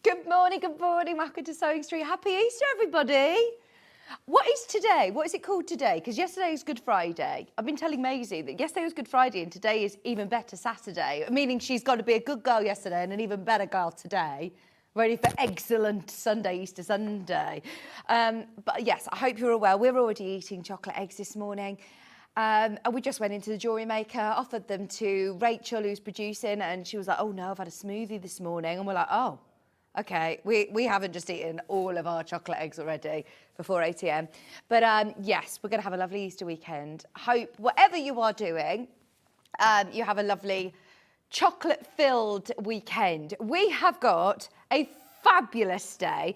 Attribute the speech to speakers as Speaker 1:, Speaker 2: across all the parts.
Speaker 1: Good morning, welcome to Sewing Street. Happy Easter, everybody. What is today? What is it called today? Because yesterday was Good Friday. I've been telling Maisie that yesterday was Good Friday and today is even better Saturday, meaning she's got to be a good girl yesterday and an even better girl today. Ready for excellent Sunday, Easter Sunday. But yes, I hope you're all well. We're already eating chocolate eggs this morning. And we just went into the jewellery maker, offered them to Rachel, who's producing, and she was like, oh no, I've had a smoothie this morning. And we're like, oh, okay. We haven't just eaten all of our chocolate eggs already before 8 a.m. But yes, we're going to have a lovely Easter weekend. Hope whatever you are doing, you have a lovely chocolate-filled weekend. We have got a fabulous day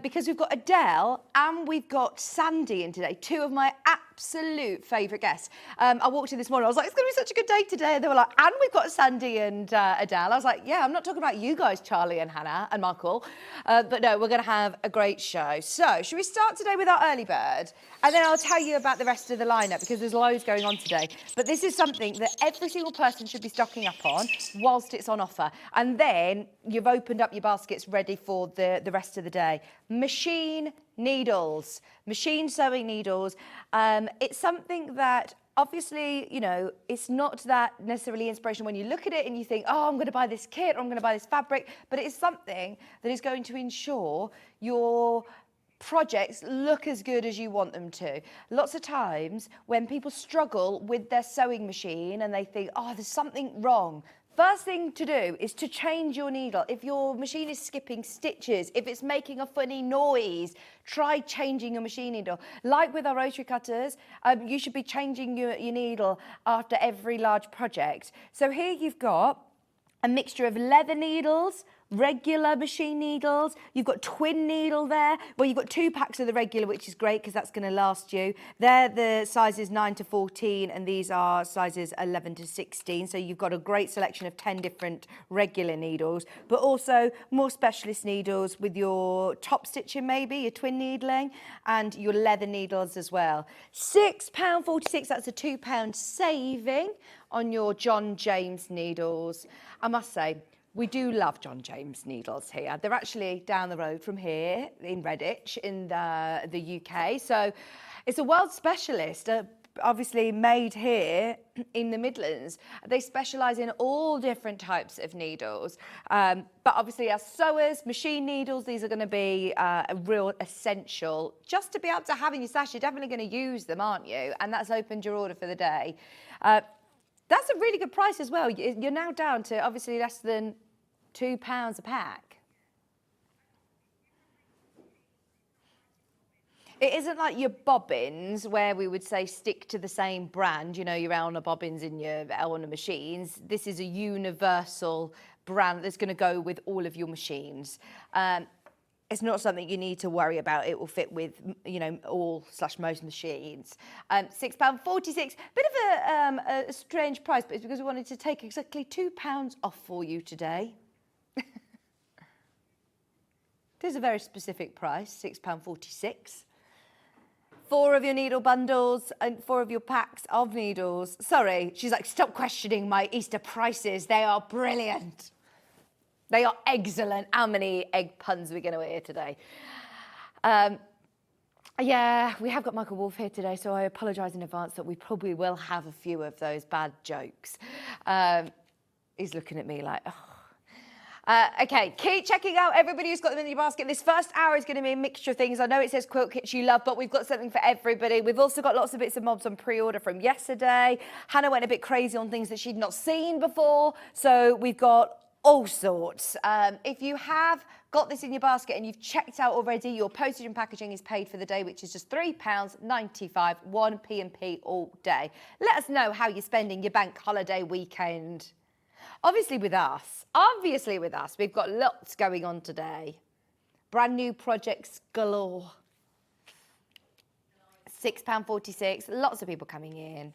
Speaker 1: because we've got Adelle and we've got Sandi in today, two of my absolute favourite guests. I walked in this morning, I was like, it's going to be such a good day today. And they were like, and we've got Sandi and Adelle. I was like, yeah, I'm not talking about you guys, Charlie and Hannah and Michael. But no, we're going to have a great show. So, should we start today with our early bird? And then I'll tell you about the rest of the lineup because there's loads going on today. But this is something that every single person should be stocking up on whilst it's on offer. And then you've opened up your baskets ready for the rest of the day. Machine needles, machine sewing needles. It's something that obviously, you know, it's not that necessarily inspirational when you look at it and you think, oh, I'm going to buy this kit or I'm going to buy this fabric, but it is something that is going to ensure your projects look as good as you want them to. Lots of times when people struggle with their sewing machine and they think, oh, there's something wrong, first thing to do is to change your needle. If your machine is skipping stitches, if it's making a funny noise, try changing your machine needle. Like with our rotary cutters, you should be changing your needle after every large project. So here you've got a mixture of leather needles, regular machine needles. You've got twin needle there. Well, you've got 2 packs of the regular, which is great because that's going to last you. They're the sizes 9 to 14 and these are sizes 11 to 16. So you've got a great selection of 10 different regular needles, but also more specialist needles with your top stitching maybe, your twin needling and your leather needles as well. £6.46, that's a £2 saving on your John James needles. I must say, we do love John James needles here. They're actually down the road from here in Redditch in the UK. So it's a world specialist, obviously made here in the Midlands. They specialise in all different types of needles. But obviously as sewers, machine needles, these are going to be a real essential just to be able to have in your stash. You're definitely going to use them, aren't you? And that's opened your order for the day. That's a really good price as well. You're now down to obviously less than £2 a pack. It isn't like your bobbins where we would say stick to the same brand, you know, your Elna bobbins in your Elna machines. This is a universal brand that's going to go with all of your machines. It's not something you need to worry about. It will fit with, you know, all/most machines. £6.46, bit of a strange price, but it's because we wanted to take exactly £2 off for you today. It is a very specific price, £6.46. 4 of your needle bundles and 4 of your packs of needles. Sorry, she's like, stop questioning my Easter prices. They are brilliant. They are excellent. How many egg puns are we going to hear today? Yeah, we have got Michael Wolf here today, so I apologise in advance that we probably will have a few of those bad jokes. He's looking at me like, oh. Okay, keep checking out everybody who's got them in your basket. This first hour is going to be a mixture of things. I know it says quilt kits you love, but we've got something for everybody. We've also got lots of bits and bobs on pre-order from yesterday. Hannah went a bit crazy on things that she'd not seen before, so we've got all sorts. If you have got this in your basket and you've checked out already, your postage and packaging is paid for the day, which is just £3.95, 1 P&P all day. Let us know how you're spending your bank holiday weekend. Obviously with us, we've got lots going on today. Brand new projects galore. £6.46, lots of people coming in.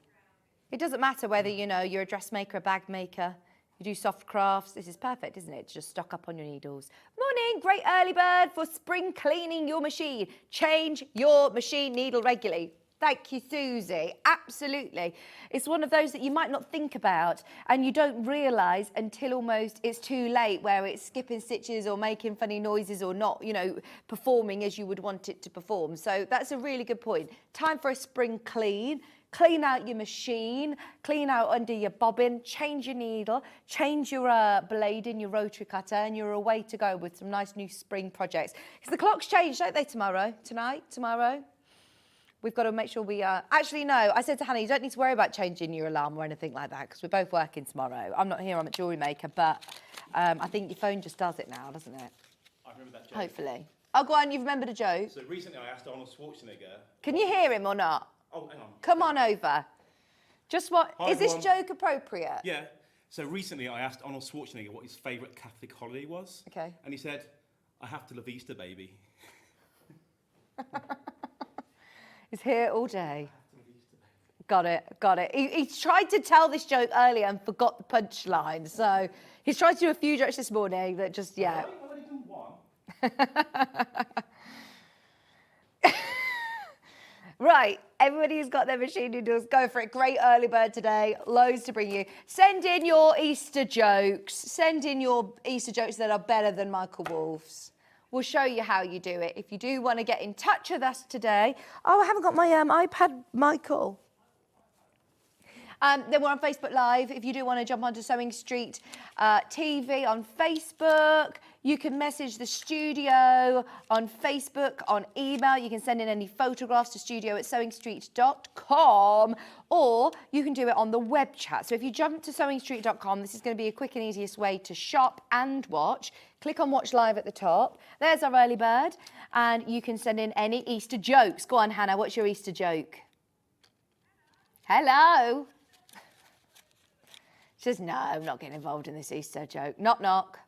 Speaker 1: It doesn't matter whether, you know, you're a dressmaker, a bag maker, you do soft crafts. This is perfect, isn't it? To just stock up on your needles. Morning, great early bird for spring cleaning your machine. Change your machine needle regularly. Thank you, Susie. Absolutely. It's one of those that you might not think about and you don't realise until almost it's too late, where it's skipping stitches or making funny noises or not, you know, performing as you would want it to perform. So that's a really good point. Time for a spring clean. Clean out your machine, clean out under your bobbin, change your needle, change your blade in your rotary cutter, and you're away to go with some nice new spring projects. Because the clocks change, don't they, tomorrow? We've got to make sure we actually, no, I said to Hannah, you don't need to worry about changing your alarm or anything like that, because we're both working tomorrow. I'm not here, I'm a jewellery maker, but I think your phone just does it now, doesn't it?
Speaker 2: I remember that joke.
Speaker 1: Hopefully. Oh, go on, you've remembered a joke.
Speaker 2: So recently I asked Arnold Schwarzenegger...
Speaker 1: Can you hear him or not?
Speaker 2: Oh, hang on.
Speaker 1: Come on over. Just what,
Speaker 2: Hi,
Speaker 1: is this
Speaker 2: everyone.
Speaker 1: joke appropriate?
Speaker 2: Yeah. So recently I asked Arnold Schwarzenegger what his favourite Catholic holiday was.
Speaker 1: Okay.
Speaker 2: And he said, I have to love Easter, baby.
Speaker 1: He's here all day. Got it. He tried to tell this joke earlier and forgot the punchline. So he's tried to do a few jokes this morning that just, yeah.
Speaker 2: I've only done one.
Speaker 1: Right, everybody who's got their machine noodles, go for it. Great early bird today, loads to bring you. Send in your Easter jokes. Send in your Easter jokes that are better than Michael Wolff's. We'll show you how you do it. If you do want to get in touch with us today. Oh, I haven't got my iPad, Michael. Then we're on Facebook Live. If you do want to jump onto Sewing Street TV on Facebook, you can message the studio on Facebook, on email. You can send in any photographs to studio@sewingstreet.com, or you can do it on the web chat. So if you jump to sewingstreet.com, this is going to be a quick and easiest way to shop and watch. Click on Watch Live at the top. There's our early bird, and you can send in any Easter jokes. Go on, Hannah, what's your Easter joke? Hello? She says, no, I'm not getting involved in this Easter joke. Knock, knock.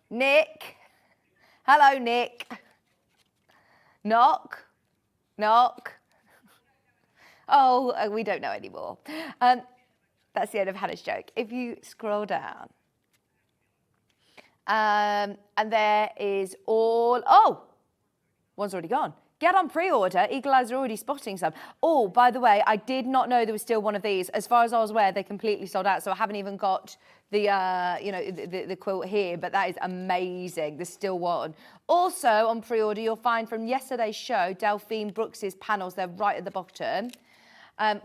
Speaker 1: Nick. Hello, Nick. Knock. Knock. Oh, we don't know anymore. That's the end of Hannah's joke. If you scroll down. And there is all... Oh, one's already gone. Get on pre-order. Eagle Eyes are already spotting some. Oh, by the way, I did not know there was still one of these. As far as I was aware, they completely sold out. So I haven't even got the, the quilt here, but that is amazing. There's still one. Also on pre-order, you'll find from yesterday's show, Delphine Brooks's panels. They're right at the bottom.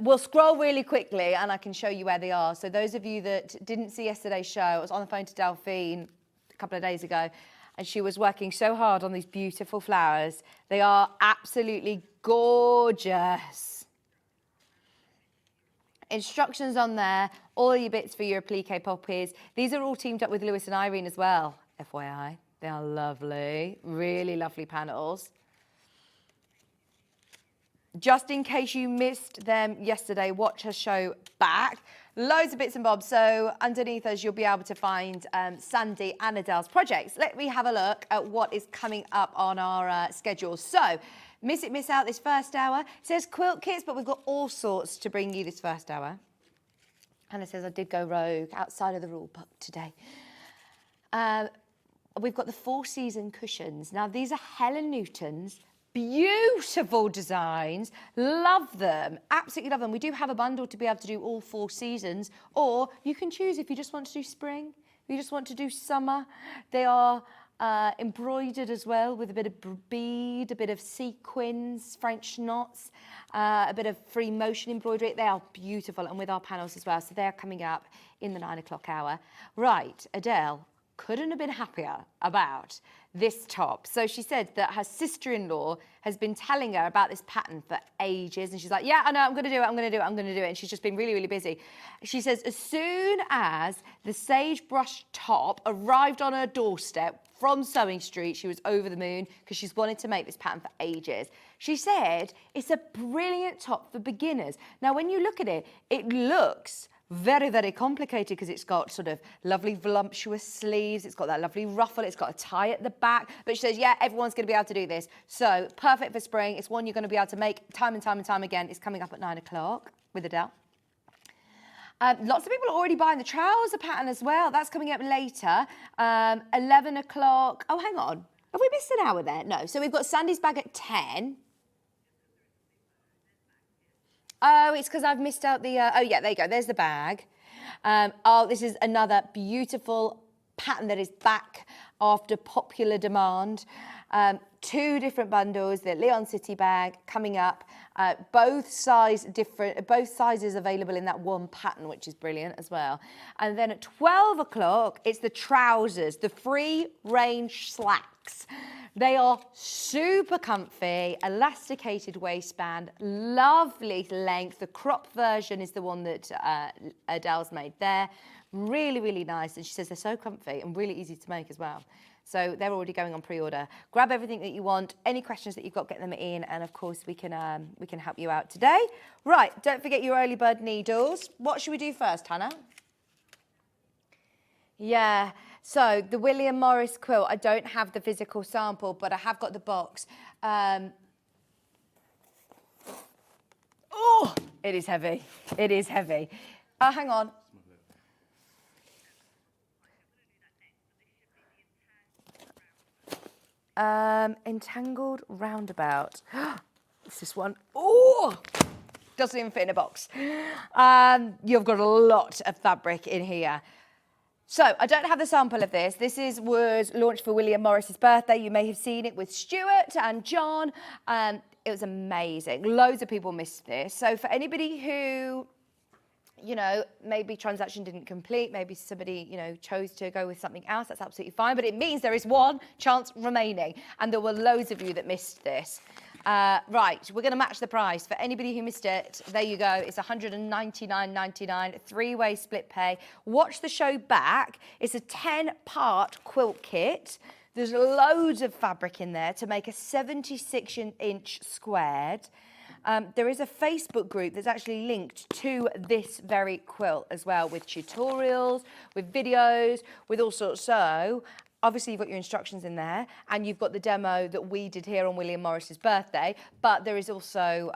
Speaker 1: We'll scroll really quickly and I can show you where they are. So those of you that didn't see yesterday's show, I was on the phone to Delphine a couple of days ago, and she was working so hard on these beautiful flowers. They are absolutely gorgeous. Instructions on there, all your bits for your applique poppies. These are all teamed up with Lewis and Irene as well, FYI. They are lovely, really lovely panels. Just in case you missed them yesterday, watch her show back. Loads of bits and bobs. So underneath us, you'll be able to find Sandi and Adelle's projects. Let me have a look at what is coming up on our schedule. So, miss it, miss out this first hour. It says quilt kits, but we've got all sorts to bring you this first hour. Hannah says I did go rogue outside of the rule book today. We've got the 4-season cushions. Now, these are Helen Newton's. Beautiful designs, love them, absolutely love them. We do have a bundle to be able to do all 4 seasons, or you can choose if you just want to do spring, if you just want to do summer. They are embroidered as well with a bit of bead, a bit of sequins, French knots, a bit of free motion embroidery. They are beautiful, and with our panels as well. So they're coming up in the 9 o'clock hour. Right, Adele couldn't have been happier about this top. So she said that her sister-in-law has been telling her about this pattern for ages, and she's like, yeah, I know, I'm going to do it, I'm going to do it, I'm going to do it, and she's just been really, really busy. She says as soon as the Sagebrush top arrived on her doorstep from Sewing Street, she was over the moon because she's wanted to make this pattern for ages. She said it's a brilliant top for beginners. Now, when you look at it, it looks very, very complicated because it's got sort of lovely voluptuous sleeves. It's got that lovely ruffle. It's got a tie at the back. But she says, yeah, everyone's going to be able to do this. So perfect for spring. It's one you're going to be able to make time and time and time again. It's coming up at 9 o'clock with Adele. Lots of people are already buying the trouser pattern as well. That's coming up later. 11 o'clock. Oh, hang on. Have we missed an hour there? No. So we've got Sandi's bag at 10. Oh, it's because I've missed out the, oh yeah, there you go, there's the bag. Oh, this is another beautiful pattern that is back after popular demand. 2 different bundles, the Lyon City Bag coming up, both sizes available in that one pattern, which is brilliant as well. And then at 12 o'clock, it's the trousers, the free range slacks. They are super comfy, elasticated waistband, lovely length. The crop version is the one that Adelle's made there. Really, really nice. And she says they're so comfy and really easy to make as well. So they're already going on pre-order. Grab everything that you want. Any questions that you've got, get them in, and of course we can help you out today. Right, don't forget your early bird needles. What should we do first, Hannah? Yeah. So the William Morris quilt. I don't have the physical sample, but I have got the box. Oh, it is heavy. It is heavy. Hang on. Entangled roundabout. It's this one. Oh, doesn't even fit in a box. You've got a lot of fabric in here. So I don't have the sample of this. This was launched for William Morris's birthday. You may have seen it with Stuart and John. It was amazing. Loads of people missed this. So for anybody who, you know, maybe transaction didn't complete, maybe somebody, you know, chose to go with something else, that's absolutely fine. But it means there is one chance remaining. And there were loads of you that missed this. Right, we're going to match the price. For anybody who missed it, there you go. It's $199.99, 3-way split pay. Watch the show back. It's a 10-part quilt kit. There's loads of fabric in there to make a 76-inch squared. There is a Facebook group that's actually linked to this very quilt as well, with tutorials, with videos, with all sorts. So obviously you've got your instructions in there, and you've got the demo that we did here on William Morris's birthday, but there is also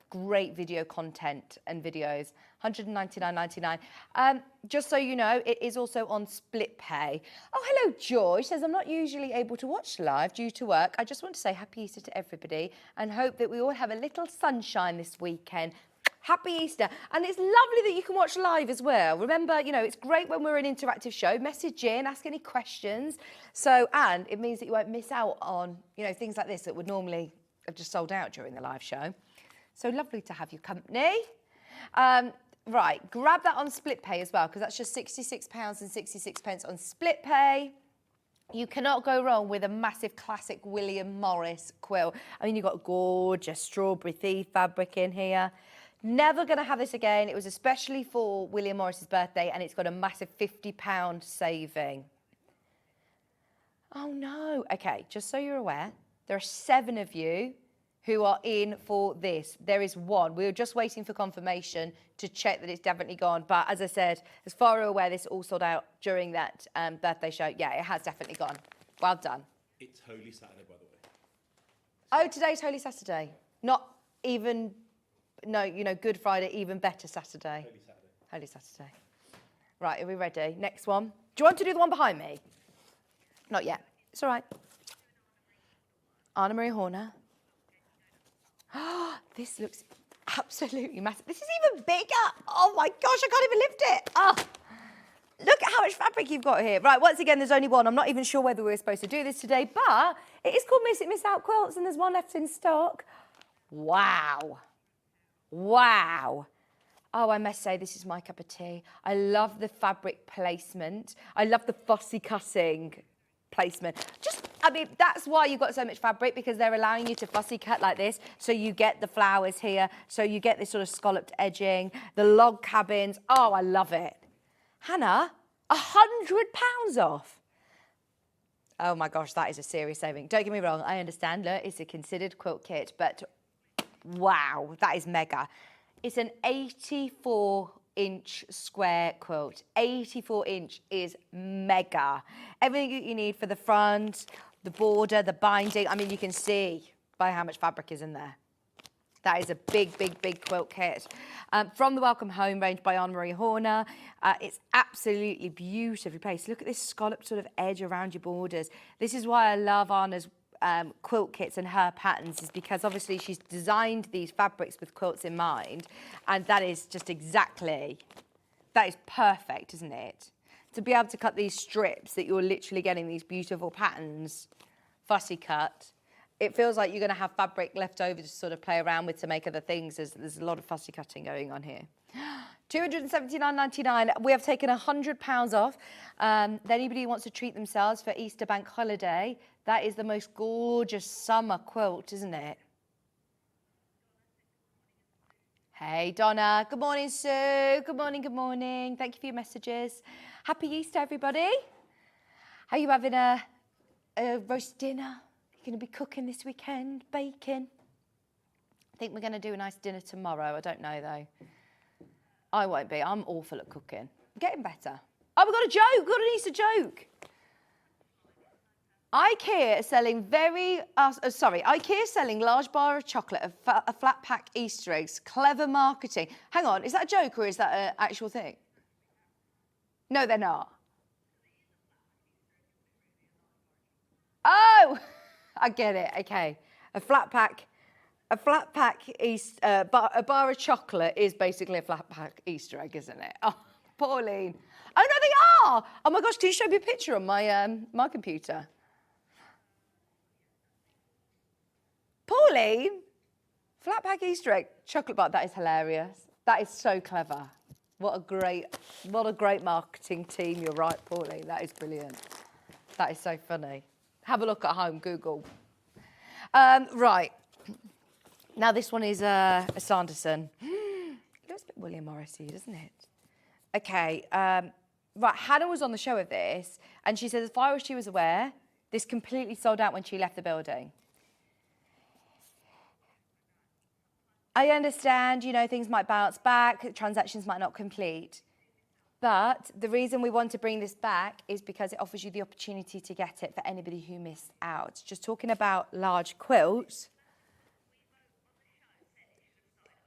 Speaker 1: great video content and videos. $199.99. Just so you know, it is also on split pay. Oh, hello, Joy. She says, I'm not usually able to watch live due to work. I just want to say happy Easter to everybody and hope that we all have a little sunshine this weekend. Happy Easter. And it's lovely that you can watch live as well. Remember, you know, it's great when we're an interactive show. Message in, ask any questions. So, and it means that you won't miss out on, you know, things like this that would normally have just sold out during the live show. So lovely to have your company. Right, grab that on split pay as well, because that's just £66.66 on split pay. You cannot go wrong with a massive classic William Morris quilt. I mean, you've got gorgeous strawberry thief fabric in here. Never going to have this again. It was especially for William Morris's birthday, and it's got a massive £50 saving. Oh no. Okay, just so you're aware, there are 7 of you who are in for this. There is 1. We were just waiting for confirmation to check that it's definitely gone. But as I said, as far as we're aware, this all sold out during that birthday show. Yeah, it has definitely gone. Well done.
Speaker 2: It's Holy Saturday, by the way.
Speaker 1: Oh, today's Holy Saturday. Not even, no, you know, Good Friday, even better Saturday.
Speaker 2: Holy Saturday.
Speaker 1: Holy Saturday. Right, are we ready? Next one. Do you want to do the one behind me? Not yet. It's all right. Anna Marie Horner. This looks absolutely massive. This is even bigger. Oh my gosh, I can't even lift it. Oh, look at how much fabric you've got here. Right, once again, there's only one. I'm not even sure whether we were supposed to do this today, but it is called Miss It, Miss Out Quilts, and there's one left in stock. Wow. Wow. Oh, I must say, this is my cup of tea. I love the fabric placement. I love the fussy cutting placement. I mean, that's why you've got so much fabric, because they're allowing you to fussy cut like this. So you get the flowers here. So you get this sort of scalloped edging, the log cabins. Oh, I love it. Hannah, £100 off. Oh my gosh, that is a serious saving. Don't get me wrong. I understand, look, it's a considered quilt kit, but wow, that is mega. It's an 84-inch square quilt. 84-inch is mega. Everything that you need for the front, the border, the binding. I mean, you can see by how much fabric is in there. That is a big, big, big quilt kit. From the Welcome Home range by Anna Marie Horner. It's absolutely beautifully placed. Look at this scalloped sort of edge around your borders. This is why I love Anna's quilt kits and her patterns is because obviously she's designed these fabrics with quilts in mind, and that is just exactly, that is perfect, isn't it? To be able to cut these strips that you're literally getting these beautiful patterns, fussy cut. It feels like you're going to have fabric left over to sort of play around with to make other things. There's a lot of fussy cutting going on here. £279.99. We have taken £100 off. Anybody who wants to treat themselves for Easter bank holiday, that is the most gorgeous summer quilt, isn't it? Hey, Donna. Good morning, Sue. Good morning, good morning. Thank you for your messages. Happy Easter, everybody. Are you having a roast dinner? You're going to be cooking this weekend, baking? I think we're going to do a nice dinner tomorrow. I don't know, though. I won't be. I'm awful at cooking. I'm getting better. Oh, we've got a joke. We've got an Easter joke. IKEA is selling IKEA selling large bar of chocolate, a flat pack Easter eggs. Clever marketing. Hang on, is that a joke or is that an actual thing? No, they're not. Oh, I get it. Okay, a flat pack a bar of chocolate is basically a flat pack Easter egg, isn't it? Oh, Pauline. Oh no, they are. Oh my gosh, can you show me a picture on my my computer? Pauline, flat pack Easter egg chocolate bar. That is hilarious. That is so clever. What a great marketing team. You're right, Pauline. That is brilliant. That is so funny. Have a look at home. Google. Right. Now this one is a Sanderson. It looks a bit William Morrissey, doesn't it? Okay. Right. Hannah was on the show of this, and she says, as far as she was aware, this completely sold out when she left the building. I understand, you know, things might bounce back, transactions might not complete. But the reason we want to bring this back is because it offers you the opportunity to get it for anybody who missed out. Just talking about large quilts,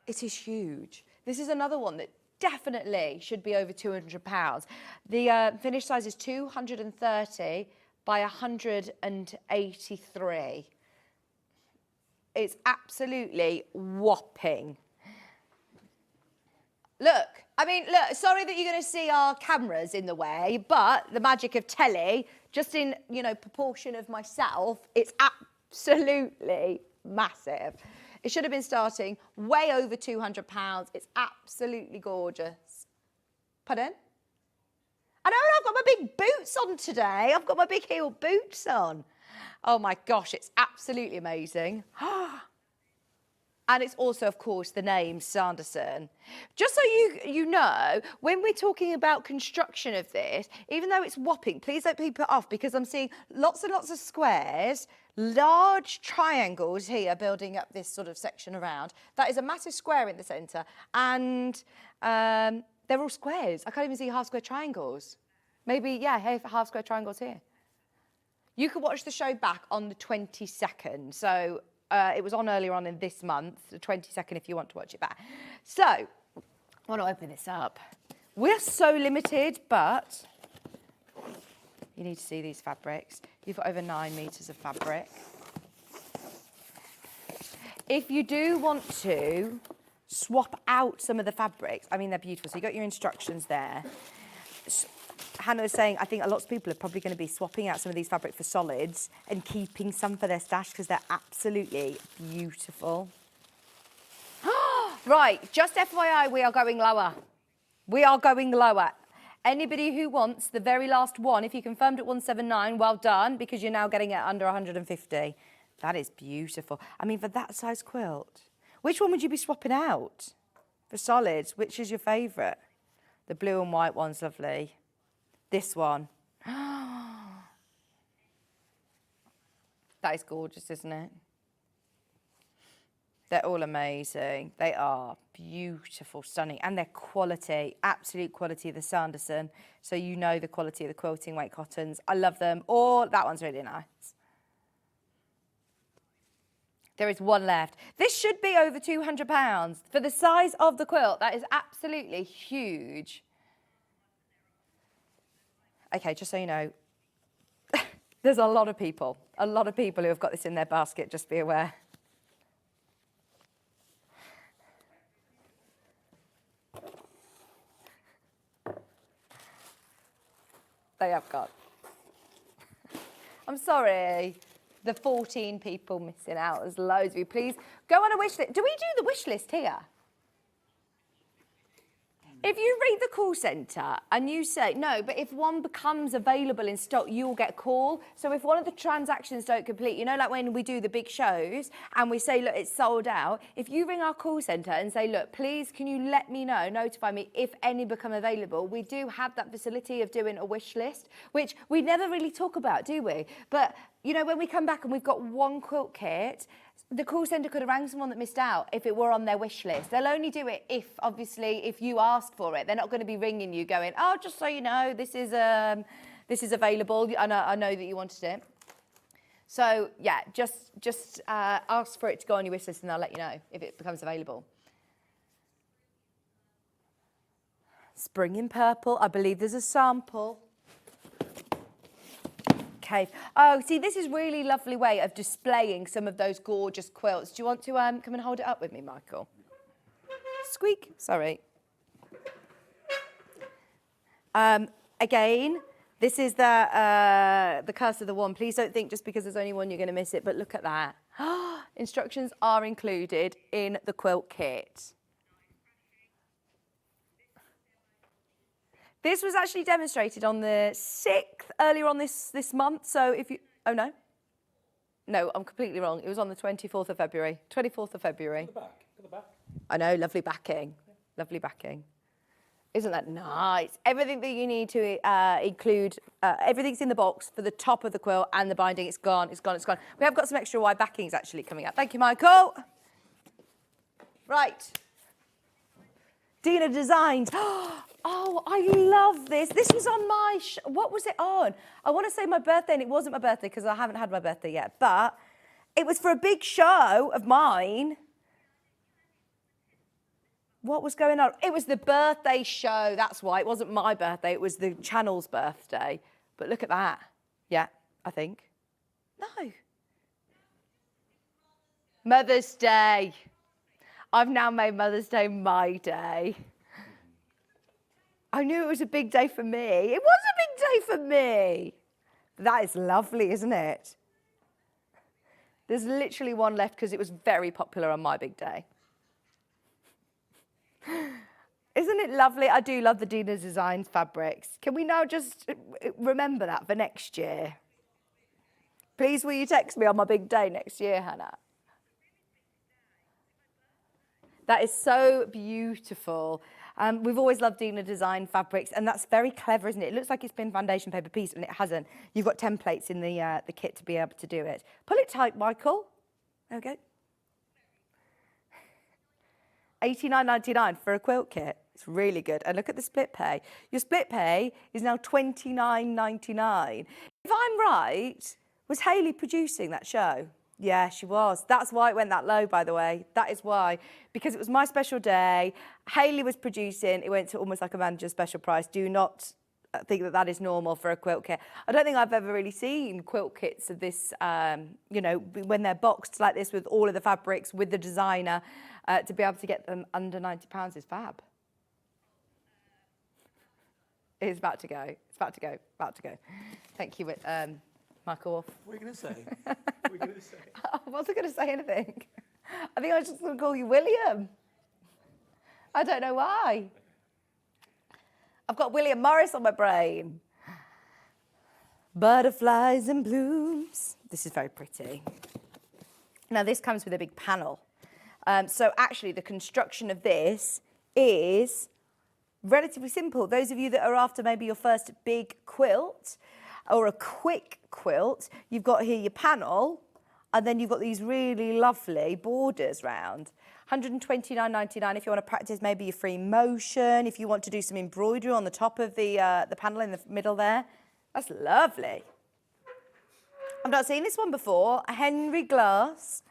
Speaker 1: it is huge. This is another one that definitely should be over £200. The finished size is 230 by 183. It's absolutely whopping. Look, sorry that you're going to see our cameras in the way, but the magic of telly, just in, you know, proportion of myself, it's absolutely massive. It should have been starting way over £200. It's absolutely gorgeous. Pardon? I know, I've got my big boots on today. I've got my big heel boots on. Oh my gosh, it's absolutely amazing. And it's also, of course, the name Sanderson. Just so you know, when we're talking about construction of this, even though it's whopping, please don't be put off because I'm seeing lots and lots of squares, large triangles here building up this sort of section around. That is a massive square in the centre, and they're all squares. I can't even see half square triangles. Maybe, yeah, half square triangles here. You can watch the show back on the 22nd. So it was on earlier on in this month, the 22nd if you want to watch it back. So, I want to open this up. We're so limited, but you need to see these fabrics. You've got over 9 metres of fabric. If you do want to swap out some of the fabrics, I mean, they're beautiful. So you got your instructions there. Hannah was saying, I think a lot of people are probably going to be swapping out some of these fabric for solids and keeping some for their stash because they're absolutely beautiful. Right, just FYI, we are going lower. We are going lower. Anybody who wants the very last one, if you confirmed at 179, well done, because you're now getting it under 150. That is beautiful. I mean, for that size quilt, which one would you be swapping out? For solids, which is your favourite? The blue and white one's lovely. This one. That is gorgeous, isn't it? They're all amazing. They are beautiful, stunning, and they're quality, absolute quality of the Sanderson. So you know the quality of the quilting weight cottons. I love them. Oh, that one's really nice. There is one left. This should be over £200 for the size of the quilt. That is absolutely huge. Okay, just so you know, There's a lot of people who have got this in their basket, just be aware. They have got. I'm sorry. The 14 people missing out. There's loads of you. Please go on a wish list. Do we do the wish list here? If you read the call centre and you say, no, but if one becomes available in stock, you'll get a call. So if one of the transactions don't complete, you know, like when we do the big shows and we say, look, it's sold out. If you ring our call centre and say, look, please, can you let me know, notify me if any become available? We do have that facility of doing a wish list, which we never really talk about, do we? But, you know, when we come back and we've got one quilt kit, the call centre could have rang someone that missed out if it were on their wish list. They'll only do it if, obviously, if you ask for it. They're not going to be ringing you going, oh, just so you know, this is available. I know that you wanted it. So, yeah, just ask for it to go on your wish list and they'll let you know if it becomes available. Spring in purple. I believe there's a sample. Okay. Oh, see, this is really lovely way of displaying some of those gorgeous quilts. Do you want to come and hold it up with me, Michael? Squeak. Sorry. Again, this is the Curse of the Wand. Please don't think just because there's only one you're going to miss it, but look at that. Instructions are included in the quilt kit. This was actually demonstrated on the 6th, earlier on this month. So if you, oh no. No, I'm completely wrong. It was on the 24th of February. 24th of February.
Speaker 2: Look at the back.
Speaker 1: I know, lovely backing. Lovely backing. Isn't that nice? Everything that you need to include, everything's in the box for the top of the quilt and the binding. It's gone, it's gone, it's gone. We have got some extra wide backings actually coming up. Thank you, Michael. Right. Dina Designs. Oh, I love this. This was on my, what was it on? I want to say my birthday, and it wasn't my birthday because I haven't had my birthday yet, but it was for a big show of mine. What was going on? It was the birthday show. That's why. It wasn't my birthday. It was the channel's birthday. But look at that. Yeah, I think. No. Mother's Day. I've now made Mother's Day my day. I knew it was a big day for me. It was a big day for me. That is lovely, isn't it? There's literally one left because it was very popular on my big day. Isn't it lovely? I do love the Dina Designs fabrics. Can we now just remember that for next year? Please, will you text me on my big day next year, Hannah? That is so beautiful. We've always loved Dina Design fabrics, and that's very clever, isn't it? It looks like it's been foundation paper piece, and it hasn't. You've got templates in the kit to be able to do it. Pull it tight, Michael. There we go. $89.99 for a quilt kit. It's really good. And look at the split pay. Your split pay is now $29.99. If I'm right, was Hayley producing that show? Yeah, she was. That's why it went that low, by the way. That is why. Because it was my special day. Hayley was producing. It went to almost like a manager's special price. Do not think that that is normal for a quilt kit. I don't think I've ever really seen quilt kits of this, you know, when they're boxed like this with all of the fabrics, with the designer, to be able to get them under £90 is fab. It's about to go. It's about to go. About to go. Thank you, Michael Wolf.
Speaker 2: What are you going to say? What are you going to say?
Speaker 1: I wasn't going to say anything. I think I was just going to call you William. I don't know why. I've got William Morris on my brain. Butterflies and blooms. This is very pretty. Now, this comes with a big panel. So actually, the construction of this is relatively simple. Those of you that are after maybe your first big quilt or a quick quilt, you've got here your panel, and then you've got these really lovely borders round. $129.99 if you want to practice maybe your free motion, if you want to do some embroidery on the top of the panel in the middle there. That's lovely. I've not seen this one before. A Henry Glass.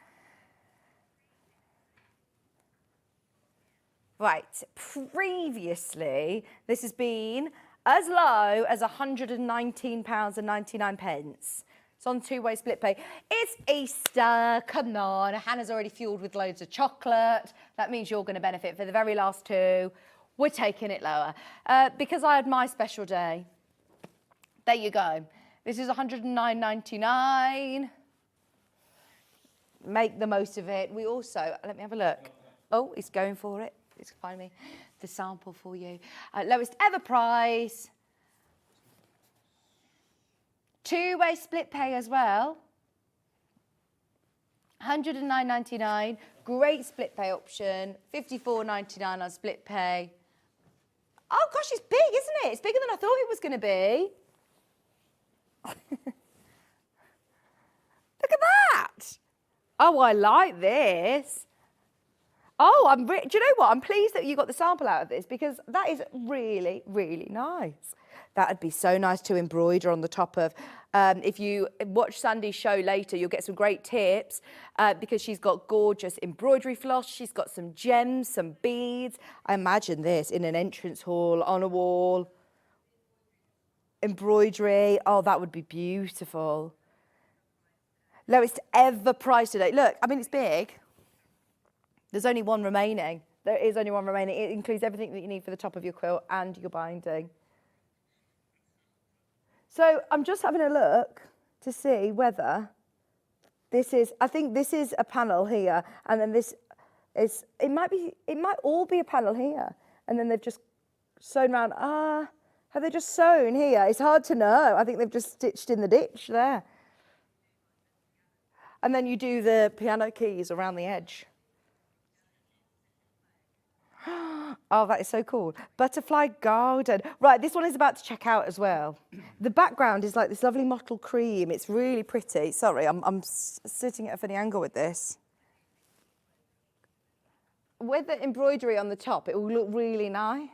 Speaker 1: Right, previously, this has been as low as £119.99. It's on two-way split pay. It's Easter, come on. Hannah's already fueled with loads of chocolate. That means you're going to benefit for the very last two. We're taking it lower. Because I had my special day. There you go. This is £109.99. Make the most of it. We also, let me have a look. Oh, he's going for it. He's finding me the sample for you. Lowest ever price. Two-way split pay as well. £109.99. Great split pay option. £54.99 on split pay. Oh gosh, it's big, isn't it? It's bigger than I thought it was going to be. Look at that. Oh, I like this. Oh, do you know what? I'm pleased that you got the sample out of this because that is really, really nice. That would be so nice to embroider on the top of. If you watch Sandi's show later, you'll get some great tips because she's got gorgeous embroidery floss. She's got some gems, some beads. I imagine this in an entrance hall, on a wall. Embroidery. Oh, that would be beautiful. Lowest ever price today. Look, I mean, it's big. There's only one remaining. There is only one remaining. It includes everything that you need for the top of your quilt and your binding. So I'm just having a look to see whether this is, I think this is a panel here, and then this is, it might all be a panel here, and then they've just sewn around. Have they just sewn here? It's hard to know. I think they've just stitched in the ditch there. And then you do the piano keys around the edge. Oh, that is so cool. Butterfly garden. Right, this one is about to check out as well. The background is like this lovely mottled cream. It's really pretty. Sorry, I'm sitting at a funny angle with this. With the embroidery on the top, it will look really nice.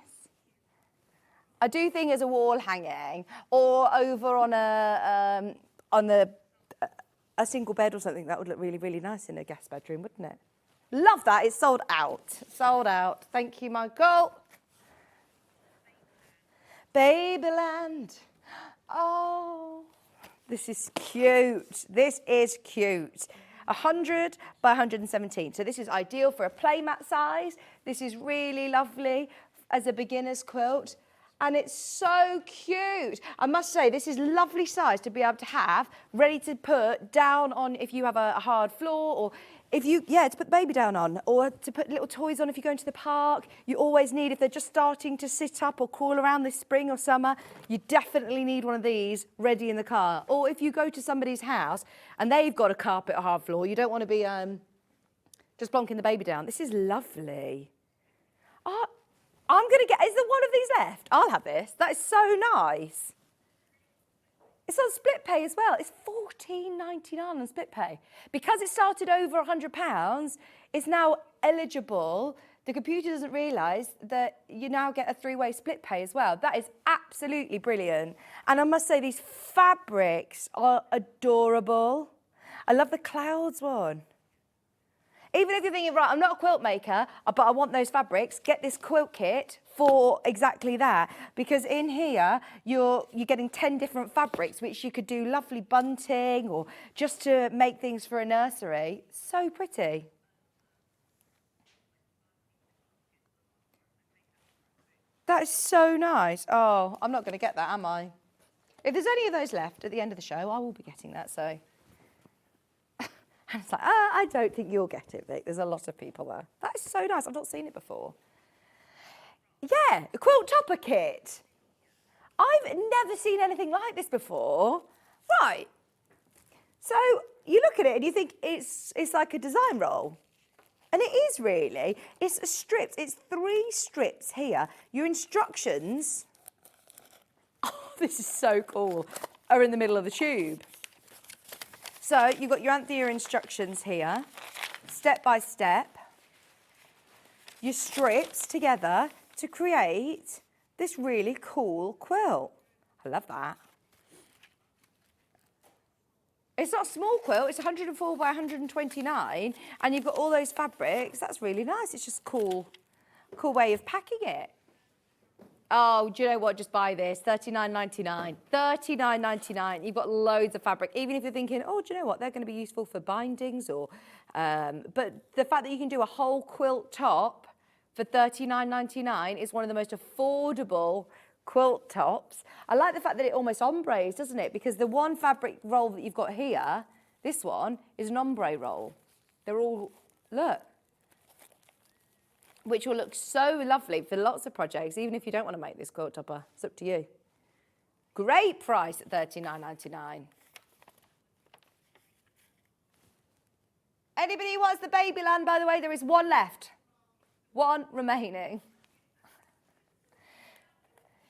Speaker 1: I do think as a wall hanging or over on a single bed or something, that would look really, really nice in a guest bedroom, wouldn't it? Love that. It's sold out. Sold out. Thank you, Michael. Babyland. Oh, this is cute. This is cute. 100 by 117. So this is ideal for a playmat size. This is really lovely as a beginner's quilt. And it's so cute. I must say, this is lovely size to be able to have, ready to put down on if you have a hard floor, or if you, to put the baby down on, or to put little toys on if you're going to the park. You always need, if they're just starting to sit up or crawl around this spring or summer, you definitely need one of these ready in the car. Or if you go to somebody's house and they've got a carpet or hard floor, you don't want to be just plonking the baby down. This is lovely. Oh, I'm going to get, is there one of these left? I'll have this. That is so nice. It's on split pay as well. It's £14.99 on split pay. Because it started over £100, it's now eligible. The computer doesn't realise that you now get a three-way split pay as well. That is absolutely brilliant. And I must say, these fabrics are adorable. I love the clouds one. Even if you're thinking, right, I'm not a quilt maker, but I want those fabrics, get this quilt kit for exactly that. Because in here, you're getting 10 different fabrics, which you could do lovely bunting or just to make things for a nursery. So pretty. That is so nice. Oh, I'm not going to get that, am I? If there's any of those left at the end of the show, I will be getting that, so... And it's like, I don't think you'll get it, Vic. There's a lot of people there. That is so nice. I've not seen it before. Yeah, a quilt topper kit. I've never seen anything like this before. Right. So you look at it and you think it's like a design roll. And it is really. It's a strips. It's 3 strips here. Your instructions, oh, this is so cool, are in the middle of the tube. So you've got your Anthea instructions here, step by step, your strips together to create this really cool quilt. I love that. It's not a small quilt, it's 104 by 129, and you've got all those fabrics. That's really nice. It's just cool way of packing it. Oh, do you know what? Just buy this. $39.99. $39.99. You've got loads of fabric. Even if you're thinking, oh, do you know what? They're going to be useful for bindings or... but the fact that you can do a whole quilt top for $39.99 is one of the most affordable quilt tops. I like the fact that it almost ombres, doesn't it? Because the one fabric roll that you've got here, this one, is an ombre roll. They're all, look, which will look so lovely for lots of projects, even if you don't want to make this quilt topper. It's up to you. Great price at $39.99. Anybody who wants the Babyland, by the way, there is one left. One remaining.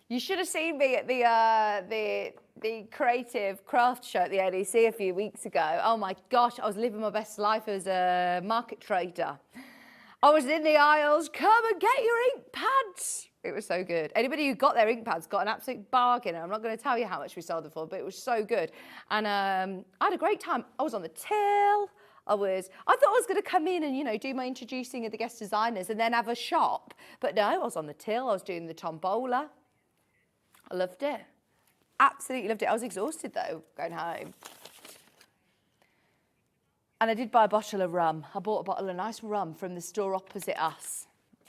Speaker 1: You should have seen me at the creative craft show at the NEC a few weeks ago. Oh my gosh, I was living my best life as a market trader. I was in the aisles, come and get your ink pads. It was so good. Anybody who got their ink pads got an absolute bargain. I'm not going to tell you how much we sold them for, but it was so good. And I had a great time. I was on the till. I thought I was going to come in and, you know, do my introducing of the guest designers and then have a shop. But no, I was on the till. I was doing the tombola. I loved it. Absolutely loved it. I was exhausted, though, going home. And I did buy a bottle of rum. I bought a bottle of nice rum from the store opposite us.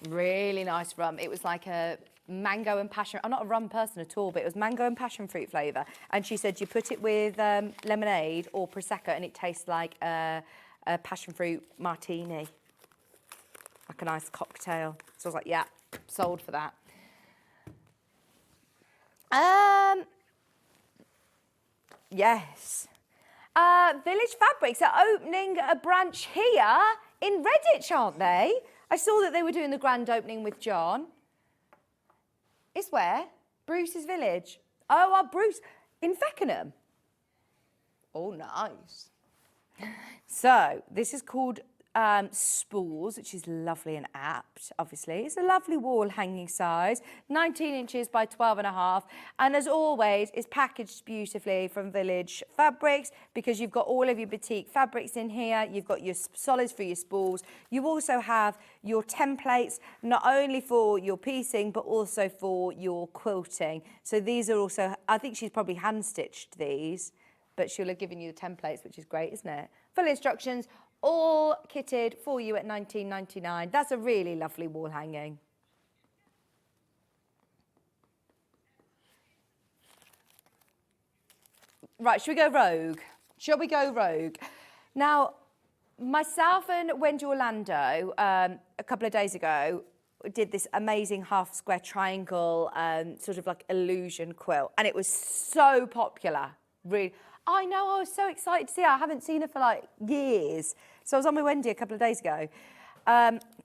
Speaker 1: Really nice rum. It was like a mango and passion. I'm not a rum person at all, but it was mango and passion fruit flavour. And she said you put it with lemonade or Prosecco and it tastes like a passion fruit martini. Like a nice cocktail. So I was like, yeah, sold for that. Yes. Village Fabrics are opening a branch here in Redditch, aren't they? I saw that they were doing the grand opening with John. It's where? Bruce's Village. Oh, Bruce. In Feckenham. Oh, nice. So, this is called Spools, which is lovely and apt, obviously. It's a lovely wall hanging size, 19 inches by 12.5. And as always, it's packaged beautifully from Village Fabrics because you've got all of your boutique fabrics in here. You've got your solids for your spools. You also have your templates, not only for your piecing, but also for your quilting. So these are also, I think she's probably hand-stitched these, but she'll have given you the templates, which is great, isn't it? Full instructions, all kitted for you at $19.99. That's a really lovely wall hanging. Right, should we go rogue? Shall we go rogue? Now, myself and Wendy Orlando, a couple of days ago, did this amazing half square triangle, sort of like illusion quilt. And it was so popular, really. I know, I was so excited to see her. I haven't seen her for like years. So I was on with Wendy a couple of days ago.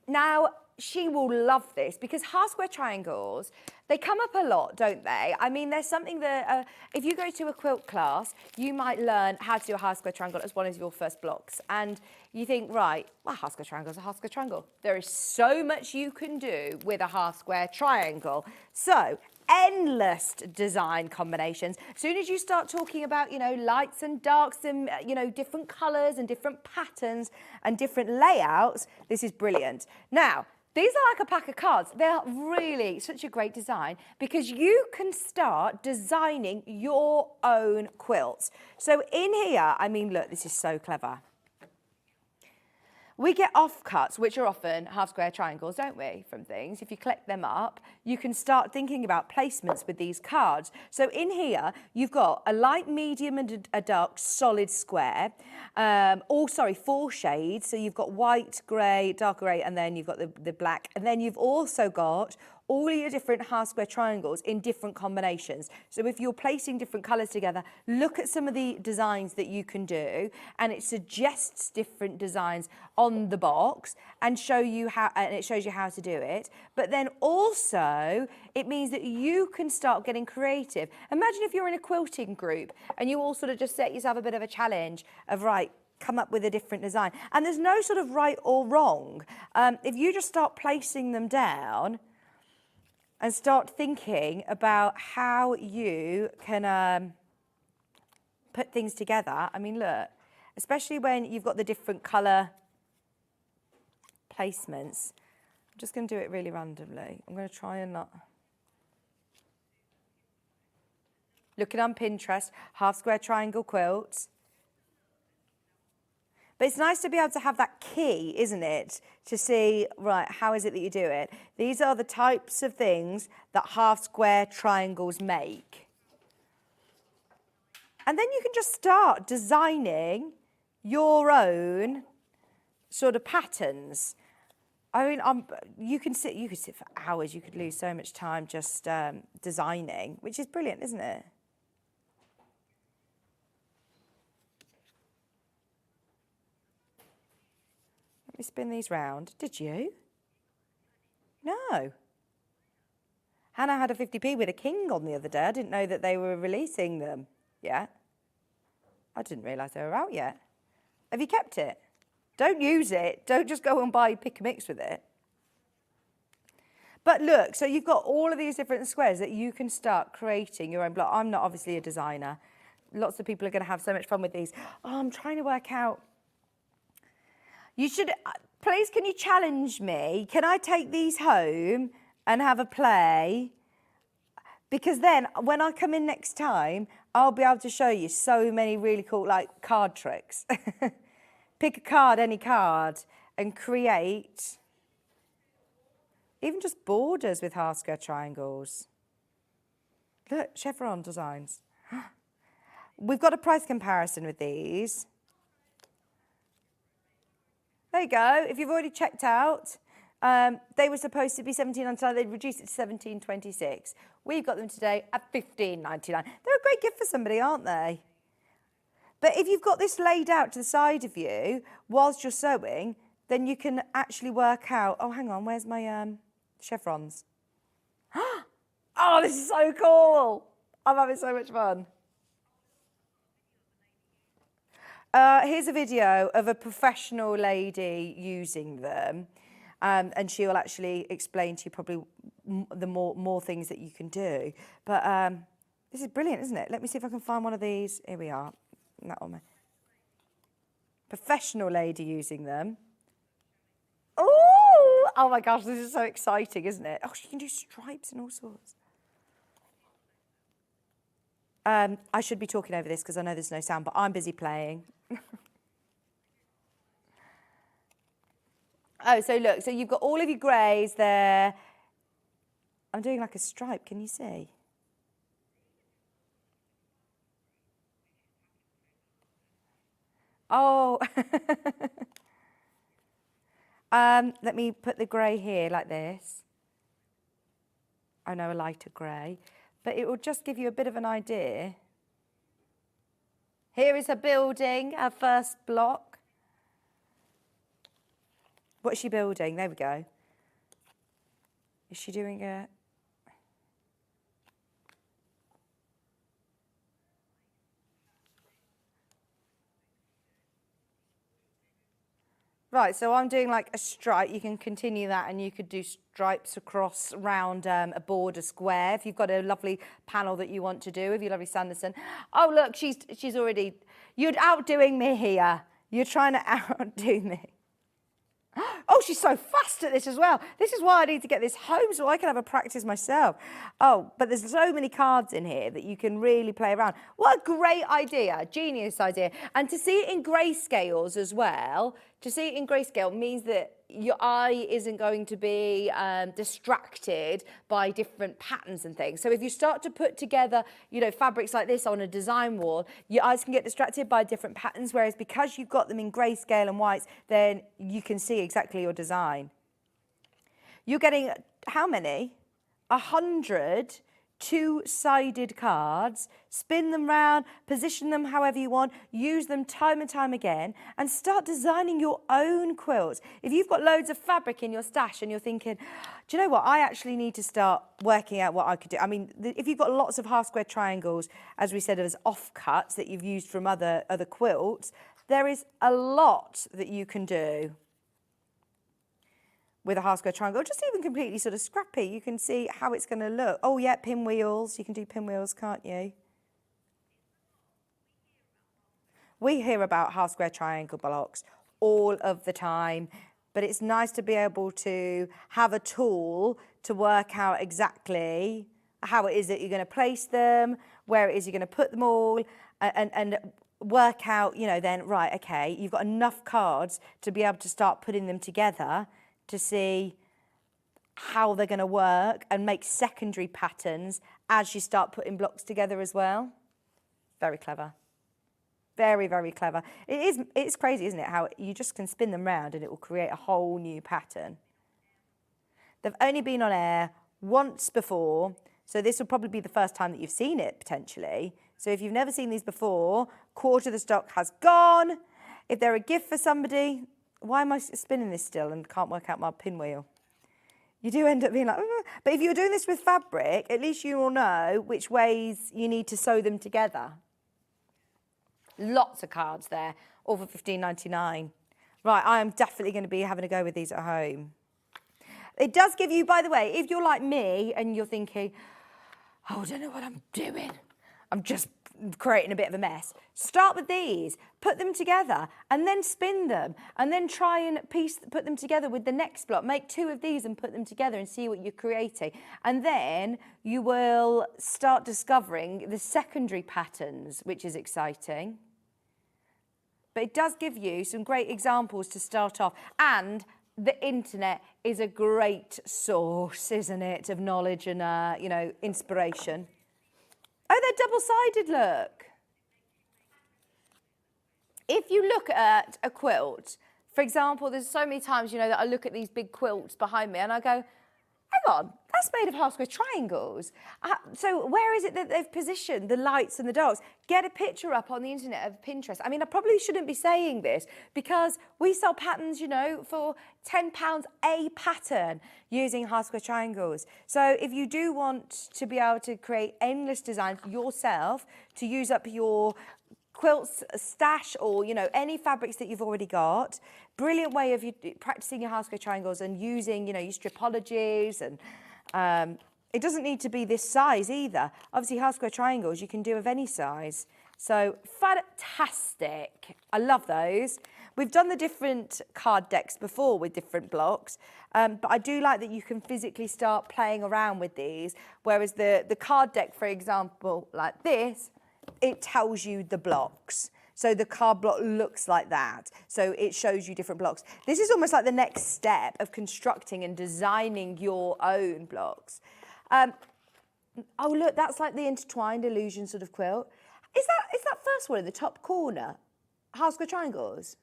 Speaker 1: Now, she will love this because half square triangles, they come up a lot, don't they? I mean, there's something that, if you go to a quilt class, you might learn how to do a half square triangle as one of your first blocks. And you think, right, well, half square triangle is a half square triangle. There is so much you can do with a half square triangle. So, endless design combinations. As soon as you start talking about, you know, lights and darks and, you know, different colours and different patterns and different layouts, this is brilliant. Now, these are like a pack of cards. They're really such a great design because you can start designing your own quilts. So in here, I mean, look, this is so clever. We get offcuts, which are often half square triangles, don't we, from things. If you collect them up, you can start thinking about placements with these cards. So in here, you've got a light, medium, and a dark solid square. 4 shades. So you've got white, grey, dark grey, and then you've got the black. And then you've also got all your different half square triangles in different combinations. So if you're placing different colours together, look at some of the designs that you can do, and it suggests different designs on the box and it shows you how to do it. But then also, it means that you can start getting creative. Imagine if you're in a quilting group and you all sort of just set yourself a bit of a challenge of, right, come up with a different design. And there's no sort of right or wrong. If you just start placing them down, and start thinking about how you can put things together. I mean, look, especially when you've got the different colour placements. I'm just going to do it really randomly. I'm going to try and not... looking on Pinterest, half square triangle quilts. But it's nice to be able to have that key, isn't it? To see, right, how is it that you do it? These are the types of things that half square triangles make. And then you can just start designing your own sort of patterns. I mean, you could sit for hours. You could lose so much time just designing, which is brilliant, isn't it? Let me spin these round. Did you? No. Hannah had a 50p with a king on the other day. I didn't know that they were releasing them yet. I didn't realise they were out yet. Have you kept it? Don't use it. Don't just go and buy pick a mix with it. But look, so you've got all of these different squares that you can start creating your own block. I'm not obviously a designer. Lots of people are going to have so much fun with these. Oh, I'm trying to work out. You should, please, can you challenge me? Can I take these home and have a play? Because then when I come in next time, I'll be able to show you so many really cool, like, card tricks. Pick a card, any card, and create even just borders with half square triangles. Look, chevron designs. We've got a price comparison with these. There you go. If you've already checked out, they were supposed to be £17.99. They'd reduced it to £17.26. We've got them today at £15.99. They're a great gift for somebody, aren't they? But if you've got this laid out to the side of you whilst you're sewing, then you can actually work out, oh, hang on, where's my chevrons? Oh, this is so cool. I'm having so much fun. Here's a video of a professional lady using them, and she will actually explain to you probably the more things that you can do. But this is brilliant, isn't it? Let me see if I can find one of these. Here we are. That one. Professional lady using them. Oh my gosh, this is so exciting, isn't it? Oh, she can do stripes and all sorts. I should be talking over this because I know there's no sound, but I'm busy playing. Oh, so look, so you've got all of your greys there. I'm doing like a stripe, can you see? Oh, let me put the grey here like this. I know, a lighter grey, but it will just give you a bit of an idea. Here is her building, her first block. What is she building? There we go. Is she doing a... Right, so I'm doing like a stripe. You can continue that and you could do stripes across around a border square if you've got a lovely panel that you want to do with your lovely Sanderson. Oh, look, she's already... You're outdoing me here. You're trying to outdo me. Oh, she's so fast at this as well. This is why I need to get this home so I can have a practice myself. Oh, but there's so many cards in here that you can really play around. What a great idea, genius idea. And to see it in grayscales as well, to see it in grayscale means that your eye isn't going to be distracted by different patterns and things. So if you start to put together, you know, fabrics like this on a design wall, your eyes can get distracted by different patterns, whereas because you've got them in grayscale and whites, then you can see exactly your design. You're getting how many? 100 two-sided cards. Spin them round, position them however you want, use them time and time again, and start designing your own quilts. If you've got loads of fabric in your stash and you're thinking, do you know what, I actually need to start working out what I could do. I mean, if you've got lots of half square triangles, as we said, as offcuts that you've used from other quilts, there is a lot that you can do with a half square triangle, just even completely sort of scrappy. You can see how it's going to look. Oh yeah, pinwheels. You can do pinwheels, can't you? We hear about half square triangle blocks all of the time, but it's nice to be able to have a tool to work out exactly how it is that you're going to place them, where it is you're going to put them all, and work out, you know, then, right, okay, you've got enough cards to be able to start putting them together to see how they're going to work and make secondary patterns as you start putting blocks together as well. Very clever. Very, very clever. It's crazy, isn't it, how you just can spin them round and it will create a whole new pattern. They've only been on air once before, so this will probably be the first time that you've seen it, potentially. So if you've never seen these before, quarter of the stock has gone. If they're a gift for somebody, why am I spinning this still and can't work out my pinwheel? You do end up being like, but if you're doing this with fabric, at least you will know which ways you need to sew them together. Lots of cards there, all for $15.99. Right, I am definitely going to be having a go with these at home. It does give you, by the way, if you're like me and you're thinking, oh, I don't know what I'm doing, I'm just creating a bit of a mess. Start with these, put them together, and then spin them, and then try and put them together with the next block. Make 2 of these and put them together and see what you're creating. And then you will start discovering the secondary patterns, which is exciting. But it does give you some great examples to start off. And the internet is a great source, isn't it, of knowledge and, you know, inspiration. Oh, they're double-sided, look. If you look at a quilt, for example, there's so many times, you know, that I look at these big quilts behind me and I go, hang on, that's made of half square triangles. So where is it that they've positioned the lights and the darks? Get a picture up on the internet of Pinterest. I mean, I probably shouldn't be saying this because we sell patterns, you know, for £10 a pattern using half square triangles. So if you do want to be able to create endless designs yourself to use up your quilts stash or, you know, any fabrics that you've already got, brilliant way of you practicing your half square triangles and using, you know, your stripologies. And it doesn't need to be this size either. Obviously, half square triangles you can do of any size. So fantastic. I love those. We've done the different card decks before with different blocks, but I do like that you can physically start playing around with these, whereas the card deck, for example, like this, it tells you the blocks. So the card block looks like that. So it shows you different blocks. This is almost like the next step of constructing and designing your own blocks. Oh, look, that's like the intertwined illusion sort of quilt. Is that first one in the top corner? Half square triangles?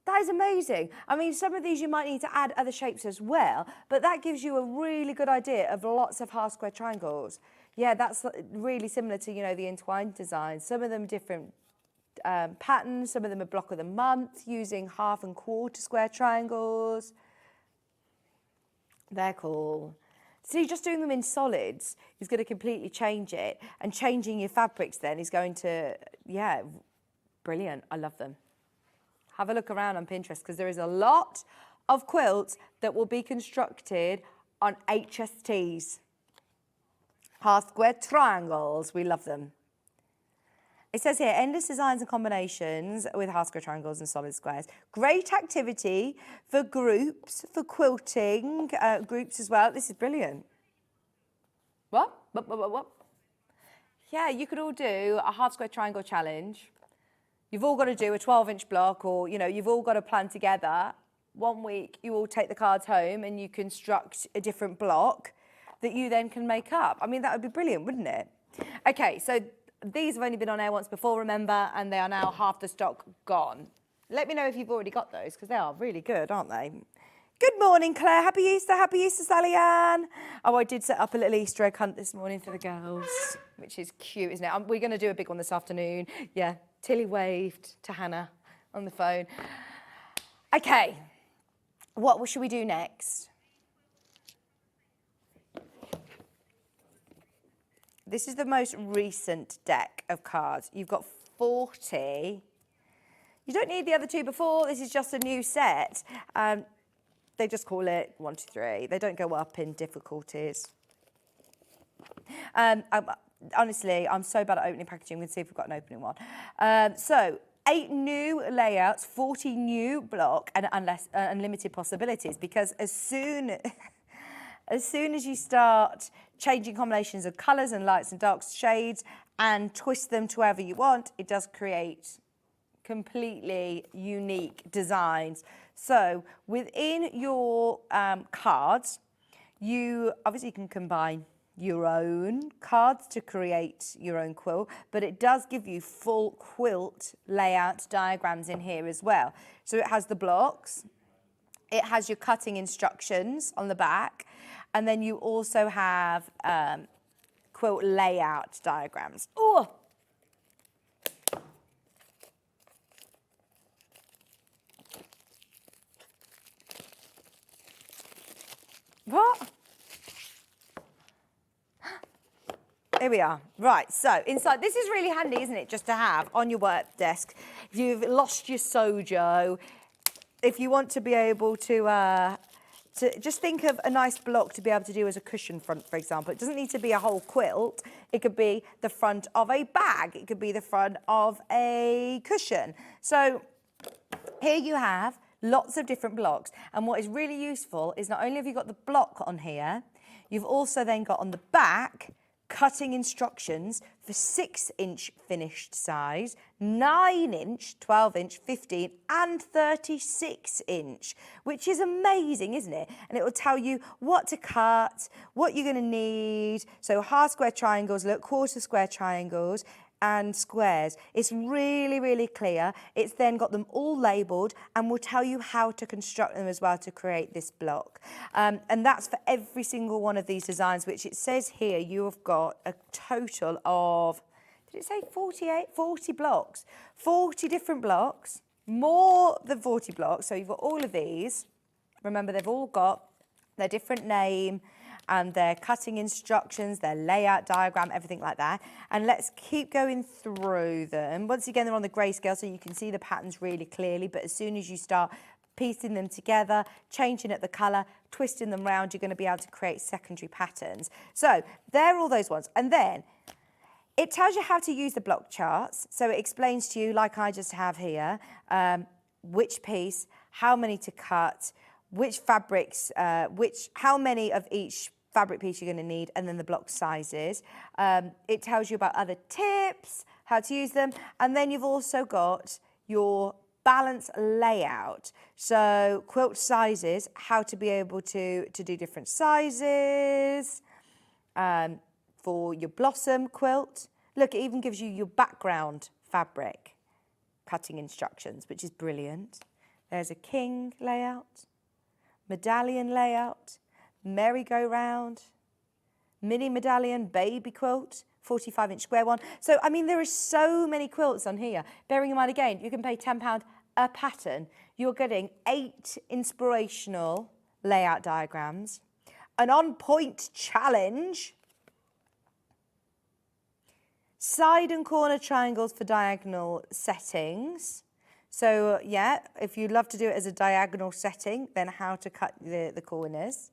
Speaker 1: That is amazing. I mean, some of these you might need to add other shapes as well, but that gives you a really good idea of lots of half square triangles. Yeah, that's really similar to, you know, the entwined design. Some of them different patterns, some of them are block of the month using half and quarter square triangles. They're cool. See, just doing them in solids is going to completely change it, and changing your fabrics then is going to, yeah, brilliant. I love them. Have a look around on Pinterest because there is a lot of quilts that will be constructed on HSTs. Half square triangles, we love them. It says here, endless designs and combinations with half square triangles and solid squares. Great activity for groups, for quilting groups as well. This is brilliant. What? Yeah, you could all do a half square triangle challenge. You've all got to do a 12-inch block, or, you know, you've all got to plan together. 1 week, you all take the cards home and you construct a different block that you then can make up. I mean, that would be brilliant, wouldn't it? Okay, so these have only been on air once before, remember, and they are now half the stock gone. Let me know if you've already got those, because they are really good, aren't they? Good morning, Claire. Happy Easter, Sally Ann. Oh, I did set up a little Easter egg hunt this morning for the girls, which is cute, isn't it? We're going to do a big one this afternoon. Yeah, Tilly waved to Hannah on the phone. Okay, what should we do next? This is the most recent deck of cards. You've got 40. You don't need the other two before. This is just a new set. They just call it 1, 2, 3. They don't go up in difficulties. Honestly, I'm so bad at opening packaging. We'll see if we've got an opening one. So 8 new layouts, 40 new block, and unlimited possibilities. Because as soon as soon as you start changing combinations of colours and lights and darks, shades, and twist them to wherever you want, it does create completely unique designs. So within your cards, you obviously can combine your own cards to create your own quilt, but it does give you full quilt layout diagrams in here as well. So it has the blocks, it has your cutting instructions on the back, and then you also have quilt layout diagrams. Oh! What? Here we are. Right, so inside, this is really handy, isn't it, just to have on your work desk. If you've lost your sojo, if you want to be able to just think of a nice block to be able to do as a cushion front, for example. It doesn't need to be a whole quilt. It could be the front of a bag. It could be the front of a cushion. So here you have lots of different blocks. And what is really useful is not only have you got the block on here, you've also then got on the back cutting instructions for 6-inch finished size, 9-inch, 12-inch, 15 and 36-inch, which is amazing, isn't it? And it will tell you what to cut, what you're going to need. So half square triangles, look, quarter square triangles and squares. It's really, really clear. It's then got them all labelled and will tell you how to construct them as well to create this block. And that's for every single one of these designs, which it says here you have got a total of, did it say 48? 40 blocks. 40 different blocks, more than 40 blocks. So you've got all of these. Remember, they've all got their different name and their cutting instructions, their layout diagram, everything like that. And let's keep going through them. Once again, they're on the grayscale, so you can see the patterns really clearly, but as soon as you start piecing them together, changing up the colour, twisting them round, you're going to be able to create secondary patterns. So they're all those ones. And then it tells you how to use the block charts. So it explains to you, like I just have here, which piece, how many to cut, which fabrics, how many of each fabric piece you're going to need, and then the block sizes. It tells you about other tips, how to use them, and then you've also got your balance layout. So quilt sizes, how to be able to do different sizes for your blossom quilt. Look, it even gives you your background fabric cutting instructions, which is brilliant. There's a king layout, medallion layout, merry-go-round, mini medallion, baby quilt, 45-inch square one. So, I mean, there are so many quilts on here. Bearing in mind, again, you can pay £10 a pattern. You're getting 8 inspirational layout diagrams, an on-point challenge, side and corner triangles for diagonal settings. So, yeah, if you'd love to do it as a diagonal setting, then how to cut the corners.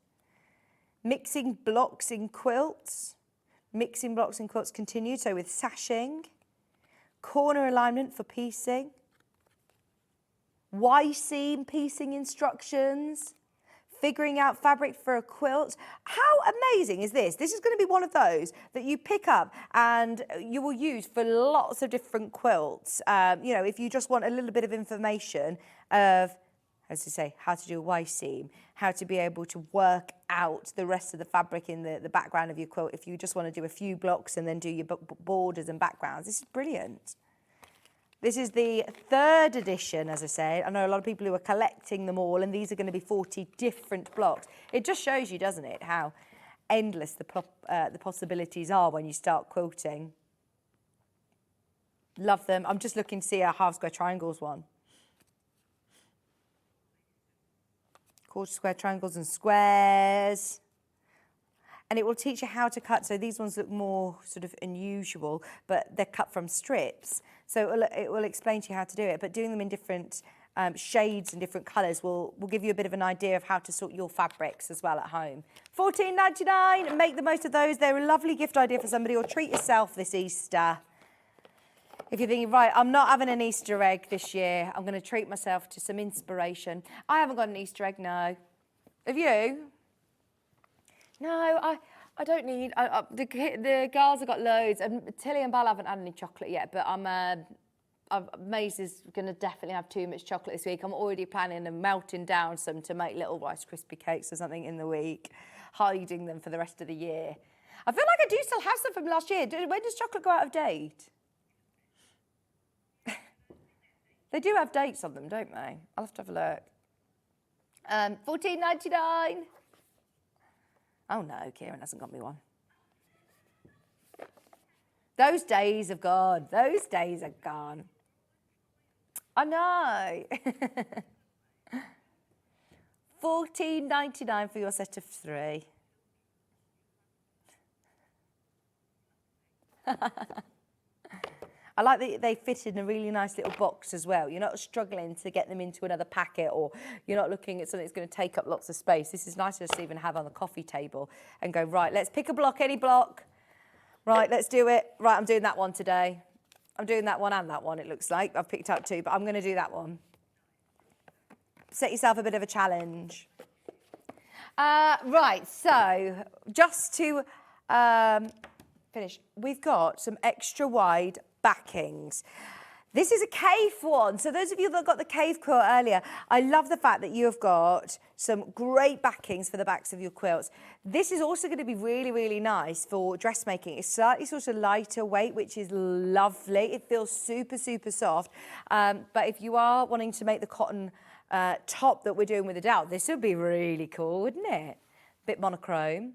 Speaker 1: Mixing blocks in quilts. Mixing blocks in quilts continued, so with sashing. Corner alignment for piecing. Y-seam piecing instructions. Figuring out fabric for a quilt. How amazing is this? This is going to be one of those that you pick up and you will use for lots of different quilts. You know, if you just want a little bit of information of, as I say, how to do a Y-seam, how to be able to work out the rest of the fabric in the background of your quilt. If you just want to do a few blocks and then do your borders and backgrounds, this is brilliant. This is the 3rd edition, as I say. I know a lot of people who are collecting them all, and these are going to be 40 different blocks. It just shows you, doesn't it, how endless the possibilities are when you start quilting. Love them. I'm just looking to see a half square triangles one. Quarter square triangles and squares. And it will teach you how to cut. So these ones look more sort of unusual, but they're cut from strips. So it will explain to you how to do it. But doing them in different shades and different colours will give you a bit of an idea of how to sort your fabrics as well at home. $14.99. Make the most of those. They're a lovely gift idea for somebody, or treat yourself this Easter. If you're thinking, right, I'm not having an Easter egg this year, I'm going to treat myself to some inspiration. I haven't got an Easter egg, no. Have you? No, I don't need. The girls have got loads, and Tilly and Belle haven't had any chocolate yet. But Maze is going to definitely have too much chocolate this week. I'm already planning on melting down some to make little Rice Krispie cakes or something in the week, hiding them for the rest of the year. I feel like I do still have some from last year. When does chocolate go out of date? They do have dates on them, don't they? I'll have to have a look. $14.99. Oh no, Kieran hasn't got me one. Those days have gone. Those days are gone. I know. $14.99 for your set of 3. I like that they fit in a really nice little box as well. You're not struggling to get them into another packet, or you're not looking at something that's going to take up lots of space. This is nice to just even have on the coffee table and go, right, let's pick a block, any block. Right, let's do it. Right, I'm doing that one today. I'm doing that one and that one, it looks like. I've picked out 2, but I'm going to do that one. Set yourself a bit of a challenge. Right, so just to finish, we've got some extra wide backings. This is a cave one. So those of you that got the cave quilt earlier, I love the fact that you have got some great backings for the backs of your quilts. This is also going to be really, really nice for dressmaking. It's slightly sort of lighter weight, which is lovely. It feels super, super soft. But if you are wanting to make the cotton top that we're doing with Adelle, this would be really cool, wouldn't it? Bit monochrome.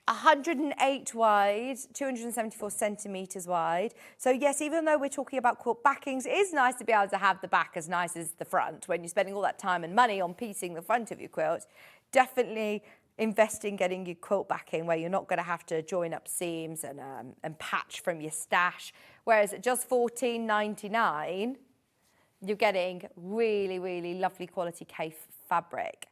Speaker 1: 108 wide, 274 centimetres wide. So yes, even though we're talking about quilt backings, it is nice to be able to have the back as nice as the front. When you're spending all that time and money on piecing the front of your quilt, definitely invest in getting your quilt backing where you're not going to have to join up seams and patch from your stash. Whereas at just $14.99, you're getting really, really lovely quality cave fabric.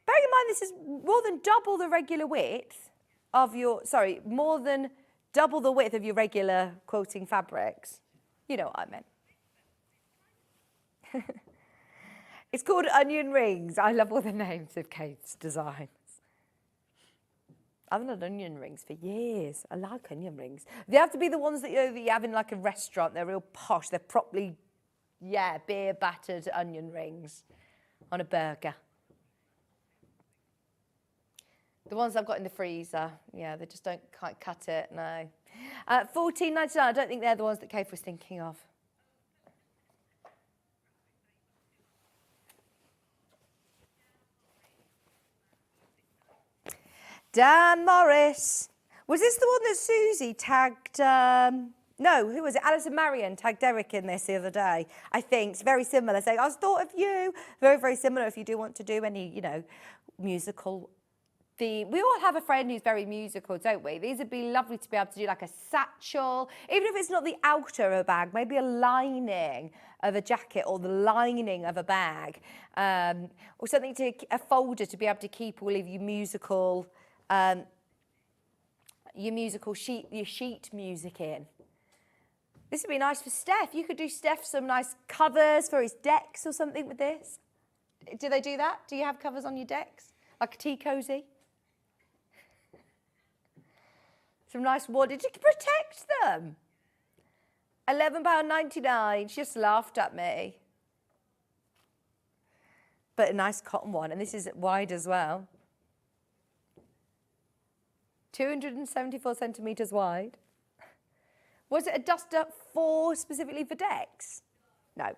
Speaker 1: Bearing in mind this is more than double the regular width of your, more than double the width of your regular quilting fabrics. You know what I meant. It's called onion rings. I love all the names of Kate's designs. I've had onion rings for years. I like onion rings. They have to be the ones that you have in like a restaurant. They're real posh. They're properly, beer battered onion rings on a burger. The ones I've got in the freezer, they just can't cut it, no. $14.99, I don't think they're the ones that Kate was thinking of. Dan Morris. Was this the one that Susie tagged, no, who was it? Alison Marion tagged Derek in this the other day. I think it's very similar, saying, I thought of you. Very, very similar if you do want to do any, musical theme. We all have a friend who's very musical, don't we? These would be lovely to be able to do like a satchel, even if it's not the outer of a bag, maybe a lining of a jacket or the lining of a bag, or something a folder to be able to keep all of your musical sheet music in. This would be nice for Steph. You could do Steph some nice covers for his decks or something with this. Do they do that? Do you have covers on your decks? Like a tea cosy? Some nice wadded to protect them. £11.99. She just laughed at me. But a nice cotton one. And this is wide as well. 274 centimetres wide. Was it a duster specifically for decks? No.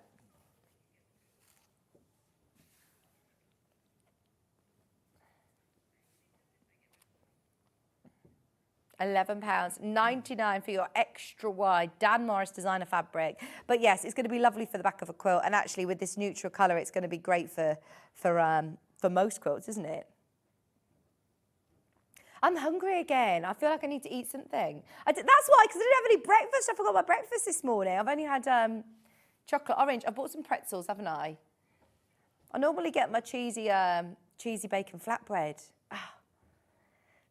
Speaker 1: £11.99 for your extra wide Dan Morris designer fabric. But yes, it's going to be lovely for the back of a quilt. And actually, with this neutral colour, it's going to be great for most quilts, isn't it? I'm hungry again. I feel like I need to eat something. That's why, because I didn't have any breakfast. I forgot my breakfast this morning. I've only had chocolate orange. I bought some pretzels, haven't I? I normally get my cheesy bacon flatbread. Oh,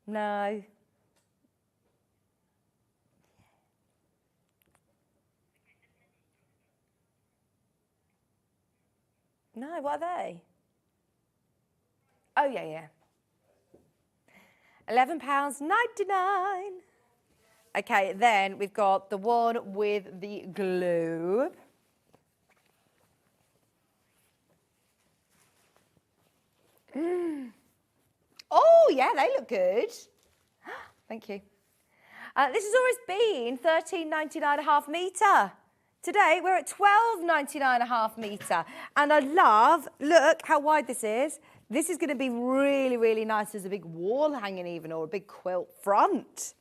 Speaker 1: no. No, what are they? Oh, yeah. £11.99. Okay, then we've got the one with the globe. Oh, yeah, they look good. Thank you. This has always been £13.99 a half metre. Today, we're at £12.99 a half metre. And I love, look how wide this is. This is going to be really, really nice as a big wall hanging even, or a big quilt front.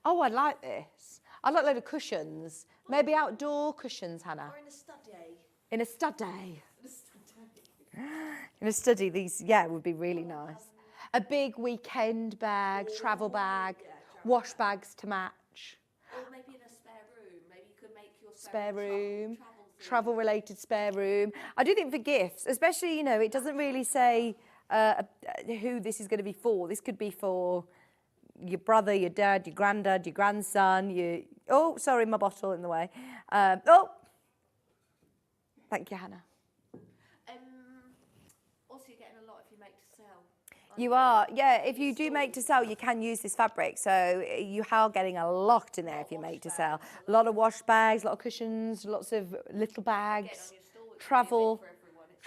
Speaker 1: Oh, I like this. I'd like a load of cushions. Maybe outdoor cushions, Hannah.
Speaker 3: Or in a study.
Speaker 1: In a study. In a study, these, yeah, would be really nice. A big weekend bag, travel bag, wash bags to match.
Speaker 3: Or maybe in a spare room. Maybe you could make your
Speaker 1: Spare room,
Speaker 3: travel
Speaker 1: travel-related spare room. I do think for gifts, especially, you know, it doesn't really say who this is going to be for. This could be for your brother, your dad, your granddad, your grandson, Oh, sorry, my bottle in the way. Oh, thank you, Hannah.
Speaker 3: Also, you're getting a lot if you make to sell.
Speaker 1: You are, yeah, if you do make to sell, you can use this fabric. So you are getting a lot in there if you make to sell. A lot of wash bags, a lot of cushions, lots of little bags, travel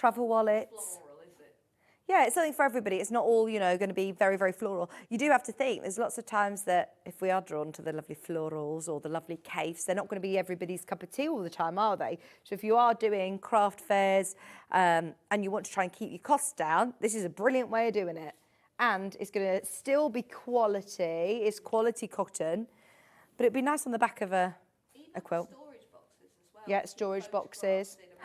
Speaker 1: wallets.
Speaker 3: Floral, is it?
Speaker 1: Yeah, it's something for everybody. It's not all, you know, going to be very, very floral. You do have to think, there's lots of times that if we are drawn to the lovely florals or the lovely caifs, they're not going to be everybody's cup of tea all the time, are they? So if you are doing craft fairs and you want to try and keep your costs down, this is a brilliant way of doing it. And it's going to still be quality. It's quality cotton, but it'd be nice on the back of a quilt.
Speaker 3: Storage boxes as well.
Speaker 1: Yeah, storage boxes.
Speaker 3: In a memory.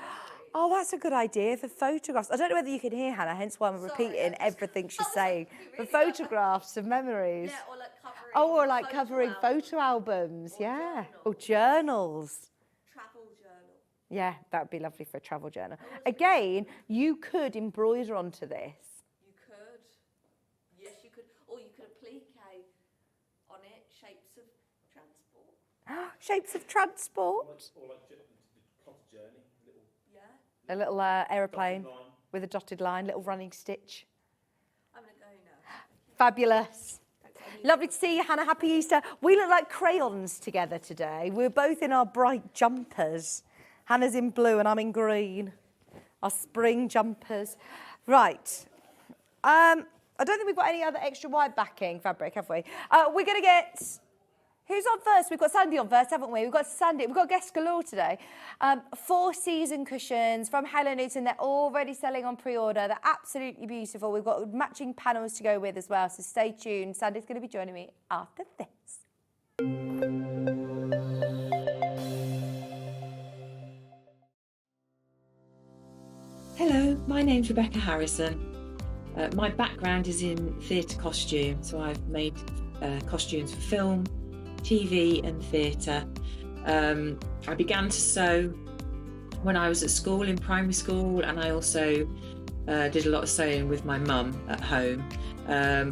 Speaker 1: Oh, that's a good idea for photographs. I don't know whether you can hear Hannah, hence why I'm repeating everything she's saying. For photographs of memories.
Speaker 3: Yeah, or like covering.
Speaker 1: Oh, or like
Speaker 3: photo
Speaker 1: covering
Speaker 3: albums.
Speaker 1: photo albums,
Speaker 3: Or
Speaker 1: yeah.
Speaker 3: journals.
Speaker 1: Or journals.
Speaker 3: Travel journal.
Speaker 1: Yeah, that would be lovely for a travel journal. Again, you could embroider onto this.
Speaker 3: You could. Yes, you could. Or you could applique on it shapes of transport.
Speaker 1: Shapes of transport.
Speaker 2: Or like the cottage journey, little
Speaker 3: Yeah.
Speaker 1: A little aeroplane
Speaker 2: line.
Speaker 1: with a dotted line, little running stitch.
Speaker 3: I'm going to go now.
Speaker 1: Fabulous. Lovely to see you, Hannah. Happy Easter. We look like crayons together today. We're both in our bright jumpers. Hannah's in blue and I'm in green. Our spring jumpers. Right. I don't think we've got any other extra wide backing fabric, have we? We're going to get... Who's on first? We've got Sandy on first, haven't we? We've got Sandy. We've got guest galore today. 4 season cushions from Helen Newton. They're already selling on pre-order. They're absolutely beautiful. We've got matching panels to go with as well, so stay tuned. Sandy's going to be joining me after this.
Speaker 4: Hello, my name's Rebecca Harrison. My background is in theatre costume, so I've made costumes for film, TV and theatre. I began to sew when I was at school, in primary school, and I also did a lot of sewing with my mum at home.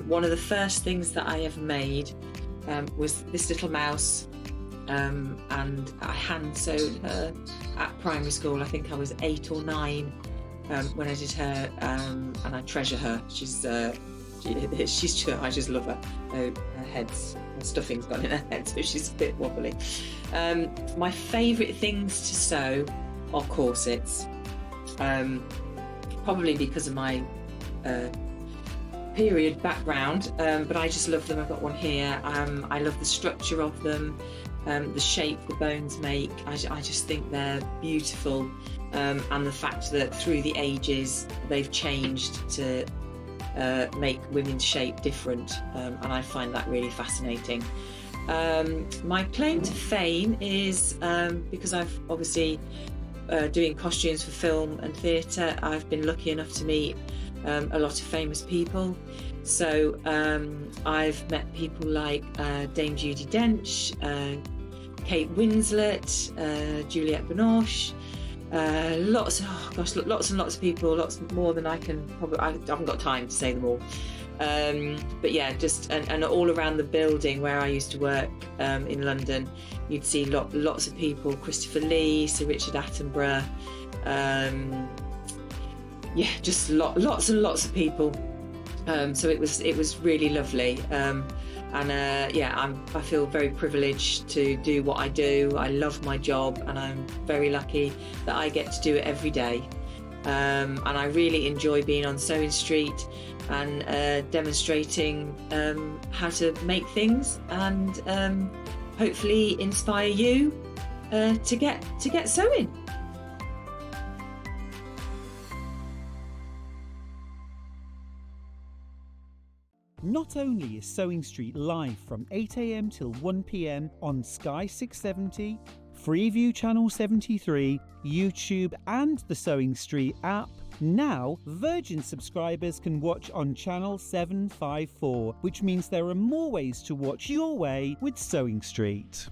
Speaker 4: One of the first things that I ever made was this little mouse, and I hand sewed her at primary school. I think I was 8 or 9 when I did her, and I treasure her. She's I just love her. Her head's, her stuffing's gone in her head, so she's a bit wobbly. My favourite things to sew are corsets, probably because of my period background, but I just love them. I've got one here. I love the structure of them, the shape the bones make. I just think they're beautiful, and the fact that through the ages they've changed to make women's shape different, and I find that really fascinating. My claim to fame is because I've obviously doing costumes for film and theatre, I've been lucky enough to meet a lot of famous people. So I've met people like Dame Judi Dench, Kate Winslet, Juliette Binoche, lots and lots of people, lots more than I can probably, I haven't got time to say them all. But yeah, just and all around the building where I used to work in London, you'd see lots of people: Christopher Lee, Sir Richard Attenborough, yeah, just lots and lots of people. So it was really lovely. I feel very privileged to do what I do. I love my job, and I'm very lucky that I get to do it every day. And I really enjoy being on Sewing Street and demonstrating how to make things, and hopefully inspire you to get sewing.
Speaker 5: Not only is Sewing Street live from 8 a.m. till 1 p.m. on Sky 670, Freeview Channel 73, YouTube and the Sewing Street app, now Virgin subscribers can watch on Channel 754, which means there are more ways to watch your way with Sewing Street.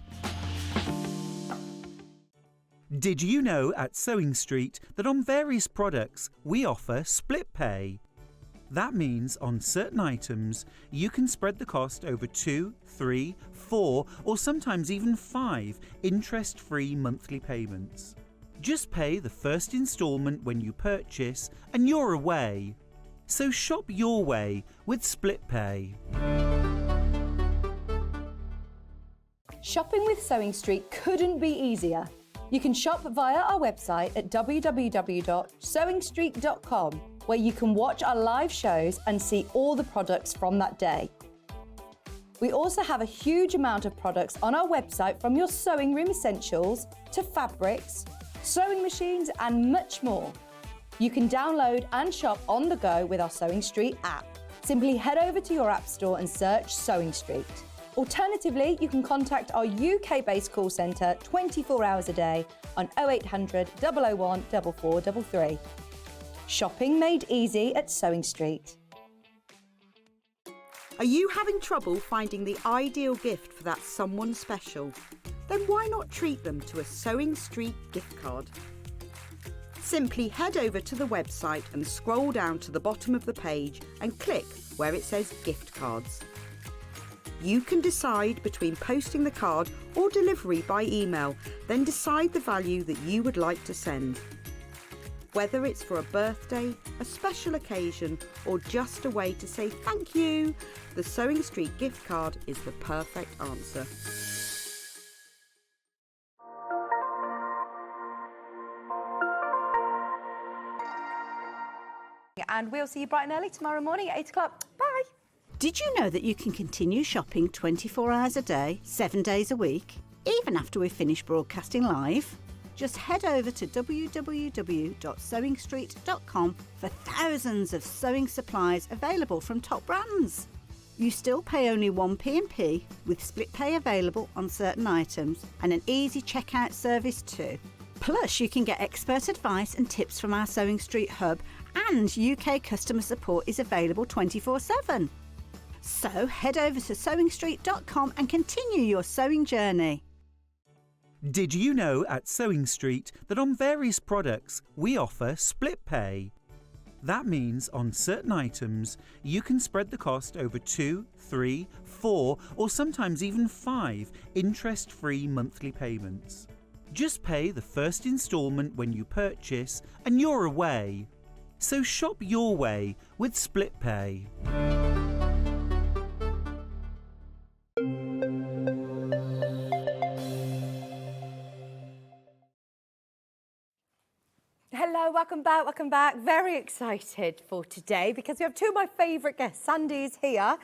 Speaker 5: Did you know at Sewing Street that on various products we offer split pay? That means on certain items, you can spread the cost over 2, 3, 4, or sometimes even 5 interest-free monthly payments. Just pay the first instalment when you purchase and you're away. So shop your way with split pay.
Speaker 1: Shopping with Sewing Street couldn't be easier. You can shop via our website at www.sewingstreet.com, where you can watch our live shows and see all the products from that day. We also have a huge amount of products on our website, from your sewing room essentials to fabrics, sewing machines and much more. You can download and shop on the go with our Sewing Street app. Simply head over to your app store and search Sewing Street. Alternatively, you can contact our UK-based call centre 24 hours a day on 0800 001 4433. Shopping made easy at Sewing Street.
Speaker 6: Are you having trouble finding the ideal gift for that someone special? Then why not treat them to a Sewing Street gift card? Simply head over to the website and scroll down to the bottom of the page and click where it says gift cards. You can decide between posting the card or delivery by email, then decide the value that you would like to send. Whether it's for a birthday, a special occasion, or just a way to say thank you, the Sewing Street gift card is the perfect answer.
Speaker 1: And we'll see you bright and early tomorrow morning at 8 o'clock. Bye.
Speaker 6: Did you know that you can continue shopping 24 hours a day, 7 days a week, even after we've finished broadcasting live? Just head over to www.sewingstreet.com for thousands of sewing supplies available from top brands. You still pay only 1 P&P, with split pay available on certain items and an easy checkout service too. Plus, you can get expert advice and tips from our Sewing Street hub, and UK customer support is available 24/7. So head over to sewingstreet.com and continue your sewing journey.
Speaker 5: Did you know at Sewing Street that on various products we offer split pay? That means on certain items you can spread the cost over 2, 3, 4, or sometimes even 5 interest-free monthly payments. Just pay the first instalment when you purchase and you're away. So shop your way with split pay.
Speaker 1: Hello, welcome back. Very excited for today because we have two of my favourite guests. Sandi's here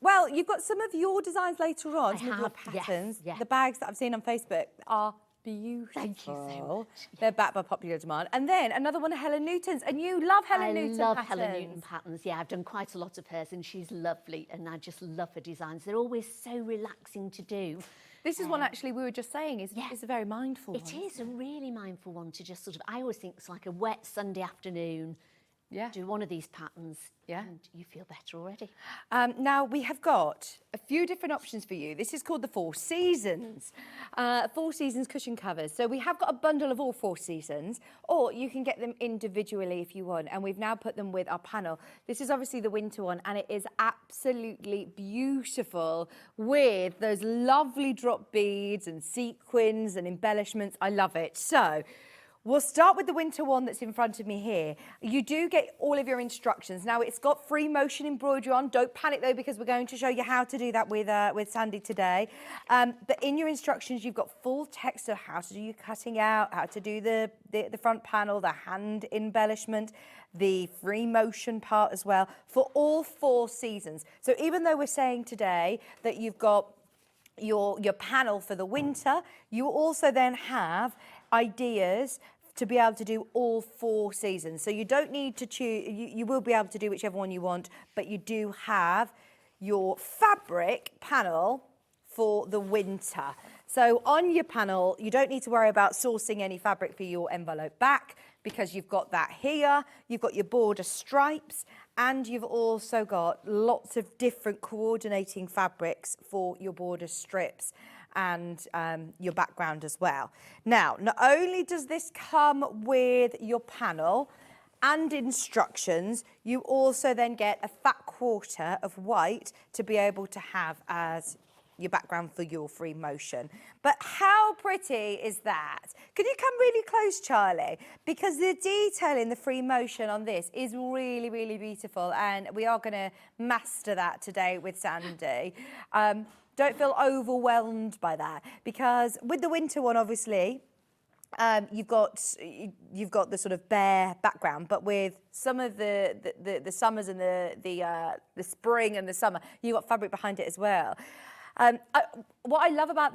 Speaker 1: well, you've got some of your designs later on, some of your patterns.
Speaker 7: Yes.
Speaker 1: The bags that I've seen on Facebook are beautiful.
Speaker 7: Thank you so much.
Speaker 1: They're backed by popular demand. And then another one of Helen Newton's, and you love Helen Newton patterns.
Speaker 7: I love Helen Newton patterns. Yeah, I've done quite a lot of hers, and she's lovely, and I just love her designs. They're always so relaxing to do.
Speaker 1: This is one actually we were just saying is a very mindful one.
Speaker 7: It is a really mindful one to just sort of, I always think it's like a wet Sunday afternoon.
Speaker 1: Yeah.
Speaker 7: Do one of these patterns,
Speaker 1: yeah,
Speaker 7: and you feel better already.
Speaker 1: Now we have got a few different options for you. This is called the 4 Seasons, 4 Seasons cushion covers. So we have got a bundle of all 4 seasons, or you can get them individually if you want. And we've now put them with our panel. This is obviously the winter one, and it is absolutely beautiful with those lovely drop beads and sequins and embellishments. I love it. So We'll start with the winter one that's in front of me here. You do get all of your instructions. Now, it's got free motion embroidery on. Don't panic, though, because we're going to show you how to do that with Sandi today. But in your instructions, you've got full text of how to do your cutting out, how to do the front panel, the hand embellishment, the free motion part as well, for all 4 seasons. So even though we're saying today that you've got your panel for the winter, you also then have ideas to be able to do all 4 seasons. So you don't need to choose, you will be able to do whichever one you want, but you do have your fabric panel for the winter. So on your panel, you don't need to worry about sourcing any fabric for your envelope back, because you've got that here, you've got your border stripes, and you've also got lots of different coordinating fabrics for your border strips and your background as well. Now, not only does this come with your panel and instructions, you also then get a fat quarter of white to be able to have as your background for your free motion. But how pretty is that? Can you come really close, Charlie? Because the detail in the free motion on this is really, really beautiful, and we are going to master that today with Sandi. Don't feel overwhelmed by that, because with the winter one, obviously, you've got the sort of bare background, but with some of the summers and the spring and the summer, you've got fabric behind it as well. What I love about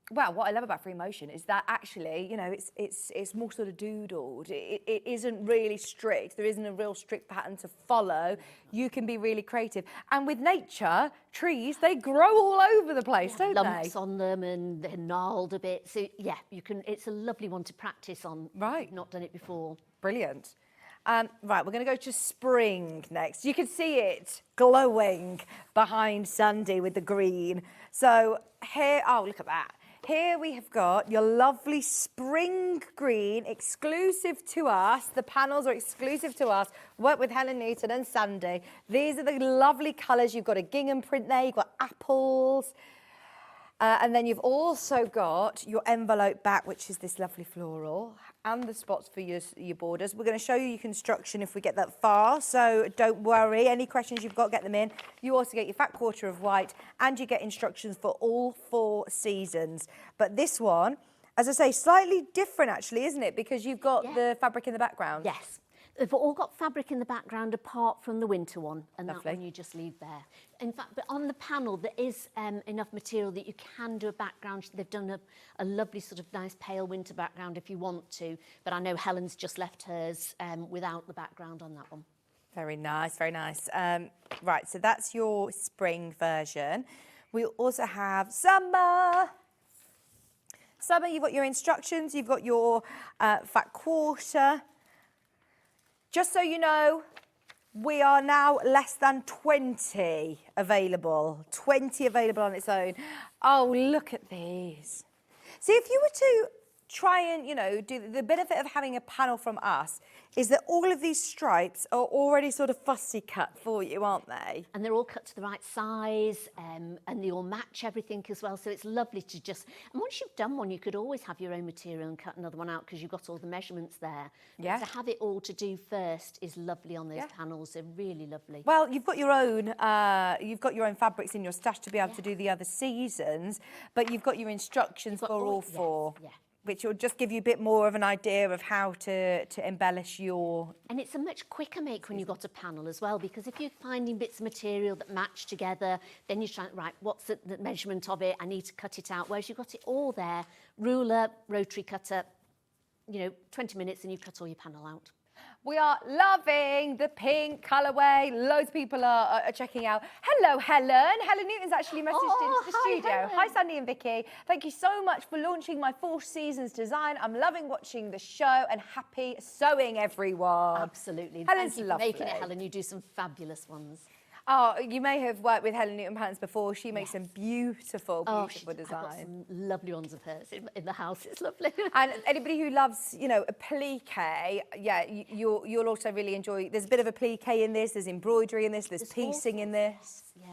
Speaker 1: what I love about free motion is that actually, you know, it's more sort of doodled. It isn't really strict. There isn't a real strict pattern to follow. You can be really creative. And with nature, trees, they grow all over the place, don't they?
Speaker 7: Lumps on them and they're gnarled a bit. So yeah, you can. It's a lovely one to practice on.
Speaker 1: Right.
Speaker 7: If you've not done it before.
Speaker 1: Brilliant. Right, we're going to go to spring next. You can see it glowing behind Sandi with the green. So here, oh, look at that. Here we have got your lovely spring green, exclusive to us. The panels are exclusive to us. Work with Helen Newton and Sandi. These are the lovely colours. You've got a gingham print there. You've got apples. And then you've also got your envelope back, which is this lovely floral, and the spots for your borders. We're going to show you your construction if we get that far, so don't worry. Any questions you've got, get them in. You also get your fat quarter of white, and you get instructions for all 4 seasons. But this one, as I say, slightly different actually, isn't it? Because you've got the fabric in the background.
Speaker 7: Yes. They've all got fabric in the background apart from the winter one, and
Speaker 1: Lovely.
Speaker 7: that one you just leave there. In fact, but on the panel there is enough material that you can do a background. They've done a lovely sort of nice pale winter background if you want to, but I know Helen's just left hers without the background on that one.
Speaker 1: Very nice, very nice. Right, so that's your spring version. We also have summer. Summer, you've got your instructions, you've got your fat quarter. Just so you know, we are now less than 20 available. 20 available on its own. Oh, look at these. See, if you were to try and, you know, do the benefit of having a panel from us is that all of these stripes are already sort of fussy cut for you, aren't they?
Speaker 7: And they're all cut to the right size, and they all match everything as well. So it's lovely to just, and once you've done one, you could always have your own material and cut another one out because you've got all the measurements there.
Speaker 1: Yeah.
Speaker 7: But to have it all to do first is lovely on those panels. They're really lovely.
Speaker 1: Well, you've got your own fabrics in your stash to be able to do the other seasons, but you've got your instructions for all 4.
Speaker 7: Yeah.
Speaker 1: Which will just give you a bit more of an idea of how to embellish your...
Speaker 7: And it's a much quicker make when you've got a panel as well, because if you're finding bits of material that match together, then you're trying, right, what's the measurement of it? I need to cut it out. Whereas you've got it all there, ruler, rotary cutter, 20 minutes and you've cut all your panel out.
Speaker 1: We are loving the pink colourway. Loads of people are checking out. Hello, Helen. Helen Newton's actually messaged into the studio.
Speaker 7: Helen.
Speaker 1: Hi, Sandi and Vicky. Thank you so much for launching my 4 seasons design. I'm loving watching the show and happy sewing, everyone.
Speaker 7: Absolutely.
Speaker 1: Helen's
Speaker 7: Thank you for
Speaker 1: lovely.
Speaker 7: making it, Helen. You do some fabulous ones.
Speaker 1: Oh, you may have worked with Helen Newton Pants before. She makes some beautiful, beautiful
Speaker 7: I've got
Speaker 1: designs.
Speaker 7: some lovely ones of hers in the house. It's lovely.
Speaker 1: And anybody who loves, a applique, yeah, you'll also really enjoy. There's a bit of applique in this. There's embroidery in this. There's piecing in this.
Speaker 7: Yeah.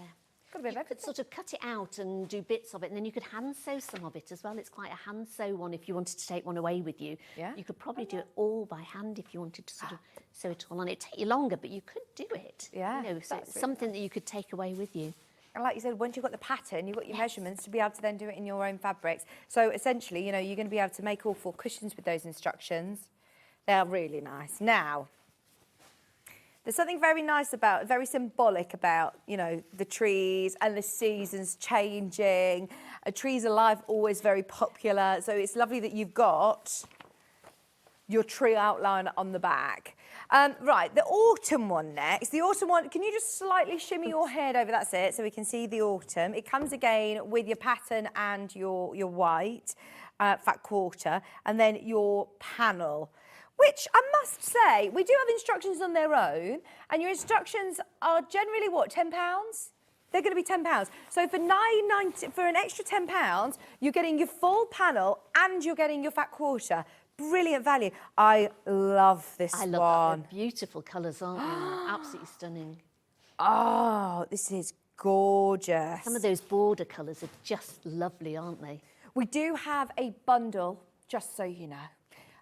Speaker 1: Got a bit of
Speaker 7: You could
Speaker 1: everything.
Speaker 7: sort of cut it out and do bits of it, and then you could hand sew some of it as well. It's quite a hand sew one if you wanted to take one away with you.
Speaker 1: Yeah.
Speaker 7: You could probably do it all by hand if you wanted to sort of sew it all on. It'd take you longer, but you could do it.
Speaker 1: Yeah,
Speaker 7: You know, so
Speaker 1: that's
Speaker 7: it's
Speaker 1: really
Speaker 7: something that you could take away with you.
Speaker 1: And like you said, once you've got the pattern, you've got your measurements to be able to then do it in your own fabrics. So essentially, you know, you're going to be able to make all 4 cushions with those instructions. They're really nice. Now, there's something very nice about, very symbolic about, you know, the trees and the seasons changing. Trees alive, always very popular. So it's lovely that you've got your tree outline on the back. Right, the autumn one next. The autumn one, can you just slightly shimmy your head over, that's it, so we can see the autumn. It comes again with your pattern and your white fat quarter, and then your panel, which I must say, we do have instructions on their own, and your instructions are generally, what, £10? They're going to be £10. So for £9.90, for an extra £10, you're getting your full panel and you're getting your fat quarter. Brilliant value. I love this one.
Speaker 7: I love that. They're beautiful colours, aren't they? Absolutely stunning.
Speaker 1: Oh, this is gorgeous.
Speaker 7: Some of those border colours are just lovely, aren't they?
Speaker 1: We do have a bundle, just so you know,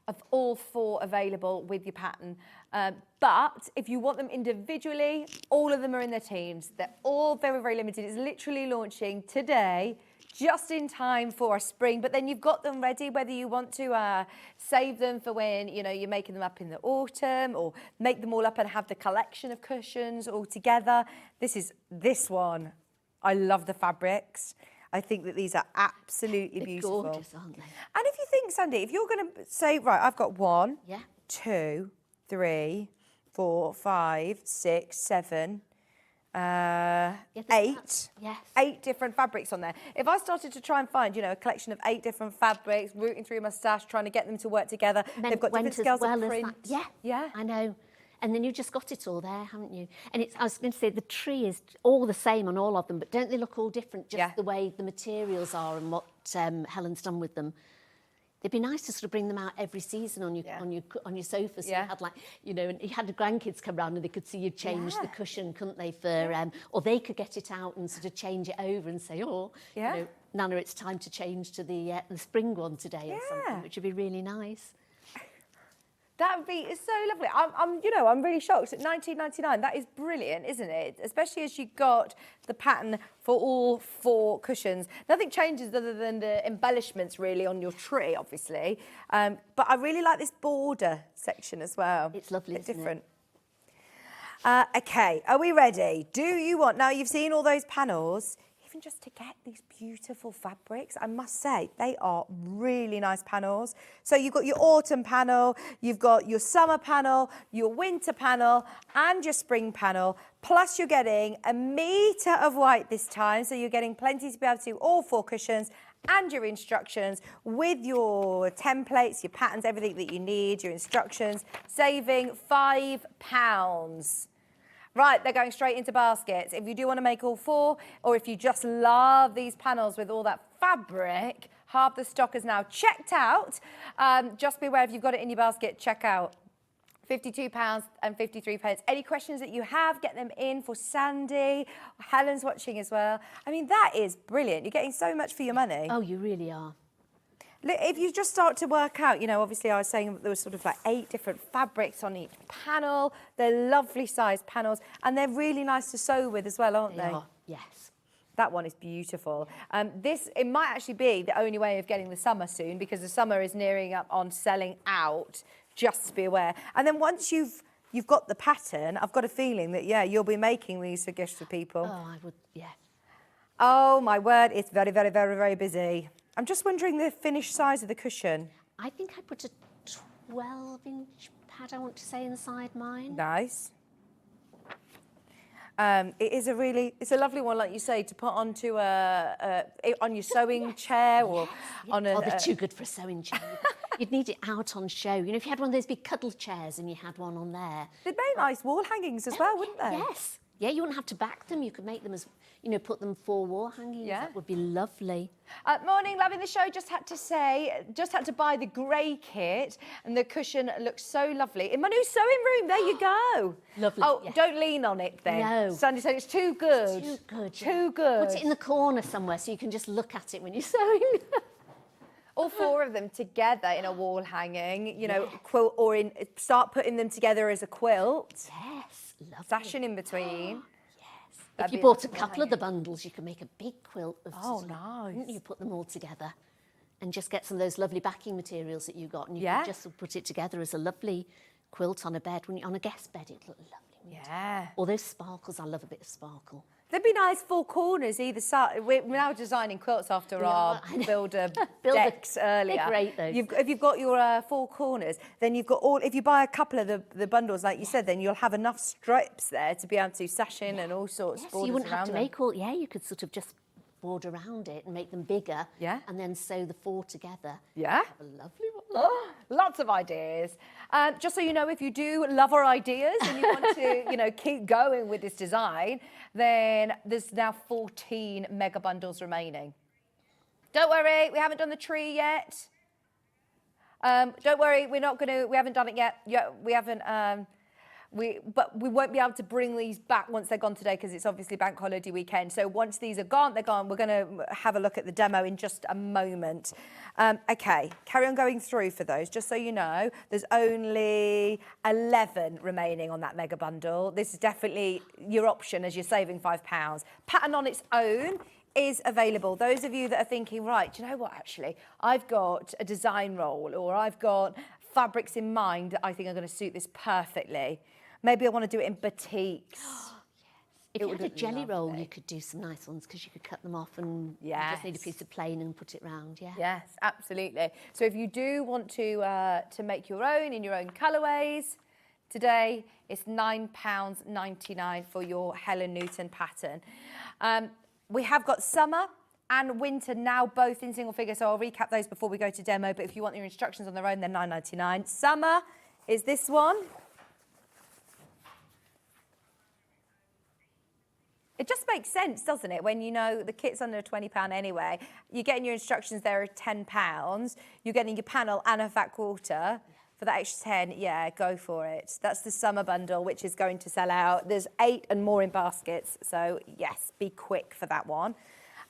Speaker 1: of all 4 available with your pattern. But if you want them individually, all of them are in their teams. They're all very, very limited. It's literally launching today, just in time for spring, but then you've got them ready, whether you want to save them for when, you know, you're making them up in the autumn, or make them all up and have the collection of cushions all together. This one, I love the fabrics. I think that these are absolutely
Speaker 7: They're
Speaker 1: beautiful.
Speaker 7: gorgeous, aren't they?
Speaker 1: And if you think, Sandy, if you're going to say, right, I've got 1,
Speaker 7: Yeah.
Speaker 1: 2, 3, 4, 5, 6, 7, 8.
Speaker 7: Yes.
Speaker 1: 8 different fabrics on there. If I started to try and find, you know, a collection of 8 different fabrics, rooting through my stash, trying to get them to work together, they've got different scales of print.
Speaker 7: Yeah,
Speaker 1: Yeah.
Speaker 7: I know. And then you've just got it all there, haven't you? And I was going to say, the tree is all the same on all of them, but don't they look all different, just the way the materials are and what Helen's done with them? It'd be nice to sort of bring them out every season on your sofa, so you had, like, you know, and you had the grandkids come round and they could see you change the cushion, couldn't they? For or they could get it out and sort of change it over and say, oh, you know, Nana, it's time to change to the spring one today or something, which would be really nice.
Speaker 1: That would be so lovely. I'm really shocked at £19.99. That is brilliant, isn't it? Especially as you got the pattern for all 4 cushions. Nothing changes other than the embellishments really on your tree, obviously. But I really like this border section as well.
Speaker 7: It's lovely,
Speaker 1: It's
Speaker 7: isn't
Speaker 1: different. Okay, are we ready? Do you want, now you've seen all those panels, even just to get these beautiful fabrics, I must say, they are really nice panels. So you've got your autumn panel, you've got your summer panel, your winter panel, and your spring panel, plus you're getting a metre of white this time, so you're getting plenty to be able to do all 4 cushions, and your instructions with your templates, your patterns, everything that you need, your instructions, saving £5. Right, they're going straight into baskets. If you do want to make all 4, or if you just love these panels with all that fabric, half the stock is now checked out. Just be aware, if you've got it in your basket, check out. £52.53. Any questions that you have, get them in for Sandy. Helen's watching as well. I mean, that is brilliant. You're getting so much for your money.
Speaker 7: Oh, you really are.
Speaker 1: If you just start to work out, you know, obviously I was saying there was sort of like 8 different fabrics on each panel. They're lovely sized panels, and they're really nice to sew with as well, aren't they?
Speaker 7: They are, yes.
Speaker 1: That one is beautiful. It might actually be the only way of getting the summer soon, because the summer is nearing up on selling out, just to be aware. And then once you've got the pattern, I've got a feeling that, you'll be making these for gifts for people.
Speaker 7: Oh, I would, yeah.
Speaker 1: Oh, my word, it's very, very, very, very busy. I'm just wondering the finished size of the cushion.
Speaker 7: I think I put a 12-inch pad, I want to say, inside mine.
Speaker 1: Nice. It's a lovely one, like you say, to put onto on your sewing chair or on a...
Speaker 7: Oh, they're too good for a sewing chair. You'd need it out on show. You know, if you had one of those big cuddle chairs and you had one on there.
Speaker 1: They'd make nice wall hangings as well, wouldn't they?
Speaker 7: Yes. Yeah, you wouldn't have to back them. You could make them as, you know, put them 4 wall hangings.
Speaker 1: Yeah.
Speaker 7: That would be lovely.
Speaker 1: Morning, loving the show. Just had to buy the grey kit, and the cushion looks so lovely in my new sewing room. There you go.
Speaker 7: Lovely,
Speaker 1: Oh,
Speaker 7: yes.
Speaker 1: don't lean on it then.
Speaker 7: No.
Speaker 1: Sandy said it's too good.
Speaker 7: Too good.
Speaker 1: Too good.
Speaker 7: Put it in the corner somewhere so you can just look at it when you're sewing.
Speaker 1: All 4 of them together in a wall hanging, you know, quilt, or start putting them together as a quilt.
Speaker 7: Yes, lovely.
Speaker 1: Sashing in between.
Speaker 7: If
Speaker 1: That'd
Speaker 7: you
Speaker 1: be
Speaker 7: bought a
Speaker 1: lovely.
Speaker 7: couple of the bundles, you could make a big quilt. Of
Speaker 1: Oh,
Speaker 7: sort of-
Speaker 1: nice.
Speaker 7: wouldn't you put them all together and just get some of those lovely backing materials that you got, and you
Speaker 1: Yeah.
Speaker 7: could just put it together as a lovely quilt on a bed. When you on a guest bed, it'd look lovely. wouldn't it?
Speaker 1: Yeah.
Speaker 7: All those sparkles, I love a bit of sparkle.
Speaker 1: There'd be nice 4 corners either side. We're now designing quilts after
Speaker 7: We
Speaker 1: our
Speaker 7: are, I know.
Speaker 1: builder
Speaker 7: Builder-
Speaker 1: decks earlier.
Speaker 7: they're great, those.
Speaker 1: If you've got your 4 corners, then you've got all. If you buy a couple of the bundles, like you said, then you'll have enough strips there to be able to sash in and all sorts of
Speaker 7: Yes,
Speaker 1: borders
Speaker 7: you wouldn't have
Speaker 1: around
Speaker 7: to
Speaker 1: them.
Speaker 7: make all. Yeah, you could sort of just border around it and make them bigger.
Speaker 1: Yeah.
Speaker 7: And then sew the 4 together.
Speaker 1: Yeah.
Speaker 7: Have a lovely one.
Speaker 1: Oh, lots of ideas. Just so you know, if you do love our ideas and you want to, you know, keep going with this design, then there's now 14 mega bundles remaining. Don't worry, we haven't done the tree yet. Don't worry, we haven't done it yet. Yeah, we haven't. But we won't be able to bring these back once they're gone today because it's obviously bank holiday weekend. So once these are gone, they're gone. We're going to have a look at the demo in just a moment. Okay, carry on going through for those. Just so you know, there's only 11 remaining on that mega bundle. This is definitely your option as you're saving £5. Pattern on its own is available. Those of you that are thinking, right, do you know what, actually, I've got a design role or I've got fabrics in mind that I think are going to suit this perfectly. Maybe I want to do it in batiks.
Speaker 7: If
Speaker 1: It
Speaker 7: you had a
Speaker 1: would look
Speaker 7: jelly roll,
Speaker 1: lovely.
Speaker 7: you could do some nice ones because you could cut them off and you just need a
Speaker 1: Yes.
Speaker 7: piece of plain and put it round. Yeah.
Speaker 1: Yes, absolutely. So if you do want to make your own in your own colourways, today it's £9.99 for your Helen Newton pattern. We have got summer and winter now both in single figure, so I'll recap those before we go to demo, but if you want your instructions on their own, they're £9.99. Summer is this one. It just makes sense, doesn't it? When you know the kit's under £20 anyway, you're getting your instructions there at £10, you're getting your panel and a fat quarter. For that extra 10, yeah, go for it. That's the summer bundle, which is going to sell out. There's 8 and more in baskets, so yes, be quick for that one.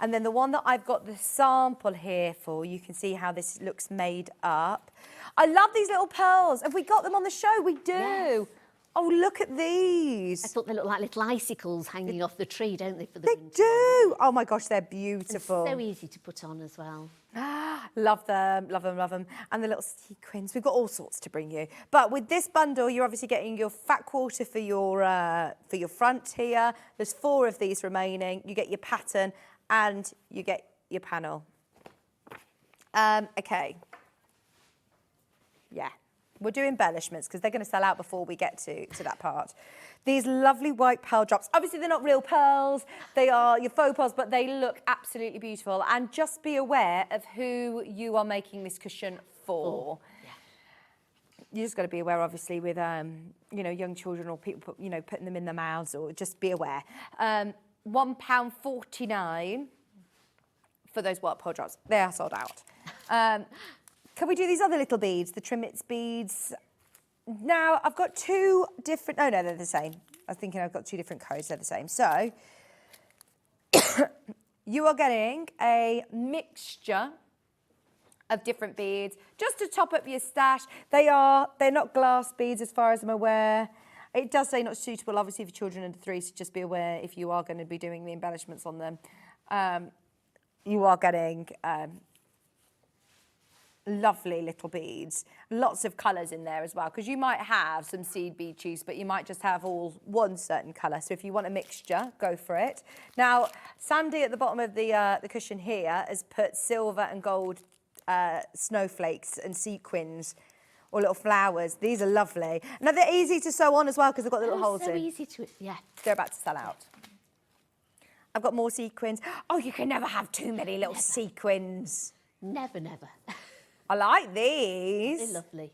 Speaker 1: And then the one that I've got the sample here for, you can see how this looks made up. I love these little pearls. Have we got them on the show? We do.
Speaker 7: Yes.
Speaker 1: Oh, look at these.
Speaker 7: I thought they look like little icicles hanging off the tree, don't they, for the
Speaker 1: They
Speaker 7: winter?
Speaker 1: do. Oh my gosh, they're
Speaker 7: And
Speaker 1: beautiful.
Speaker 7: so easy to put on as well.
Speaker 1: Love them, love them, love them. And the little sequins. We've got all sorts to bring you. But with this bundle, you're obviously getting your fat quarter for your front here. There's 4 of these remaining. You get your pattern and you get your panel. Okay. Yeah. We'll do embellishments because they're going to sell out before we get to that part. These lovely white pearl drops. Obviously, they're not real pearls. They are your faux pearls, but they look absolutely beautiful. And just be aware of who you are making this cushion for. You just got to be aware, obviously, with you know, young children or people, you know, putting them in their mouths, or just be aware. £1.49 for those white pearl drops. They are sold out. Can we do these other little beads, the Trimmets beads? Now, I've got 2 different... Oh, no, they're the same. I was thinking I've got 2 different codes. They're the same. So, you are getting a mixture of different beads just to top up your stash. They're not glass beads as far as I'm aware. It does say not suitable, obviously, for children under 3, so just be aware if you are going to be doing the embellishments on them. You are getting... lovely little beads, lots of colours in there as well, because you might have some seed bead choose, but you might just have all one certain colour. So if you want a mixture, go for it. Now, Sandy at the bottom of the cushion here has put silver and gold snowflakes and sequins or little flowers. These are lovely. Now, they're easy to sew on as well because they've got little holes
Speaker 7: so
Speaker 1: in.
Speaker 7: easy to, yeah.
Speaker 1: They're about to sell out. I've got more sequins. Oh, you can never have too many little sequins.
Speaker 7: Never, never.
Speaker 1: I like these.
Speaker 7: They're lovely.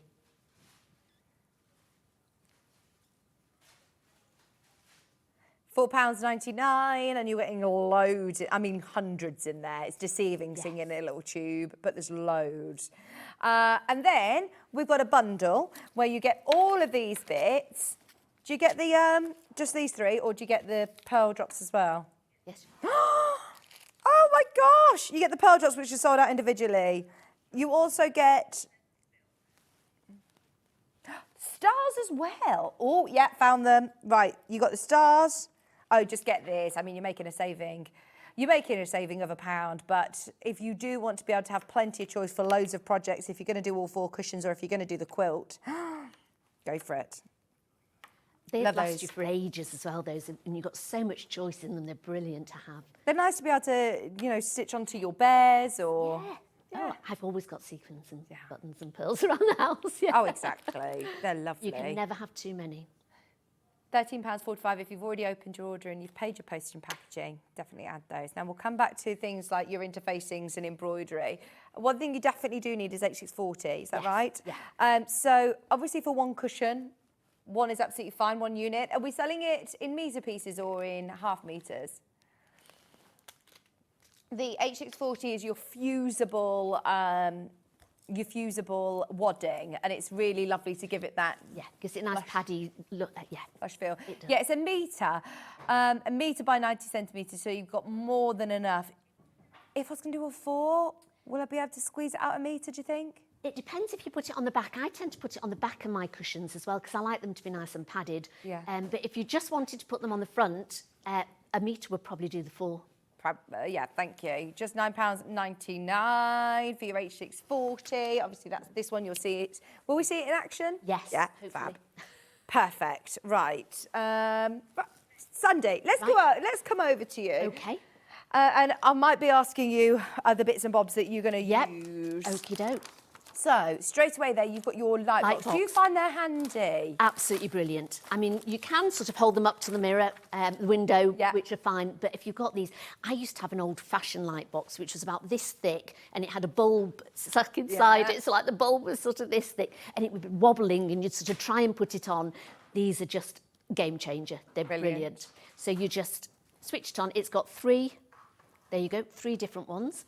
Speaker 1: £4.99, and you're getting loads, I mean hundreds in there. It's deceiving seeing it in a little tube, but there's loads. And then we've got a bundle where you get all of these bits. Do you get the just these three, or do you get the pearl drops as well?
Speaker 7: Yes.
Speaker 1: Oh my gosh! You get the pearl drops, which are sold out individually. You also get stars as well. Oh, yeah, found them. Right, you got the stars. Oh, just get this. I mean, you're making a saving. You're making a saving of £1, but if you do want to be able to have plenty of choice for loads of projects, if you're going to do all 4 cushions or if you're going to do the quilt, go for it.
Speaker 7: They
Speaker 1: Love
Speaker 7: last
Speaker 1: those.
Speaker 7: you for ages as well, those, and you've got so much choice in them. They're brilliant to have.
Speaker 1: They're nice to be able to, you know, stitch onto your bears or...
Speaker 7: Oh, I've always got sequins and buttons and pearls around the house. Yeah.
Speaker 1: Oh, exactly. They're lovely.
Speaker 7: You can never have too many.
Speaker 1: £13.45 if you've already opened your order and you've paid your postage and packaging. Definitely add those. Now, we'll come back to things like your interfacings and embroidery. One thing you definitely do need is H640, is that right?
Speaker 7: Yeah.
Speaker 1: So, obviously for one cushion, one is absolutely fine, one unit. Are we selling it in metre pieces or in half metres? The H640 is your fusible wadding, and it's really lovely to give it that
Speaker 7: gives it a nice paddy look.
Speaker 1: flush feel.
Speaker 7: It does.
Speaker 1: Yeah, it's a metre by 90 centimetres, so you've got more than enough. If I was going to do a 4, will I be able to squeeze it out a metre, do you think?
Speaker 7: It depends if you put it on the back. I tend to put it on the back of my cushions as well because I like them to be nice and padded.
Speaker 1: Yeah.
Speaker 7: But if you just wanted to put them on the front, a metre would probably do the 4.
Speaker 1: Yeah, thank you. Just £9.99 for your H640. Obviously, that's this one. You'll see it. Will we see it in action?
Speaker 7: Yes,
Speaker 1: Yeah,
Speaker 7: hopefully.
Speaker 1: fab. Perfect. Right. Sandy, let's come over to you.
Speaker 7: Okay.
Speaker 1: And I might be asking you the bits and bobs that you're going to use.
Speaker 7: Okie doke.
Speaker 1: So, straight away there, you've got your light box. Do you
Speaker 7: box.
Speaker 1: find they're handy?
Speaker 7: Absolutely brilliant. I mean, you can sort of hold them up to the mirror, the window,
Speaker 1: Yeah.
Speaker 7: which are fine. But if you've got these, I used to have an old-fashioned light box, which was about this thick, and it had a bulb stuck inside
Speaker 1: Yeah.
Speaker 7: it. So like the bulb was sort of this thick, and it would be wobbling, and you'd sort of try and put it on. These are just game changer. They're brilliant. So you just switch it on. It's got 3, there you go, 3 different ones.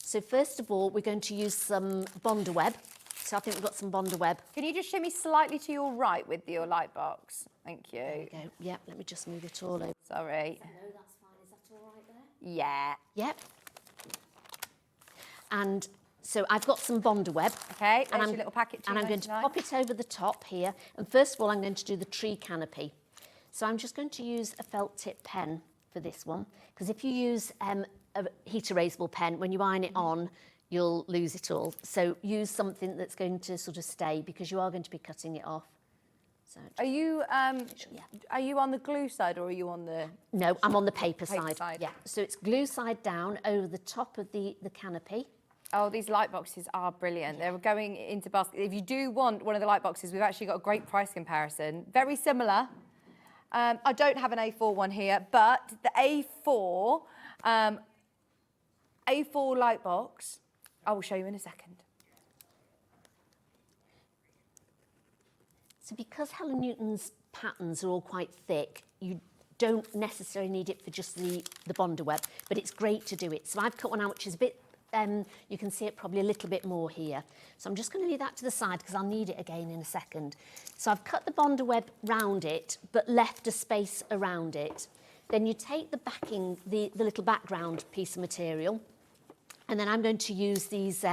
Speaker 7: So first of all, we're going to use some Bonder web. So I think we've got some Bonder web.
Speaker 1: Can you just show me slightly to your right with your light box? Thank you.
Speaker 7: There we go. Yeah, let me just move it all over.
Speaker 1: Sorry.
Speaker 7: No, that's fine. Is that all right there?
Speaker 1: Yeah.
Speaker 7: Yep. And so I've got some Bonder web.
Speaker 1: Okay,
Speaker 7: and
Speaker 1: there's your little packet,
Speaker 7: And I'm going to
Speaker 1: £2.99.
Speaker 7: pop it over the top here. And first of all, I'm going to do the tree canopy. So I'm just going to use a felt tip pen for this one. Because if you use a heat erasable pen, when you iron it on, you'll lose it all. So use something that's going to sort of stay because you are going to be cutting it off. So
Speaker 1: Are you on the glue side or are you on the...
Speaker 7: no, I'm on the paper
Speaker 1: Paper
Speaker 7: side.
Speaker 1: side.
Speaker 7: Yeah. So it's glue side down over the top of the canopy.
Speaker 1: Oh, these light boxes are brilliant. They're going into basket. If you do want one of the light boxes, we've actually got a great price comparison. Very similar. I don't have an A4 one here, but the A4 light box, I will show you in a second.
Speaker 7: So because Helen Newton's patterns are all quite thick, you don't necessarily need it for just the Bonder web, but it's great to do it. So I've cut one out which is a bit, you can see it probably a little bit more here. So I'm just going to leave that to the side because I'll need it again in a second. So I've cut the Bonder web round it, but left a space around it. Then you take the backing, the little background piece of material, and then I'm going to use these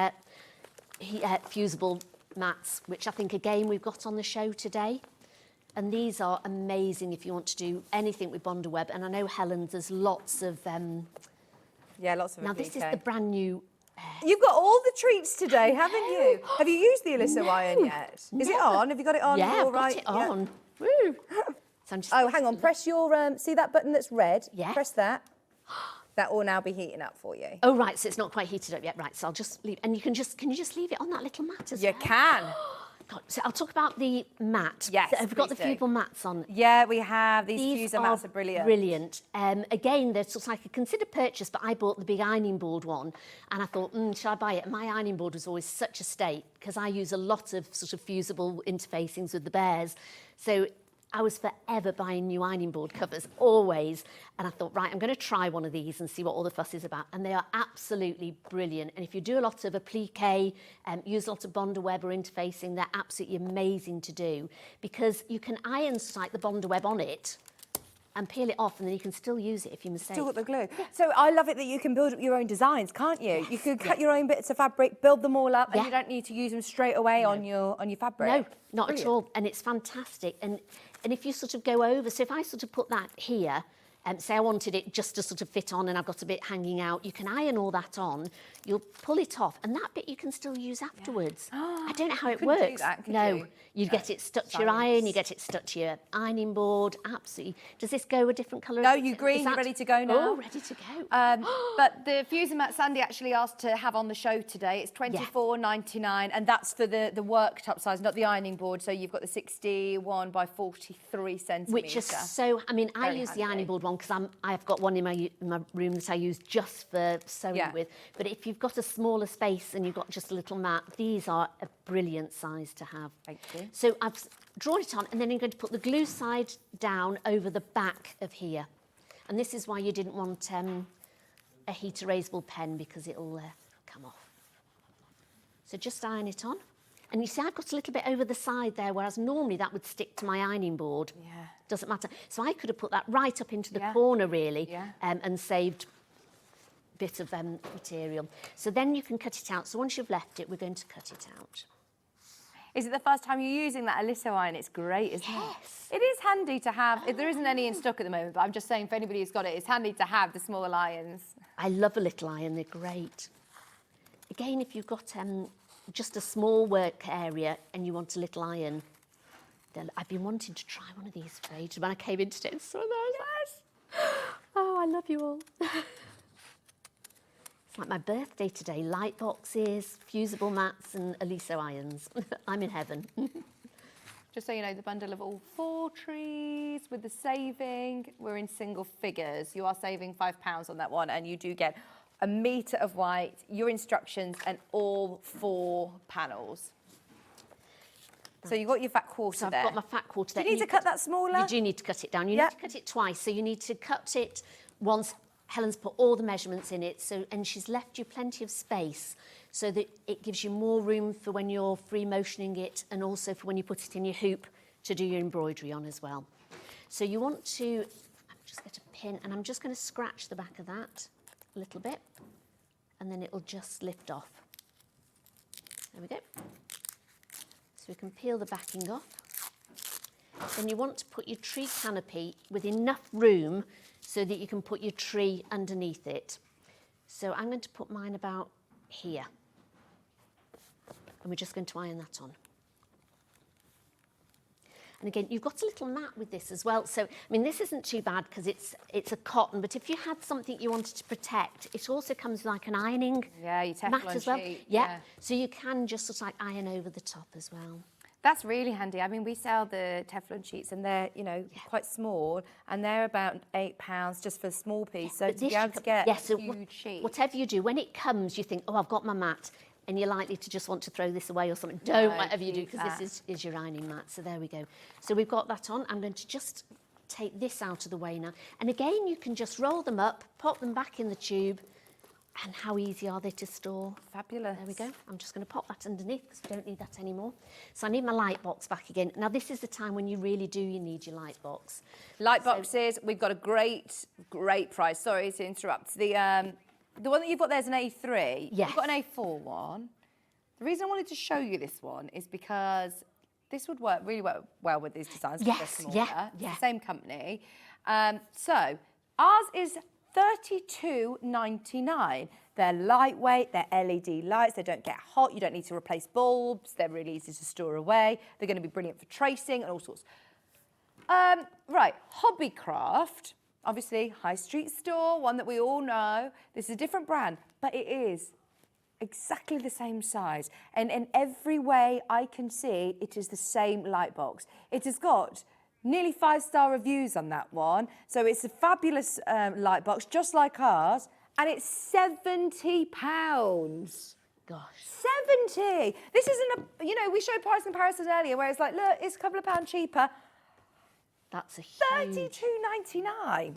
Speaker 7: fusible mats, which I think, again, we've got on the show today. And these are amazing if you want to do anything with Bonder web. And I know, Helen, there's lots of...
Speaker 1: Yeah, lots of
Speaker 7: now, this is the brand new...
Speaker 1: You've got all the treats today, haven't you? Have you used the Alyssa iron yet? Is it on? Have you got it on?
Speaker 7: Yeah,
Speaker 1: All
Speaker 7: I've got
Speaker 1: right?
Speaker 7: it on. Woo. So I'm just
Speaker 1: Oh, hang on. Press your... see that button that's red?
Speaker 7: Yeah.
Speaker 1: Press that. That will now be heating up for you.
Speaker 7: Oh, right, so it's not quite heated up yet. Right, so I'll just leave... And can you just leave it on that little mat as well?
Speaker 1: You can.
Speaker 7: God, so I'll talk about the mat.
Speaker 1: Yes,
Speaker 7: So have we got the
Speaker 1: please do.
Speaker 7: fusible mats on?
Speaker 1: Yeah, we have. These fuser mats are brilliant.
Speaker 7: Brilliant. Again, they're sort of like a considered purchase, but I bought the big ironing board one, and I thought, should I buy it? And my ironing board was always such a state because I use a lot of sort of fusible interfacings with the bears. So I was forever buying new ironing board covers, always. And I thought, right, I'm going to try one of these and see what all the fuss is about. And they are absolutely brilliant. And if you do a lot of applique, use a lot of Bonder web or interfacing, they're absolutely amazing to do, because you can iron like the Bonder web on it and peel it off, and then you can still use it if you mistake.
Speaker 1: Still got the glue. So I love it that you can build up your own designs, can't you?
Speaker 7: Yes,
Speaker 1: You could cut your own bits of fabric, build them all up, and
Speaker 7: Yeah.
Speaker 1: you don't need to use them straight away on your fabric.
Speaker 7: No, not
Speaker 1: Brilliant.
Speaker 7: at all. And it's fantastic. And if you sort of go over, so if I sort of put that here, say I wanted it just to sort of fit on and I've got a bit hanging out, you can iron all that on, you'll pull it off, and that bit you can still use afterwards. I don't know how it
Speaker 1: couldn't do
Speaker 7: works.
Speaker 1: that, could
Speaker 7: no,
Speaker 1: you?
Speaker 7: you get it stuck to your iron, you get it stuck to your ironing board, absolutely. Does this go a different colour?
Speaker 1: No, you green, you're ready to go now.
Speaker 7: Oh, ready to go.
Speaker 1: But the fusing mat Sandy actually asked to have on the show today, it's $24.99, and that's for the worktop size, not the ironing board. So you've got the 61 by 43 centimetres.
Speaker 7: Which is so, I mean, I
Speaker 1: Very
Speaker 7: use the
Speaker 1: handy.
Speaker 7: ironing board one because I've got one in my room that I use just for sewing
Speaker 1: Yeah.
Speaker 7: with. But if you've got a smaller space and you've got just a little mat, these are a brilliant size to have.
Speaker 1: Thank you.
Speaker 7: So I've drawn it on, and then I'm going to put the glue side down over the back of here. And this is why you didn't want a heat erasable pen, because it'll come off. So just iron it on. And you see, I've got a little bit over the side there, whereas normally that would stick to my ironing board.
Speaker 1: Yeah.
Speaker 7: Doesn't matter. So I could have put that right up into the
Speaker 1: Yeah.
Speaker 7: corner, really,
Speaker 1: Yeah.
Speaker 7: and saved a bit of material. So then you can cut it out. So once you've left it, we're going to cut it out.
Speaker 1: Is it the first time you're using that Aliso iron? It's great, isn't
Speaker 7: Yes.
Speaker 1: it? It is handy to have. There isn't any in stock at the moment, but I'm just saying for anybody who's got it, it's handy to have the small irons.
Speaker 7: I love a little iron. They're great. Again, if you've got just a small work area and you want a little iron, then I've been wanting to try one of these for ages. When I came in today, so nice. Oh, I love you all. It's like my birthday today. Light boxes, fusible mats and Aliso irons. I'm in heaven.
Speaker 1: Just so you know, the bundle of all 4 trees with the saving, we're in single figures. You are saving £5 on that one, and you do get a metre of white, your instructions, and all 4 panels. So you've got your fat quarter
Speaker 7: So I've
Speaker 1: there.
Speaker 7: got my fat quarter there.
Speaker 1: Do you need to cut that smaller?
Speaker 7: You do need to cut it down. You
Speaker 1: Yeah.
Speaker 7: need to cut it twice. So you need to cut it once. Helen's put all the measurements in it, and she's left you plenty of space so that it gives you more room for when you're free motioning it, and also for when you put it in your hoop to do your embroidery on as well. So you want to just get a pin, and I'm just going to scratch the back of that a little bit, and then it'll just lift off. There we go. So we can peel the backing off. Then you want to put your tree canopy with enough room so that you can put your tree underneath it. So I'm going to put mine about here. And we're just going to iron that on. And again, you've got a little mat with this as well. So, I mean, this isn't too bad because it's a cotton, but if you had something you wanted to protect, it also comes like an ironing
Speaker 1: Yeah, your
Speaker 7: mat
Speaker 1: Teflon
Speaker 7: as well.
Speaker 1: sheet,
Speaker 7: Yeah.
Speaker 1: yeah.
Speaker 7: So you can just sort of like iron over the top as well.
Speaker 1: That's really handy. I mean, we sell the Teflon sheets, and they're, quite small, and they're about £8 just for a small piece. So
Speaker 7: But
Speaker 1: to
Speaker 7: this
Speaker 1: be
Speaker 7: you
Speaker 1: able to
Speaker 7: can-
Speaker 1: get
Speaker 7: yeah,
Speaker 1: a
Speaker 7: so
Speaker 1: huge sheet.
Speaker 7: whatever you do, when it comes, you think, oh, I've got my mat, and you're likely to just want to throw this away or something. Don't,
Speaker 1: No,
Speaker 7: whatever you do,
Speaker 1: keep
Speaker 7: because
Speaker 1: that.
Speaker 7: this is your ironing mat. So there we go. So we've got that on. I'm going to just take this out of the way now. And again, you can just roll them up, pop them back in the tube, and how easy are they to store?
Speaker 1: Fabulous.
Speaker 7: There we go. I'm just going to pop that underneath because we don't need that anymore. So I need my light box back again. Now, this is the time when you really do need your light box.
Speaker 1: Light boxes, we've got a great price. Sorry to interrupt. The one that you've got there is an A3.
Speaker 7: Yes.
Speaker 1: You've got an A4 one. The reason I wanted to show you this one is because this would work really well with these designs. because
Speaker 7: Yes,
Speaker 1: they're smaller.
Speaker 7: yeah,
Speaker 1: It's
Speaker 7: yeah.
Speaker 1: the same company. So ours is $32.99. They're lightweight, they're LED lights, they don't get hot, you don't need to replace bulbs, they're really easy to store away, they're going to be brilliant for tracing and all sorts. Right, Hobbycraft, obviously high street store, one that we all know. This is a different brand, but it is exactly the same size. And in every way I can see, it is the same light box. It has got nearly 5-star reviews on that one. So it's a fabulous light box, just like ours. And it's £70.
Speaker 7: Gosh.
Speaker 1: 70. This isn't we showed price comparisons earlier where it's like, look, it's a couple of pounds cheaper.
Speaker 7: That's a huge...
Speaker 1: £32.99.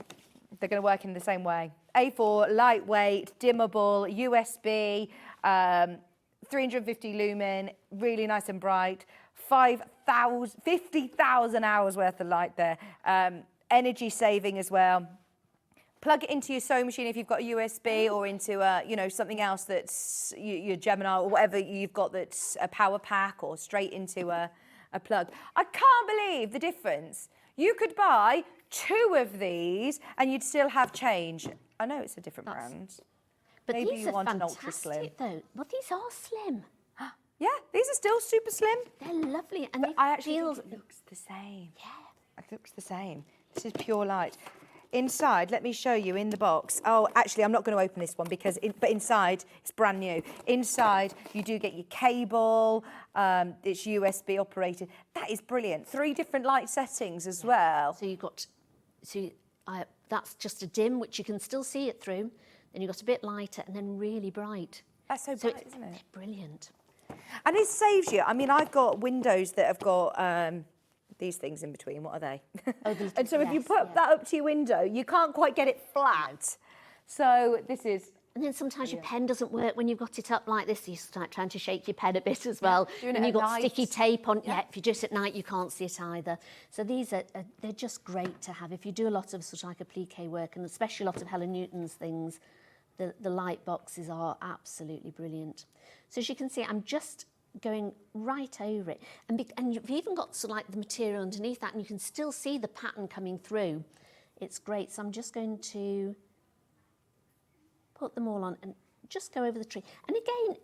Speaker 1: They're going to work in the same way. A4, lightweight, dimmable, USB, 350 lumen, really nice and bright. 50,000 hours worth of light there. Energy saving as well. Plug it into your sewing machine if you've got a USB, or into something else that's your Gemini or whatever you've got that's a power pack, or straight into a plug. I can't believe the difference. You could buy 2 of these and you'd still have change. I know it's a different brand.
Speaker 7: But
Speaker 1: Maybe
Speaker 7: these
Speaker 1: you
Speaker 7: are
Speaker 1: want an ultra slim.
Speaker 7: fantastic, though. Well, these are slim.
Speaker 1: Yeah, these are still super slim.
Speaker 7: They're lovely, and
Speaker 1: But
Speaker 7: they
Speaker 1: I actually
Speaker 7: feel...
Speaker 1: think it looks the same. Yeah. It looks the same. This is pure light. Inside, let me show you in the box. Oh, actually, I'm not going to open this one because, but inside, it's brand new. Inside, you do get your cable. It's USB operated. That is brilliant. 3 different light settings as well.
Speaker 7: So you've got... that's just a dim, which you can still see it through. Then you've got a bit lighter and then really bright.
Speaker 1: That's so bright, isn't it?
Speaker 7: They're brilliant.
Speaker 1: And it saves you. I mean, I've got windows that have got these things in between. What are they? And so if you put that up to your window, you can't quite get it flat. So this is...
Speaker 7: And then sometimes your pen doesn't work when you've got it up like this. You start trying to shake your pen a bit as well.
Speaker 1: Doing
Speaker 7: and
Speaker 1: it
Speaker 7: you've
Speaker 1: at
Speaker 7: got
Speaker 1: night.
Speaker 7: sticky tape on. Yeah, if you do it at night, you can't see it either. So these are they're just great to have. If you do a lot of sort of like applique work, and especially a lot of Helen Newton's things, the light boxes are absolutely brilliant. So as you can see, I'm just going right over it. And you've even got sort of like the material underneath that, and you can still see the pattern coming through. It's great. So I'm just going to put them all on and just go over the tree. And again,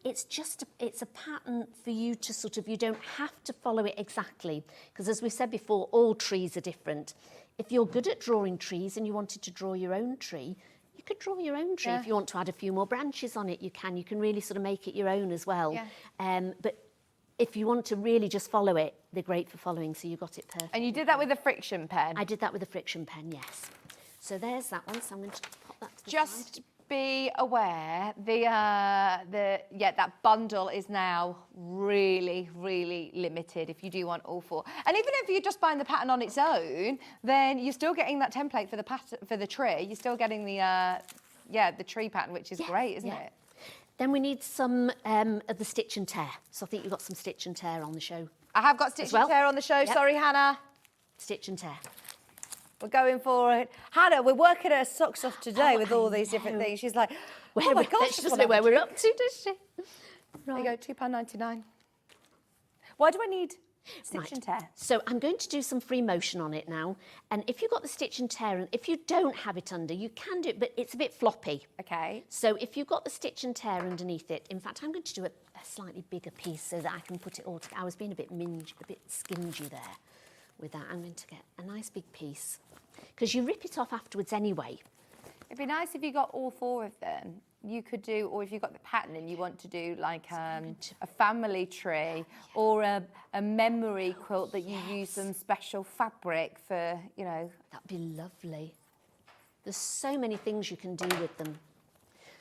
Speaker 7: it's a pattern for you to sort of, you don't have to follow it exactly, because as we said before, all trees are different. If you're good at drawing trees and you wanted to draw your own tree, you could draw your own tree. If you want to add a few more branches on it, you can. You can really sort of make it your own as well. But if you want to really just follow it, they're great for following, so you got it perfect.
Speaker 1: And you did that with a friction pen?
Speaker 7: I did that with a friction pen, yes. So there's that one, so I'm going to pop that to the
Speaker 1: Just
Speaker 7: side.
Speaker 1: be aware, that bundle is now really, really limited if you do want all 4. And even if you're just buying the pattern on its own, then you're still getting that template for the pattern for the tree. You're still getting the tree pattern, which is great, isn't it?
Speaker 7: Then we need some of the stitch and tear. So I think you've got some stitch and tear on the show.
Speaker 1: I have got stitch and tear on the show.
Speaker 7: Yep.
Speaker 1: Sorry, Hannah.
Speaker 7: Stitch and tear.
Speaker 1: We're going for it. Hannah, we're working her socks off today with all these different things. She's like, oh my gosh.
Speaker 7: She doesn't know where we're up to, does she?
Speaker 1: There you go, £2.99. Why do I need stitch and tear?
Speaker 7: So I'm going to do some free motion on it now. And if you've got the stitch and tear, and if you don't have it under, you can do it, but it's a bit floppy.
Speaker 1: Okay.
Speaker 7: So if you've got the stitch and tear underneath it, in fact, I'm going to do a slightly bigger piece so that I can put it all together. I was being a bit skingy there with that. I'm going to get a nice big piece, because you rip it off afterwards anyway.
Speaker 1: It'd be nice if you got all 4 of them. You could do, or if you've got the pattern and you want to do like a family tree or a memory quilt that you use some special fabric for, you know.
Speaker 7: That'd be lovely. There's so many things you can do with them.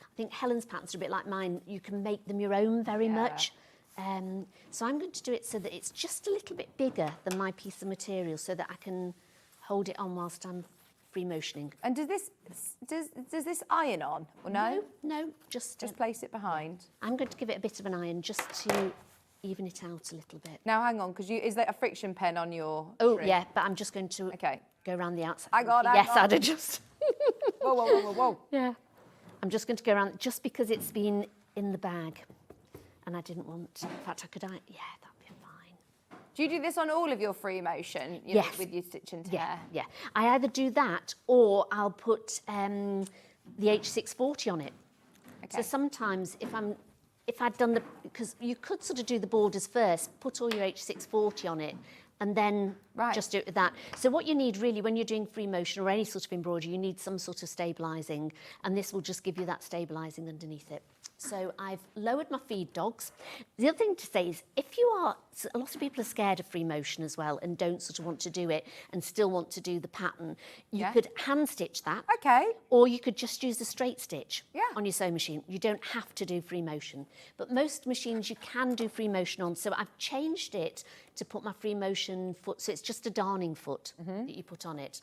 Speaker 7: I think Helen's patterns are a bit like mine. You can make them your own very much. So I'm going to do it so that it's just a little bit bigger than my piece of material, so that I can hold it on whilst I'm free motioning.
Speaker 1: And does this iron on or no?
Speaker 7: No, just
Speaker 1: place it behind.
Speaker 7: I'm going to give it a bit of an iron just to even it out a little bit.
Speaker 1: Now hang on, because is there a friction pen on your tree?
Speaker 7: Yeah, but I'm just going to go around the outside. I'd adjust.
Speaker 1: Whoa.
Speaker 7: Yeah. I'm just going to go around, just because it's been in the bag and I didn't want, in fact I could, that'd be fine.
Speaker 1: Do you do this on all of your free motion?
Speaker 7: Yes.
Speaker 1: With your stitch and tear?
Speaker 7: Yeah. I either do that or I'll put the H640 on it.
Speaker 1: Okay.
Speaker 7: So sometimes if I'd done because you could sort of do the borders first, put all your H640 on it, and then just do it with that. So what you need really when you're doing free motion or any sort of embroidery, you need some sort of stabilising, and this will just give you that stabilising underneath it. So I've lowered my feed dogs. The other thing to say is if you are, a lot of people are scared of free motion as well and don't sort of want to do it and still want to do the pattern, you could hand stitch that.
Speaker 1: Okay.
Speaker 7: Or you could just use the straight stitch
Speaker 1: Yeah.
Speaker 7: on your sewing machine. You don't have to do free motion. But most machines you can do free motion on. So I've changed it to put my free motion foot, so it's just a darning foot that you put on it.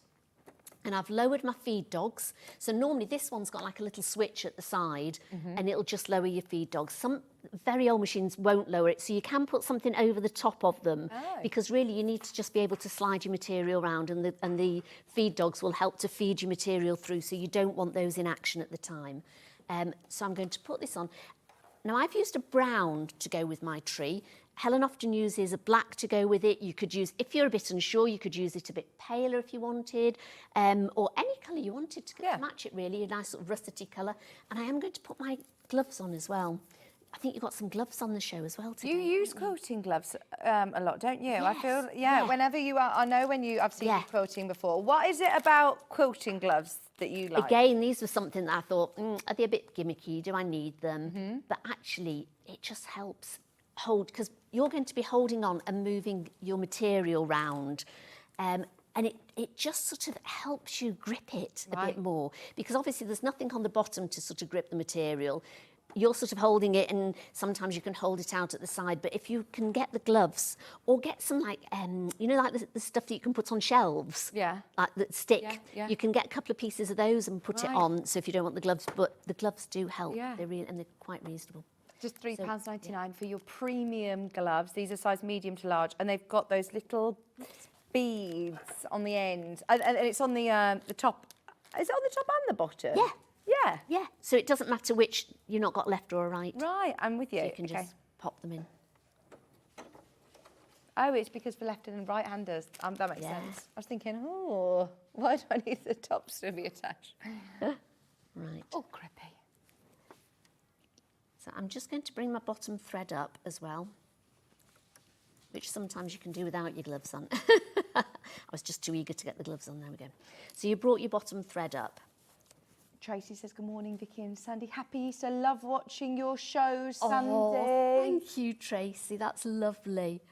Speaker 7: And I've lowered my feed dogs. So normally this one's got like a little switch at the side and it'll just lower your feed dogs. Some very old machines won't lower it. So you can put something over the top of them because really you need to just be able to slide your material around and the feed dogs will help to feed your material through. So you don't want those in action at the time. So I'm going to put this on. Now I've used a brown to go with my tree. Helen often uses a black to go with it. You could use, if you're a bit unsure, you could use it a bit paler if you wanted, or any colour you wanted to match it really, a nice sort of russety colour. And I am going to put my gloves on as well. I think you've got some gloves on the show as well today.
Speaker 1: You use quilting gloves a lot, don't you? I
Speaker 7: Yes,
Speaker 1: feel,
Speaker 7: yeah.
Speaker 1: whenever you are, I know I've seen you quilting before. What is it about quilting gloves that you like?
Speaker 7: Again, these were something that I thought, are they a bit gimmicky? Do I need them? But actually, it just helps hold, because you're going to be holding on and moving your material round. And it just sort of helps you grip it a bit more, because obviously there's nothing on the bottom to sort of grip the material. You're sort of holding it and sometimes you can hold it out at the side, but if you can get the gloves or get some like, you know, like the stuff that you can put on shelves, like that stick, you can get a couple of pieces of those and put it on, so if you don't want the gloves, but the gloves do help, they're and they're quite reasonable.
Speaker 1: Just £3.99 for your premium gloves. These are size medium to large, and they've got those little beads on the end, and it's on the top. Is it on the top and the bottom? Yeah.
Speaker 7: So it doesn't matter which, you've not got left or a right.
Speaker 1: Right, I'm with you.
Speaker 7: So you can just pop them in.
Speaker 1: Oh, it's because for left and right-handers. That makes sense. I was thinking, oh, why do I need the tops to be attached?
Speaker 7: Right.
Speaker 1: Oh, creepy.
Speaker 7: So I'm just going to bring my bottom thread up as well, which sometimes you can do without your gloves on. I was just too eager to get the gloves on. There we go. So you brought your bottom thread up.
Speaker 1: Tracy says, good morning, Vicky and Sandy. Happy Easter. Love watching your shows, Sandy.
Speaker 7: Oh, thank you, Tracy. That's lovely.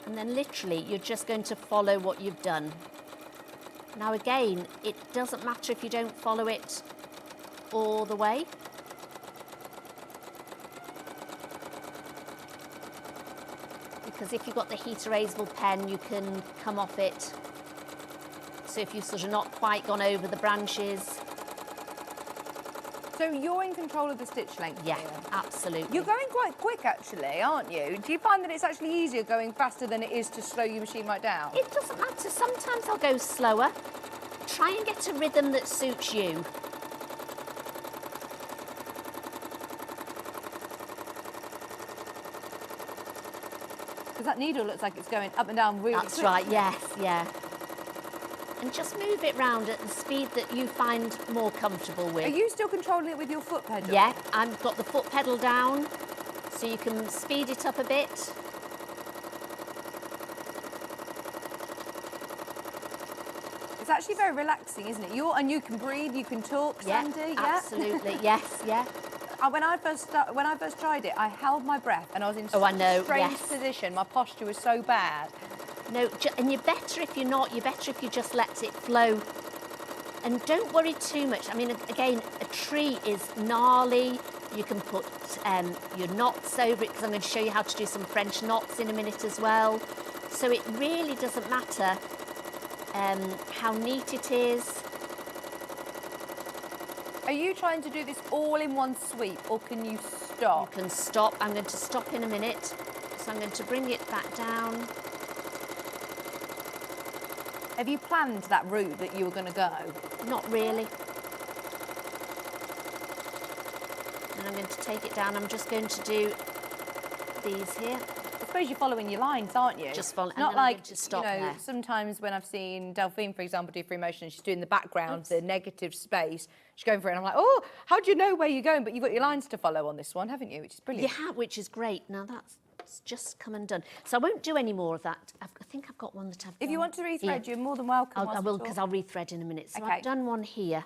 Speaker 7: And then literally, you're just going to follow what you've done. Now, again, it doesn't matter if you don't follow it all the way. Because if you've got the heat erasable pen, you can come off it. So if you've sort of not quite gone over the branches.
Speaker 1: So you're in control of the stitch length
Speaker 7: Yeah,
Speaker 1: here?
Speaker 7: absolutely.
Speaker 1: You're going quite quick, actually, aren't you? Do you find that it's actually easier going faster than it is to slow your machine right down?
Speaker 7: It doesn't matter. Sometimes I'll go slower. Try and get a rhythm that suits you.
Speaker 1: Because that needle looks like it's going up and down really quick.
Speaker 7: That's right, yes, yeah. And just move it round at the speed that you find more comfortable with.
Speaker 1: Are you still controlling it with your foot pedal?
Speaker 7: Yeah, I've got the foot pedal down, so you can speed it up a bit.
Speaker 1: It's actually very relaxing, isn't it? And you can breathe, you can talk, Sandy.
Speaker 7: Absolutely, yes, yeah.
Speaker 1: When I first tried it, I held my breath and I was in
Speaker 7: I know,
Speaker 1: strange position. My posture was so bad.
Speaker 7: No, and you're better if you're not. You're better if you just let it flow. And don't worry too much. I mean, again, a tree is gnarly. You can put your knots over it, because I'm going to show you how to do some French knots in a minute as well. So it really doesn't matter how neat it is.
Speaker 1: Are you trying to do this all in one sweep, or can you stop?
Speaker 7: You can stop. I'm going to stop in a minute. So I'm going to bring it back down.
Speaker 1: Have you planned that route that you were going to go?
Speaker 7: Not really. And I'm going to take it down. I'm just going to do these here.
Speaker 1: I suppose you're following your lines, aren't you?
Speaker 7: Just follow.
Speaker 1: Not like,
Speaker 7: to stop
Speaker 1: you know,
Speaker 7: there.
Speaker 1: sometimes when I've seen Delphine, for example, do free motion, she's doing the background, the negative space. She's going for it, and I'm like, oh, how do you know where you're going? But you've got your lines to follow on this one, haven't you? Which is brilliant.
Speaker 7: You have, which is great. Now that's just come and done. So I won't do any more of that. I think I've got one that I've
Speaker 1: If you
Speaker 7: done.
Speaker 1: want to rethread, you're more than welcome.
Speaker 7: I will, because I'll rethread in a minute. So
Speaker 1: Okay.
Speaker 7: I've done one here.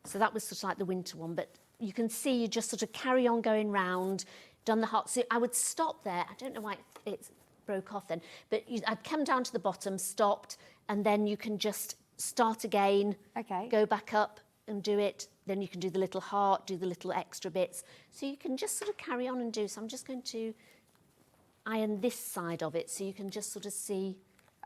Speaker 7: So that was sort of like the winter one, but you can see you just sort of carry on going round, done the hot. So I would stop there. I don't know why it broke off then, but I'd come down to the bottom, stopped, and then you can just start again, go back up and do it. Then you can do the little heart, do the little extra bits. So you can just sort of carry on and do. So I'm just going to iron this side of it so you can just sort of see.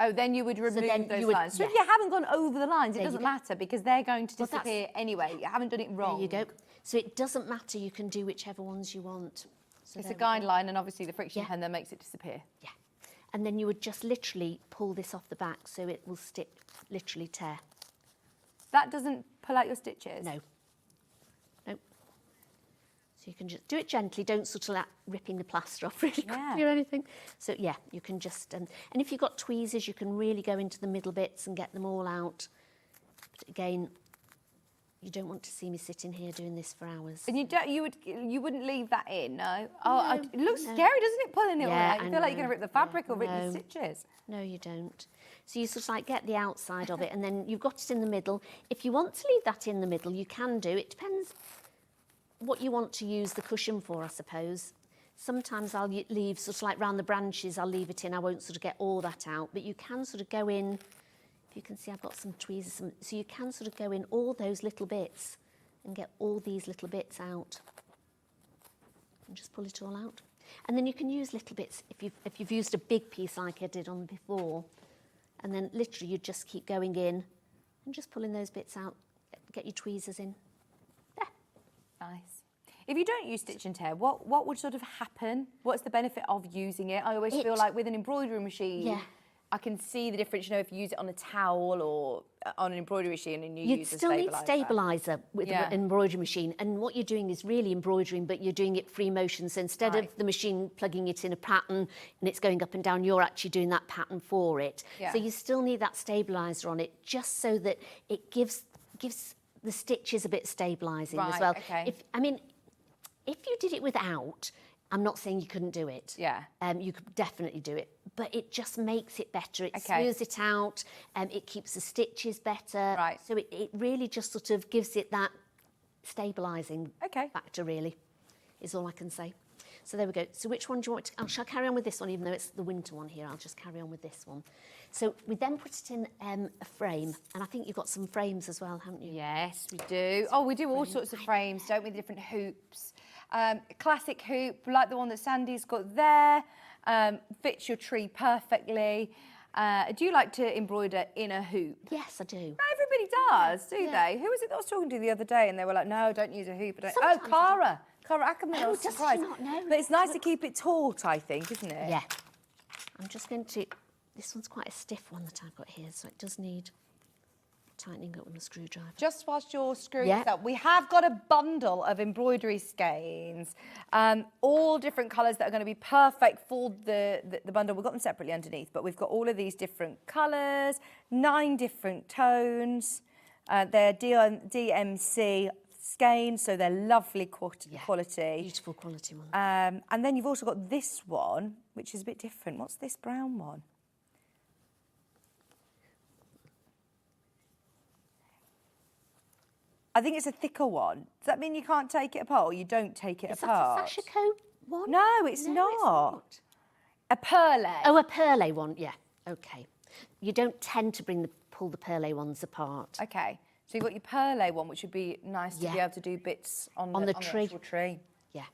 Speaker 1: Oh, then you would remove those lines. So if
Speaker 7: yeah.
Speaker 1: you haven't gone over the lines, it
Speaker 7: There you
Speaker 1: doesn't
Speaker 7: go.
Speaker 1: matter because they're going to
Speaker 7: Well,
Speaker 1: disappear anyway. You haven't done it wrong.
Speaker 7: There you go. So it doesn't matter. You can do whichever ones you want. So
Speaker 1: It's a
Speaker 7: there we go.
Speaker 1: guideline, and obviously the friction
Speaker 7: Yeah.
Speaker 1: pen then makes it disappear.
Speaker 7: Yeah. And then you would just literally pull this off the back so it will stick, literally tear.
Speaker 1: That doesn't pull out your stitches?
Speaker 7: No. No. So you can just do it gently. Don't sort of like ripping the plaster off really quickly or anything. So yeah, you can just, and if you've got tweezers, you can really go into the middle bits and get them all out. But again, you don't want to see me sitting here doing this for hours.
Speaker 1: And you wouldn't leave that in, no? Oh,
Speaker 7: No,
Speaker 1: it looks
Speaker 7: no.
Speaker 1: scary, doesn't it, pulling it all
Speaker 7: Yeah,
Speaker 1: out? You
Speaker 7: I
Speaker 1: feel like you're
Speaker 7: know.
Speaker 1: going to rip the fabric or rip
Speaker 7: No.
Speaker 1: the stitches.
Speaker 7: No, you don't. So you sort of like get the outside of it and then you've got it in the middle. If you want to leave that in the middle, you can do. It depends what you want to use the cushion for, I suppose. Sometimes I'll leave sort of like round the branches, I'll leave it in. I won't sort of get all that out, but you can sort of go in. If you can see, I've got some tweezers. So you can sort of go in all those little bits and get all these little bits out. And just pull it all out. And then you can use little bits if you've used a big piece like I did on before. And then literally you just keep going in and just pulling those bits out. Get your tweezers in. There.
Speaker 1: Nice. If you don't use stitch and tear, what would sort of happen? What's the benefit of using it? I always feel like with an embroidery machine, I can see the difference, you know, if you use it on a towel or on an embroidery machine and you use a stabiliser.
Speaker 7: You'd still need stabiliser with an embroidery machine. And what you're doing is really embroidering, but you're doing it free motion. So instead of the machine plugging it in a pattern and it's going up and down, you're actually doing that pattern for it.
Speaker 1: Yeah.
Speaker 7: So you still need that stabiliser on it just so that it gives the stitches a bit stabilising as well.
Speaker 1: Okay.
Speaker 7: If you did it without, I'm not saying you couldn't do it.
Speaker 1: Yeah.
Speaker 7: You could definitely do it, but it just makes it better. It smooths it out, it keeps the stitches better.
Speaker 1: Right.
Speaker 7: So it really just sort of gives it that stabilising factor, really, is all I can say. So there we go. So which one do you want to... shall I carry on with this one, even though it's the winter one here? I'll just carry on with this one. So we then put it in a frame, and I think you've got some frames as well, haven't you?
Speaker 1: Yes, we do. Oh, we do all sorts of frames, don't we? Different hoops. Classic hoop, like the one that Sandy's got there, fits your tree perfectly. Do you like to embroider in a hoop?
Speaker 7: Yes, I do.
Speaker 1: Not everybody does, do they? Who was it that I was talking to the other day and they were like, no, don't use a hoop. Oh, Cara Ackerman, I was
Speaker 7: does she
Speaker 1: surprised.
Speaker 7: not know?
Speaker 1: But it's nice to keep it taut, I think, isn't it?
Speaker 7: Yeah. I'm just going to... This one's quite a stiff one that I've got here, so it does need tightening up with a screwdriver.
Speaker 1: Just whilst you're screwing this up, we have got a bundle of embroidery skeins, all different colours that are going to be perfect for the bundle. We've got them separately underneath, but we've got all of these different colours, 9 different tones. They're DMC skeins, so they're lovely quality.
Speaker 7: Beautiful quality one.
Speaker 1: And then you've also got this one, which is a bit different. What's this brown one? I think it's a thicker one. Does that mean you can't take it apart or you don't take it apart?
Speaker 7: Is that a Sasha one?
Speaker 1: No, it's not. A perlé.
Speaker 7: Oh, a perlé one, yeah. Okay. You don't tend to pull the perlé ones apart.
Speaker 1: Okay. So you've got your perlé one, which would be nice to be able to do bits on the
Speaker 7: tree.
Speaker 1: actual tree.
Speaker 7: Yeah.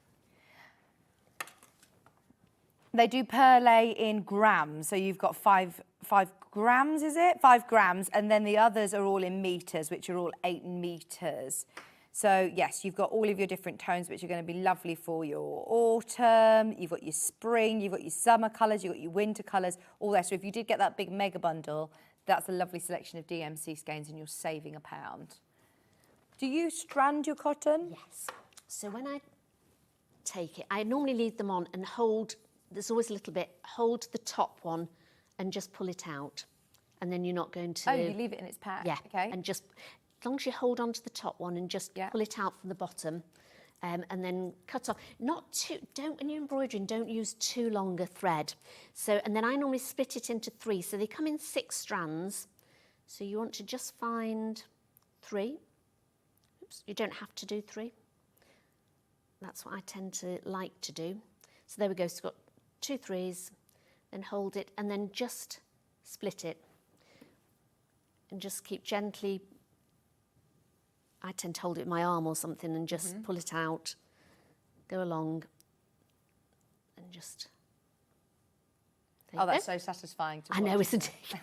Speaker 1: They do perlé in grams. So you've got 5 grams, is it? 5 grams. And then the others are all in metres, which are all 8 metres. So, yes, you've got all of your different tones, which are going to be lovely for your autumn. You've got your spring, you've got your summer colours, you've got your winter colours, all that. So if you did get that big mega bundle, that's a lovely selection of DMC skeins and you're saving £1. Do you strand your cotton?
Speaker 7: Yes. So when I take it, I normally leave them on and hold, there's always a little bit, hold the top one and just pull it out. And then you're not going to...
Speaker 1: Oh, you leave it in its pack?
Speaker 7: Yeah.
Speaker 1: Okay.
Speaker 7: And just, as long as you hold on to the top one and just pull it out from the bottom and then cut off. Not too, when you're embroidering, don't use too long a thread. So, and then I normally split it into 3. So they come in 6 strands. So you want to just find 3. You don't have to do 3. That's what I tend to like to do. So there we go, so we've got 2 3s, then hold it, and then just split it. And just keep gently, I tend to hold it with my arm or something and just pull it out, go along, and just...
Speaker 1: Oh, that's so satisfying to watch.
Speaker 7: I know, isn't it? I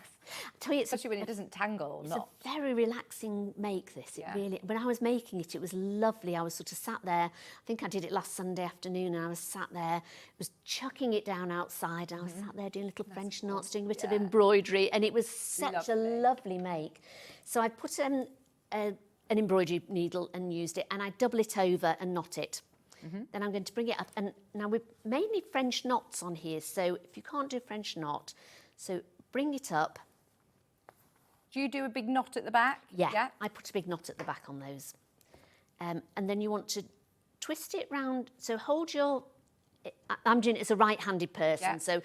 Speaker 7: tell you,
Speaker 1: Especially when it doesn't tangle or not.
Speaker 7: It's a very relaxing make, this.
Speaker 1: Yeah.
Speaker 7: It really, when I was making it, it was lovely. I was sort of sat there, I think I did it last Sunday afternoon, and I was sat there, was chucking it down outside, and I was sat there doing little French knots, doing a bit of embroidery, and it was such a lovely make. So I put an embroidery needle and used it, and I double it over and knot it. Then I'm going to bring it up, and now we're mainly French knots on here, so if you can't do French knot, so bring it up.
Speaker 1: Do you do a big knot at the back?
Speaker 7: Yeah, I put a big knot at the back on those. And then you want to twist it round, so hold your, I'm doing it as a right-handed person, so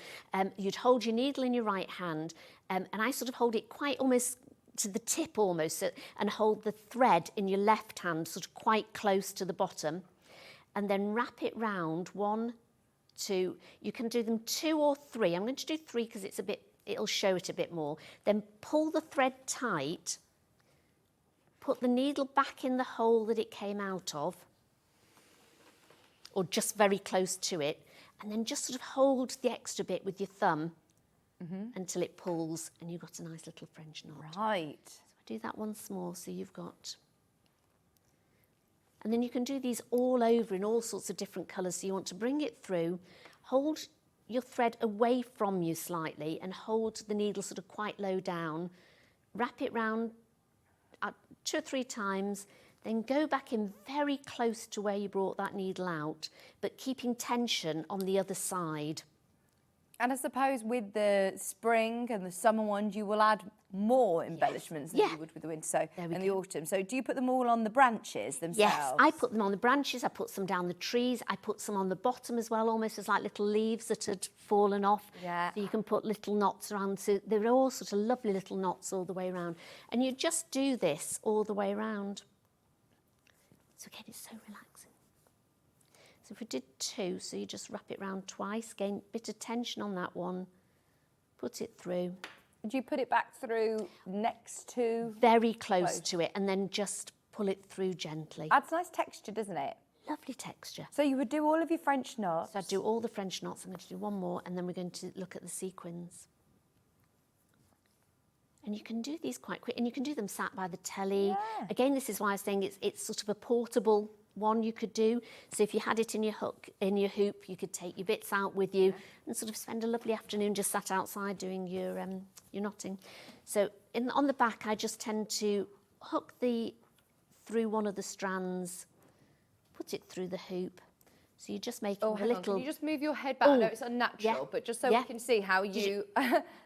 Speaker 7: you'd hold your needle in your right hand, and I sort of hold it quite almost to the tip almost, so, and hold the thread in your left hand sort of quite close to the bottom, and then wrap it round 1, 2, you can do them 2 or 3. I'm going to do 3 because it's a bit, it'll show it a bit more. Then pull the thread tight, put the needle back in the hole that it came out of, or just very close to it, and then just sort of hold the extra bit with your thumb until it pulls, and you've got a nice little French knot.
Speaker 1: Right.
Speaker 7: So I do that once more, so you've got... And then you can do these all over in all sorts of different colours. So you want to bring it through, hold your thread away from you slightly and hold the needle sort of quite low down, wrap it round 2 or 3 times, then go back in very close to where you brought that needle out, but keeping tension on the other side.
Speaker 1: And I suppose with the spring and the summer ones, you will add more embellishments than you would with the winter, so and the autumn. So do you put them all on the branches themselves?
Speaker 7: Yes, I put them on the branches, I put some down the trees, I put some on the bottom as well, almost as like little leaves that had fallen off.
Speaker 1: Yeah.
Speaker 7: So you can put little knots around, so they're all sort of lovely little knots all the way around. And you just do this all the way around. So again, it's so relaxing. So if we did 2, so you just wrap it round twice, gain a bit of tension on that one, put it through.
Speaker 1: Do you put it back through next to?
Speaker 7: Very close to it, and then just pull it through gently.
Speaker 1: Adds nice texture, doesn't it?
Speaker 7: Lovely texture.
Speaker 1: So you would do all of your French knots?
Speaker 7: So I do all the French knots. I'm going to do one more, and then we're going to look at the sequins. And you can do these quite quick, and you can do them sat by the telly.
Speaker 1: Yeah.
Speaker 7: Again, this is why I was saying it's sort of a portable one you could do. So if you had it in your hoop, you could take your bits out with you and sort of spend a lovely afternoon just sat outside doing your knotting. So on the back, I just tend to hook through one of the strands, put it through the hoop. So you're just making a little...
Speaker 1: Can you just move your head back? I know it's unnatural, but just so we can see how you...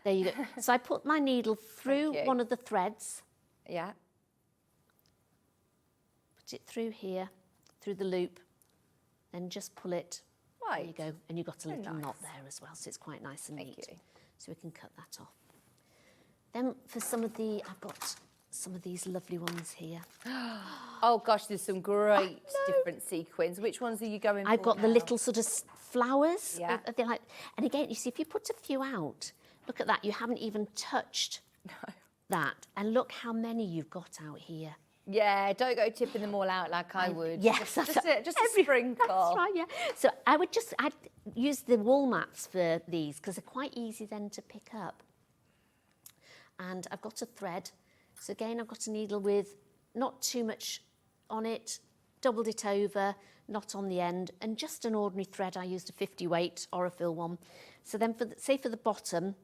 Speaker 7: There you go. So I put my needle through one of the threads.
Speaker 1: Yeah.
Speaker 7: Put it through here, through the loop, then just pull it.
Speaker 1: Right.
Speaker 7: There you go. And you've got a little
Speaker 1: nice.
Speaker 7: knot there as well, so it's quite nice and neat.
Speaker 1: Thank you.
Speaker 7: So we can cut that off. Then for I've got some of these lovely ones here.
Speaker 1: Oh gosh, there's some great different sequins. Which ones are you going for?
Speaker 7: I've got the little sort of flowers.
Speaker 1: Yeah.
Speaker 7: They're like, and again, you see, if you put a few out, look at that, you haven't even touched that. And look how many you've got out here.
Speaker 1: Yeah, don't go tipping them all out like I would.
Speaker 7: Yes,
Speaker 1: just a sprinkle.
Speaker 7: That's right, yeah. So I'd use the wall mats for these because they're quite easy then to pick up. And I've got a thread. So again, I've got a needle with not too much on it, doubled it over, not on the end, and just an ordinary thread. I used a 50 weight Orifil one. So then for the bottom,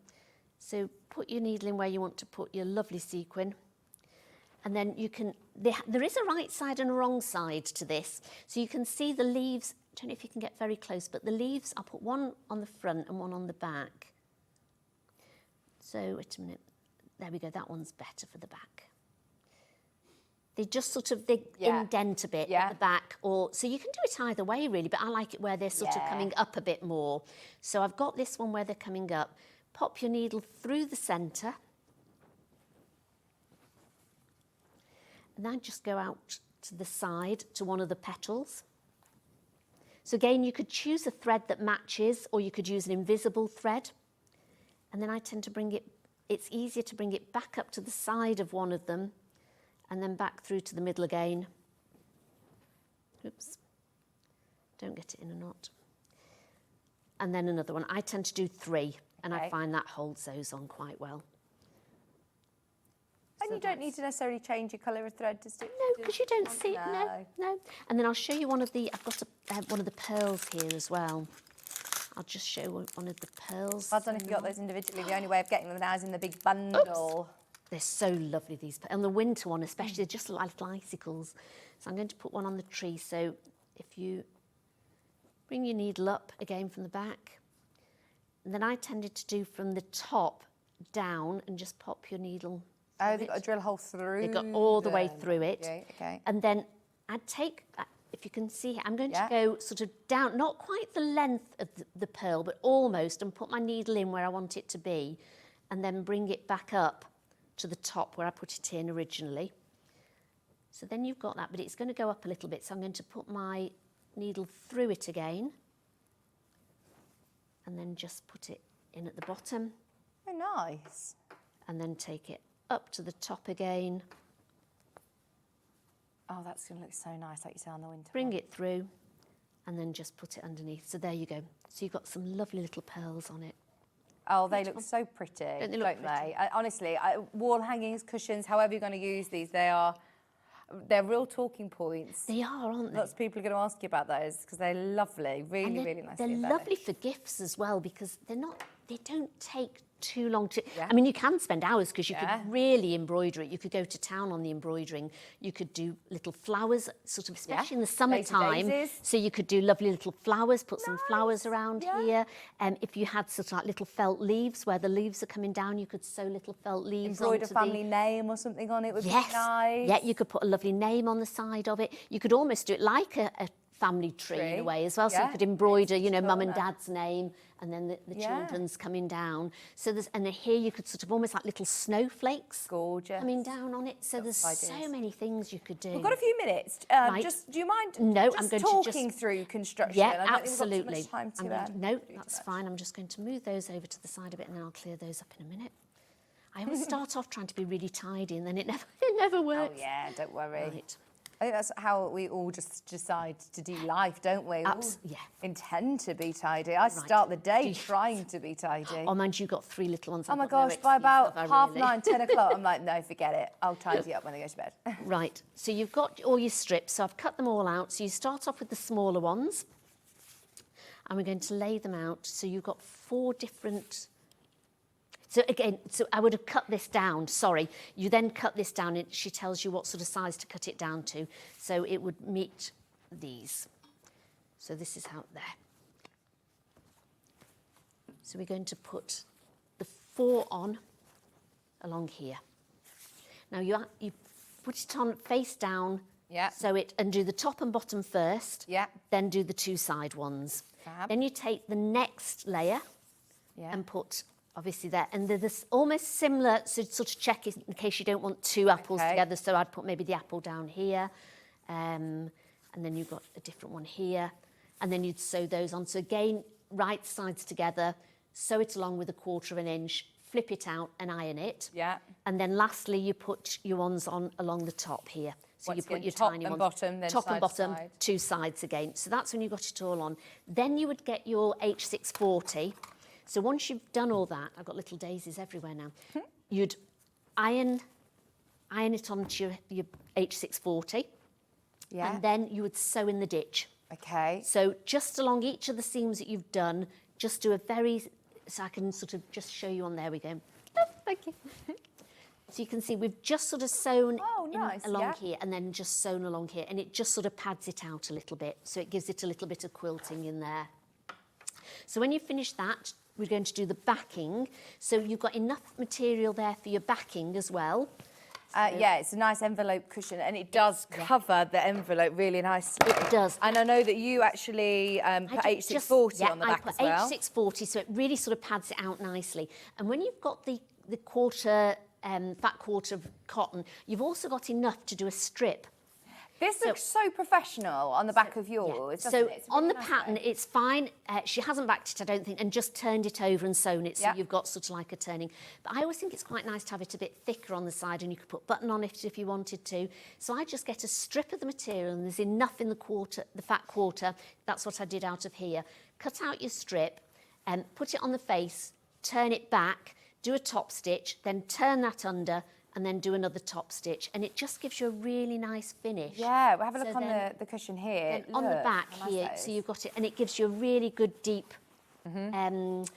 Speaker 7: so put your needle in where you want to put your lovely sequin. And then you can, there is a right side and a wrong side to this. So you can see the leaves, I don't know if you can get very close, but the leaves, I'll put one on the front and one on the back. So wait a minute, there we go, that one's better for the back. They just sort of, they indent a bit at the back, so you can do it either way really, but I like it where they're sort of coming up a bit more. So I've got this one where they're coming up. Pop your needle through the centre. And then just go out to the side to one of the petals. So again, you could choose a thread that matches, or you could use an invisible thread. And then I tend to bring it, it's easier to bring it back up to the side of one of them and then back through to the middle again. Oops, don't get it in a knot. And then another one. I tend to do 3, and I find that holds those on quite well.
Speaker 1: And you don't need to necessarily change your colour of thread to stitch.
Speaker 7: No, because you don't see it. No. And then I'll show you one of the, I've got one of the pearls here as well. I'll just show one of the pearls.
Speaker 1: Well done if you got those individually. The only way of getting them now is in the big bundle.
Speaker 7: They're so lovely, these. And the winter one especially, they're just like little icicles. So I'm going to put one on the tree. So if you bring your needle up again from the back, and then I tended to do from the top down and just pop your needle.
Speaker 1: Oh, they've got a drill hole through.
Speaker 7: They've got all the way through it.
Speaker 1: Okay.
Speaker 7: And then I'd take, if you can see here, I'm going to go sort of down, not quite the length of the pearl, but almost, and put my needle in where I want it to be, and then bring it back up to the top where I put it in originally. So then you've got that, but it's going to go up a little bit. So I'm going to put my needle through it again, and then just put it in at the bottom.
Speaker 1: Oh, nice.
Speaker 7: And then take it up to the top again.
Speaker 1: Oh, that's going to look so nice, like you say on the winter.
Speaker 7: Bring it through, and then just put it underneath. So there you go. So you've got some lovely little pearls on it.
Speaker 1: Oh, they look so pretty,
Speaker 7: Don't they look pretty?
Speaker 1: Honestly, wall hangings, cushions, however you're going to use these, they're real talking points.
Speaker 7: They are, aren't they?
Speaker 1: Lots of people are going to ask you about those because they're lovely, really, really nicely
Speaker 7: They're
Speaker 1: embellished.
Speaker 7: lovely for gifts as well, because they don't take too long to, I mean, you can spend hours because you could really embroider it. You could go to town on the embroidering. You could do little flowers, sort of, especially in the summertime.
Speaker 1: Daisies.
Speaker 7: So you could do lovely little flowers, put some flowers around here. If you had sort of like little felt leaves where the leaves are coming down, you could sew little felt leaves
Speaker 1: Embroider
Speaker 7: onto
Speaker 1: family name or something on it would be
Speaker 7: Yes.
Speaker 1: nice.
Speaker 7: Yeah, you could put a lovely name on the side of it. You could almost do it like a family tree in a way as well. So you could embroider, you know, mum and dad's name, and then the children's coming down. So there's, and then here you could sort of almost like little snowflakes coming down on it. So there's so many things you could do.
Speaker 1: We've got a few minutes.
Speaker 7: Right.
Speaker 1: Just, do you mind
Speaker 7: No,
Speaker 1: just
Speaker 7: I'm going
Speaker 1: talking
Speaker 7: to just
Speaker 1: through construction?
Speaker 7: Yeah,
Speaker 1: I don't
Speaker 7: absolutely.
Speaker 1: Think we've got too much time to,
Speaker 7: no, that's fine. I'm just going to move those over to the side a bit, and then I'll clear those up in a minute. I always start off trying to be really tidy, and then it never works.
Speaker 1: Oh yeah, don't worry.
Speaker 7: Right.
Speaker 1: I think that's how we all just decide to do life, don't we?
Speaker 7: Yeah.
Speaker 1: Intend to be tidy. I start the day trying to be tidy.
Speaker 7: Oh, mind you, got 3 little ones.
Speaker 1: Oh
Speaker 7: I've
Speaker 1: my
Speaker 7: got no
Speaker 1: gosh, by
Speaker 7: excuse,
Speaker 1: about
Speaker 7: have I, really?
Speaker 1: 9:30, 10 o'clock, I'm like, no, forget it. I'll tidy up when they go to bed.
Speaker 7: Right, so you've got all your strips. So I've cut them all out. So you start off with the smaller ones, and we're going to lay them out. So you've got 4 different... So again, so I would have cut this down, sorry. You then cut this down, and she tells you what sort of size to cut it down to. So it would meet these. So this is how, there. So we're going to put the 4 on along here. Now you put it on face down, so and do the top and bottom first, then do the 2 side ones.
Speaker 1: Fab.
Speaker 7: Then you take the next layer and put... obviously there, and they're this almost similar, so sort of check in case you don't want 2 apples together, so I'd put maybe the apple down here, and then you've got a different one here, and then you'd sew those on. So again, right sides together, sew it along with 1/4 of an inch, flip it out and iron it. And then lastly, you put your ones on along the top here. So you put your
Speaker 1: top
Speaker 7: tiny
Speaker 1: and
Speaker 7: ones,
Speaker 1: bottom, then
Speaker 7: top
Speaker 1: side
Speaker 7: and
Speaker 1: to
Speaker 7: bottom,
Speaker 1: side.
Speaker 7: 2 sides again. So that's when you got it all on. Then you would get your H640. So once you've done all that, I've got little daisies everywhere now, you'd iron it onto your H640, and then you would sew in the ditch.
Speaker 1: Okay.
Speaker 7: So just along each of the seams that you've done, just do a very, so I can sort of just show you on, there we go. Oh, thank you. So you can see we've just sort of sewn along here, and then just sewn along here, and it just sort of pads it out a little bit, so it gives it a little bit of quilting in there. So when you finish that, we're going to do the backing. So you've got enough material there for your backing as well.
Speaker 1: Yeah, it's a nice envelope cushion, and it does cover the envelope really nicely.
Speaker 7: It does.
Speaker 1: And I know that you actually put H640 on the back as well.
Speaker 7: I put H640, so it really sort of pads it out nicely. And when you've got the fat quarter of cotton, you've also got enough to do a strip.
Speaker 1: This looks so professional on the back of yours.
Speaker 7: So
Speaker 1: doesn't it? It's a
Speaker 7: on
Speaker 1: really
Speaker 7: the
Speaker 1: nice
Speaker 7: pattern,
Speaker 1: way.
Speaker 7: it's fine. She hasn't backed it, I don't think, and just turned it over and sewn it, so
Speaker 1: Yeah.
Speaker 7: you've got sort of like a turning. But I always think it's quite nice to have it a bit thicker on the side, and you could put button on it if you wanted to. So I just get a strip of the material, and there's enough in the fat quarter. That's what I did out of here. Cut out your strip, and put it on the face, turn it back, do a top stitch, then turn that under, and then do another top stitch, and it just gives you a really nice finish.
Speaker 1: Yeah, we'll have a look
Speaker 7: So
Speaker 1: on
Speaker 7: then-
Speaker 1: the cushion here.
Speaker 7: Then on the
Speaker 1: Look,
Speaker 7: back
Speaker 1: how nice
Speaker 7: here,
Speaker 1: that
Speaker 7: so
Speaker 1: is.
Speaker 7: you've got it, and it gives you a really good deep. And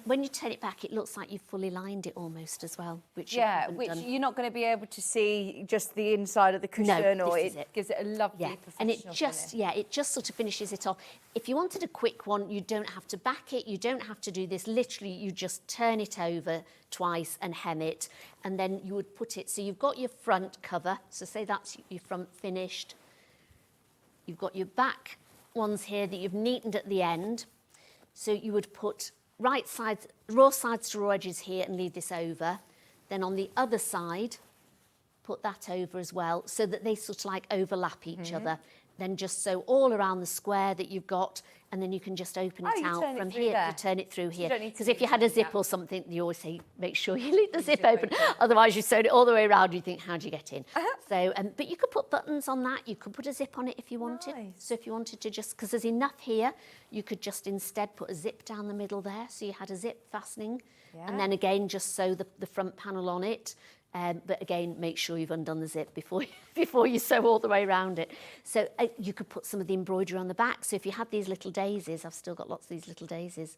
Speaker 7: when you turn it back, it looks like you've fully lined it almost as well, which you
Speaker 1: Yeah,
Speaker 7: haven't
Speaker 1: which
Speaker 7: done.
Speaker 1: you're not going to be able to see just the inside of the cushion, or
Speaker 7: this is
Speaker 1: it
Speaker 7: it.
Speaker 1: gives it a lovely
Speaker 7: Yeah,
Speaker 1: professional
Speaker 7: and it just
Speaker 1: finish.
Speaker 7: it just sort of finishes it off. If you wanted a quick one, you don't have to back it, you don't have to do this. Literally, you just turn it over twice and hem it, and then you would put it. So you've got your front cover. So say that's your front finished. You've got your back ones here that you've neatened at the end. So you would put right sides, raw sides to raw edges here and leave this over. Then on the other side, put that over as well, so that they sort of like overlap each other. Then just sew all around the square that you've got, and then you can just open
Speaker 1: Oh,
Speaker 7: it
Speaker 1: you
Speaker 7: out
Speaker 1: turn it
Speaker 7: from
Speaker 1: through
Speaker 7: here.
Speaker 1: there.
Speaker 7: You turn it through
Speaker 1: So you
Speaker 7: here.
Speaker 1: don't need to
Speaker 7: Because if
Speaker 1: do
Speaker 7: you had a
Speaker 1: anything
Speaker 7: zip
Speaker 1: else.
Speaker 7: or something, you always say, make sure you leave the zip
Speaker 1: zip
Speaker 7: open.
Speaker 1: open.
Speaker 7: Otherwise, you sewed it all the way around, you think, how do you get in? So, but you could put buttons on that. You could put a zip on it if you wanted.
Speaker 1: Nice.
Speaker 7: So if you wanted to just, because there's enough here, you could just instead put a zip down the middle there. So you had a zip fastening.
Speaker 1: Yeah.
Speaker 7: And then again, just sew the front panel on it. But again, make sure you've undone the zip before you sew all the way around it. So you could put some of the embroidery on the back. So if you had these little daisies, I've still got lots of these little daisies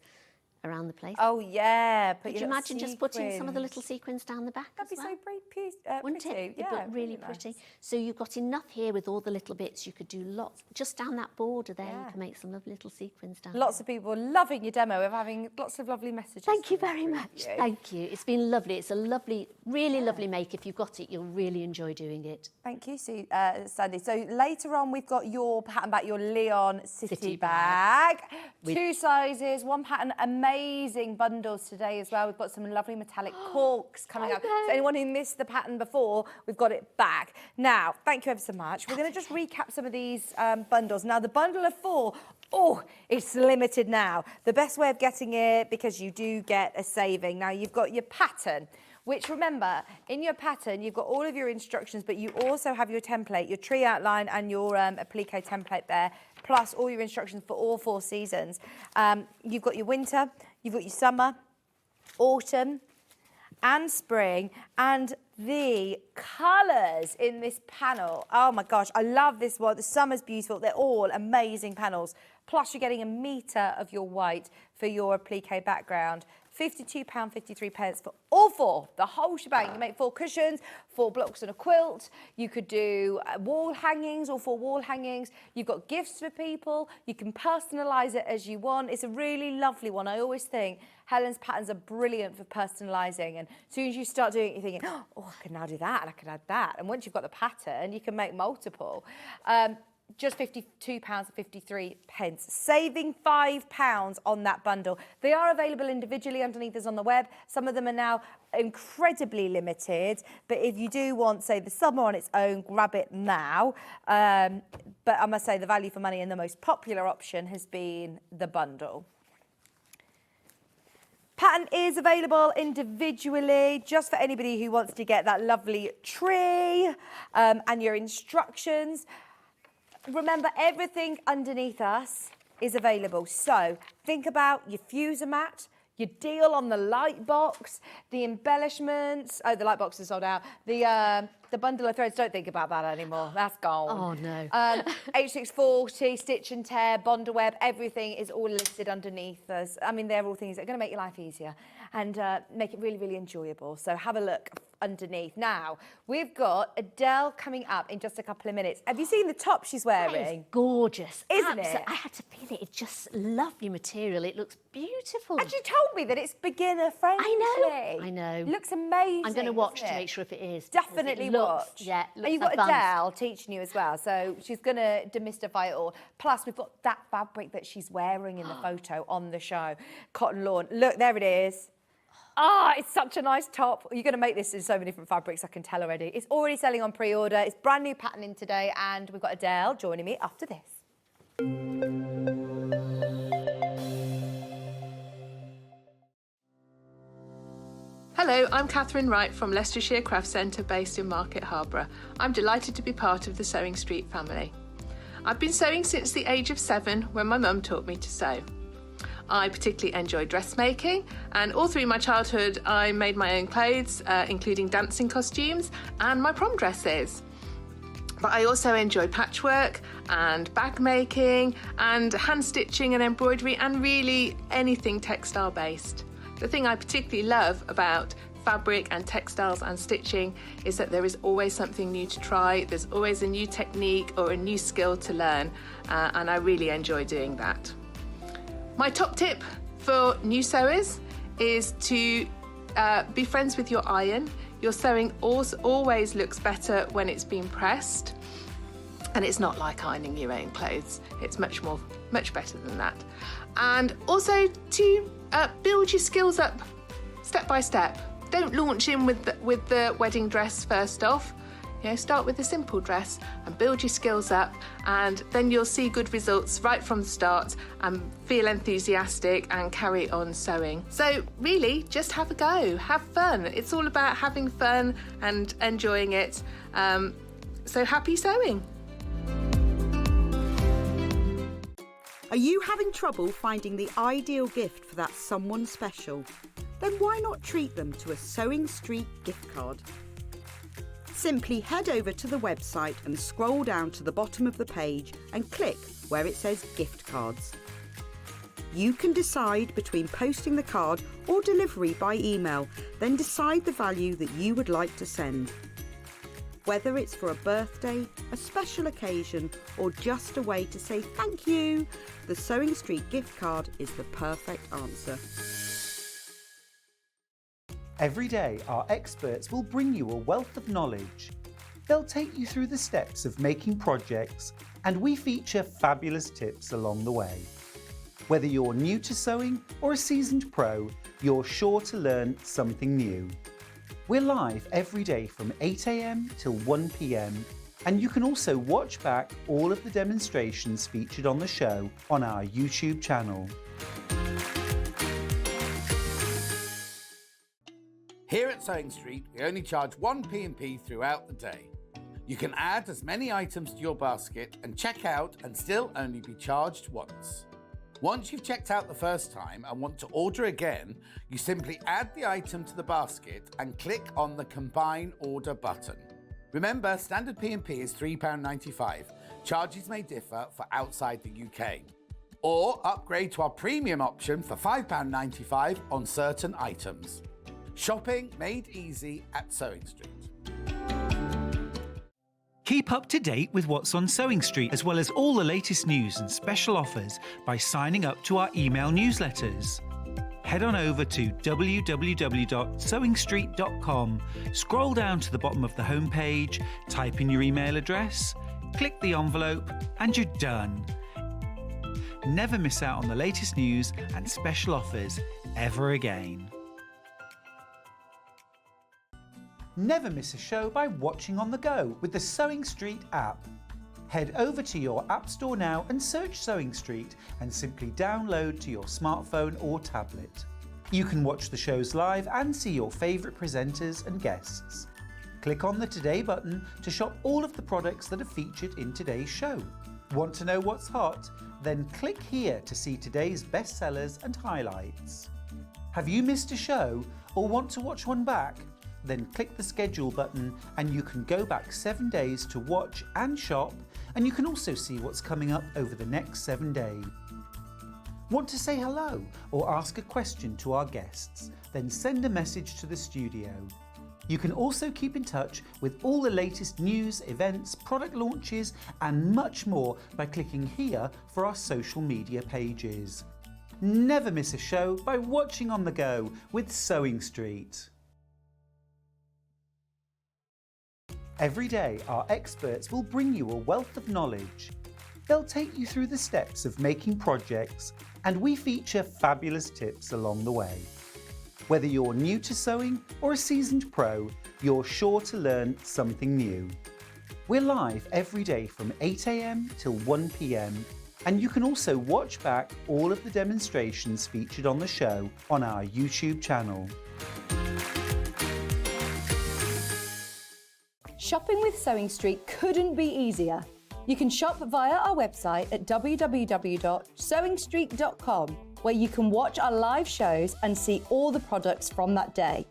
Speaker 7: around the place.
Speaker 1: Oh yeah,
Speaker 7: Could you imagine just putting some of the little sequins down the back
Speaker 1: That'd
Speaker 7: as
Speaker 1: be
Speaker 7: well?
Speaker 1: so pretty.
Speaker 7: Wouldn't
Speaker 1: pretty.
Speaker 7: it?
Speaker 1: Yeah,
Speaker 7: It'd look really
Speaker 1: nice.
Speaker 7: pretty. So you've got enough here with all the little bits. You could do lots, just down that border there,
Speaker 1: Yeah.
Speaker 7: you can make some lovely little sequins down
Speaker 1: Lots
Speaker 7: there.
Speaker 1: of people loving your demo of having lots of lovely messages.
Speaker 7: Thank you
Speaker 1: coming
Speaker 7: very
Speaker 1: through
Speaker 7: much.
Speaker 1: for you.
Speaker 7: Thank you. It's been lovely. It's a lovely, really lovely make. If you've got it, you'll really enjoy doing it.
Speaker 1: Thank you, Sandy. So later on, we've got your pattern back, your Lyon City,
Speaker 7: City
Speaker 1: bag.
Speaker 7: bag. With-
Speaker 1: 2 sizes, 1 pattern, amazing bundles today as well. We've got some lovely metallic corks coming
Speaker 7: I
Speaker 1: up.
Speaker 7: know.
Speaker 1: So anyone who missed the pattern before, we've got it back. Now, thank you ever so much. We're going to just recap some of these bundles. Now, the bundle of 4, oh, it's limited now. The best way of getting it, because you do get a saving. Now, you've got your pattern, which, remember, in your pattern, you've got all of your instructions, but you also have your template, your tree outline and your applique template there, plus all your instructions for all 4 seasons. You've got your winter, you've got your summer, autumn, and spring, and the colours in this panel. Oh my gosh, I love this one. The summer's beautiful. They're all amazing panels. Plus, you're getting a metre of your white for your applique background. £52.53 for all 4, the whole shebang. You make 4 cushions, 4 blocks and a quilt. You could do wall hangings, or 4 wall hangings. You've got gifts for people. You can personalise it as you want. It's a really lovely one. I always think Helen's patterns are brilliant for personalising. And as soon as you start doing it, you're thinking, oh, I can now do that and I can add that. And once you've got the pattern, you can make multiple. Just £52.53, saving £5 on that bundle. They are available individually underneath us on the web. Some of them are now incredibly limited, but if you do want, say, the summer on its own, grab it now. But I must say the value for money and the most popular option has been the bundle. Pattern is available individually, just for anybody who wants to get that lovely tree and your instructions. Remember, everything underneath us is available. So think about your fuser mat, your deal on the light box, the embellishments. Oh, the light box is sold out. The bundle of threads, don't think about that anymore. That's gone.
Speaker 7: Oh, no.
Speaker 1: H640, stitch and tear, bonder web, everything is all listed underneath us. I mean, they're all things that are going to make your life easier and make it really, really enjoyable. So have a look underneath. Now, we've got Adelle coming up in just a couple of minutes. Have you seen the top she's
Speaker 7: That is
Speaker 1: wearing?
Speaker 7: gorgeous.
Speaker 1: Isn't it?
Speaker 7: I had to feel it. It's just lovely material. It looks beautiful.
Speaker 1: And she told me that it's beginner friendly.
Speaker 7: I know.
Speaker 1: It looks amazing.
Speaker 7: I'm going to watch
Speaker 1: doesn't
Speaker 7: to
Speaker 1: it?
Speaker 7: make sure if it is. because
Speaker 1: Definitely
Speaker 7: it looks,
Speaker 1: watch.
Speaker 7: Yeah,
Speaker 1: And
Speaker 7: looks
Speaker 1: you've got
Speaker 7: advanced.
Speaker 1: Adelle teaching you as well, so she's going to demystify it all. Plus, we've got that fabric that she's wearing in the photo on the show, cotton lawn. Look, there it is. Ah, it's such a nice top. You're going to make this in so many different fabrics, I can tell already. It's already selling on pre-order. It's brand new patterning today, and we've got Adele joining me after this.
Speaker 8: Hello, I'm Catherine Wright from Leicestershire Craft Centre based in Market Harborough. I'm delighted to be part of the Sewing Street family. I've been sewing since the age of 7 when my mum taught me to sew. I particularly enjoy dressmaking, and all through my childhood I made my own clothes, including dancing costumes and my prom dresses. But I also enjoy patchwork and bag making and hand stitching and embroidery and really anything textile based. The thing I particularly love about fabric and textiles and stitching is that there is always something new to try, there's always a new technique or a new skill to learn, and I really enjoy doing that. My top tip for new sewers is to be friends with your iron. Your sewing always looks better when it's been pressed, and it's not like ironing your own clothes. It's much better than that. And also to build your skills up step by step. Don't launch in with the wedding dress first off. Start with a simple dress and build your skills up, and then you'll see good results right from the start and feel enthusiastic and carry on sewing. So really, just have a go, have fun. It's all about having fun and enjoying it. So happy sewing.
Speaker 6: Are you having trouble finding the ideal gift for that someone special? Then why not treat them to a Sewing Street gift card? Simply head over to the website and scroll down to the bottom of the page and click where it says gift cards. You can decide between posting the card or delivery by email, then decide the value that you would like to send. Whether it's for a birthday, a special occasion, or just a way to say thank you, the Sewing Street gift card is the perfect answer.
Speaker 5: Every day, our experts will bring you a wealth of knowledge. They'll take you through the steps of making projects, and we feature fabulous tips along the way. Whether you're new to sewing or a seasoned pro, you're sure to learn something new. We're live every day from 8 a.m. till 1 p.m, and you can also watch back all of the demonstrations featured on the show on our YouTube channel.
Speaker 9: Here at Sewing Street, we only charge 1 P&P throughout the day. You can add as many items to your basket and check out and still only be charged once. Once you've checked out the first time and want to order again, you simply add the item to the basket and click on the Combine Order button. Remember, standard P&P is £3.95. Charges may differ for outside the UK. Or upgrade to our premium option for £5.95 on certain items. Shopping made easy at Sewing Street.
Speaker 5: Keep up to date with what's on Sewing Street, as well as all the latest news and special offers by signing up to our email newsletters. Head on over to www.sewingstreet.com, scroll down to the bottom of the homepage, type in your email address, click the envelope, and you're done. Never miss out on the latest news and special offers ever again. Never miss a show by watching on the go with the Sewing Street app. Head over to your app store now and search Sewing Street and simply download to your smartphone or tablet. You can watch the shows live and see your favourite presenters and guests. Click on the Today button to shop all of the products that are featured in today's show. Want to know what's hot? Then click here to see today's bestsellers and highlights. Have you missed a show or want to watch one back? Then click the schedule button and you can go back 7 days to watch and shop, and you can also see what's coming up over the next 7 days. Want to say hello or ask a question to our guests? Then send a message to the studio. You can also keep in touch with all the latest news, events, product launches and much more by clicking here for our social media pages. Never miss a show by watching on the go with Sewing Street. Every day, our experts will bring you a wealth of knowledge. They'll take you through the steps of making projects, and we feature fabulous tips along the way. Whether you're new to sewing or a seasoned pro, you're sure to learn something new. We're live every day from 8 a.m. till 1 p.m. and you can also watch back all of the demonstrations featured on the show on our YouTube channel.
Speaker 1: Shopping with Sewing Street couldn't be easier. You can shop via our website at www.sewingstreet.com, where you can watch our live shows and see all the products from that day.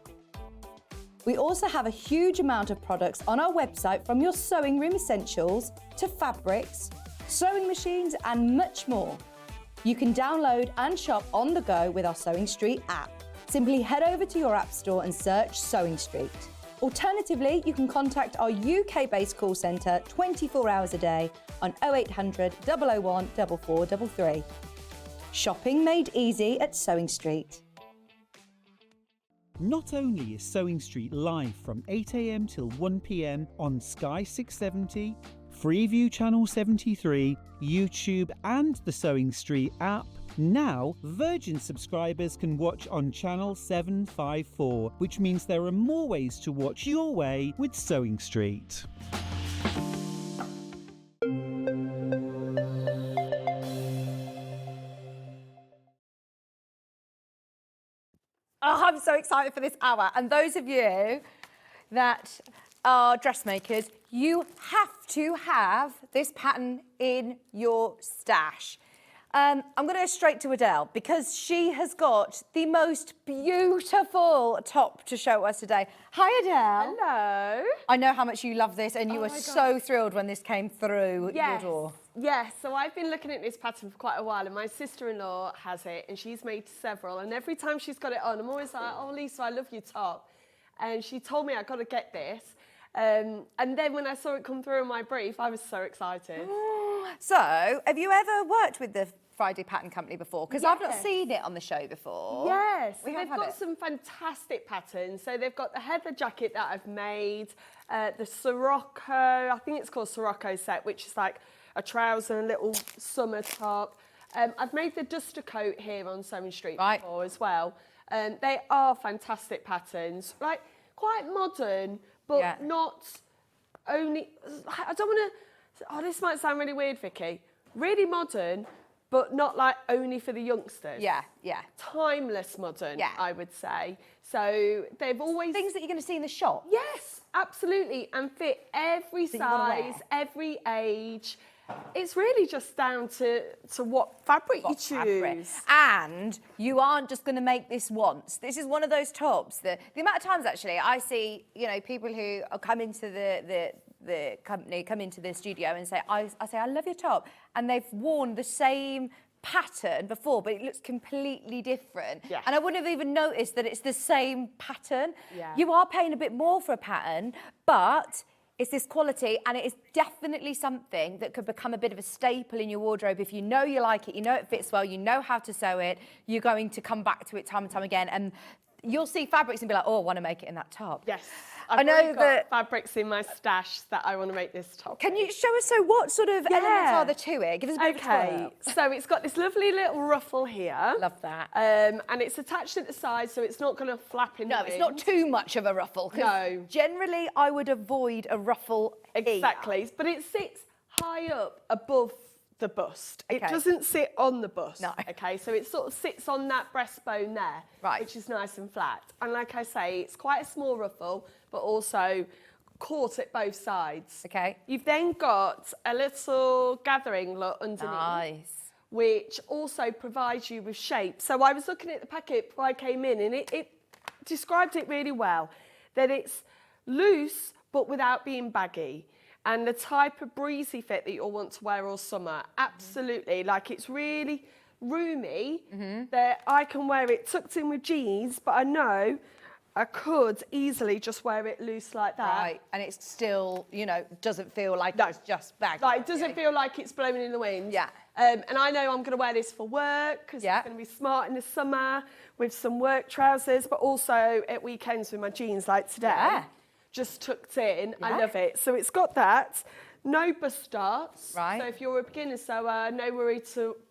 Speaker 1: We also have a huge amount of products on our website, from your sewing room essentials to fabrics, sewing machines and much more. You can download and shop on the go with our Sewing Street app. Simply head over to your app store and search Sewing Street. Alternatively, you can contact our UK-based call centre 24 hours a day on 0800 001 4433. Shopping made easy at Sewing Street.
Speaker 5: Not only is Sewing Street live from 8 a.m. till 1 p.m. on Sky 670, Freeview Channel 73, YouTube and the Sewing Street app, now Virgin subscribers can watch on Channel 754, which means there are more ways to watch your way with Sewing Street.
Speaker 1: Oh, I'm so excited for this hour. And those of you that are dressmakers, you have to have this pattern in your stash. I'm going to go straight to Adele because she has got the most beautiful top to show us today. Hi, Adele.
Speaker 10: Hello.
Speaker 1: I know how much you love this and you were so thrilled when this came through your door.
Speaker 10: Yes, so I've been looking at this pattern for quite a while and my sister-in-law has it and she's made several, and every time she's got it on, I'm always like, oh, Lisa, I love your top. And she told me I got to get this. And then when I saw it come through in my brief, I was so excited.
Speaker 1: So, have you ever worked with the Friday Pattern Company before? Because I've not seen it on the show before.
Speaker 10: Yes,
Speaker 1: They've
Speaker 10: got some fantastic patterns. So they've got the heather jacket that I've made, the Sirocco, I think it's called Sirocco set, which is like a trouser and a little summer top. I've made the duster coat here on Sewing Street before as well. They are fantastic patterns, like quite modern, but not only, I don't want to, oh, this might sound really weird, Vicky. Really modern, but not like only for the youngsters.
Speaker 1: Yeah, yeah.
Speaker 10: Timeless modern, I would say. So they've always...
Speaker 1: Things that you're going to see in the shop?
Speaker 10: Yes, absolutely. And fit every size, every age. It's really just down to what fabric you choose.
Speaker 1: And you aren't just going to make this once. This is one of those tops that the amount of times actually I see, you know, people who come into the company, come into the studio and say, I say, I love your top. And they've worn the same pattern before, but it looks completely different.
Speaker 10: Yes.
Speaker 1: And I wouldn't have even noticed that it's the same pattern.
Speaker 10: Yeah.
Speaker 1: You are paying a bit more for a pattern, but it's this quality, and it is definitely something that could become a bit of a staple in your wardrobe. If you know you like it, you know it fits well, you know how to sew it, you're going to come back to it time and time again. And you'll see fabrics and be like, oh, I want to make it in that top.
Speaker 10: Yes.
Speaker 1: I know
Speaker 10: got fabrics in my stash that I want to make this top.
Speaker 1: Can you show us, so what sort of elements are there to it? Give us a bit of a twirl.
Speaker 10: So it's got this lovely little ruffle here.
Speaker 1: Love that.
Speaker 10: And it's attached at the side, so it's not going to flap in the wind.
Speaker 1: No, it's not too much of a ruffle.
Speaker 10: No.
Speaker 1: Generally, I would avoid a ruffle
Speaker 10: Exactly. But it sits high up above the bust.
Speaker 1: Okay.
Speaker 10: It doesn't sit on the bust.
Speaker 1: No.
Speaker 10: Okay, so it sort of sits on that breastbone there, which is nice and flat. And like I say, it's quite a small ruffle, but also caught at both sides.
Speaker 1: Okay.
Speaker 10: You've then got a little gathering look underneath.
Speaker 1: Nice.
Speaker 10: Which also provides you with shape. So I was looking at the packet before I came in, and it described it really well, that it's loose but without being baggy. And the type of breezy fit that you'll want to wear all summer, absolutely. Like, it's really roomy, that I can wear it tucked in with jeans, but I know I could easily just wear it loose like that.
Speaker 1: Right, and it's still, you know, doesn't feel like it's just baggy.
Speaker 10: Like, it doesn't feel like it's blowing in the wind.
Speaker 1: Yeah.
Speaker 10: And I know I'm going to wear this for work because it's going to be smart in the summer with some work trousers, but also at weekends with my jeans like today.
Speaker 1: Yeah.
Speaker 10: Just tucked in. I love it. So it's got that. No bust starts.
Speaker 1: Right.
Speaker 10: So if you're a beginner sewer, no worry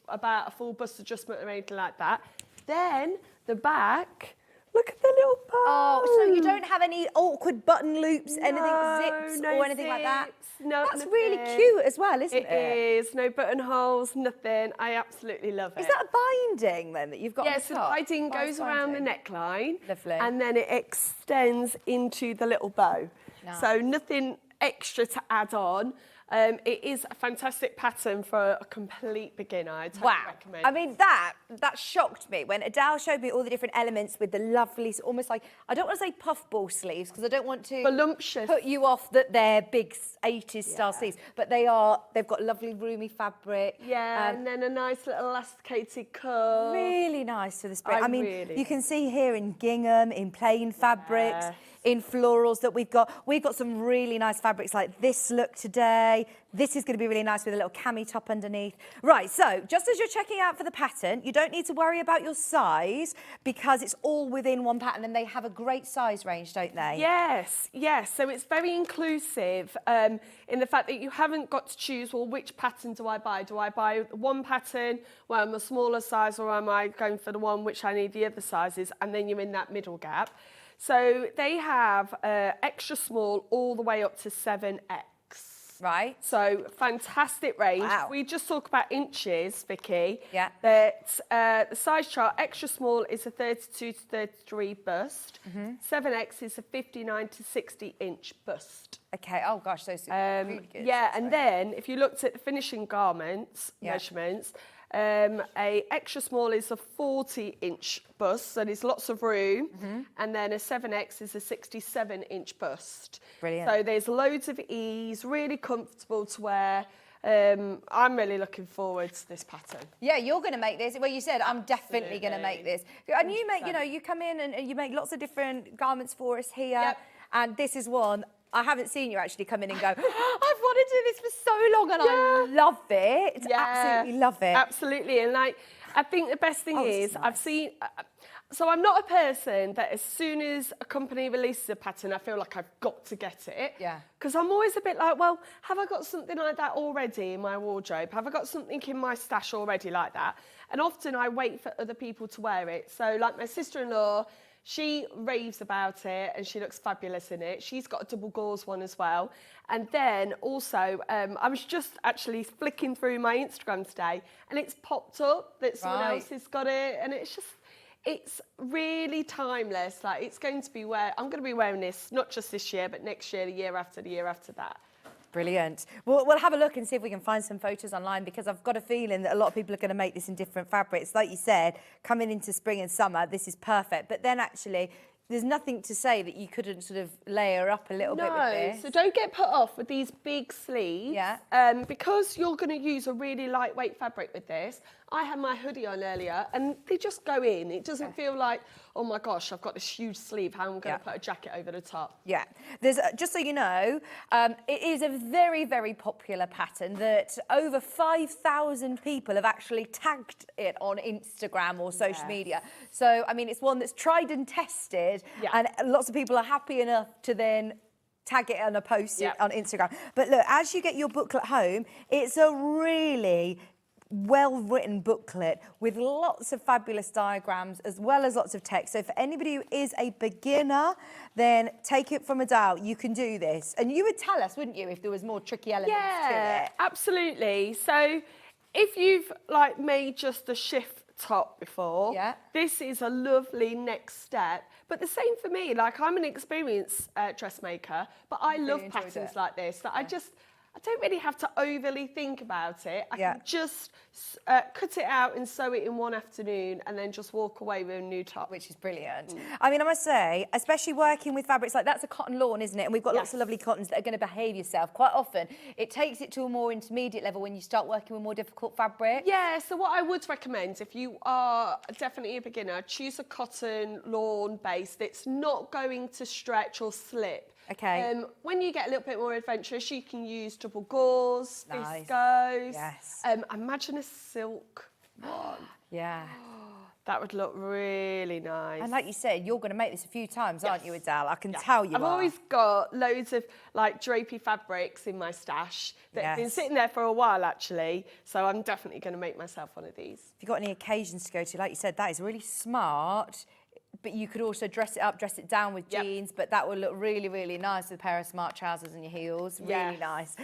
Speaker 10: about a full bust adjustment or anything like that. Then the back Look at the little bow.
Speaker 1: Oh, so you don't have any awkward button loops, anything zips
Speaker 10: no
Speaker 1: or anything like that?
Speaker 10: zips, no,
Speaker 1: That's really
Speaker 10: nothing.
Speaker 1: cute as well, isn't it?
Speaker 10: It is. No buttonholes, nothing. I absolutely love it.
Speaker 1: Is that a binding then that you've got on
Speaker 10: Yes,
Speaker 1: the
Speaker 10: the
Speaker 1: top?
Speaker 10: binding goes around the neckline.
Speaker 1: Lovely.
Speaker 10: And then it extends into the little bow.
Speaker 1: Nice.
Speaker 10: So nothing extra to add on. It is a fantastic pattern for a complete beginner. I totally recommend.
Speaker 1: I mean, that shocked me when Adelle showed me all the different elements with the lovely, almost like, I don't want to say puffball sleeves because I don't want to
Speaker 10: voluptuous.
Speaker 1: Put you off that they're big 80s style sleeves, but they've got lovely roomy fabric.
Speaker 10: Yeah, and then a nice little elasticated cuff.
Speaker 1: Really nice for the spring. I mean,
Speaker 10: really
Speaker 1: you can see here in gingham, in plain fabrics, in florals that we've got. We've got some really nice fabrics like this look today. This is going to be really nice with a little cami top underneath. Right, so just as you're checking out for the pattern, you don't need to worry about your size because it's all within one pattern and they have a great size range, don't they?
Speaker 10: Yes, yes. So it's very inclusive in the fact that you haven't got to choose, well, which pattern do I buy? Do I buy one pattern where I'm a smaller size or am I going for the one which I need the other sizes? And then you're in that middle gap. So they have extra small all the way up to 7X.
Speaker 1: Right.
Speaker 10: So fantastic range.
Speaker 1: Wow.
Speaker 10: We just talk about inches, Vicky.
Speaker 1: Yeah.
Speaker 10: That the size chart, extra small is a 32 to 33 bust. 7X is a 59 to 60 inch bust.
Speaker 1: Okay, oh gosh, those are really good.
Speaker 10: Yeah, and then if you looked at the finishing garments measurements, a extra small is a 40-inch bust, so there's lots of room, and then a 7X is a 67-inch bust.
Speaker 1: Brilliant.
Speaker 10: So there's loads of ease, really comfortable to wear. I'm really looking forward to this pattern.
Speaker 1: Yeah, you're going to make this. Well, you said I'm definitely going to make this. And you make, you come in and you make lots of different garments for us here.
Speaker 10: Yep.
Speaker 1: And this is one. I haven't seen you actually come in and go, I've wanted to do this for so long and I love it. Absolutely love it.
Speaker 10: Absolutely. And I think the best thing is I've seen, so I'm not a person that as soon as a company releases a pattern, I feel like I've got to get it.
Speaker 1: Yeah.
Speaker 10: Because I'm always a bit like, well, have I got something like that already in my wardrobe? Have I got something in my stash already like that? And often I wait for other people to wear it. So like my sister-in-law, she raves about it and she looks fabulous in it. She's got a double gauze one as well. And then also, I was just actually flicking through my Instagram today and it's popped up that someone else has got it. And it's really timeless. Like it's going to be I'm going to be wearing this, not just this year, but next year, the year after that.
Speaker 1: Brilliant. We'll have a look and see if we can find some photos online because I've got a feeling that a lot of people are going to make this in different fabrics. Like you said, coming into spring and summer, this is perfect. But then actually, there's nothing to say that you couldn't sort of layer up a little bit with this.
Speaker 10: So don't get put off with these big sleeves.
Speaker 1: Yeah.
Speaker 10: Because you're going to use a really lightweight fabric with this. I had my hoodie on earlier and they just go in. It doesn't feel like, oh my gosh, I've got this huge sleeve. How am I going to put a jacket over the top?
Speaker 1: Yeah. There's just so you know, it is a very, very popular pattern that over 5,000 people have actually tagged it on Instagram or social media. So, I mean, it's one that's tried and tested and lots of people are happy enough to then tag it on a post on Instagram. But look, as you get your booklet home, it's a really well-written booklet with lots of fabulous diagrams as well as lots of text. So for anybody who is a beginner, then take it from Adelle. You can do this. And you would tell us, wouldn't you, if there was more tricky elements to it?
Speaker 10: Absolutely. So if you've made just a shift top before, this is a lovely next step. But the same for me, I'm an experienced dressmaker, but I love patterns like this that I don't really have to overly think about it. I can just cut it out and sew it in one afternoon and then just walk away with a new top.
Speaker 1: Which is brilliant. I mean, I must say, especially working with fabrics that's a cotton lawn, isn't it? And we've got lots of lovely cottons that are going to behave yourself. Quite often, it takes it to a more intermediate level when you start working with more difficult fabric.
Speaker 10: Yeah, so what I would recommend, if you are definitely a beginner, choose a cotton lawn base that's not going to stretch or slip.
Speaker 1: Okay.
Speaker 10: When you get a little bit more adventurous, you can use double gauze, viscose.
Speaker 1: Yes.
Speaker 10: Imagine a silk one.
Speaker 1: Yeah.
Speaker 10: That would look really nice.
Speaker 1: And like you said, you're going to make this a few times, aren't you, Adelle? I can tell you
Speaker 10: I've always got loads of drapey fabrics in my stash that have been sitting there for a while, actually. So I'm definitely going to make myself one of these.
Speaker 1: If you've got any occasions to go to, like you said, that is really smart. but you could also dress it up, dress it down with
Speaker 10: Yep.
Speaker 1: jeans, but that would look really, really nice with a pair of smart trousers and your heels. Really
Speaker 10: Yes.
Speaker 1: nice.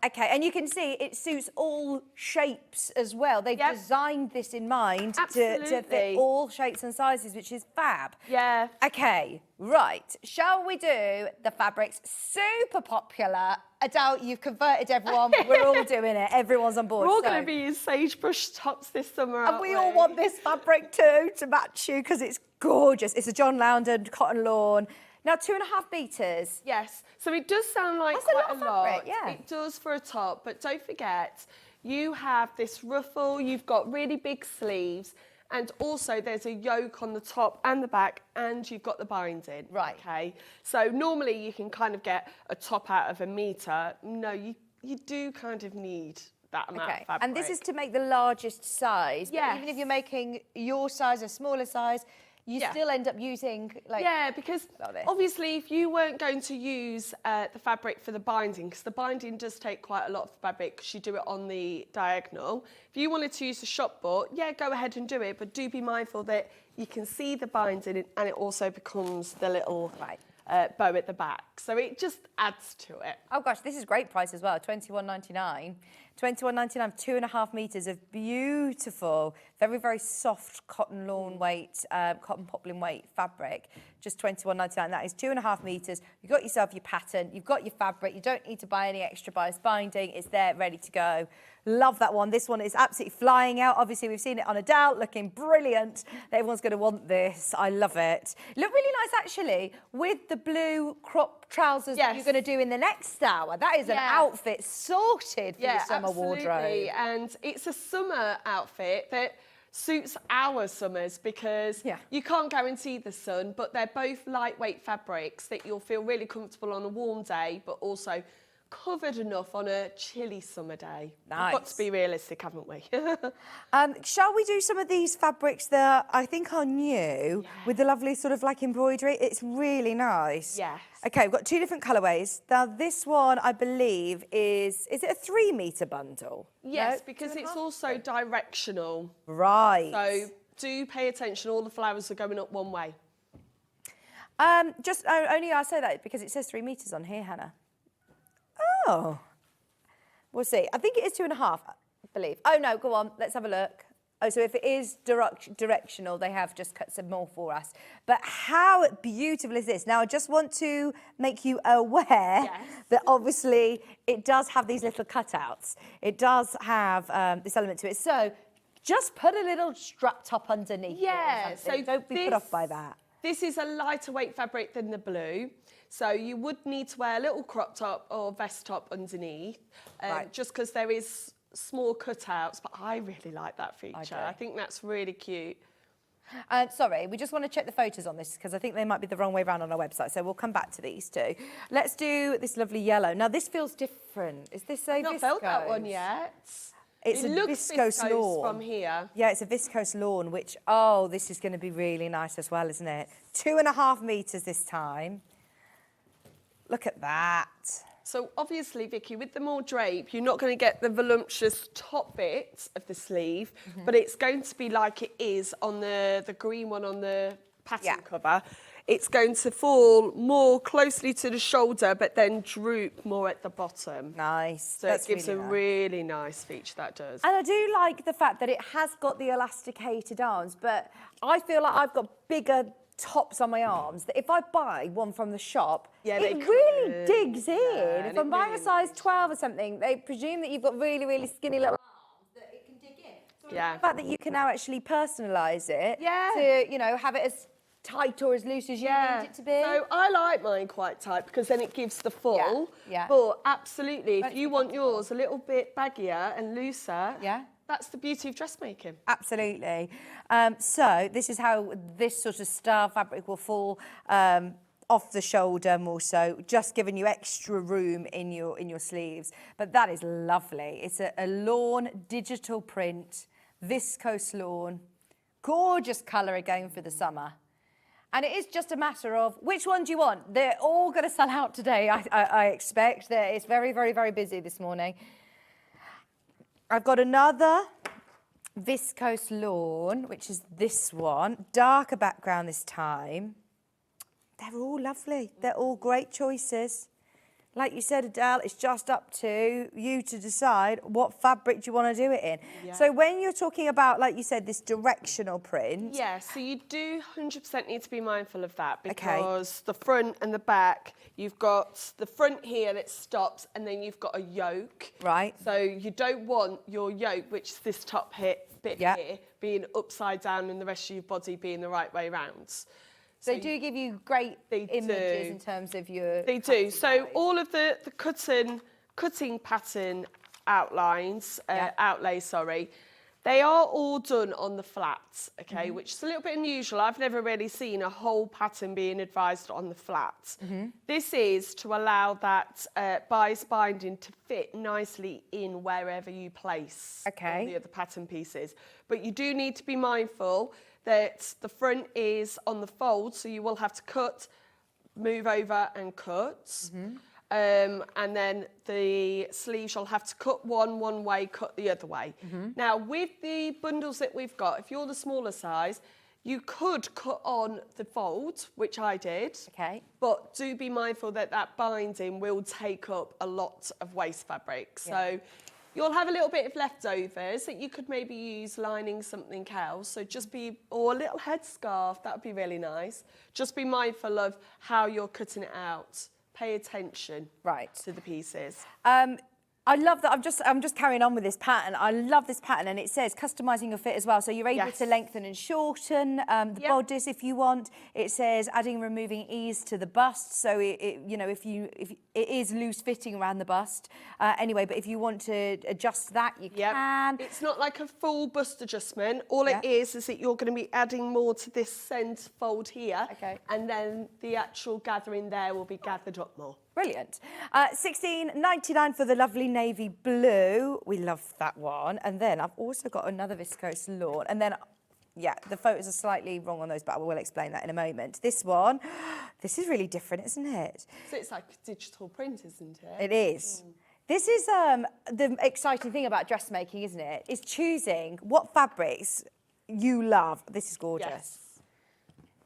Speaker 1: Okay, and you can see it suits all shapes as well. They've
Speaker 10: Yep.
Speaker 1: designed this in mind to fit
Speaker 10: Absolutely.
Speaker 1: all shapes and sizes, which is fab.
Speaker 10: Yeah.
Speaker 1: Okay, right. Shall we do the fabrics? Super popular. Adele, you've converted everyone. We're all doing it. Everyone's on board.
Speaker 10: We're all
Speaker 1: So-
Speaker 10: going to be in Sagebrush tops this summer,
Speaker 1: and
Speaker 10: aren't
Speaker 1: we all want this fabric too to match you because it's gorgeous. It's a John Loudon cotton lawn. Now 2.5 metres.
Speaker 10: Yes. So it does sound like
Speaker 1: That's a
Speaker 10: quite
Speaker 1: lot of
Speaker 10: a lot.
Speaker 1: fabric, yeah.
Speaker 10: It does for a top, but don't forget, you have this ruffle, you've got really big sleeves, and also there's a yoke on the top and the back, and you've got the binding.
Speaker 1: Right.
Speaker 10: Okay. So normally you can kind of get a top out of 1 metre. No, you do kind of need that amount of fabric.
Speaker 1: And this is to make the largest size. But
Speaker 10: Yes.
Speaker 1: even if you're making your size a smaller size, you
Speaker 10: Yeah.
Speaker 1: still end up using like.
Speaker 10: Yeah, because
Speaker 1: like this.
Speaker 10: obviously if you weren't going to use the fabric for the binding, because the binding does take quite a lot of fabric because you do it on the diagonal. If you wanted to use the shop bought, yeah, go ahead and do it, but do be mindful that you can see the binding and it also becomes the little bow at the back. So it just adds to it.
Speaker 1: Oh gosh, this is great price as well. $21.99. $21.99 for 2.5 metres of beautiful, very, very soft cotton lawn weight, cotton poplin weight fabric. Just $21.99. That is 2.5 metres. You've got yourself your pattern, you've got your fabric. You don't need to buy any extra bias binding. It's there, ready to go. Love that one. This one is absolutely flying out. Obviously, we've seen it on Adele, looking brilliant. Everyone's going to want this. I love it. Look really nice, actually, with the blue crop trousers that you're going to do in the next hour. That is an outfit sorted for your summer wardrobe.
Speaker 10: And it's a summer outfit that suits our summers because you can't guarantee the sun, but they're both lightweight fabrics that you'll feel really comfortable on a warm day, but also covered enough on a chilly summer day.
Speaker 1: Nice.
Speaker 10: We've got to be realistic, haven't we?
Speaker 1: Shall we do some of these fabrics that I think are new with the lovely sort of like embroidery? It's really nice.
Speaker 10: Yes.
Speaker 1: Okay, we've got 2 different colourways. Now this one, I believe, is it a 3 metre bundle?
Speaker 10: Yes,
Speaker 1: No?
Speaker 10: because
Speaker 1: 2.5?
Speaker 10: it's also directional.
Speaker 1: Right.
Speaker 10: So do pay attention, all the flowers are going up one way.
Speaker 1: Only I say that because it says 3 metres on here, Hannah. Oh. We'll see. I think it is 2.5, I believe. Oh, no, go on. Let's have a look. Oh, so if it is directional, they have just cut some more for us. But how beautiful is this? Now, I just want to make you aware that obviously it does have these little cutouts. It does have this element to it. So just put a little strap top underneath.
Speaker 10: Yeah,
Speaker 1: it or something.
Speaker 10: so
Speaker 1: Don't be put off by that.
Speaker 10: This is a lighter weight fabric than the blue. So you would need to wear a little crop top or vest top underneath, just because there is small cutouts, but I really like that feature. I think that's really cute.
Speaker 1: Sorry, we just want to check the photos on this because I think they might be the wrong way around on our website, so we'll come back to these two. Let's do this lovely yellow. Now, this feels different. Is this a
Speaker 10: I've not
Speaker 1: viscose?
Speaker 10: felt that one yet.
Speaker 1: It's
Speaker 10: it
Speaker 1: a
Speaker 10: looks
Speaker 1: viscose lawn.
Speaker 10: from here.
Speaker 1: Yeah, it's a viscose lawn, which, oh, this is going to be really nice as well, isn't it? 2.5 metres this time. Look at that.
Speaker 10: So obviously, Vicky, with the more drape, you're not going to get the voluptuous top bit of the sleeve, but it's going to be like it is on the green one on the pattern cover. It's going to fall more closely to the shoulder, but then droop more at the bottom.
Speaker 1: Nice.
Speaker 10: So it gives a really nice feature, that does.
Speaker 1: And I do like the fact that it has got the elasticated arms, but I feel like I've got bigger tops on my arms that if I buy one from the shop, it really digs in. If I'm buying a size 12 or something, they presume that you've got really, really skinny little arms that it can dig in. So the fact that you can now actually personalise it to, you know, have it as tight or as loose as you need it to be.
Speaker 10: So I like mine quite tight because then it gives the full. But absolutely, if you want yours a little bit baggier and looser, that's the beauty of dressmaking.
Speaker 1: Absolutely. So this is how this sort of star fabric will fall off the shoulder more so, just giving you extra room in your sleeves. But that is lovely. It's a lawn digital print, viscose lawn, gorgeous colour again for the summer. And it is just a matter of which one do you want? They're all going to sell out today, I expect. It's very, very, very busy this morning. I've got another viscose lawn, which is this one. Darker background this time. They're all lovely. They're all great choices. Like you said, Adele, it's just up to you to decide what fabric do you want to do it in.
Speaker 10: Yeah.
Speaker 1: So when you're talking about, like you said, this directional print.
Speaker 10: Yeah, so you do 100% need to be mindful of that
Speaker 1: Okay.
Speaker 10: because the front and the back, you've got the front here that stops and then you've got a yoke.
Speaker 1: Right.
Speaker 10: So you don't want your yoke, which is this top bit
Speaker 1: Yeah.
Speaker 10: here, being upside down and the rest of your body being the right way round.
Speaker 1: So they do give you great images
Speaker 10: do.
Speaker 1: in terms of your...
Speaker 10: They do. So all of the cutting pattern outlines, outlays, sorry, they are all done on the flat, okay, which is a little bit unusual. I've never really seen a whole pattern being advised on the flat. This is to allow that bias binding to fit nicely in wherever you place all the other pattern pieces. But you do need to be mindful that the front is on the fold, so you will have to cut, move over and cut. And then the sleeves you'll have to cut one way, cut the other way. Now, with the bundles that we've got, if you're the smaller size, you could cut on the fold, which I did.
Speaker 1: Okay.
Speaker 10: But do be mindful that that binding will take up a lot of waste fabric. So you'll have a little bit of leftovers that you could maybe use lining something else. So just be, or a little headscarf, that would be really nice. Just be mindful of how you're cutting it out. Pay attention to the pieces.
Speaker 1: I love that. I'm just carrying on with this pattern. I love this pattern, and it says customising your fit as well. So you're able to lengthen and shorten the bodice if you want. It says adding and removing ease to the bust. So you know, if it is loose fitting around the bust anyway, but if you want to adjust that, you can.
Speaker 10: It's not like a full bust adjustment. All it is that you're going to be adding more to this centre fold here, and then the actual gathering there will be gathered up more.
Speaker 1: Brilliant. $16.99 for the lovely navy blue. We love that one. And then I've also got another viscose lawn. And then, yeah, the photos are slightly wrong on those, but I will explain that in a moment. This one, this is really different, isn't it?
Speaker 10: So it's like digital print, isn't it?
Speaker 1: It is. This is the exciting thing about dressmaking, isn't it? Is choosing what fabrics you love. This is gorgeous.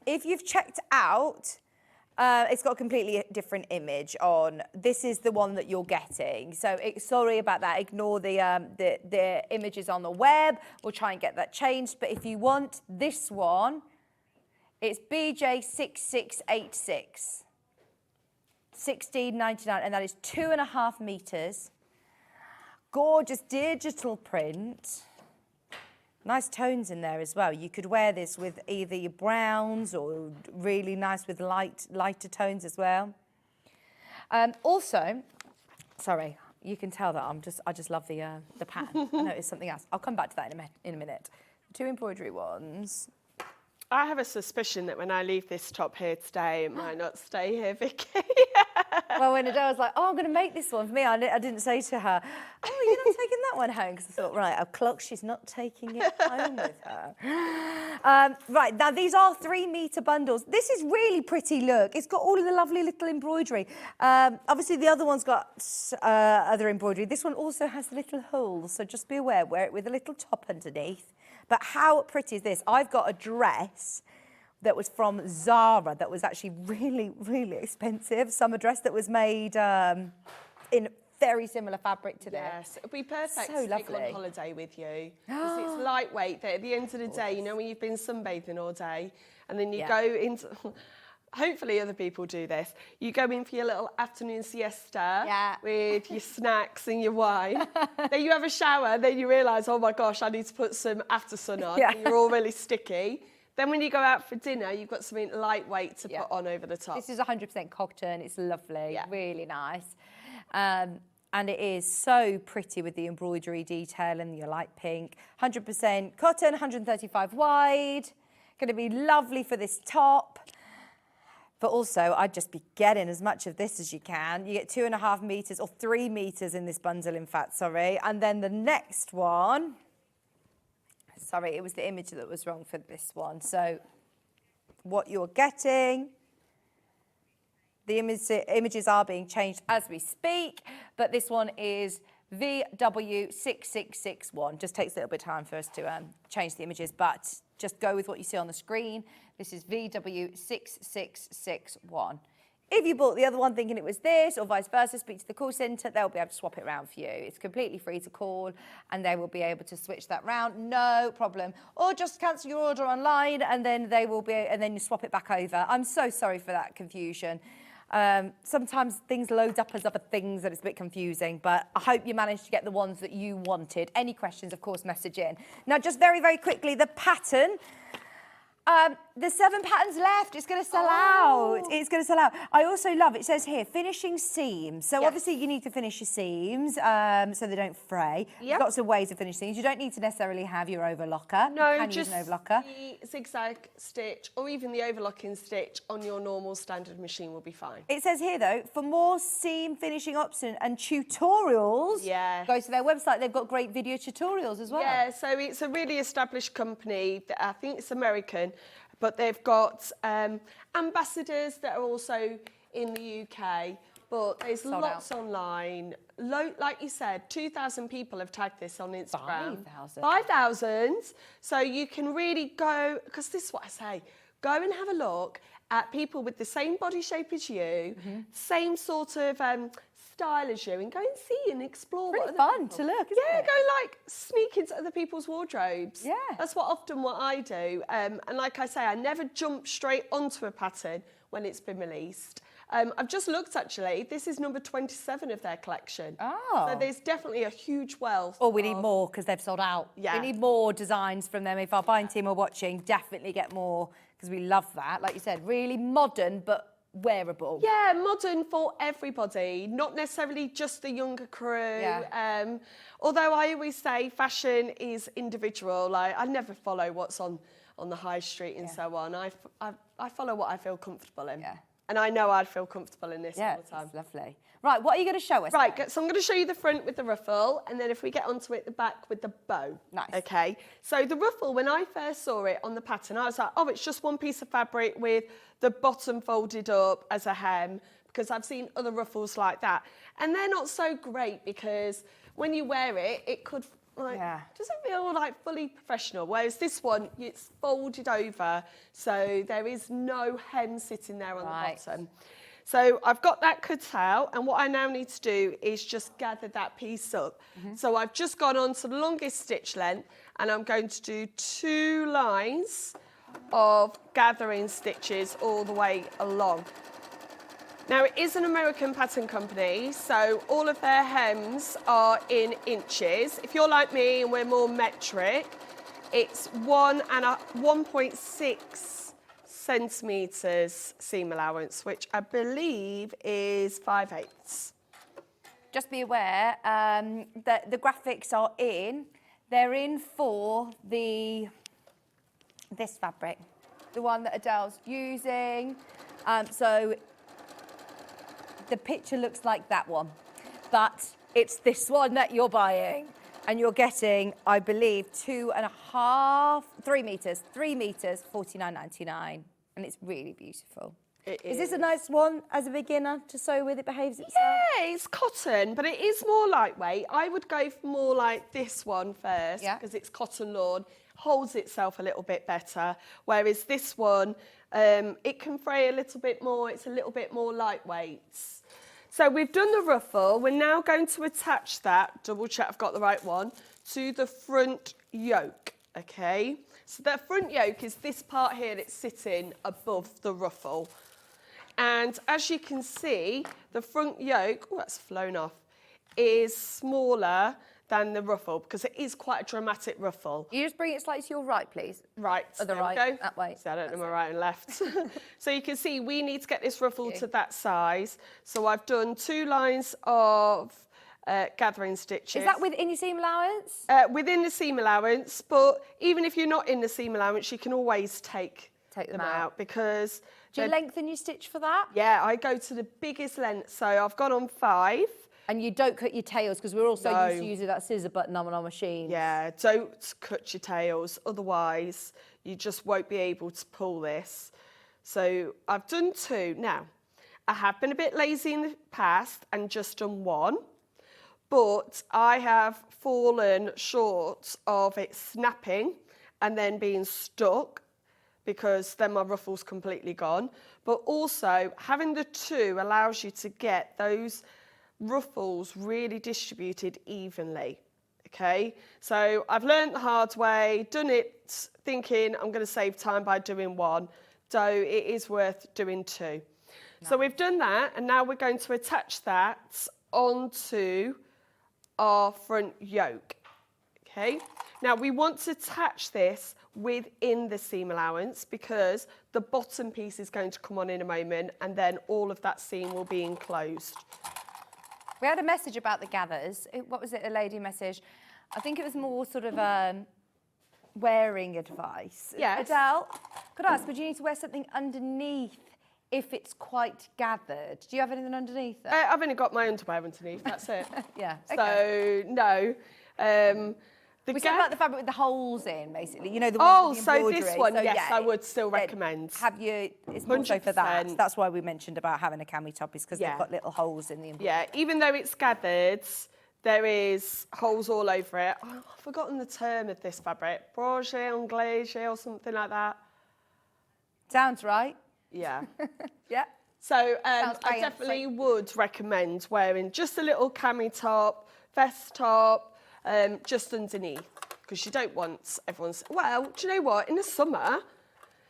Speaker 1: If you've checked out... it's got a completely different image on. This is the one that you're getting. So sorry about that. Ignore the images on the web. We'll try and get that changed. But if you want this one, it's BJ6686. $16.99, and that is 2.5 meters. Gorgeous digital print. Nice tones in there as well. You could wear this with either your browns or really nice with lighter tones as well. Also, sorry, you can tell that I just love the pattern. I noticed something else. I'll come back to that in a minute. 2 embroidery ones.
Speaker 10: I have a suspicion that when I leave this top here today, it might not stay here, Vicky.
Speaker 1: Well, when Adele was like, oh, I'm going to make this one for me, I didn't say to her, oh, you're not taking that one home? Because I thought, right, a clock, she's not taking it home with her. Right, now these are 3-metre bundles. This is really pretty, look. It's got all of the lovely little embroidery. Obviously, the other one's got other embroidery. This one also has the little holes, so just be aware, wear it with a little top underneath. But how pretty is this? I've got a dress that was from Zara that was actually really, really expensive. Summer dress that was made in very similar fabric to this.
Speaker 10: Yes, it would be perfect
Speaker 1: So
Speaker 10: to take
Speaker 1: lovely.
Speaker 10: on holiday with you. Because it's lightweight, that at the end of the day, you know, when you've been sunbathing all day and then you go into... Hopefully other people do this. You go in for your little afternoon siesta with your snacks and your wine. Then you have a shower, then you realise, oh my gosh, I need to put some after sun on. And you're all really sticky. Then when you go out for dinner, you've got something lightweight to put on over the top.
Speaker 1: This is 100% cotton. It's lovely, really nice. And it is so pretty with the embroidery detail and your light pink. 100% cotton, 135 wide. Going to be lovely for this top. But also, I'd just be getting as much of this as you can. You get 2.5 metres or 3 metres in this bundle, in fact, sorry. And then the next one, sorry, it was the image that was wrong for this one. So what you're getting, the images are being changed as we speak, but this one is VW6661. Just takes a little bit of time for us to change the images, but just go with what you see on the screen. This is VW6661. If you bought the other one thinking it was this or vice versa, speak to the call centre, they'll be able to swap it around for you. It's completely free to call and they will be able to switch that round, no problem. Or just cancel your order online and then they will be, and then you swap it back over. I'm so sorry for that confusion. Sometimes things load up as other things and it's a bit confusing, but I hope you managed to get the ones that you wanted. Any questions, of course, message in. Now, just very, very quickly, the pattern. There's 7 patterns left. It's going to sell out. It's going to sell out. I also love, it says here, finishing seams. So obviously you need to finish your seams so they don't fray. There's lots of ways of finishing seams. You don't need to necessarily have your overlocker.
Speaker 10: No,
Speaker 1: you can
Speaker 10: just
Speaker 1: use an overlocker.
Speaker 10: the zigzag stitch or even the overlocking stitch on your normal standard machine will be fine.
Speaker 1: It says here, though, for more seam finishing options and tutorials, go to their website. They've got great video tutorials as well.
Speaker 10: Yeah, so it's a really established company. I think it's American, but they've got ambassadors that are also in the UK, but there's lots online. Like you said, 2,000 people have tagged this on Instagram.
Speaker 1: 5,000.
Speaker 10: 5,000. So you can really go, because this is what I say, go and have a look at people with the same body shape as you, same sort of style as you, and go and see and explore.
Speaker 1: Really fun to look, isn't it?
Speaker 10: Go like sneak into other people's wardrobes.
Speaker 1: Yeah.
Speaker 10: That's what I do. And like I say, I never jump straight onto a pattern when it's been released. I've just looked actually, this is number 27 of their collection.
Speaker 1: Oh.
Speaker 10: So there's definitely a huge wealth.
Speaker 1: Oh, we need more because they've sold out.
Speaker 10: Yeah.
Speaker 1: We need more designs from them. If our buying team are watching, definitely get more because we love that. Like you said, really modern but wearable.
Speaker 10: Yeah, modern for everybody, not necessarily just the younger crew.
Speaker 1: Yeah.
Speaker 10: Although I always say fashion is individual. Like I never follow what's on the high street and so on. I follow what I feel comfortable in.
Speaker 1: Yeah.
Speaker 10: And I know I'd feel comfortable in this all the time.
Speaker 1: It's lovely. Right, what are you going to show us?
Speaker 10: Right, so I'm going to show you the front with the ruffle, and then if we get onto it, the back with the bow.
Speaker 1: Nice.
Speaker 10: Okay, so the ruffle, when I first saw it on the pattern, I was like, oh, it's just one piece of fabric with the bottom folded up as a hem, because I've seen other ruffles like that. And they're not so great because when you wear it, it could doesn't feel like fully professional, whereas this one, it's folded over, so there is no hem sitting there on the bottom. So I've got that cut out, and what I now need to do is just gather that piece up. So I've just gone on to the longest stitch length, and I'm going to do 2 lines of gathering stitches all the way along. Now, it is an American pattern company, so all of their hems are in inches. If you're like me and we're more metric, it's 1.6 centimetres seam allowance, which I believe is 5/8.
Speaker 1: Just be aware that the graphics are in. They're in for this fabric, the one that Adele's using. So the picture looks like that one, but it's this one that you're buying, and you're getting, I believe, 3 meters, 49.99, and it's really beautiful. Is this a nice one as a beginner to sew with? It behaves itself?
Speaker 10: Yeah, it's cotton, but it is more lightweight. I would go for more like this one first, because it's cotton lawn, holds itself a little bit better, whereas this one, it can fray a little bit more, it's a little bit more lightweight. So we've done the ruffle, we're now going to attach that, double check I've got the right one, to the front yoke, okay? So the front yoke is this part here that's sitting above the ruffle. And as you can see, the front yoke, oh, that's flown off, is smaller than the ruffle because it is quite a dramatic ruffle.
Speaker 1: You just bring it slightly to your right, please.
Speaker 10: Right,
Speaker 1: Other
Speaker 10: there
Speaker 1: right,
Speaker 10: we go.
Speaker 1: that way.
Speaker 10: See, I don't know my right and left. So you can see we need to get this ruffle to that size. So I've done 2 lines of gathering stitches.
Speaker 1: Is that within your seam allowance?
Speaker 10: Within the seam allowance, but even if you're not in the seam allowance, you can always take them out because...
Speaker 1: Do you lengthen your stitch for that?
Speaker 10: Yeah, I go to the biggest length, so I've gone on 5.
Speaker 1: And you don't cut your tails because we're also used to using that scissor button on our machines.
Speaker 10: Yeah, don't cut your tails, otherwise you just won't be able to pull this. So I've done 2. Now, I have been a bit lazy in the past and just done 1, but I have fallen short of it snapping and then being stuck, because then my ruffle's completely gone. But also, having the two allows you to get those ruffles really distributed evenly, okay? So I've learned the hard way, done it thinking I'm going to save time by doing one, so it is worth doing two. Nice. So we've done that, and now we're going to attach that onto our front yoke, okay? Now we want to attach this within the seam allowance, because the bottom piece is going to come on in a moment, and then all of that seam will be enclosed.
Speaker 1: We had a message about the gathers. What was it, a lady message? I think it was more sort of wearing advice.
Speaker 10: Yes.
Speaker 1: Adelle, could I ask, would you need to wear something underneath if it's quite gathered? Do you have anything underneath there?
Speaker 10: I've only got my underwear underneath, that's it.
Speaker 1: Yeah, okay.
Speaker 10: So, no.
Speaker 1: We said about the fabric with the holes in, basically. You know, the ones with the embroidery.
Speaker 10: So this one, yes,
Speaker 1: yeah,
Speaker 10: I would still recommend.
Speaker 1: It's more so for that.
Speaker 10: 100%.
Speaker 1: That's why we mentioned about having a cami top, is because they've got little holes in the embroidery.
Speaker 10: Yeah, even though it's gathered, there is holes all over it. Oh, I've forgotten the term of this fabric. Broche, anglaise, or something like that.
Speaker 1: Sounds right.
Speaker 10: Yeah.
Speaker 1: Yeah.
Speaker 10: So I definitely would recommend wearing just a little cami top, vest top, just underneath, because you don't want everyone's... Well, do you know what? In the summer,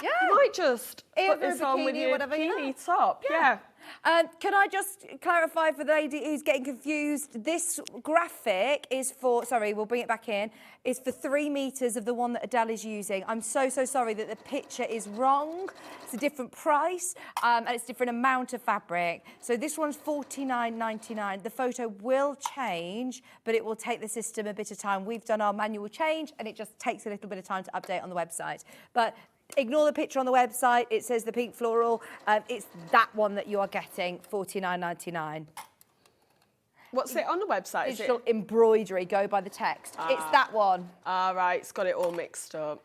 Speaker 10: you might just put this on with your bikini top. Yeah.
Speaker 1: Can I just clarify for the lady who's getting confused? This graphic is for, sorry, we'll bring it back in, is for 3 metres of the one that Adelle is using. I'm so sorry that the picture is wrong. It's a different price and it's a different amount of fabric. So this one's $49.99. The photo will change, but it will take the system a bit of time. We've done our manual change and it just takes a little bit of time to update on the website. But ignore the picture on the website. It says the pink floral. It's that one that you are getting, $49.99.
Speaker 10: What's it on the website?
Speaker 1: Digital embroidery, go by the text. It's that one.
Speaker 10: All right, it's got it all mixed up.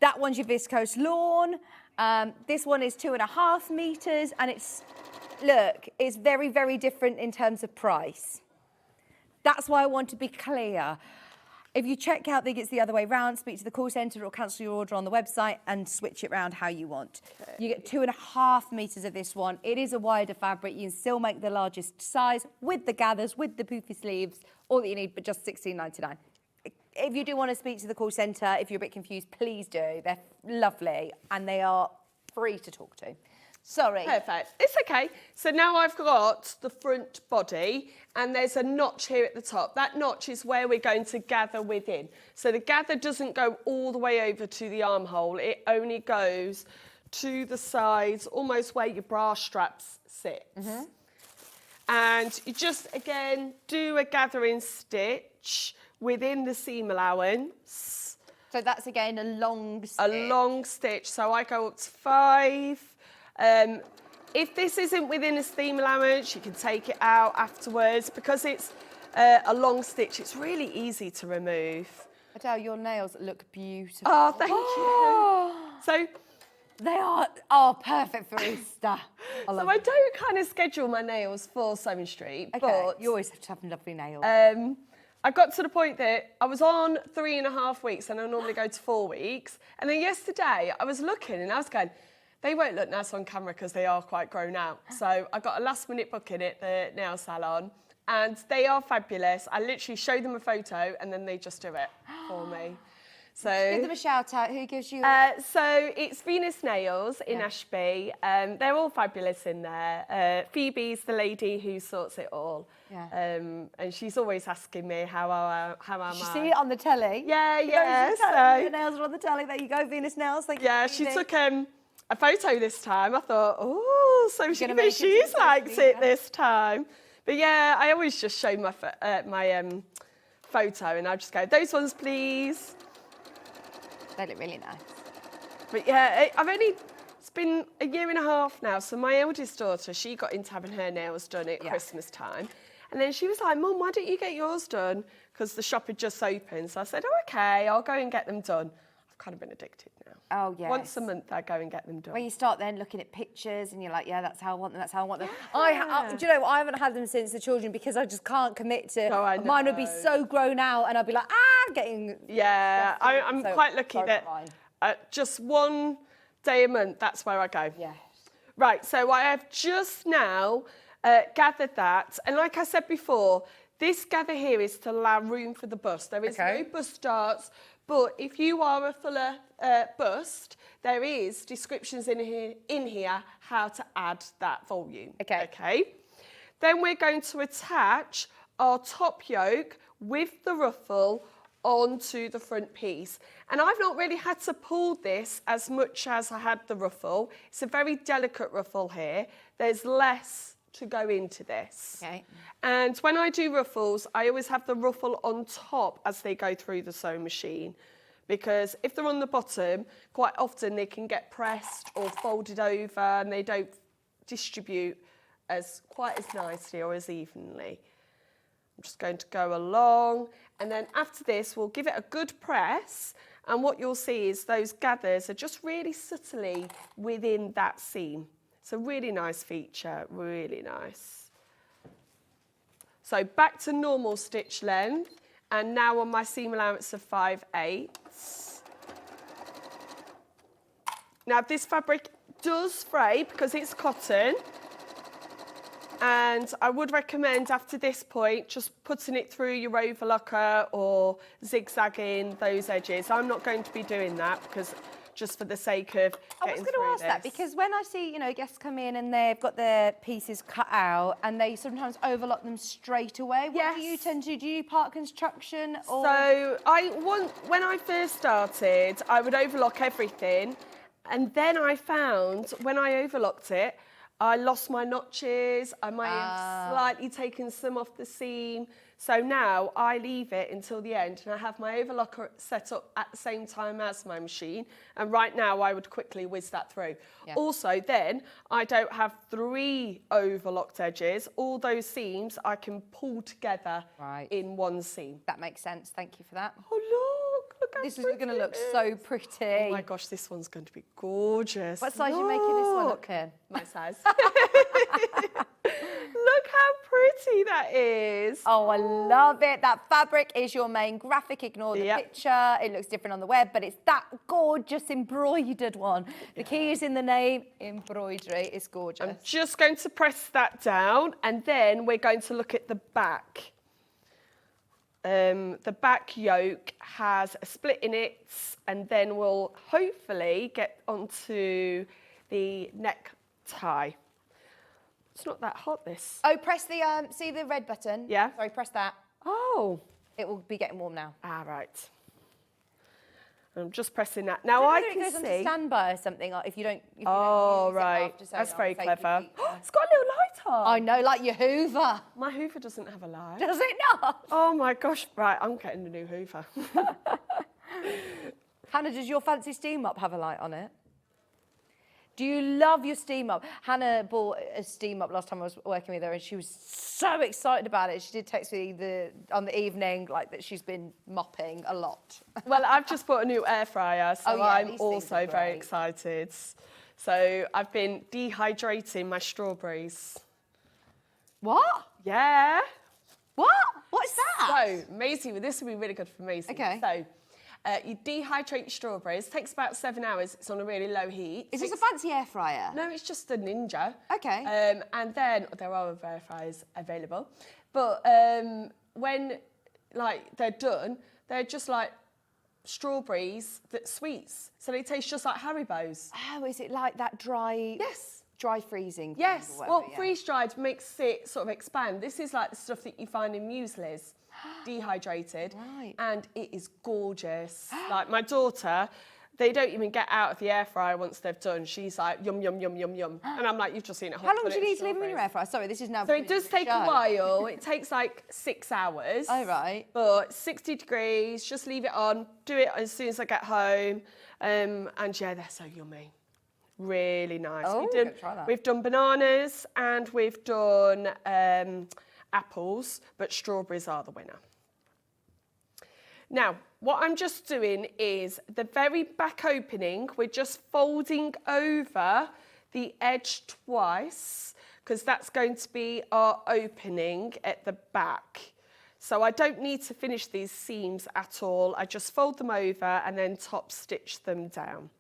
Speaker 1: That one's your viscose lawn. This one is 2.5 metres, and it's, look, it's very, very different in terms of price. That's why I want to be clear. If you check out, think it's the other way round, speak to the call centre or cancel your order on the website and switch it round how you want. Okay. You get 2.5 metres of this one. It is a wider fabric. You can still make the largest size with the gathers, with the poofy sleeves, all that you need, but just $16.99. If you do want to speak to the call centre, if you're a bit confused, please do. They're lovely and they are free to talk to. Sorry.
Speaker 10: Perfect. It's okay. So now I've got the front body and there's a notch here at the top. That notch is where we're going to gather within. So the gather doesn't go all the way over to the armhole. It only goes to the sides, almost where your bra straps sit. Mm-hmm. And you just, again, do a gathering stitch within the seam allowance.
Speaker 1: So that's, again, a long stitch.
Speaker 10: A long stitch. So I go up to 5. If this isn't within a seam allowance, you can take it out afterwards. Because it's a long stitch, it's really easy to remove.
Speaker 1: Adelle, your nails look beautiful.
Speaker 10: Oh, thank you. So
Speaker 1: they are perfect for Easter.
Speaker 10: I don't kind of schedule my nails for Sewing Street, but
Speaker 1: you always have to have lovely nails.
Speaker 10: I got to the point that I was on 3.5 weeks and I normally go to 4 weeks. And then yesterday I was looking and I was going, they won't look nice on camera because they are quite grown out. So I got a last minute booking at the nail salon and they are fabulous. I literally show them a photo and then they just do it for me. So
Speaker 1: give them a shout out. Who gives you?
Speaker 10: So it's Venus Nails in Ashby. They're all fabulous in there. Phoebe's the lady who sorts it all. Yeah. And she's always asking me how am I?
Speaker 1: You see it on the telly.
Speaker 10: Yeah.
Speaker 1: Your nails are on the telly. There you go, Venus Nails. Thank you.
Speaker 10: Yeah, she took a photo this time. I thought, oh, so she's liked it this time. But yeah, I always just show my photo and I just go, those ones, please.
Speaker 1: They look really nice.
Speaker 10: But yeah, it's been 1.5 years now. So my eldest daughter, she got into having her nails done at Christmas time. And then she was like, Mum, why don't you get yours done? Because the shop had just opened. So I said, oh, okay, I'll go and get them done. I've kind of been addicted now.
Speaker 1: Oh, yes.
Speaker 10: Once a month I go and get them done.
Speaker 1: Where you start then looking at pictures and you're like, yeah, that's how I want them, that's how I want them. Do you know, I haven't had them since the children because I just can't commit to,
Speaker 10: Oh, I
Speaker 1: mine would be
Speaker 10: know.
Speaker 1: so grown out and I'd be like, getting...
Speaker 10: Yeah, I'm
Speaker 1: So,
Speaker 10: quite lucky
Speaker 1: sorry
Speaker 10: that
Speaker 1: about mine.
Speaker 10: just one day a month, that's where I go.
Speaker 1: Yes.
Speaker 10: Right, so I have just now gathered that. And like I said before, this gather here is to allow room for the bust. There is no bust darts, but if you are a fuller bust, there is descriptions in here how to add that volume. Okay. Then we're going to attach our top yoke with the ruffle onto the front piece. And I've not really had to pull this as much as I had the ruffle. It's a very delicate ruffle here. There's less to go into this.
Speaker 1: Okay.
Speaker 10: And when I do ruffles, I always have the ruffle on top as they go through the sewing machine, because if they're on the bottom, quite often they can get pressed or folded over and they don't distribute quite as nicely or as evenly. I'm just going to go along, and then after this we'll give it a good press, and what you'll see is those gathers are just really subtly within that seam. It's a really nice feature, really nice. So back to normal stitch length, and now on my seam allowance of 5/8. Now this fabric does fray because it's cotton, and I would recommend after this point just putting it through your overlocker or zigzagging those edges. I'm not going to be doing that because just for the sake of
Speaker 1: I was going to ask that because when I see, guests come in and they've got their pieces cut out and they sometimes overlock them straight away. What do you tend to do? Do you part construction? Or?
Speaker 10: So when I first started, I would overlock everything, and then I found when I overlocked it, I lost my notches. I might have slightly taken some off the seam. So now I leave it until the end, and I have my overlocker set up at the same time as my machine. And right now I would quickly whiz that through. Yeah. Also then, I don't have 3 overlocked edges. All those seams I can pull together in one seam.
Speaker 1: That makes sense. Thank you for that.
Speaker 10: Oh, look how
Speaker 1: this is going to look so pretty.
Speaker 10: Oh my gosh, this one's going to be gorgeous.
Speaker 1: What size are you making this one up in?
Speaker 10: My size. Look how pretty that is.
Speaker 1: Oh, I love it. That fabric is your main graphic. Ignore the picture. It looks different on the web, but it's that gorgeous embroidered one. The key is in the name, embroidery. It's gorgeous.
Speaker 10: I'm just going to press that down, and then we're going to look at the back. The back yoke has a split in it, and then we'll hopefully get onto the necktie. It's not that hot, this.
Speaker 1: Oh, press the, see the red button?
Speaker 10: Yeah.
Speaker 1: Sorry, press that.
Speaker 10: Oh.
Speaker 1: It will be getting warm now.
Speaker 10: Ah, right. I'm just pressing that. Now I can
Speaker 1: it goes
Speaker 10: see.
Speaker 1: on to standby or something, or if you don't. If you
Speaker 10: Oh,
Speaker 1: don't use
Speaker 10: right.
Speaker 1: It after, so
Speaker 10: That's very
Speaker 1: save
Speaker 10: clever.
Speaker 1: your feet.
Speaker 10: It's got a little light on.
Speaker 1: I know, like your Hoover.
Speaker 10: My Hoover doesn't have a light.
Speaker 1: Does it not?
Speaker 10: Oh my gosh. Right, I'm getting a new Hoover.
Speaker 1: Hannah, does your fancy steam mop have a light on it? Do you love your steam mop? Hannah bought a steam mop last time I was working with her, and she was so excited about it. She did text me on the evening that she's been mopping a lot.
Speaker 10: Well, I've just bought a new air fryer, so I'm also very excited. So I've been dehydrating my strawberries.
Speaker 1: What?
Speaker 10: Yeah.
Speaker 1: What? What's that?
Speaker 10: So, Maisie, this will be really good for Maisie.
Speaker 1: Okay.
Speaker 10: So, you dehydrate your strawberries. It takes about 7 hours. It's on a really low heat.
Speaker 1: Is this a fancy air fryer?
Speaker 10: No, it's just a Ninja.
Speaker 1: Okay.
Speaker 10: And then there are other air fryers available. But when they're done, they're just like strawberries that's sweets. So they taste just like Haribo's.
Speaker 1: Oh, is it like that dry?
Speaker 10: Yes.
Speaker 1: Dry freezing.
Speaker 10: Yes. Well, freeze-dried makes it sort of expand. This is like the stuff that you find in mueslis. Dehydrated, and it is gorgeous. Like my daughter, they don't even get out of the air fryer once they've done. She's like, yum, yum, yum, yum, yum. And I'm like, you've just seen it.
Speaker 1: How long do you need to leave them in your air fryer? Sorry, this is now.
Speaker 10: So it does take a while. It takes like 6 hours.
Speaker 1: Oh, right.
Speaker 10: But 60 degrees, just leave it on. Do it as soon as I get home. And yeah, they're so yummy. Really nice.
Speaker 1: Oh, try that.
Speaker 10: We've done bananas and we've done apples, but strawberries are the winner. Now, what I'm just doing is the very back opening, we're just folding over the edge twice, because that's going to be our opening at the back. So I don't need to finish these seams at all. I just fold them over and then top stitch them down.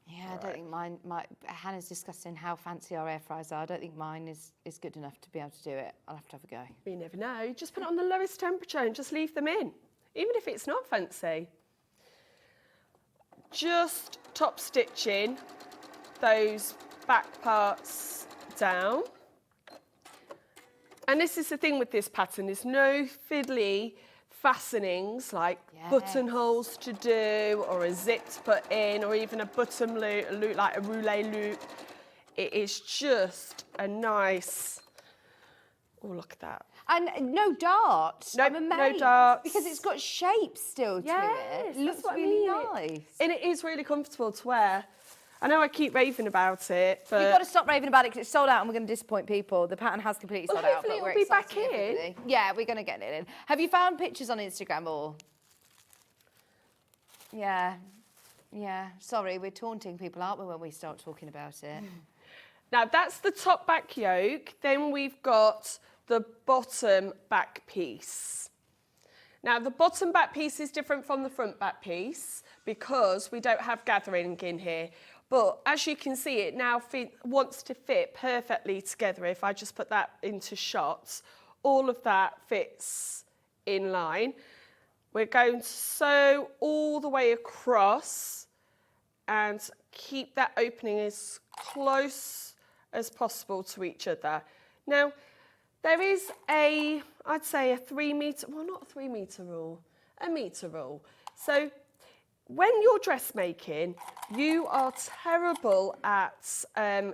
Speaker 1: Yeah, I don't think mine, Hannah's discussing how fancy our air fryers are. I don't think mine is good enough to be able to do it. I'll have to have a go.
Speaker 10: You never know. Just put it on the lowest temperature and just leave them in, even if it's not fancy. Just top stitching those back parts down. And this is the thing with this pattern, there's no fiddly fastenings like buttonholes to do, or a zip to put in, or even a button loop like a roulé loop. It is just a nice, oh look at that.
Speaker 1: And no darts.
Speaker 10: No,
Speaker 1: I'm amazed.
Speaker 10: no darts.
Speaker 1: Because it's got shape still to it. It looks really nice.
Speaker 10: And it is really comfortable to wear. I know I keep raving about it, but...
Speaker 1: You've got to stop raving about it because it's sold out and we're going to disappoint people. The pattern has completely sold out.
Speaker 10: Hopefully
Speaker 1: but
Speaker 10: it'll be back in.
Speaker 1: everybody. Yeah, we're going to get it in. Have you found pictures on Instagram or...? Yeah. Yeah. Sorry, we're taunting people, aren't we, when we start talking about it?
Speaker 10: Now, that's the top back yoke. Then we've got the bottom back piece. Now, the bottom back piece is different from the front back piece because we don't have gathering in here. But as you can see, it now wants to fit perfectly together. If I just put that into shots, all of that fits in line. We're going to sew all the way across and keep that opening as close as possible to each other. Now, there is I'd say a 3 metre, well, not a 3 metre rule, a metre rule. So when you're dressmaking, you are terrible at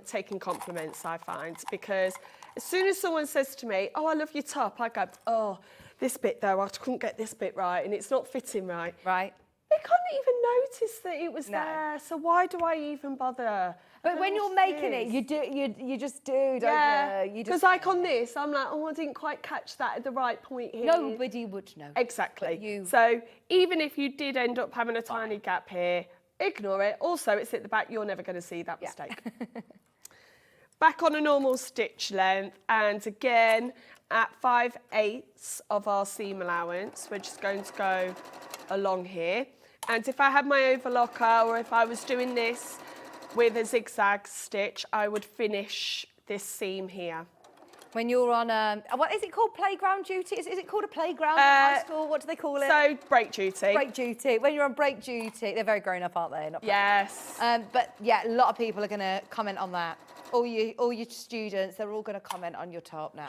Speaker 10: taking compliments, I find, because as soon as someone says to me, oh, I love your top, I go, oh, this bit though, I couldn't get this bit right and it's not fitting right.
Speaker 1: Right.
Speaker 10: They couldn't even notice that it was there, so why do I even bother?
Speaker 1: But when you're making it, you just do, don't you?
Speaker 10: Because like on this, I'm like, oh, I didn't quite catch that at the right point here.
Speaker 1: Nobody would know.
Speaker 10: Exactly. So even if you did end up having a tiny gap here, ignore it. Also, it's at the back. You're never going to see that mistake. Back on a normal stitch length, and again, at 5/8 of our seam allowance, we're just going to go along here. And if I had my overlocker, or if I was doing this with a zigzag stitch, I would finish this seam here.
Speaker 1: When you're on what is it called, playground duty? Is it called a playground in high school? What do they call it?
Speaker 10: So, break duty.
Speaker 1: Break duty. When you're on break duty, they're very grown up, aren't they? Not
Speaker 10: yes.
Speaker 1: But yeah, a lot of people are going to comment on that. All your students, they're all going to comment on your top now.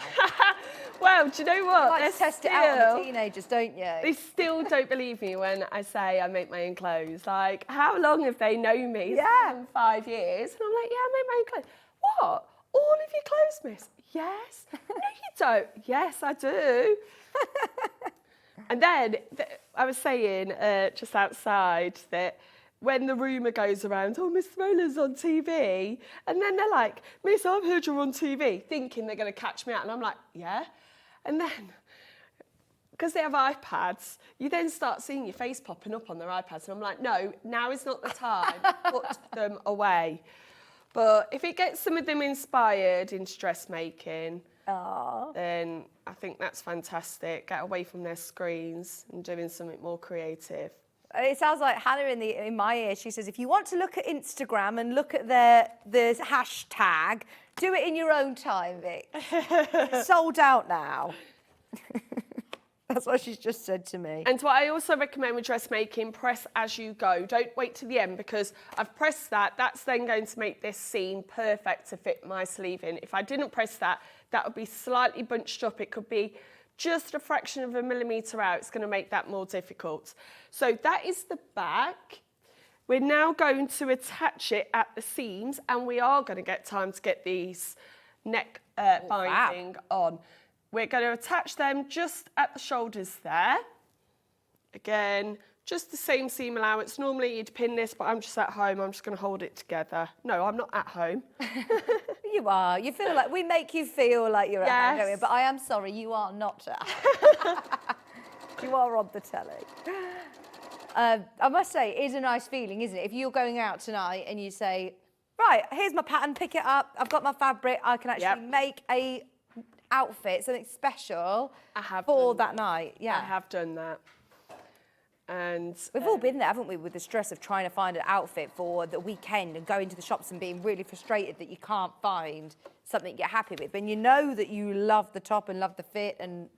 Speaker 10: Well, do you know what?
Speaker 1: You like to test it out on the teenagers, don't you?
Speaker 10: They still don't believe me when I say I make my own clothes. Like, how long have they known me?
Speaker 1: Yeah.
Speaker 10: 5 years. And I'm like, yeah, I make my own clothes. What? All of your clothes, miss? Yes. No, you don't. Yes, I do. And then I was saying just outside that when the rumour goes around, oh, Miss Rowland's on TV, and then they're like, Miss, I've heard you're on TV, thinking they're going to catch me out, and I'm like, yeah. And then, because they have iPads, you then start seeing your face popping up on their iPads, and I'm like, no, now is not the time, put them away. But if it gets some of them inspired into dressmaking, then I think that's fantastic. Get away from their screens and doing something more creative.
Speaker 1: It sounds like Hannah in my ear. She says, if you want to look at Instagram and look at the hashtag, do it in your own time, Vic. It's sold out now. That's what she's just said to me.
Speaker 10: And what I also recommend with dressmaking, press as you go. Don't wait to the end, because I've pressed that. That's then going to make this seam perfect to fit my sleeve in. If I didn't press that, that would be slightly bunched up. It could be just a fraction of a millimetre out. It's going to make that more difficult. So that is the back. We're now going to attach it at the seams, and we are going to get time to get these neck binding on. We're going to attach them just at the shoulders there. Again, just the same seam allowance. Normally you'd pin this, but I'm just at home. I'm just going to hold it together. No, I'm not at home.
Speaker 1: You are. You feel like we make you feel like you're at home, don't we? But I am sorry, you are not at home. You are on the telly. I must say, it is a nice feeling, isn't it? If you're going out tonight and you say, right, here's my pattern, pick it up, I've got my fabric, I can actually make a outfit, something special for that night. Yeah,
Speaker 10: I have done that. And
Speaker 1: we've all been there, haven't we, with the stress of trying to find an outfit for the weekend and going to the shops and being really frustrated that you can't find something you're happy with. And you know that you love the top and love the fit and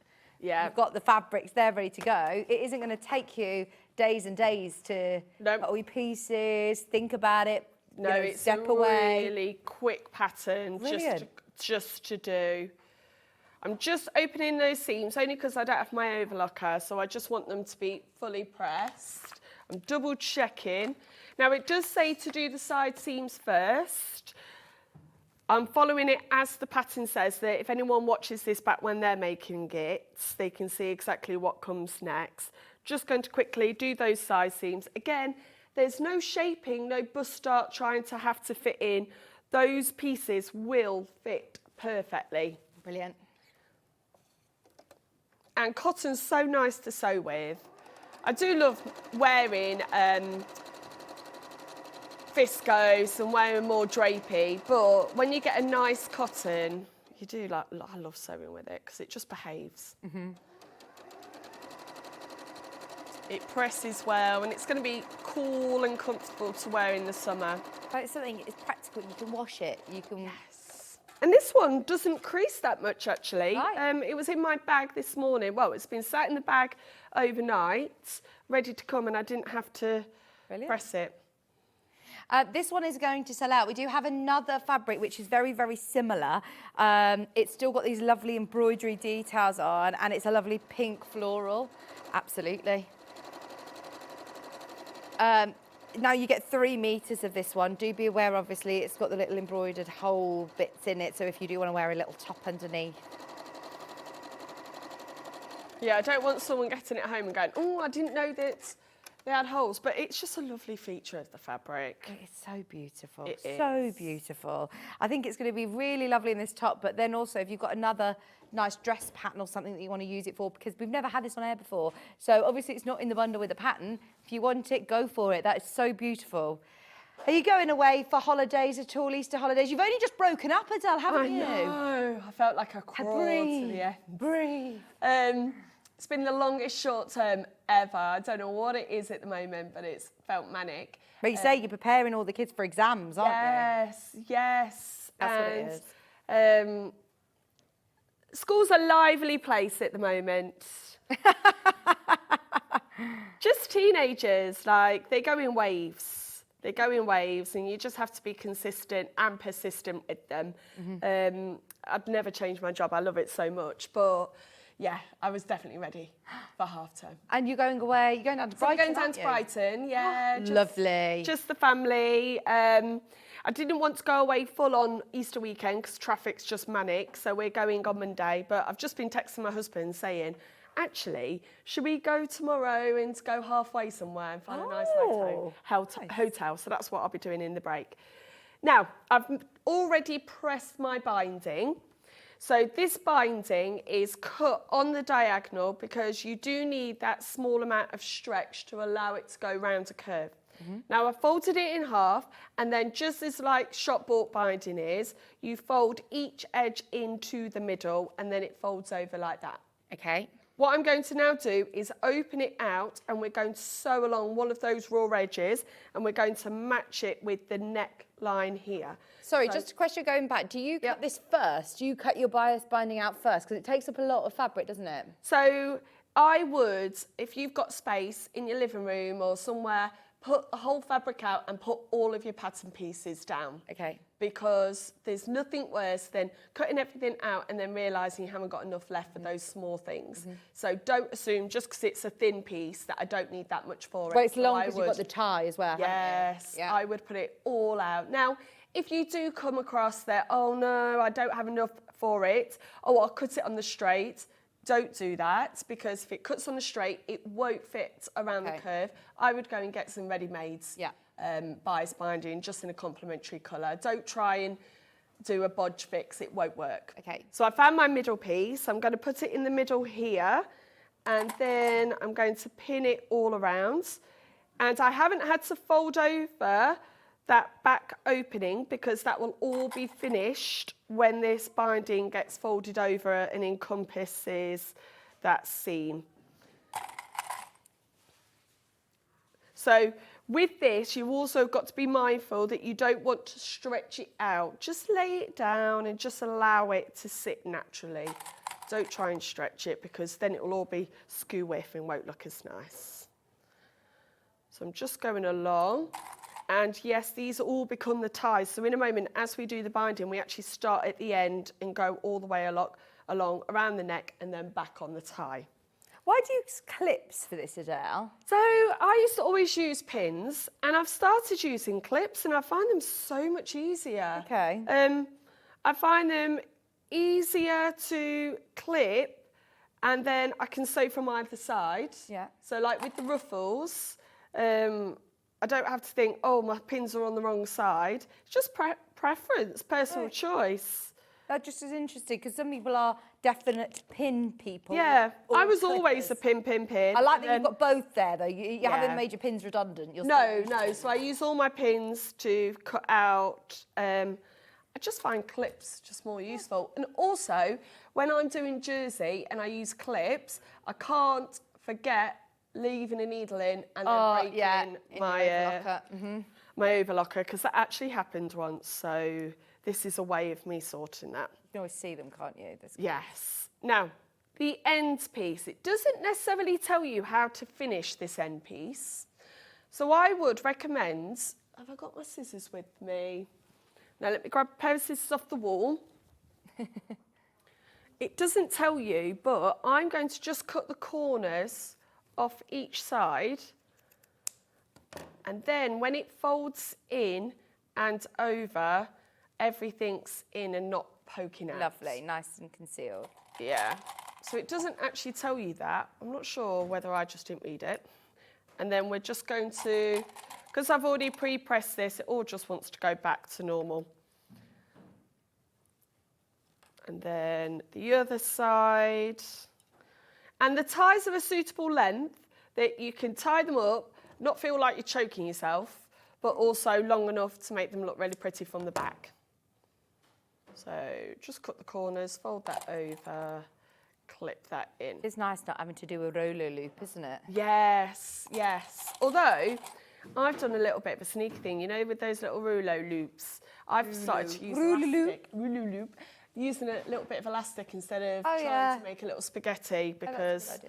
Speaker 1: you've got the fabrics there ready to go. It isn't going to take you days and days to cut all your pieces, think about it,
Speaker 10: no,
Speaker 1: you know,
Speaker 10: it's
Speaker 1: step
Speaker 10: a
Speaker 1: away.
Speaker 10: really quick pattern
Speaker 1: Brilliant.
Speaker 10: just to do. I'm just opening those seams only because I don't have my overlocker, so I just want them to be fully pressed. I'm double checking. Now it does say to do the side seams first. I'm following it as the pattern says, that if anyone watches this back when they're making it, they can see exactly what comes next. Just going to quickly do those side seams. Again, there's no shaping, no bust start trying to have to fit in. Those pieces will fit perfectly.
Speaker 1: Brilliant.
Speaker 10: And cotton's so nice to sew with. I do love wearing viscose and wearing more drapey, but when you get a nice cotton, you do like, I love sewing with it because it just behaves. It presses well and it's going to be cool and comfortable to wear in the summer.
Speaker 1: But it's something, it's practical, you can wash it, you can...
Speaker 10: Yes. And this one doesn't crease that much actually.
Speaker 1: Right.
Speaker 10: It was in my bag this morning. Well, it's been sat in the bag overnight, ready to come, and I didn't have to press it.
Speaker 1: This one is going to sell out. We do have another fabric which is very, very similar. It's still got these lovely embroidery details on and it's a lovely pink floral. Absolutely. Now you get 3 meters of this one. Do be aware, obviously, it's got the little embroidered hole bits in it. So if you do want to wear a little top underneath.
Speaker 10: Yeah, I don't want someone getting it home and going, oh, I didn't know that they had holes, but it's just a lovely feature of the fabric.
Speaker 1: It's so beautiful,
Speaker 10: It
Speaker 1: so
Speaker 10: is.
Speaker 1: beautiful. I think it's going to be really lovely in this top, but then also if you've got another nice dress pattern or something that you want to use it for, because we've never had this on air before. So obviously it's not in the bundle with a pattern. If you want it, go for it. That is so beautiful. Are you going away for holidays at all, Easter holidays? You've only just broken up, Adelle, haven't you?
Speaker 10: I know. I felt like I crawled to the end.
Speaker 1: Breathe.
Speaker 10: It's been the longest short term ever. I don't know what it is at the moment, but it's felt manic.
Speaker 1: But you say you're preparing all the kids for exams, aren't you?
Speaker 10: Yes.
Speaker 1: That's what it is.
Speaker 10: School's a lively place at the moment. Just teenagers, like, they go in waves. They go in waves and you just have to be consistent and persistent with them. I'd never change my job. I love it so much. But yeah, I was definitely ready for half term.
Speaker 1: And you're going away, you're going down to Brighton,
Speaker 10: I'm going down to Brighton, yeah.
Speaker 1: Lovely.
Speaker 10: Just the family. I didn't want to go away full on Easter weekend because traffic's just manic, so we're going on Monday. But I've just been texting my husband saying, actually, should we go tomorrow and go halfway somewhere and find a nice hotel? So that's what I'll be doing in the break. Now, I've already pressed my binding. So this binding is cut on the diagonal because you do need that small amount of stretch to allow it to go round a curve. Now I've folded it in half, and then just as like shop bought binding is, you fold each edge into the middle and then it folds over like that.
Speaker 1: Okay.
Speaker 10: What I'm going to now do is open it out and we're going to sew along one of those raw edges and we're going to match it with the neckline here.
Speaker 1: Sorry, just a question going back. Do you cut this first? Do you cut your bias binding out first? Because it takes up a lot of fabric, doesn't it?
Speaker 10: So I would, if you've got space in your living room or somewhere, put the whole fabric out and put all of your pattern pieces down.
Speaker 1: Okay.
Speaker 10: Because there's nothing worse than cutting everything out and then realising you haven't got enough left for those small things. So don't assume just because it's a thin piece that I don't need that much for it.
Speaker 1: But it's long
Speaker 10: So
Speaker 1: because you've got the tie as well,
Speaker 10: Yes,
Speaker 1: haven't you? Yeah.
Speaker 10: I would put it all out. Now, if you do come across that, oh no, I don't have enough for it, oh, I'll cut it on the straight, don't do that, because if it cuts on a straight, it won't fit around the curve. I would go and get some ready-mades bias binding just in a complementary colour. Don't try and do a bodge fix, it won't work.
Speaker 1: Okay.
Speaker 10: So I found my middle piece. I'm going to put it in the middle here, and then I'm going to pin it all around. And I haven't had to fold over that back opening because that will all be finished when this binding gets folded over and encompasses that seam. So with this, you've also got to be mindful that you don't want to stretch it out. Just lay it down and just allow it to sit naturally. Don't try and stretch it because then it will all be skew-whiff and won't look as nice. So I'm just going along. And yes, these all become the ties. So in a moment, as we do the binding, we actually start at the end and go all the way along around the neck and then back on the tie.
Speaker 1: Why do you use clips for this, Adelle?
Speaker 10: So I used to always use pins, and I've started using clips, and I find them so much easier.
Speaker 1: Okay.
Speaker 10: I find them easier to clip, and then I can sew from either side.
Speaker 1: Yeah.
Speaker 10: So like with the ruffles, I don't have to think, oh, my pins are on the wrong side. It's just preference, personal choice.
Speaker 1: That just is interesting because some people are definite pin people.
Speaker 10: Yeah,
Speaker 1: or
Speaker 10: I was
Speaker 1: clippers.
Speaker 10: always a pin.
Speaker 1: I like that you've got both there though. You haven't made your pins redundant.
Speaker 10: No. So I use all my pins to cut out. I just find clips just more useful. And also, when I'm doing jersey and I use clips, I can't forget leaving a needle in and then breaking my overlocker, because that actually happened once. So this is a way of me sorting that.
Speaker 1: You can always see them, can't you?
Speaker 10: Yes. Now, the end piece. It doesn't necessarily tell you how to finish this end piece. So I would recommend, have I got my scissors with me? Now let me grab a pair of scissors off the wall. It doesn't tell you, but I'm going to just cut the corners off each side. And then when it folds in and over, everything's in and not poking out.
Speaker 1: Lovely, nice and concealed.
Speaker 10: Yeah. So it doesn't actually tell you that. I'm not sure whether I just didn't read it. And then we're just going to, because I've already pre-pressed this, it all just wants to go back to normal. And then the other side. And the ties are a suitable length that you can tie them up, not feel like you're choking yourself, but also long enough to make them look really pretty from the back. So just cut the corners, fold that over, clip that in.
Speaker 1: It's nice not having to do a roller loop, isn't it?
Speaker 10: Yes, yes. Although, I've done a little bit of a sneaky thing, you know, with those little rouleau loops. I've started to use elastic, rouleau loop, using a little bit of elastic instead of trying to make a little spaghetti, because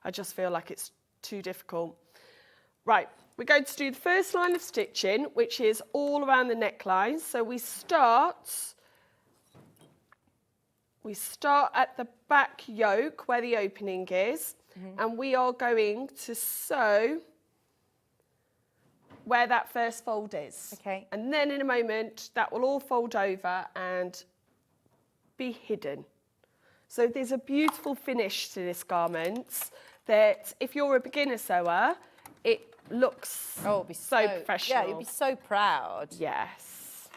Speaker 10: I just feel like it's too difficult. Right, we're going to do the first line of stitching, which is all around the neckline. So we start at the back yoke where the opening is, and we are going to sew where that first fold is.
Speaker 1: Okay.
Speaker 10: And then in a moment, that will all fold over and be hidden. So there's a beautiful finish to this garment that if you're a beginner sewer, it looks
Speaker 1: it'd be
Speaker 10: so professional.
Speaker 1: Yeah, you'd be so proud.
Speaker 10: Yes.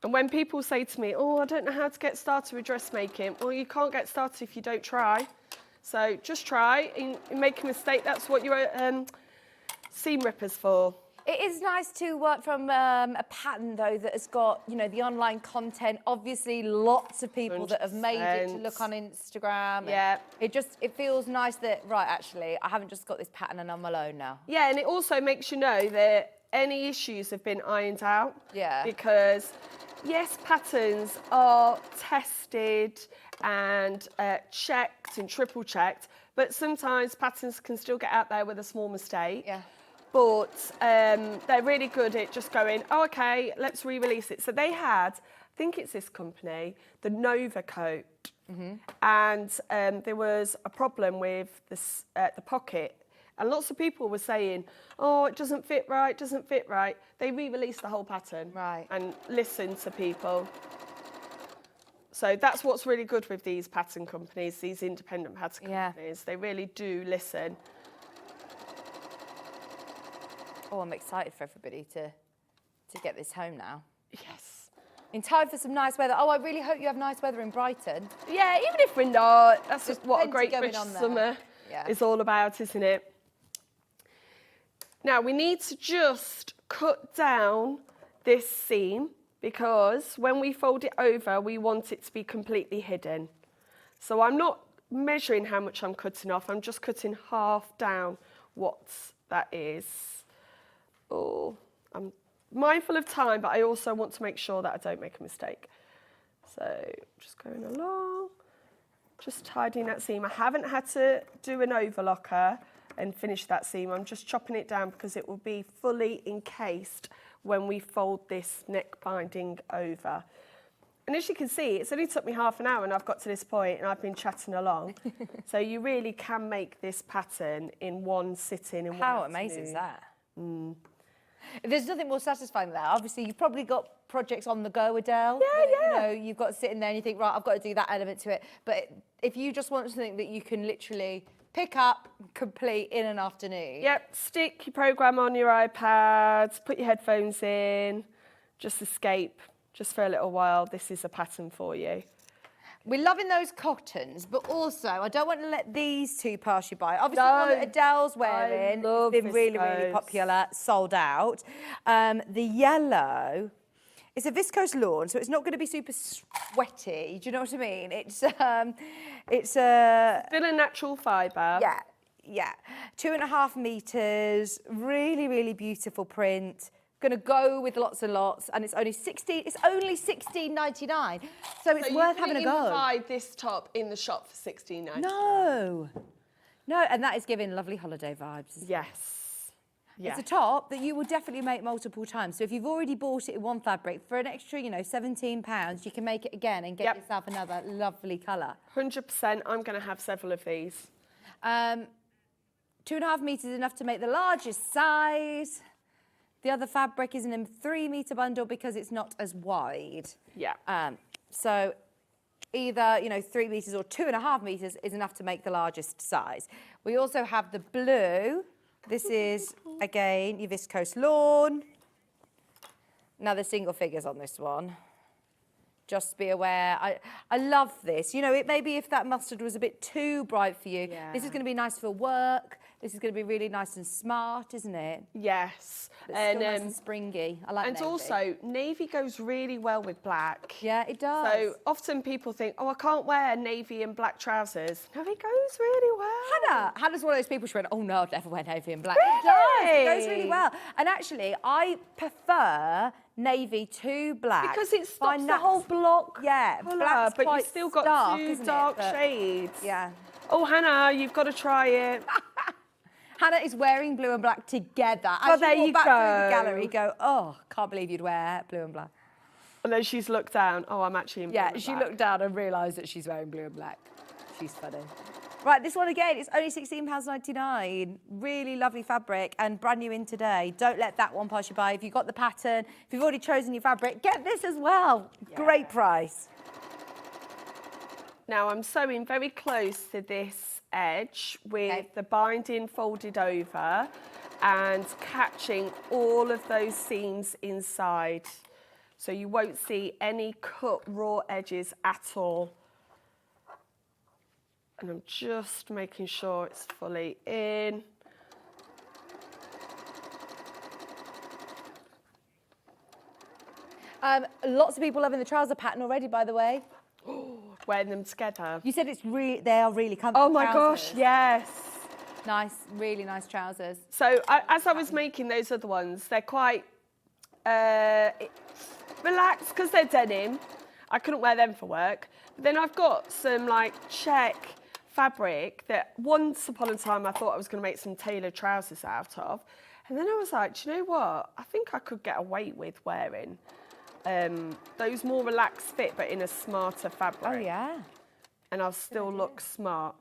Speaker 10: And when people say to me, oh, I don't know how to get started with dressmaking, well, you can't get started if you don't try. So just try and make a mistake. That's what your seam ripper's for.
Speaker 1: It is nice to work from a pattern, though, that has got, you know, the online content. Obviously, lots of people that have made it to look on Instagram.
Speaker 10: Yeah.
Speaker 1: It feels nice that, right, actually, I haven't just got this pattern and I'm alone now.
Speaker 10: Yeah, and it also makes you know that any issues have been ironed out.
Speaker 1: Yeah.
Speaker 10: Because, yes, patterns are tested and checked and triple checked, but sometimes patterns can still get out there with a small mistake.
Speaker 1: Yeah.
Speaker 10: But they're really good at just going, oh, OK, let's re-release it. So they had, I think it's this company, the Nova coat. And there was a problem with this, the pocket. And lots of people were saying, oh, it doesn't fit right, doesn't fit right. They re-released the whole pattern.
Speaker 1: Right.
Speaker 10: And listened to people. So that's what's really good with these pattern companies, these independent pattern companies. They really do listen.
Speaker 1: Oh, I'm excited for everybody to get this home now.
Speaker 10: Yes.
Speaker 1: In time for some nice weather. Oh, I really hope you have nice weather in Brighton.
Speaker 10: Yeah, even if we're not, that's
Speaker 1: There's
Speaker 10: just what a
Speaker 1: plenty
Speaker 10: great
Speaker 1: going
Speaker 10: British
Speaker 1: on there.
Speaker 10: summer
Speaker 1: Yeah.
Speaker 10: is all about, isn't it? Now, we need to just cut down this seam because when we fold it over, we want it to be completely hidden. So I'm not measuring how much I'm cutting off. I'm just cutting half down what that is. Oh, I'm mindful of time, but I also want to make sure that I don't make a mistake. So just going along, just tidying that seam. I haven't had to do an overlocker and finish that seam. I'm just chopping it down because it will be fully encased when we fold this neck binding over. And as you can see, it's only took me half an hour and I've got to this point and I've been chatting along. So you really can make this pattern in one sitting.
Speaker 1: How amazing is that? There's nothing more satisfying than that. Obviously, you've probably got projects on the go, Adele.
Speaker 10: Yeah.
Speaker 1: You know, you've got to sit in there and you think, right, I've got to do that element to it. But if you just want something that you can literally pick up, complete in an afternoon.
Speaker 10: Yep, stick your program on your iPad, put your headphones in, just escape, just for a little while. This is a pattern for you.
Speaker 1: We're loving those cottons, but also I don't want to let these two pass you by. Obviously, the one that Adele's wearing has been really, really popular, sold out. The yellow, it's a viscose lawn, so it's not going to be super sweaty. Do you know what I mean? It's
Speaker 10: Still a natural fibre.
Speaker 1: Yeah. 2.5 metres, really, really beautiful print. Going to go with lots and lots, and it's only $16.99, so it's worth having a go.
Speaker 10: You can buy this top in the shop for $16.99.
Speaker 1: No, and that is giving lovely holiday vibes.
Speaker 10: Yes.
Speaker 1: It's a top that you will definitely make multiple times. So if you've already bought it in one fabric for an extra, £17, you can make it again and get yourself another lovely colour.
Speaker 10: 100%. I'm going to have several of these.
Speaker 1: 2.5 metres is enough to make the largest size. The other fabric is in a 3 metre bundle because it's not as wide.
Speaker 10: Yeah.
Speaker 1: So either, 3 metres or 2.5 metres is enough to make the largest size. We also have the blue. This is, again, your viscose lawn. Now, there's single figures on this one. Just be aware. I love this. It maybe if that mustard was a bit too bright for you, this is going to be nice for work. This is going to be really nice and smart, isn't it?
Speaker 10: Yes.
Speaker 1: But still nice and springy. I like navy.
Speaker 10: And also, navy goes really well with black.
Speaker 1: Yeah, it does.
Speaker 10: So often people think, oh, I can't wear navy and black trousers. No, it goes really well.
Speaker 1: Hannah's one of those people, she went, oh no, I'd never wear navy and black.
Speaker 10: Really?
Speaker 1: It goes really well. And actually, I prefer navy to black.
Speaker 10: Because it stops the whole block colour, but you've still got
Speaker 1: stark,
Speaker 10: two dark shades.
Speaker 1: Yeah.
Speaker 10: Oh, Hannah, you've got to try it.
Speaker 1: Hannah is wearing blue and black together.
Speaker 10: Oh, there you
Speaker 1: walk back
Speaker 10: go.
Speaker 1: through the gallery, go, oh, can't believe you'd wear blue and black.
Speaker 10: And then she's looked down. Oh, I'm actually in blue and black.
Speaker 1: Yeah, she looked down and realised that she's wearing blue and black. She's funny. Right, this one again, it's only £16.99. Really lovely fabric and brand new in today. Don't let that one pass you by. If you've got the pattern, if you've already chosen your fabric, get this as well. Yeah. Great price.
Speaker 10: Now, I'm sewing very close to this edge with the binding folded over and catching all of those seams inside. So you won't see any cut raw edges at all. And I'm just making sure it's fully in.
Speaker 1: Lots of people loving the trouser pattern already, by the way.
Speaker 10: Wearing them together.
Speaker 1: You said they are really comfortable.
Speaker 10: Oh my gosh, yes.
Speaker 1: Nice, really nice trousers.
Speaker 10: So as I was making those other ones, they're quite relaxed because they're denim. I couldn't wear them for work. But then I've got some check fabric that once upon a time I thought I was going to make some tailored trousers out of. And then I was like, do you know what? I think I could get away with wearing those more relaxed fit, but in a smarter fabric.
Speaker 1: Oh, yeah.
Speaker 10: And I'll still look smart.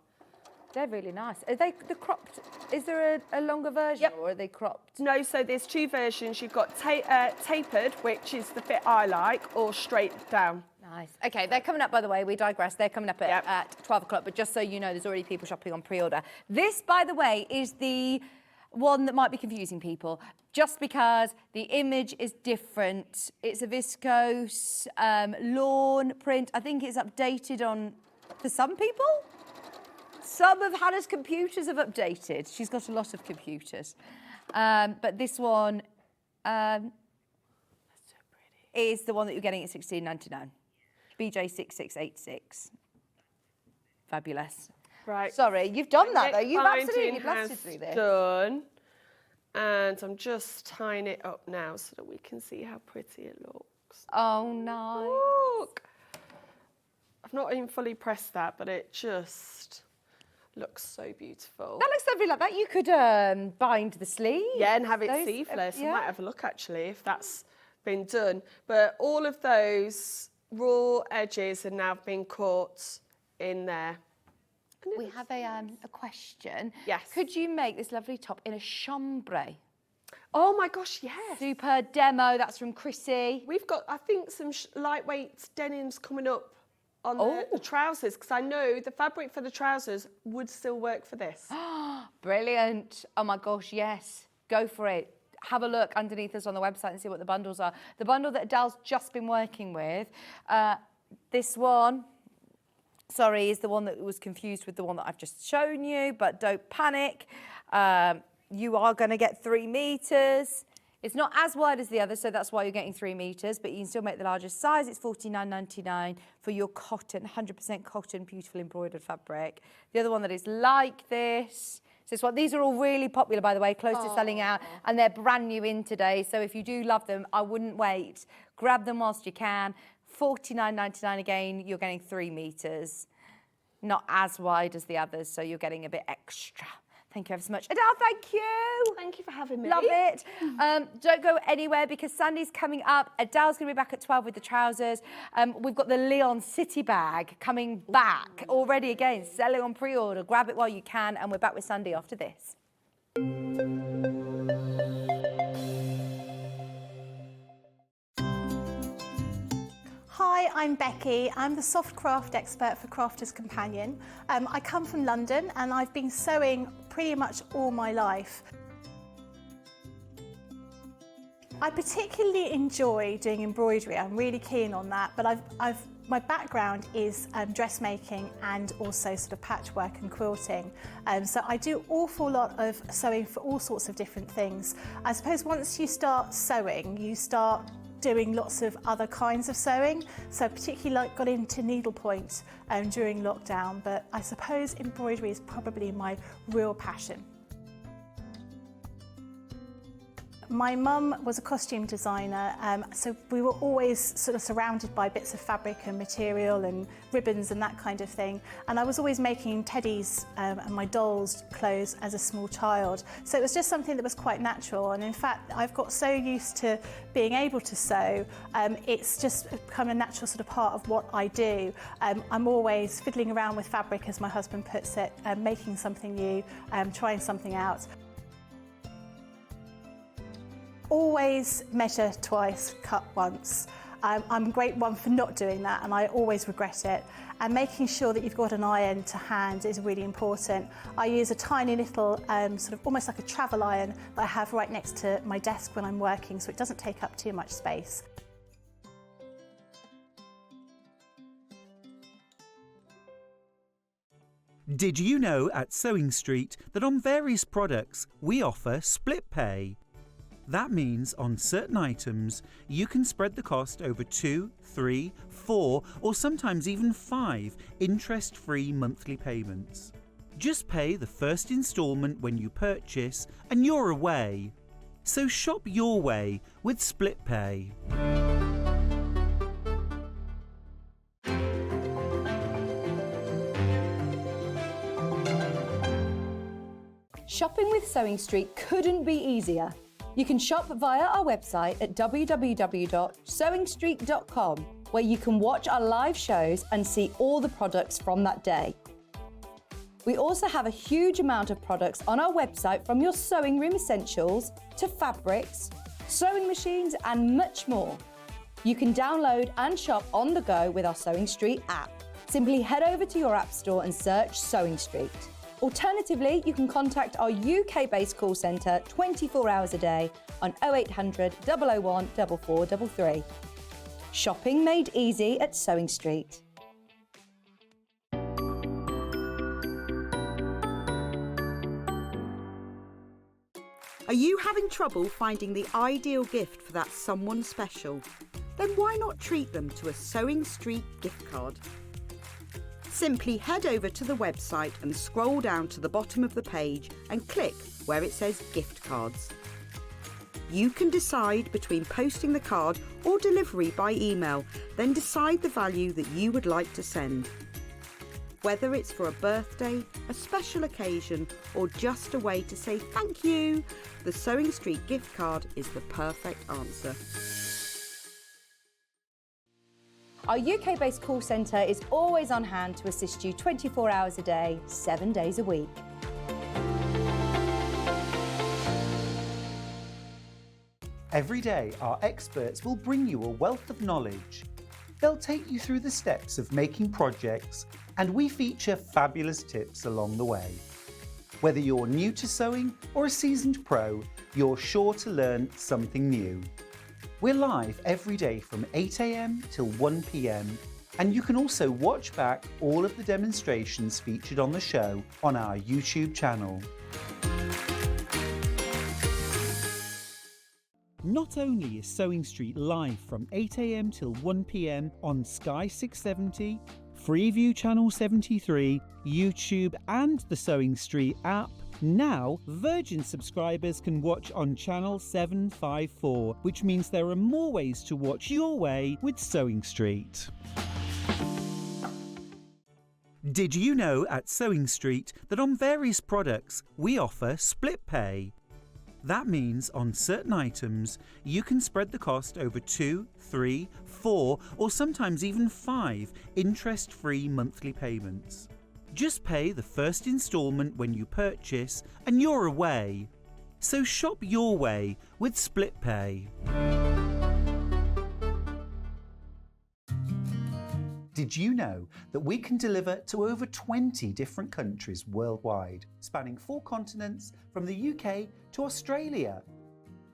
Speaker 1: They're really nice. Are they the cropped? Is there a longer version or are they cropped?
Speaker 10: No, so there's two versions. You've got tapered, which is the fit I like, or straight down.
Speaker 1: Nice. Okay, they're coming up, by the way. We digress. They're coming up at 12 o'clock, but just so you know, there's already people shopping on pre-order. This, by the way, is the one that might be confusing people, just because the image is different. It's a viscose lawn print. I think it's updated on, for some people. Some of Hannah's computers have updated. She's got a lot of computers. But this one is the one that you're getting at £16.99. BJ6686. Fabulous.
Speaker 10: Right.
Speaker 1: Sorry, you've done that though. You've
Speaker 10: Binding
Speaker 1: absolutely
Speaker 10: has
Speaker 1: blasted through this.
Speaker 10: Done. And I'm just tying it up now so that we can see how pretty it looks.
Speaker 1: Oh, nice.
Speaker 10: Look. I've not even fully pressed that, but it just looks so beautiful.
Speaker 1: That looks lovely like that. You could bind the sleeve.
Speaker 10: Yeah, and have it
Speaker 1: Those-
Speaker 10: sleeveless.
Speaker 1: yeah.
Speaker 10: I might have a look actually if that's been done. But all of those raw edges have now been caught in there.
Speaker 1: We have a question.
Speaker 10: Yes.
Speaker 1: Could you make this lovely top in a chambray?
Speaker 10: Oh my gosh, yes.
Speaker 1: Super demo. That's from Chrissy.
Speaker 10: We've got, I think, some lightweight denims coming up on the
Speaker 1: Oh.
Speaker 10: trousers, because I know the fabric for the trousers would still work for this.
Speaker 1: Brilliant. Oh my gosh, yes. Go for it. Have a look underneath us on the website and see what the bundles are. The bundle that Adele's just been working with, this one, sorry, is the one that was confused with the one that I've just shown you, but don't panic. You are going to get 3 meters. It's not as wide as the other, so that's why you're getting 3 meters, but you can still make the largest size. It's $49.99 for your cotton, 100% cotton, beautiful embroidered fabric. The other one that is like this, so these are all really popular, by the way, close to selling out, and they're brand new in today. So if you do love them, I wouldn't wait. Grab them whilst you can. $49.99 again, you're getting 3 meters. Not as wide as the others, so you're getting a bit extra. Thank you ever so much. Adele, thank you.
Speaker 10: Thank you for having me.
Speaker 1: Love it. Don't go anywhere because Sandi's coming up. Adele's going to be back at 12 with the trousers. We've got the Lyon City Bag coming back already again, selling on pre-order. Grab it while you can, and we're back with Sandi after this.
Speaker 11: Hi, I'm Becky. I'm the soft craft expert for Crafter's Companion. I come from London and I've been sewing pretty much all my life. I particularly enjoy doing embroidery. I'm really keen on that, but my background is dressmaking and also sort of patchwork and quilting. So I do an awful lot of sewing for all sorts of different things. I suppose once you start sewing, you start doing lots of other kinds of sewing. So particularly got into needlepoint during lockdown, but I suppose embroidery is probably my real passion. My mum was a costume designer, so we were always sort of surrounded by bits of fabric and material and ribbons and that kind of thing. And I was always making teddies and my dolls' clothes as a small child. So it was just something that was quite natural. And in fact, I've got so used to being able to sew, it's just become a natural sort of part of what I do. I'm always fiddling around with fabric, as my husband puts it, making something new, trying something out. Always measure twice, cut once. I'm a great one for not doing that, and I always regret it. And making sure that you've got an iron to hand is really important. I use a tiny little, sort of almost like a travel iron that I have right next to my desk when I'm working, so it doesn't take up too much space.
Speaker 5: Did you know at Sewing Street that on various products we offer split pay? That means on certain items, you can spread the cost over 2, 3, 4, or sometimes even 5 interest-free monthly payments. Just pay the first instalment when you purchase and you're away. So shop your way with split pay.
Speaker 1: Shopping with Sewing Street couldn't be easier. You can shop via our website at www.sewingstreet.com, where you can watch our live shows and see all the products from that day. We also have a huge amount of products on our website, from your sewing room essentials to fabrics, sewing machines and much more. You can download and shop on the go with our Sewing Street app. Simply head over to your app store and search Sewing Street. Alternatively, you can contact our UK-based call centre 24 hours a day on 0800 001 4433. Shopping made easy at Sewing Street.
Speaker 6: Are you having trouble finding the ideal gift for that someone special? Then why not treat them to a Sewing Street gift card? Simply head over to the website and scroll down to the bottom of the page and click where it says gift cards. You can decide between posting the card or delivery by email, then decide the value that you would like to send. Whether it's for a birthday, a special occasion, or just a way to say thank you, the Sewing Street gift card is the perfect answer.
Speaker 1: Our UK-based call centre is always on hand to assist you 24 hours a day, 7 days a week.
Speaker 5: Every day, our experts will bring you a wealth of knowledge. They'll take you through the steps of making projects, and we feature fabulous tips along the way. Whether you're new to sewing or a seasoned pro, you're sure to learn something new. We're live every day from 8 AM till 1 PM, and you can also watch back all of the demonstrations featured on the show on our YouTube channel. Not only is Sewing Street live from 8 AM till 1 PM on Sky 670, Freeview Channel 73, YouTube and the Sewing Street app, now Virgin subscribers can watch on Channel 754, which means there are more ways to watch your way with Sewing Street. Did you know at Sewing Street that on various products we offer split pay? That means on certain items, you can spread the cost over 2, 3, 4, or sometimes even 5 interest-free monthly payments. Just pay the first instalment when you purchase and you're away. So shop your way with split pay. Did you know that we can deliver to over 20 different countries worldwide, spanning 4 continents from the UK to Australia?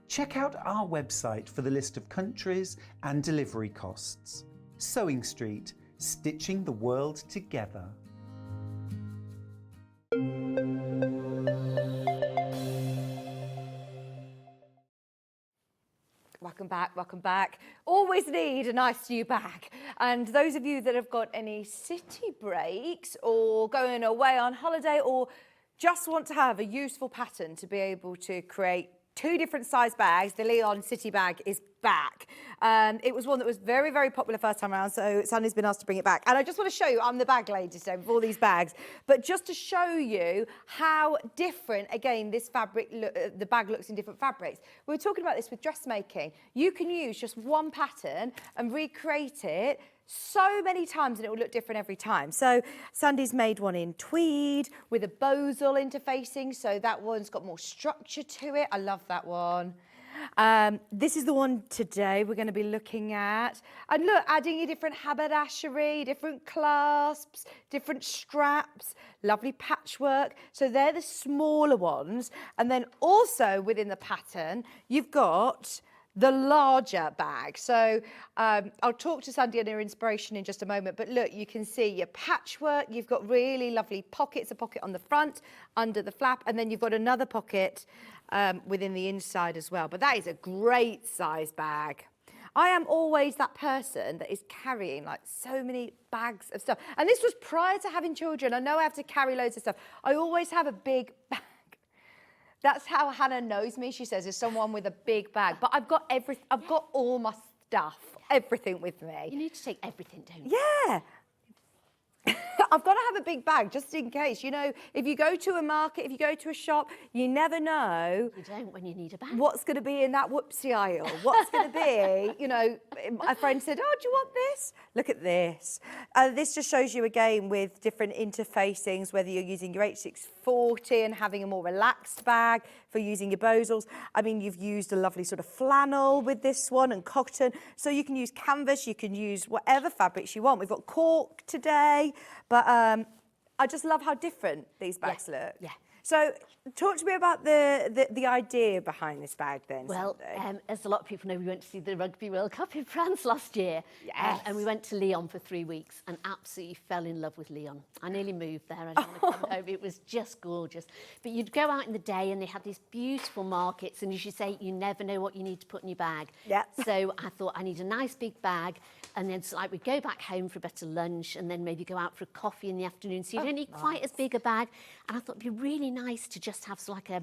Speaker 5: Check out our website for the list of countries and delivery costs. Sewing Street, stitching the world together.
Speaker 1: Welcome back. Always need a nice new bag. And those of you that have got any city breaks or going away on holiday or just want to have a useful pattern to be able to create 2 different size bags, the Lyon City Bag is back. It was one that was very, very popular first time around, so Sandi's been asked to bring it back. And I just want to show you, I'm the bag lady today with all these bags, but just to show you how different, again, this fabric, the bag looks in different fabrics. We were talking about this with dressmaking. You can use just one pattern and recreate it so many times and it will look different every time. So Sandi's made one in tweed with a bozal interfacing, so that one's got more structure to it. I love that one. This is the one today we're going to be looking at. And look, adding a different haberdashery, different clasps, different straps, lovely patchwork. So they're the smaller ones. And then also within the pattern, you've got the larger bag. So I'll talk to Sandi and her inspiration in just a moment, but look, you can see your patchwork, you've got really lovely pockets, a pocket on the front, under the flap, and then you've got another pocket within the inside as well. But that is a great size bag. I am always that person that is carrying like so many bags of stuff. And this was prior to having children. I know I have to carry loads of stuff. I always have a big bag. That's how Hannah knows me. She says, "There's someone with a big bag." But I've got I've got all my stuff, everything with me.
Speaker 7: You need to take everything, don't you?
Speaker 1: Yeah. I've got to have a big bag just in case. You know, if you go to a market, if you go to a shop, you never know.
Speaker 7: You don't when you need a bag.
Speaker 1: What's going to be in that whoopsie aisle? What's going to be, you know, a friend said, "Oh, do you want this? Look at this." This just shows you again with different interfacings, whether you're using your H640 and having a more relaxed bag, for using your bozels. I mean, you've used a lovely sort of flannel with this one and cotton. So you can use canvas, you can use whatever fabrics you want. We've got cork today, but I just love how different these bags look.
Speaker 7: Yeah.
Speaker 1: So talk to me about the idea behind this bag then,
Speaker 7: Well,
Speaker 1: Sandi.
Speaker 7: as a lot of people know, we went to see the Rugby World Cup in France last year.
Speaker 1: Yes.
Speaker 7: And we went to Lyon for 3 weeks and absolutely fell in love with Lyon. I nearly moved there. I didn't want to come home. It was just gorgeous. But you'd go out in the day and they had these beautiful markets, and as you say, you never know what you need to put in your bag.
Speaker 1: Yeah.
Speaker 7: So I thought I need a nice big bag, and then so like we'd go back home for a better lunch and then maybe go out for a coffee in the afternoon. So you don't need quite as big a bag. And I thought it'd be really nice to just have like a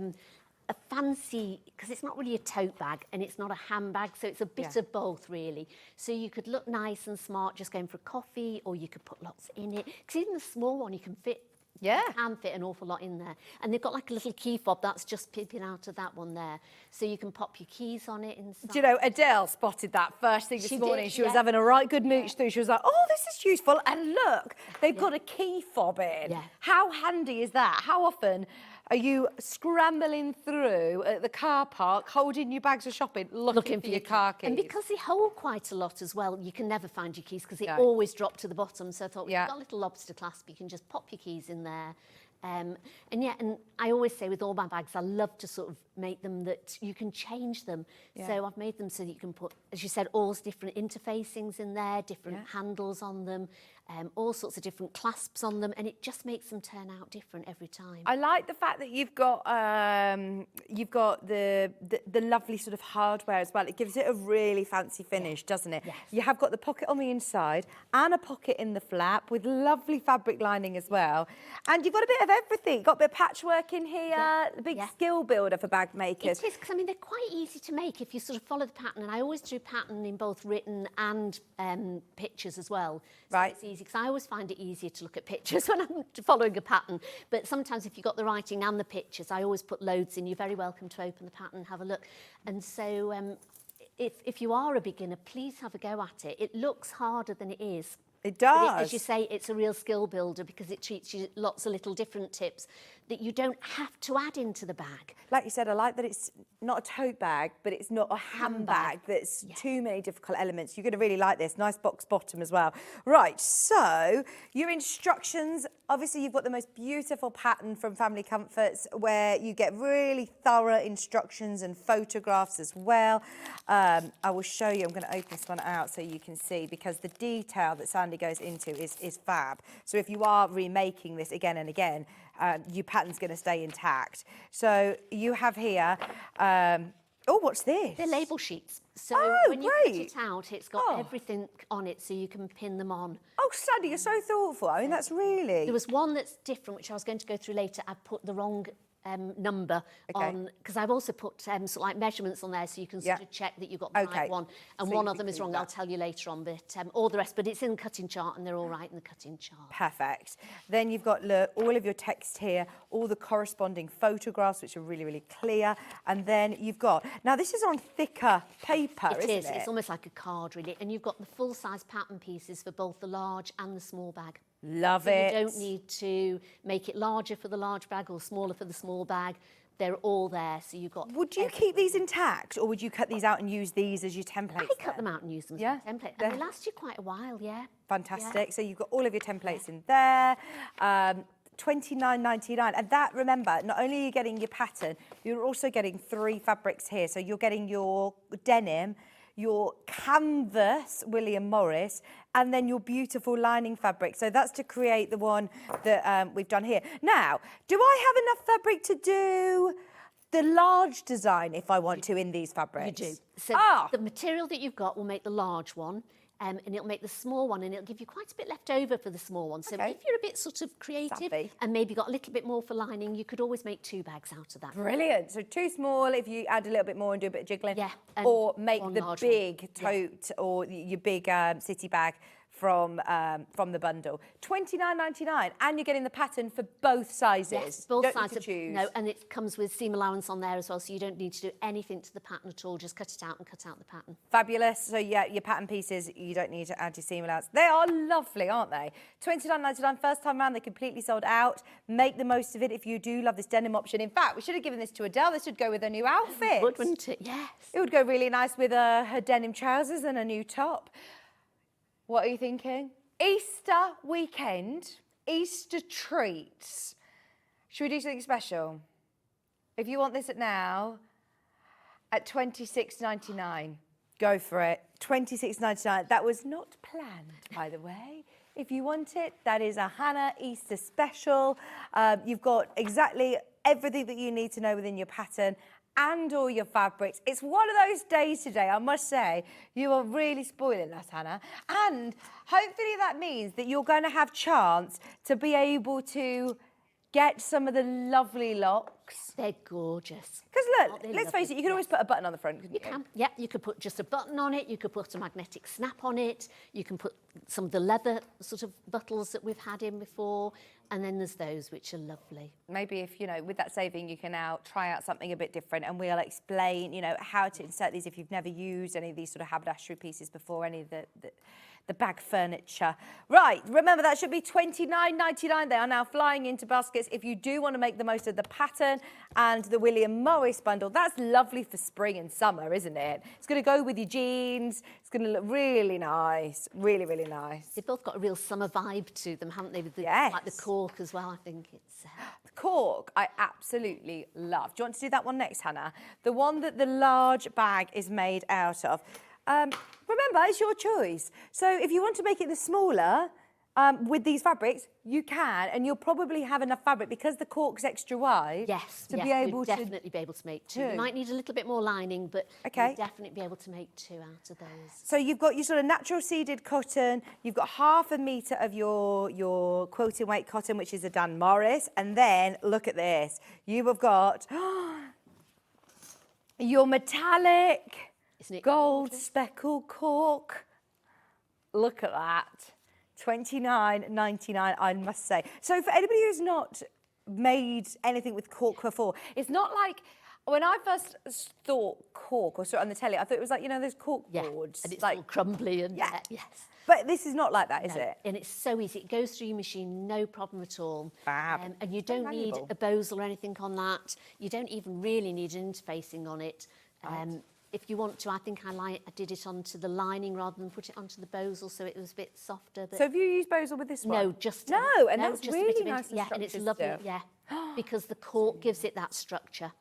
Speaker 7: fancy, because it's not really a tote bag and it's not a handbag, so it's a bit of both really. So you could look nice and smart just going for a coffee, or you could put lots in it, because even the small one you can fit.
Speaker 1: Yeah.
Speaker 7: You can fit an awful lot in there. And they've got like a little key fob that's just peeping out of that one there. So you can pop your keys on it inside.
Speaker 1: Do you know, Adele spotted that first thing this
Speaker 7: She
Speaker 1: morning.
Speaker 7: did,
Speaker 1: She was
Speaker 7: yeah.
Speaker 1: having a right good mooch through. She was like, oh, this is useful. And look, they've got a key fob in.
Speaker 7: Yeah.
Speaker 1: How handy is that? How often are you scrambling through at the car park, holding your bags of shopping, looking for your car keys?
Speaker 7: And because they hold quite a lot as well, you can never find your keys because they always drop to the bottom. So I thought, we've got a little lobster clasp, you can just pop your keys in there. And I always say with all my bags, I love to sort of make them that you can change them.
Speaker 1: Yeah.
Speaker 7: So I've made them so that you can put, as you said, all different interfacings in there, different handles on them, all sorts of different clasps on them, and it just makes them turn out different every time.
Speaker 1: I like the fact that you've got the lovely sort of hardware as well. It gives it a really fancy finish, doesn't it?
Speaker 7: Yes.
Speaker 1: You have got the pocket on the inside and a pocket in the flap with lovely fabric lining as well. And you've got a bit of everything. You've got a bit of patchwork in here, a big skill builder for bag makers.
Speaker 7: It is, because I mean, they're quite easy to make if you sort of follow the pattern. And I always do pattern in both written and pictures as well. So
Speaker 1: Right.
Speaker 7: it's easy, because I always find it easier to look at pictures when I'm following a pattern. But sometimes if you've got the writing and the pictures, I always put loads in. You're very welcome to open the pattern and have a look. And so if you are a beginner, please have a go at it. It looks harder than it is.
Speaker 1: It does.
Speaker 7: But as you say, it's a real skill builder because it teaches you lots of little different tips that you don't have to add into the bag.
Speaker 1: Like you said, I like that it's not a tote bag, but it's not a handbag that's too many difficult elements. You're going to really like this. Nice box bottom as well. Right, so your instructions, obviously you've got the most beautiful pattern from Family Comforts where you get really thorough instructions and photographs as well. I will show you, I'm going to open this one out so you can see, because the detail that Sandi goes into is fab. So if you are remaking this again and again, your pattern's going to stay intact. So you have here, oh, what's this?
Speaker 7: They're label sheets. So when you cut it out, it's got everything on it so you can pin them on.
Speaker 1: Oh, Sandi, you're so thoughtful. I mean, that's really...
Speaker 7: There was one that's different, which I was going to go through later. I put the wrong number on, because I've also put sort of like measurements on there so you can sort of check that you've got the right one. And
Speaker 1: So
Speaker 7: one
Speaker 1: you
Speaker 7: of them
Speaker 1: can
Speaker 7: is
Speaker 1: do
Speaker 7: wrong.
Speaker 1: that.
Speaker 7: I'll tell you later on, but all the rest, but it's in the cutting chart and they're all right in the cutting chart.
Speaker 1: Perfect. Then you've got, look, all of your text here, all the corresponding photographs, which are really, really clear. And then you've got, now this is on thicker paper, isn't it?
Speaker 7: It's almost like a card, really. And you've got the full-size pattern pieces for both the large and the small bag.
Speaker 1: Love
Speaker 7: so
Speaker 1: it.
Speaker 7: You don't need to make it larger for the large bag or smaller for the small bag. They're all there, so you've got...
Speaker 1: Would you keep these intact, or would you cut these out and use these as your templates?
Speaker 7: I cut them out and use them as a template. And they last you quite a while,
Speaker 1: Fantastic. So you've got all of your templates in there. $29.99, and that, remember, not only are you getting your pattern, you're also getting 3 fabrics here. So you're getting your denim, your canvas William Morris, and then your beautiful lining fabric. So that's to create the one that we've done here. Now, do I have enough fabric to do the large design if I want to in these fabrics?
Speaker 7: You do. So the material that you've got will make the large one. And it'll make the small one, and it'll give you quite a bit left over for the small one. So if you're a bit sort of creative and maybe got a little bit more for lining, you could always make 2 bags out of that.
Speaker 1: Brilliant. So 2 small if you add a little bit more and do a bit of jiggling.
Speaker 7: Yeah.
Speaker 1: Or make the
Speaker 7: large
Speaker 1: big tote or your big city bag from the bundle. $29.99, and you're getting the pattern for both sizes.
Speaker 7: Yes, both
Speaker 1: Don't
Speaker 7: sizes.
Speaker 1: Need to choose.
Speaker 7: No, and it comes with seam allowance on there as well, so you don't need to do anything to the pattern at all. Just cut it out and cut out the pattern.
Speaker 1: Fabulous. So yeah, your pattern pieces, you don't need to add your seam allowance. They are lovely, aren't they? $29.99, first time round, they completely sold out. Make the most of it if you do love this denim option. In fact, we should have given this to Adele. This would go with her new outfit.
Speaker 7: Would, wouldn't it? Yes.
Speaker 1: It would go really nice with her denim trousers and a new top. What are you thinking? Easter weekend, Easter treats. Should we do something special? If you want this now, at $26.99, go for it. $26.99. That was not planned, by the way. If you want it, that is a Hannah Easter special. You've got exactly everything that you need to know within your pattern and all your fabrics. It's one of those days today, I must say, you are really spoiling us, Hannah. And hopefully that means that you're going to have chance to be able to get some of the lovely locks.
Speaker 7: They're gorgeous.
Speaker 1: Because look, let's face it, you can always put a button on the front, couldn't you?
Speaker 7: You can, yeah. You could put just a button on it. You could put a magnetic snap on it. You can put some of the leather sort of buttons that we've had in before. And then there's those which are lovely.
Speaker 1: Maybe if, you know, with that saving, you can now try out something a bit different, and we'll explain, you know, how to insert these if you've never used any of these sort of haberdashery pieces before, any of the bag furniture. Right, remember that should be $29.99. They are now flying into baskets. If you do want to make the most of the pattern and the William Morris bundle, that's lovely for spring and summer, isn't it? It's going to go with your jeans. It's going to look really nice, really, really nice.
Speaker 7: They've both got a real summer vibe to them, haven't they? With the,
Speaker 1: yes.
Speaker 7: Like the cork as well, I think it's...
Speaker 1: The cork, I absolutely love. Do you want to do that one next, Hannah? The one that the large bag is made out of. Remember, it's your choice. So if you want to make it the smaller with these fabrics, you can, and you'll probably have enough fabric because the cork's extra wide.
Speaker 7: Yes,
Speaker 1: to be able to
Speaker 7: definitely be able to make two. You might need a little bit more lining, but
Speaker 1: okay.
Speaker 7: you'll definitely be able to make two out of those.
Speaker 1: So you've got your sort of natural seeded cotton, you've got 1/2 metre of your quilting weight cotton, which is a Dan Morris, and then look at this. You have got your metallic gold speckled cork. Look at that. $29.99, I must say. So for anybody who's not made anything with cork before, it's not like when I first thought cork or saw it on the telly, I thought it was like, you know, those cork boards.
Speaker 7: And it's
Speaker 1: like
Speaker 7: all crumbly and
Speaker 1: yes. But this is not like that, is it?
Speaker 7: And it's so easy. It goes through your machine, no problem at all.
Speaker 1: Fab.
Speaker 7: And you don't need a bosel or anything on that. You don't even really need an interfacing on it. If you want to, I think I did it onto the lining rather than put it onto the bosel, so it was a bit softer. But
Speaker 1: so have you used bosel with this one?
Speaker 7: No, just...
Speaker 1: No, and
Speaker 7: no,
Speaker 1: that's
Speaker 7: just
Speaker 1: really
Speaker 7: a bit
Speaker 1: nice and
Speaker 7: yeah, and it's lovely,
Speaker 1: still.
Speaker 7: yeah, because the cork gives it that structure.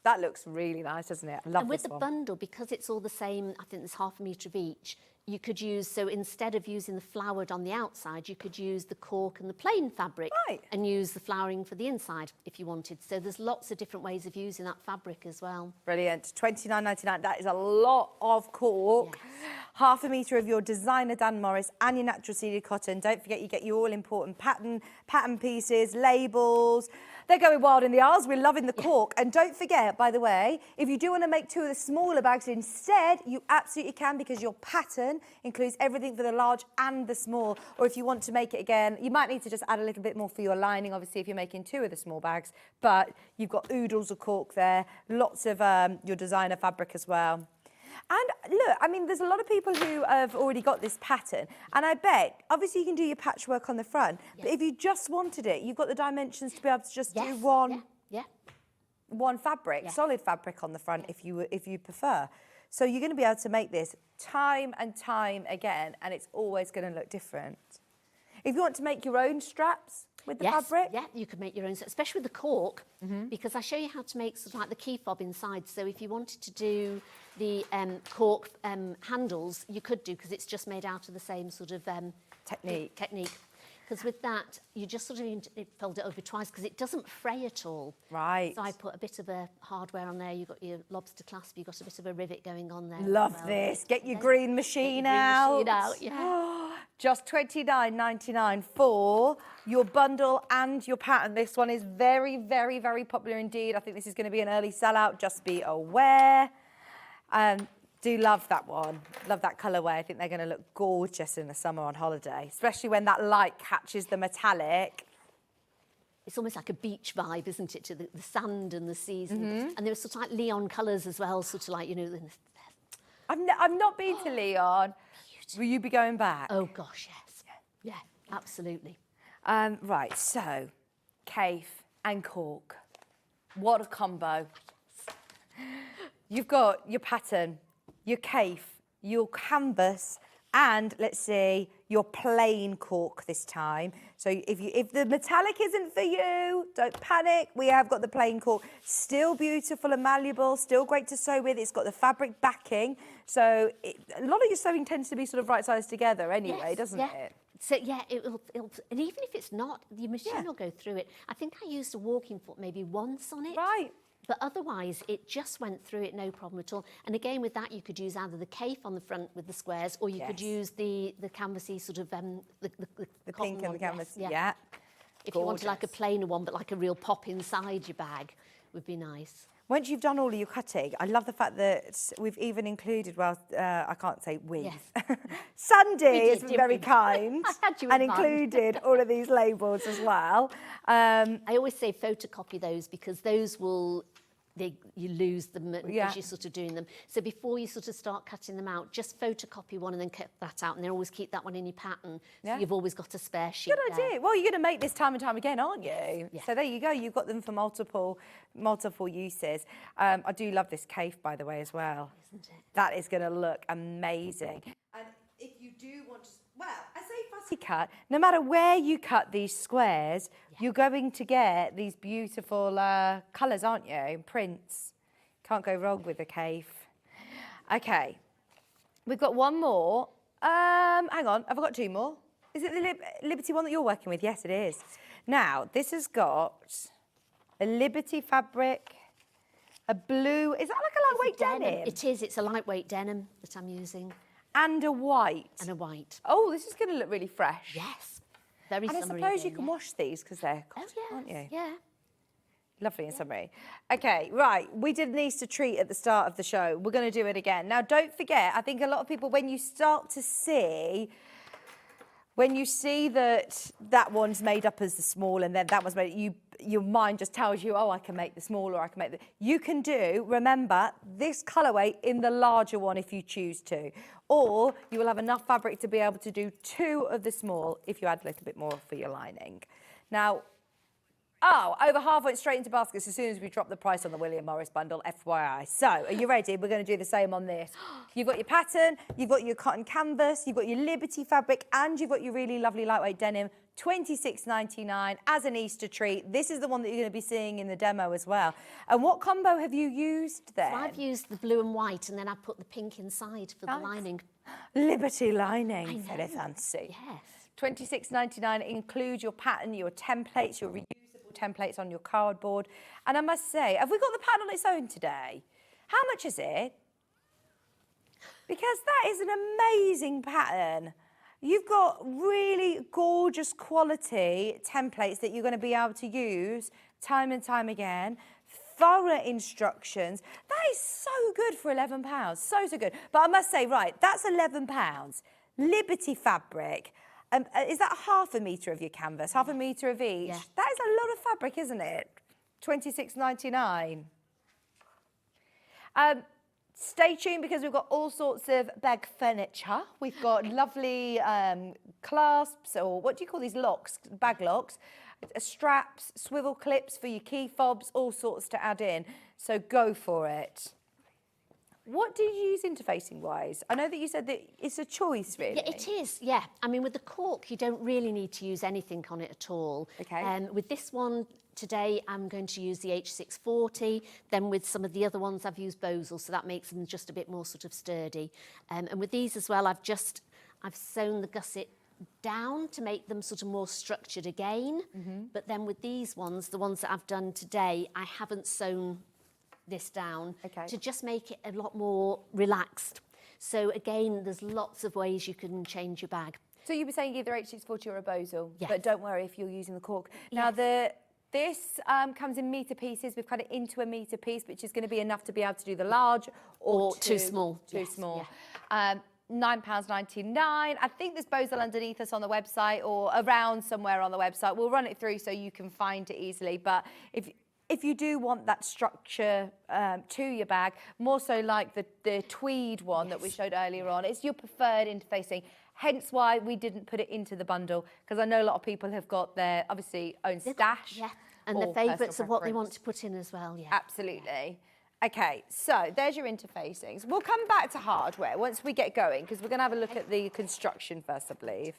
Speaker 1: That looks really nice, doesn't it? I love
Speaker 7: and with
Speaker 1: this
Speaker 7: the
Speaker 1: one.
Speaker 7: bundle, because it's all the same, I think there's 1/2 metre of each, you could use, so instead of using the flowered on the outside, you could use the cork and the plain fabric and use the flowering for the inside if you wanted. So there's lots of different ways of using that fabric as well.
Speaker 1: Brilliant. $29.99. That is a lot of cork. Yes. 1/2 metre of your designer Dan Morris and your natural seeded cotton. Don't forget you get your all-important pattern pieces, labels. They're going wild in the aisles. We're loving the cork. And don't forget, by the way, if you do want to make 2 of the smaller bags instead, you absolutely can, because your pattern includes everything for the large and the small. Or if you want to make it again, you might need to just add a little bit more for your lining, obviously, if you're making 2 of the small bags. But you've got oodles of cork there, lots of your designer fabric as well. And look, I mean, there's a lot of people who have already got this pattern, and I bet, obviously you can do your patchwork on the front, but if you just wanted it, you've got the dimensions to be able to just do one fabric, solid fabric on the front if you prefer. So you're going to be able to make this time and time again, and it's always going to look different. If you want to make your own straps with the fabric.
Speaker 7: Yeah, you could make your own, especially with the cork, because I show you how to make sort of like the key fob inside. So if you wanted to do the cork handles, you could do, because it's just made out of the same sort of technique. Because with that, you just sort of fold it over twice, because it doesn't fray at all.
Speaker 1: Right.
Speaker 7: So I put a bit of a hardware on there. You've got your lobster clasp. You've got a bit of a rivet going on there.
Speaker 1: Love this. Get your green machine out.
Speaker 7: Yeah.
Speaker 1: Just $29.99 for your bundle and your pattern. This one is very, very, very popular indeed. I think this is going to be an early sellout. Just be aware. Do love that one. Love that colourway. I think they're going to look gorgeous in the summer on holiday, especially when that light catches the metallic.
Speaker 7: It's almost like a beach vibe, isn't it, to the sand and the seas. And there were sort of like Lyon colours as well, sort of like, you know.
Speaker 1: I've not been to Lyon. Will you be going back?
Speaker 7: Oh, gosh, yes. Yeah, absolutely.
Speaker 1: Right, so, Caif and cork. What a combo. You've got your pattern, your Caif, your canvas, and let's see, your plain cork this time. So if the metallic isn't for you, don't panic. We have got the plain cork. Still beautiful and malleable, still great to sew with. It's got the fabric backing. So a lot of your sewing tends to be sort of right sides together anyway, doesn't it?
Speaker 7: So yeah, it'll, and even if it's not, the machine will go through it. I think I used a walking foot maybe once on it.
Speaker 1: Right.
Speaker 7: But otherwise, it just went through it, no problem at all. And again, with that, you could use either the Caif on the front with the squares, or you could use the canvasy sort of the
Speaker 1: pink and the canvas.
Speaker 7: Yes,
Speaker 1: Yeah.
Speaker 7: If you wanted like a plainer one, but like a real pop inside your bag, would be nice.
Speaker 1: Once you've done all of your cutting, I love the fact that we've even included, well, I can't say we.
Speaker 7: Yes.
Speaker 1: Sandi has been
Speaker 7: didn't
Speaker 1: very
Speaker 7: we?
Speaker 1: kind
Speaker 7: I had you
Speaker 1: and
Speaker 7: in mind.
Speaker 1: included all of these labels as well.
Speaker 7: I always say photocopy those because those will, you lose them as you're sort of doing them. So before you sort of start cutting them out, just photocopy one and then cut that out, and then always keep that one in your pattern. So you've always got a spare sheet.
Speaker 1: Good idea. Well, you're going to make this time and time again, aren't you?
Speaker 7: Yes.
Speaker 1: So there you go. You've got them for multiple uses. I do love this Caif, by the way, as well.
Speaker 7: Isn't it?
Speaker 1: That is going to look amazing. And if you do want to, well, I say fussy cut, no matter where you cut these squares, you're going to get these beautiful colours, aren't you? Prints. Can't go wrong with a Caif. Okay, we've got one more. Hang on, have I got two more? Is it the Liberty one that you're working with? Yes, it is. Now, this has got a Liberty fabric, a blue, is that like a lightweight denim?
Speaker 7: It is, it's a lightweight denim that I'm using.
Speaker 1: And a white.
Speaker 7: And a white.
Speaker 1: Oh, this is going to look really fresh.
Speaker 7: Yes. Very
Speaker 1: And I
Speaker 7: summery
Speaker 1: suppose you
Speaker 7: again,
Speaker 1: can wash these because they're cotton,
Speaker 7: yes,
Speaker 1: aren't you?
Speaker 7: Yeah.
Speaker 1: Lovely and summery. Okay, right. We did an Easter treat at the start of the show. We're going to do it again. Now, don't forget, I think a lot of people, when you start to see, when you see that that one's made up as the small and then that one's made, your mind just tells you, oh, I can make the small or I can make the... You can do, remember, this colourway in the larger one if you choose to. Or you will have enough fabric to be able to do two of the small if you add a little bit more for your lining. Now, over half went straight into baskets as soon as we dropped the price on the William Morris bundle, FYI. So, are you ready? We're going to do the same on this. You've got your pattern, you've got your cotton canvas, you've got your Liberty fabric, and you've got your really lovely lightweight denim, $26.99 as an Easter treat. This is the one that you're going to be seeing in the demo as well. And what combo have you used then?
Speaker 7: So I've used the blue and white, and then I put the pink inside for the lining.
Speaker 1: Liberty lining, very fancy.
Speaker 7: Yes.
Speaker 1: $26.99 includes your pattern, your templates, your reusable templates on your cardboard. And I must say, have we got the pattern on its own today? How much is it? Because that is an amazing pattern. You've got really gorgeous quality templates that you're going to be able to use time and time again. Thorough instructions. That is so good for £11. So good. But I must say, right, that's £11. Liberty fabric. Is that half a metre of your canvas? Half a metre of each?
Speaker 7: Yeah.
Speaker 1: That is a lot of fabric, isn't it? $26.99. Stay tuned because we've got all sorts of bag furniture. We've got lovely clasps, or what do you call these locks? Bag locks, straps, swivel clips for your key fobs, all sorts to add in. So go for it. What do you use interfacing-wise? I know that you said that it's a choice, really.
Speaker 7: Yeah, it is, yeah. I mean, with the cork, you don't really need to use anything on it at all.
Speaker 1: Okay.
Speaker 7: With this one today, I'm going to use the H640. Then with some of the other ones, I've used Bosal, so that makes them just a bit more sort of sturdy. And with these as well, I've sewn the gusset down to make them sort of more structured again. But then with these ones, the ones that I've done today, I haven't sewn this down to just make it a lot more relaxed. So again, there's lots of ways you can change your bag.
Speaker 1: So you were saying either H640 or a Bosal,
Speaker 7: Yes.
Speaker 1: but don't worry if you're using the cork. Now, the this comes in metre pieces. We've cut it into a metre piece, which is going to be enough to be able to do the large or
Speaker 7: too small.
Speaker 1: Too
Speaker 7: Yes,
Speaker 1: small.
Speaker 7: yeah.
Speaker 1: £9.99. I think there's Bozal underneath us on the website or around somewhere on the website. We'll run it through so you can find it easily. But if you do want that structure to your bag, more so like the tweed one that we showed earlier on, it's your preferred interfacing. Hence why we didn't put it into the bundle, because I know a lot of people have got their, obviously, own stash.
Speaker 7: Yeah, and
Speaker 1: or
Speaker 7: the favourites
Speaker 1: personal
Speaker 7: of what they
Speaker 1: preference.
Speaker 7: want to put in as well, yeah.
Speaker 1: Absolutely. Okay, so there's your interfacings. We'll come back to hardware once we get going, because we're going to have a look at the construction first, I believe.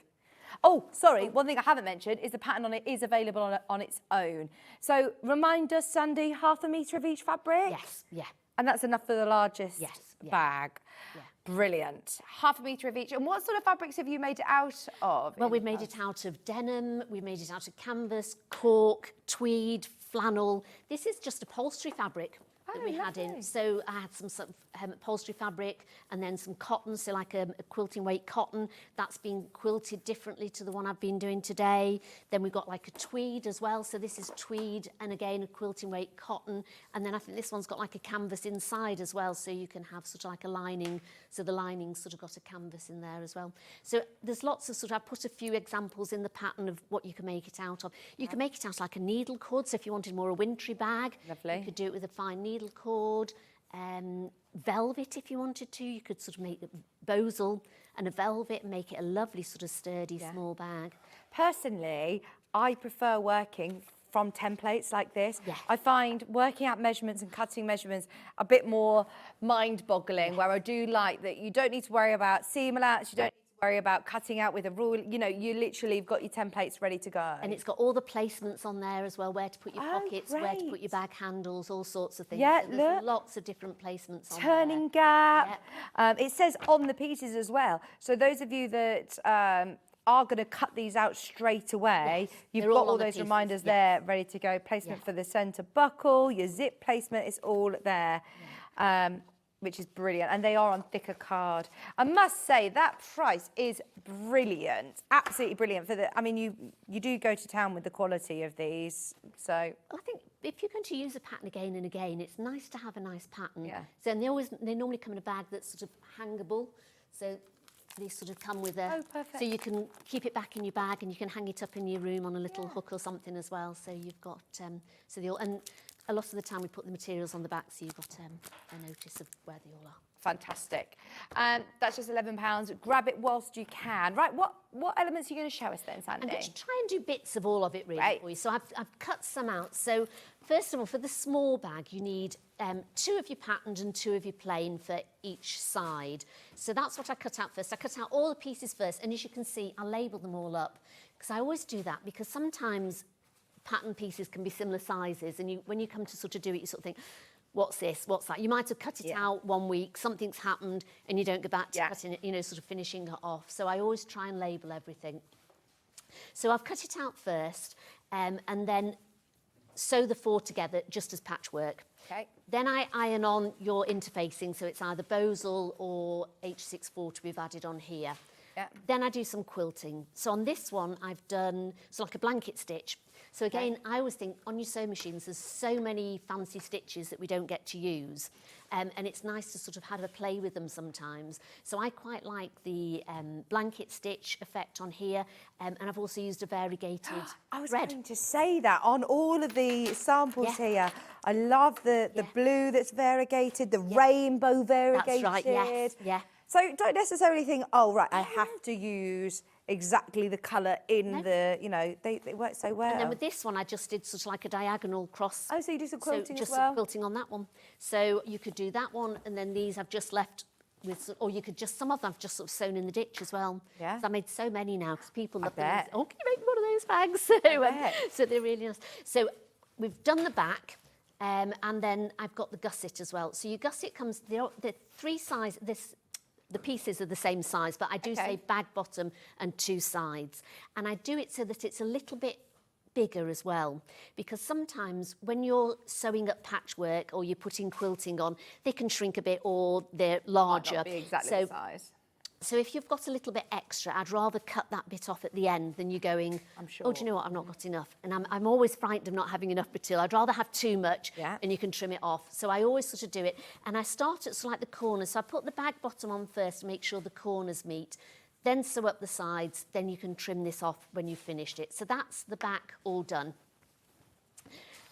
Speaker 1: Oh, sorry, one thing I haven't mentioned is the pattern on it is available on its own. So remind us, Sandy, 1/2 metre of each fabric?
Speaker 7: Yes, yeah.
Speaker 1: And that's enough for the largest
Speaker 7: yeah.
Speaker 1: bag?
Speaker 7: Yeah.
Speaker 1: Brilliant. 1/2 metre of each. And what sort of fabrics have you made it out of?
Speaker 7: Well, we've made it out of denim, we've made it out of canvas, cork, tweed, flannel. This is just upholstery fabric that we had in. So I had some sort of upholstery fabric and then some cotton, so like a quilting weight cotton. That's been quilted differently to the one I've been doing today. Then we've got like a tweed as well. So this is tweed and again a quilting weight cotton. And then I think this one's got like a canvas inside as well. So you can have sort of like a lining. So the lining's sort of got a canvas in there as well. So there's lots of sort of, I put a few examples in the pattern of what you can make it out of. You can make it out like a needle cord. So if you wanted more a wintry bag, you could do it with a fine needle cord. Velvet if you wanted to. You could sort of make Bozal and a velvet and make it a lovely sort of sturdy small bag.
Speaker 1: Personally, I prefer working from templates like this.
Speaker 7: Yeah.
Speaker 1: I find working out measurements and cutting measurements a bit more mind-boggling, where I do like that you don't need to worry about seam allowance, you don't need to worry about cutting out with a rule. You know, you literally have got your templates ready to go.
Speaker 7: And it's got all the placements on there as well, where to put your pockets, where to put
Speaker 1: great.
Speaker 7: your bag handles, all sorts of things.
Speaker 1: Yeah,
Speaker 7: so there's
Speaker 1: look.
Speaker 7: lots of different placements on
Speaker 1: Turning
Speaker 7: there.
Speaker 1: gap. It says on the pieces as well. So those of you that are going to cut these out straight away, you've
Speaker 7: they're
Speaker 1: got
Speaker 7: all
Speaker 1: all
Speaker 7: on the
Speaker 1: those
Speaker 7: pieces,
Speaker 1: reminders there ready to go. Placement for the centre buckle, your zip placement is all there. Which is brilliant, and they are on thicker card. I must say that price is brilliant, absolutely brilliant. For the, I mean, you do go to town with the quality of these. So
Speaker 7: I think if you're going to use a pattern again and again, it's nice to have a nice pattern.
Speaker 1: Yeah.
Speaker 7: So and they normally come in a bag that's sort of hangable. So they sort of come with a.
Speaker 1: Oh, perfect.
Speaker 7: So you can keep it back in your bag and you can hang it up in your room on a little hook or something as well. So you've got so they all and. A lot of the time we put the materials on the back, so you've got a notice of where they all are.
Speaker 1: fantastic. That's just £11. Grab it whilst you can. Right, what elements are you going to show us then, Sandy?
Speaker 7: I'm going to try and do bits of all of it really for you. So I've cut some out. So first of all, for the small bag, you need 2 of your patterned and 2 of your plain for each side. So that's what I cut out first. I cut out all the pieces first, and as you can see, I label them all up because I always do that because sometimes pattern pieces can be similar sizes, and when you come to sort of do it, you sort of think, what's this, what's that? You might have cut it out one week, something's happened, and you don't go back to cutting it, sort of finishing it off. So I always try and label everything. So I've cut it out first, and then sew the 4 together just as patchwork.
Speaker 1: Okay.
Speaker 7: Then I iron on your interfacing, so it's either Bozal or H640 we've added on here.
Speaker 1: Yeah.
Speaker 7: Then I do some quilting. So on this one, I've done like a blanket stitch. So again, I always think on your sewing machines, there's so many fancy stitches that we don't get to use. And it's nice to sort of have a play with them sometimes. So I quite like the blanket stitch effect on here. And I've also used a variegated
Speaker 1: I was
Speaker 7: thread.
Speaker 1: going to say that on all of the samples here. I love the blue that's variegated, the rainbow variegated.
Speaker 7: That's right, yes, yeah.
Speaker 1: So don't necessarily think, oh, right, I have to use exactly the colour in the, they work so well.
Speaker 7: And then with this one, I just did sort of like a diagonal cross.
Speaker 1: Oh, so you do some quilting
Speaker 7: just
Speaker 1: as well?
Speaker 7: some quilting on that one. So you could do that one, and then these I've just left with, or you could some of them I've just sort of sewn in the ditch as well.
Speaker 1: Yeah.
Speaker 7: So I made so many now because people love them.
Speaker 1: bet.
Speaker 7: Oh, can you make one of those bags? So they're really nice. So we've done the back. And then I've got the gusset as well. So your gusset comes, the 3 size, the pieces are the same size, but I do say bag bottom and 2 sides. And I do it so that it's a little bit bigger as well, because sometimes when you're sewing up patchwork or you're putting quilting on, they can shrink a bit or they're larger.
Speaker 1: Might not be exactly the size.
Speaker 7: So if you've got a little bit extra, I'd rather cut that bit off at the end than you going,
Speaker 1: I'm sure.
Speaker 7: oh, do you know what, I've not got enough. And I'm always frightened of not having enough material. I'd rather have too much and you can trim it off. So I always sort of do it. And I start at sort of like the corners. So I put the bag bottom on first to make sure the corners meet. Then sew up the sides. Then you can trim this off when you've finished it. So that's the back all done.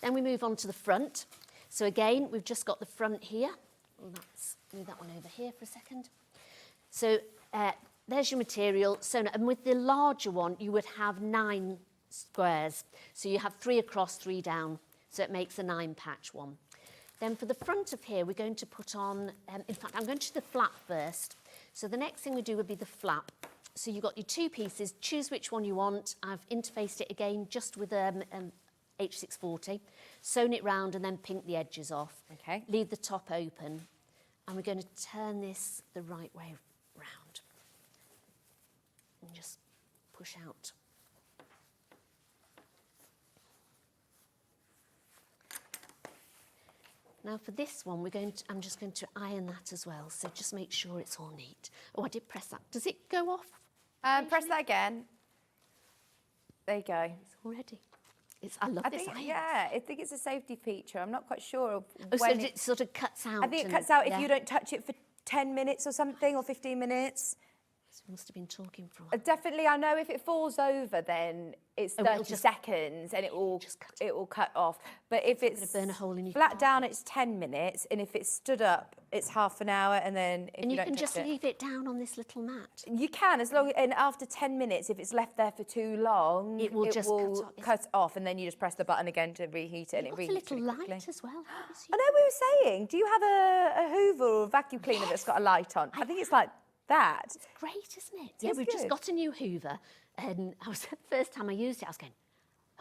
Speaker 7: Then we move on to the front. So again, we've just got the front here. Let's move that one over here for a second. So there's your material sewn, and with the larger one you would have 9 squares. So you have 3 across, 3 down, so it makes a 9-patch one. Then for the front of here we're going to put on, in fact I'm going to do the flap first. So the next thing we do would be the flap. So you've got your 2 pieces, choose which one you want. I've interfaced it again just with H640, sewn it round and then pink the edges off.
Speaker 1: Okay.
Speaker 7: Leave the top open, and we're going to turn this the right way round and just push out. Now for this one, I'm just going to iron that as well, so just make sure it's all neat. Oh, I did press that. Does it go off?
Speaker 1: Press that again. There you go.
Speaker 7: It's all ready. I love this iron.
Speaker 1: Yeah, I think it's a safety feature. I'm not quite sure of
Speaker 7: Oh,
Speaker 1: when
Speaker 7: so it sort of cuts out.
Speaker 1: I think it cuts out if you don't touch it for 10 minutes or something, or 15 minutes.
Speaker 7: So we must have been talking for a while.
Speaker 1: Definitely, I know if it falls over, then it's 30 seconds and it will cut off. But if it's
Speaker 7: burn a hole in your
Speaker 1: flat down, it's 10 minutes, and if it's stood up, it's half an hour, and then if
Speaker 7: you
Speaker 1: don't
Speaker 7: can
Speaker 1: touch
Speaker 7: just
Speaker 1: it,
Speaker 7: leave it down on this little mat.
Speaker 1: you can, as long, and after 10 minutes, if it's left there for too long,
Speaker 7: it will just
Speaker 1: cut off, and then you just press the button again to reheat it, and it
Speaker 7: Got
Speaker 1: reheats
Speaker 7: a little
Speaker 1: really quickly.
Speaker 7: light as well.
Speaker 1: I know we were saying, do you have a Hoover or a vacuum cleaner that's got a light on? I think it's like that.
Speaker 7: It's great, isn't it?
Speaker 1: Yeah,
Speaker 7: We've just got a new Hoover, and the first time I used it, I was going,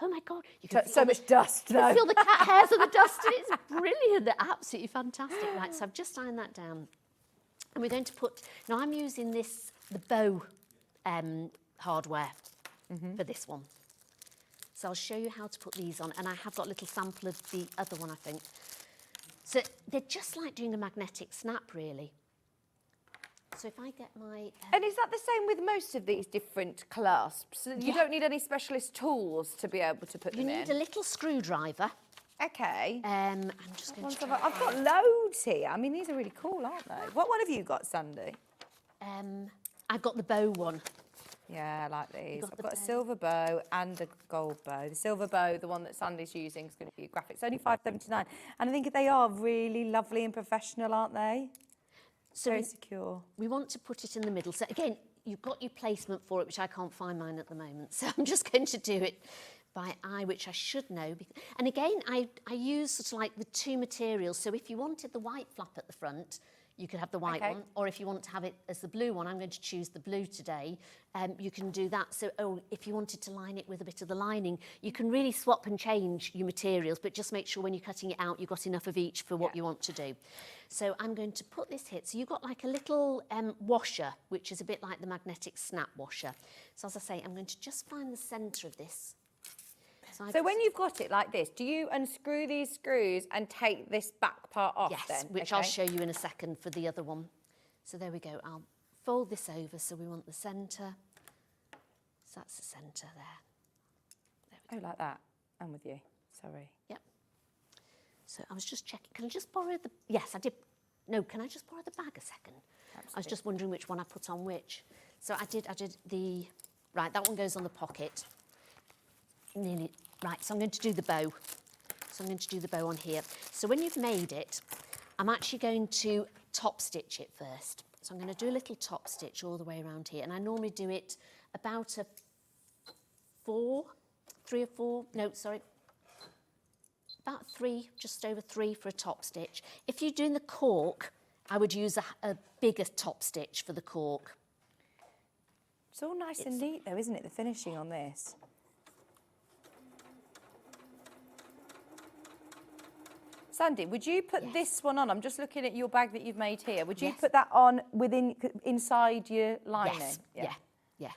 Speaker 7: oh my God, you can
Speaker 1: So much dust, though.
Speaker 7: feel the cat hairs and the dust, and it's brilliant. They're absolutely fantastic. Right, so I've just ironed that down. And we're going to put, now I'm using the bow hardware for this one. So I'll show you how to put these on, and I have got a little sample of the other one, I think. So they're just like doing a magnetic snap, really. So if I get my...
Speaker 1: And is that the same with most of these different clasps? You don't need any specialist tools to be able to put them in?
Speaker 7: You need a little screwdriver.
Speaker 1: Okay.
Speaker 7: I'm just going to...
Speaker 1: I've got loads here. I mean, these are really cool, aren't they? What one have you got, Sandy?
Speaker 7: I've got the bow one.
Speaker 1: Yeah, I like these. I've got a silver bow and a gold bow. The silver bow, the one that Sandy's using, is going to be graphic. It's only $5.79. And I think they are really lovely and professional, aren't they?
Speaker 7: So
Speaker 1: very secure.
Speaker 7: We want to put it in the middle. So again, you've got your placement for it, which I can't find mine at the moment. So I'm just going to do it by eye, which I should know. And again, I use sort of like the 2 materials. So if you wanted the white flap at the front, you could have the white one. Or if you want to have it as the blue one, I'm going to choose the blue today. You can do that. So if you wanted to line it with a bit of the lining, you can really swap and change your materials, but just make sure when you're cutting it out, you've got enough of each for what you want to do. So I'm going to put this here. So you've got like a little washer, which is a bit like the magnetic snap washer. So as I say, I'm going to just find the centre of this.
Speaker 1: So when you've got it like this, do you unscrew these screws and take this back part off then?
Speaker 7: Yes, which I'll show you in a second for the other one. So there we go. I'll fold this over, so we want the centre. So that's the centre there.
Speaker 1: Oh, like that. I'm with you. Sorry.
Speaker 7: Yep. So I was just checking. Can I just borrow the... Yes, I did. No, can I just borrow the bag a second? Absolutely. I was just wondering which one I put on which. So I did the... Right, that one goes on the pocket. Nearly... Right, so I'm going to do the bow. So I'm going to do the bow on here. So when you've made it, I'm actually going to top stitch it first. So I'm going to do a little top stitch all the way around here. And I normally do it about a 3 or 4, no, sorry, about 3, just over 3 for a top stitch. If you're doing the cork, I would use a bigger top stitch for the cork.
Speaker 1: It's all nice and neat though, isn't it, the finishing on this? Sandy, would you put this one on? I'm just looking at your bag that you've made here. Would you put that on inside your lining?
Speaker 7: Yes, yeah.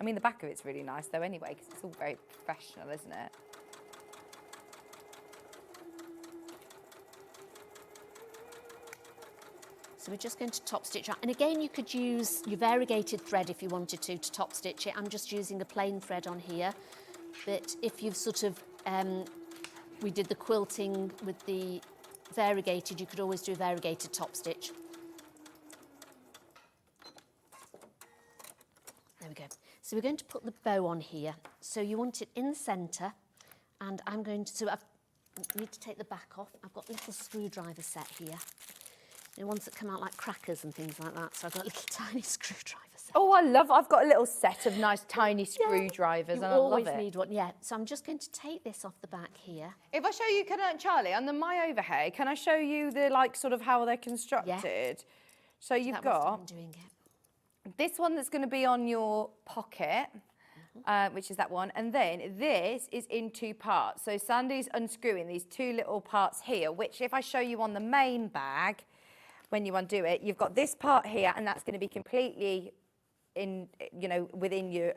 Speaker 1: I mean, the back of it's really nice though anyway, because it's all very professional, isn't it?
Speaker 7: So we're just going to top stitch out. And again, you could use your variegated thread if you wanted to top stitch it. I'm just using a plain thread on here. But if you've sort of, we did the quilting with the variegated, you could always do a variegated top stitch. There we go. So we're going to put the bow on here. So you want it in the centre, and I'm going to, so I need to take the back off. I've got a little screwdriver set here. The ones that come out like crackers and things like that. So I've got a little tiny screwdriver set.
Speaker 1: Oh, I've got a little set of nice tiny screwdrivers, and I love it.
Speaker 7: You always need one, yeah. So I'm just going to take this off the back here.
Speaker 1: If I show you, Charlie, under my overhead, can I show you the, like, sort of how they're constructed?
Speaker 7: Yeah.
Speaker 1: So you've got
Speaker 7: doing it.
Speaker 1: this one that's going to be on your pocket, which is that one. And then this is in two parts. So Sandy's unscrewing these two little parts here, which if I show you on the main bag, when you undo it, you've got this part here, and that's going to be completely in, you know, within your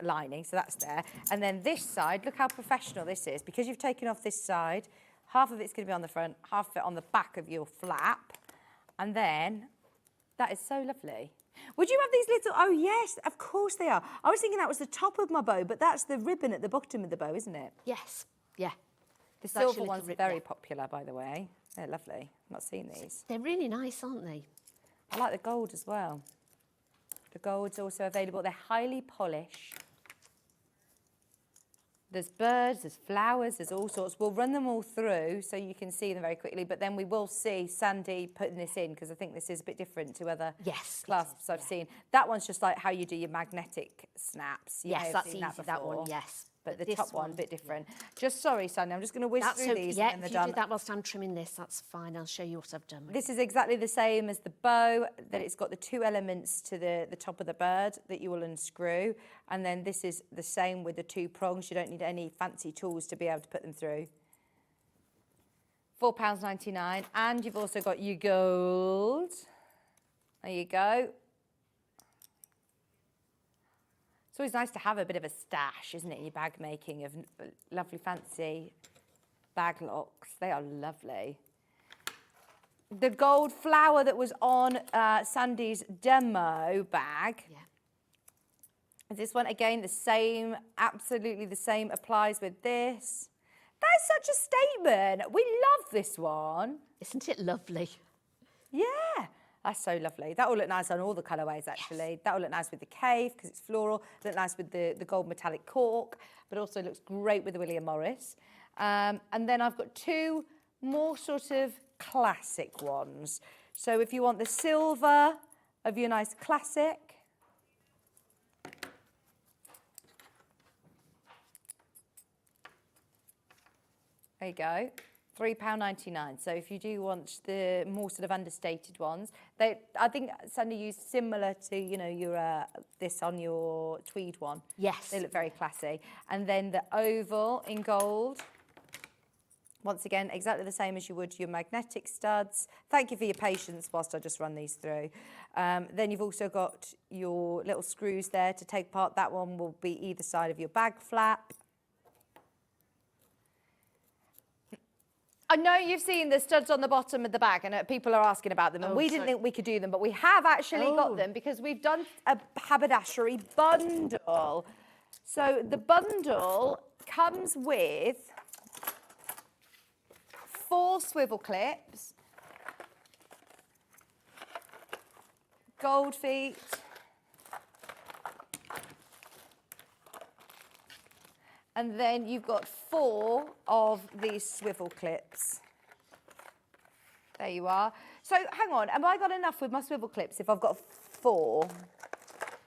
Speaker 1: lining. So that's there. And then this side, look how professional this is. Because you've taken off this side, half of it's going to be on the front, half of it on the back of your flap. And then that is so lovely. Would you have these little, oh yes, of course they are. I was thinking that was the top of my bow, but that's the ribbon at the bottom of the bow, isn't it?
Speaker 7: Yes, yeah.
Speaker 1: The silver ones are very popular, by the way. They're lovely. I've not seen these.
Speaker 7: They're really nice, aren't they?
Speaker 1: I like the gold as well. The gold's also available. They're highly polished. There's birds, there's flowers, there's all sorts. We'll run them all through so you can see them very quickly, but then we will see Sandy putting this in, because I think this is a bit different to other clasps I've seen. That one's just like how you do your magnetic snaps. You
Speaker 7: Yes, that's easy, that one, yes.
Speaker 1: But the top one, a bit different. Just sorry, Sandy, I'm just going to whiz through these
Speaker 7: yeah,
Speaker 1: and then
Speaker 7: if
Speaker 1: they're
Speaker 7: you
Speaker 1: done.
Speaker 7: do that whilst I'm trimming this, that's fine. I'll show you what I've done.
Speaker 1: This is exactly the same as the bow, that it's got the two elements to the top of the bird that you will unscrew. And then this is the same with the two prongs. You don't need any fancy tools to be able to put them through. £4.99. And you've also got your gold. There you go. It's always nice to have a bit of a stash, isn't it, in your bag making of lovely fancy bag locks. They are lovely. The gold flower that was on Sandy's demo bag.
Speaker 7: Yeah.
Speaker 1: This one, again, the same, absolutely the same applies with this. That is such a statement. We love this one.
Speaker 7: Isn't it lovely?
Speaker 1: Yeah. That's so lovely. That will look nice on all the colourways, actually. Yes. That will look nice with the cave, because it's floral. Look nice with the gold metallic cork, but also looks great with the William Morris. And then I've got two more sort of classic ones. So if you want the silver of your nice classic, there you go. £3.99. So if you do want the more sort of understated ones, I think Sandy used similar to, you know, your this on your tweed one.
Speaker 7: Yes.
Speaker 1: They look very classy. And then the oval in gold. Once again, exactly the same as you would your magnetic studs. Thank you for your patience whilst I just run these through. Then you've also got your little screws there to take apart. That one will be either side of your bag flap. I know you've seen the studs on the bottom of the bag, and people are asking about them, and we didn't think we could do them, but we have actually got them, because we've done a haberdashery bundle. So the bundle comes with 4 swivel clips, gold feet, and then you've got 4 of these swivel clips. There you are. So hang on, have I got enough with my swivel clips if I've got 4?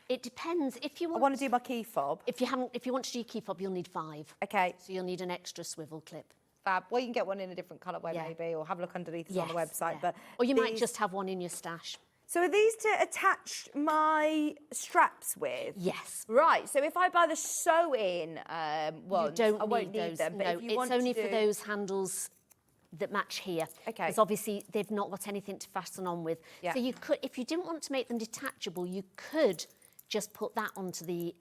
Speaker 7: It depends. If you want,
Speaker 1: I want to do my key fob.
Speaker 7: If you want to do your key fob, you'll need 5.
Speaker 1: Okay.
Speaker 7: So you'll need an extra swivel clip.
Speaker 1: Fab. Well, you can get one in a different colourway maybe, or have a look underneath us on the website. But
Speaker 7: or you might just have one in your stash.
Speaker 1: So are these to attach my straps with?
Speaker 7: Yes.
Speaker 1: Right, so if I buy the sew-in ones,
Speaker 7: I
Speaker 1: won't need them. But
Speaker 7: No,
Speaker 1: if you
Speaker 7: it's
Speaker 1: want
Speaker 7: only
Speaker 1: to
Speaker 7: for those handles that match here.
Speaker 1: Okay.
Speaker 7: Because obviously they've not got anything to fasten on with.
Speaker 1: Yeah.
Speaker 7: So you could, if you didn't want to make them detachable, you could just put that onto the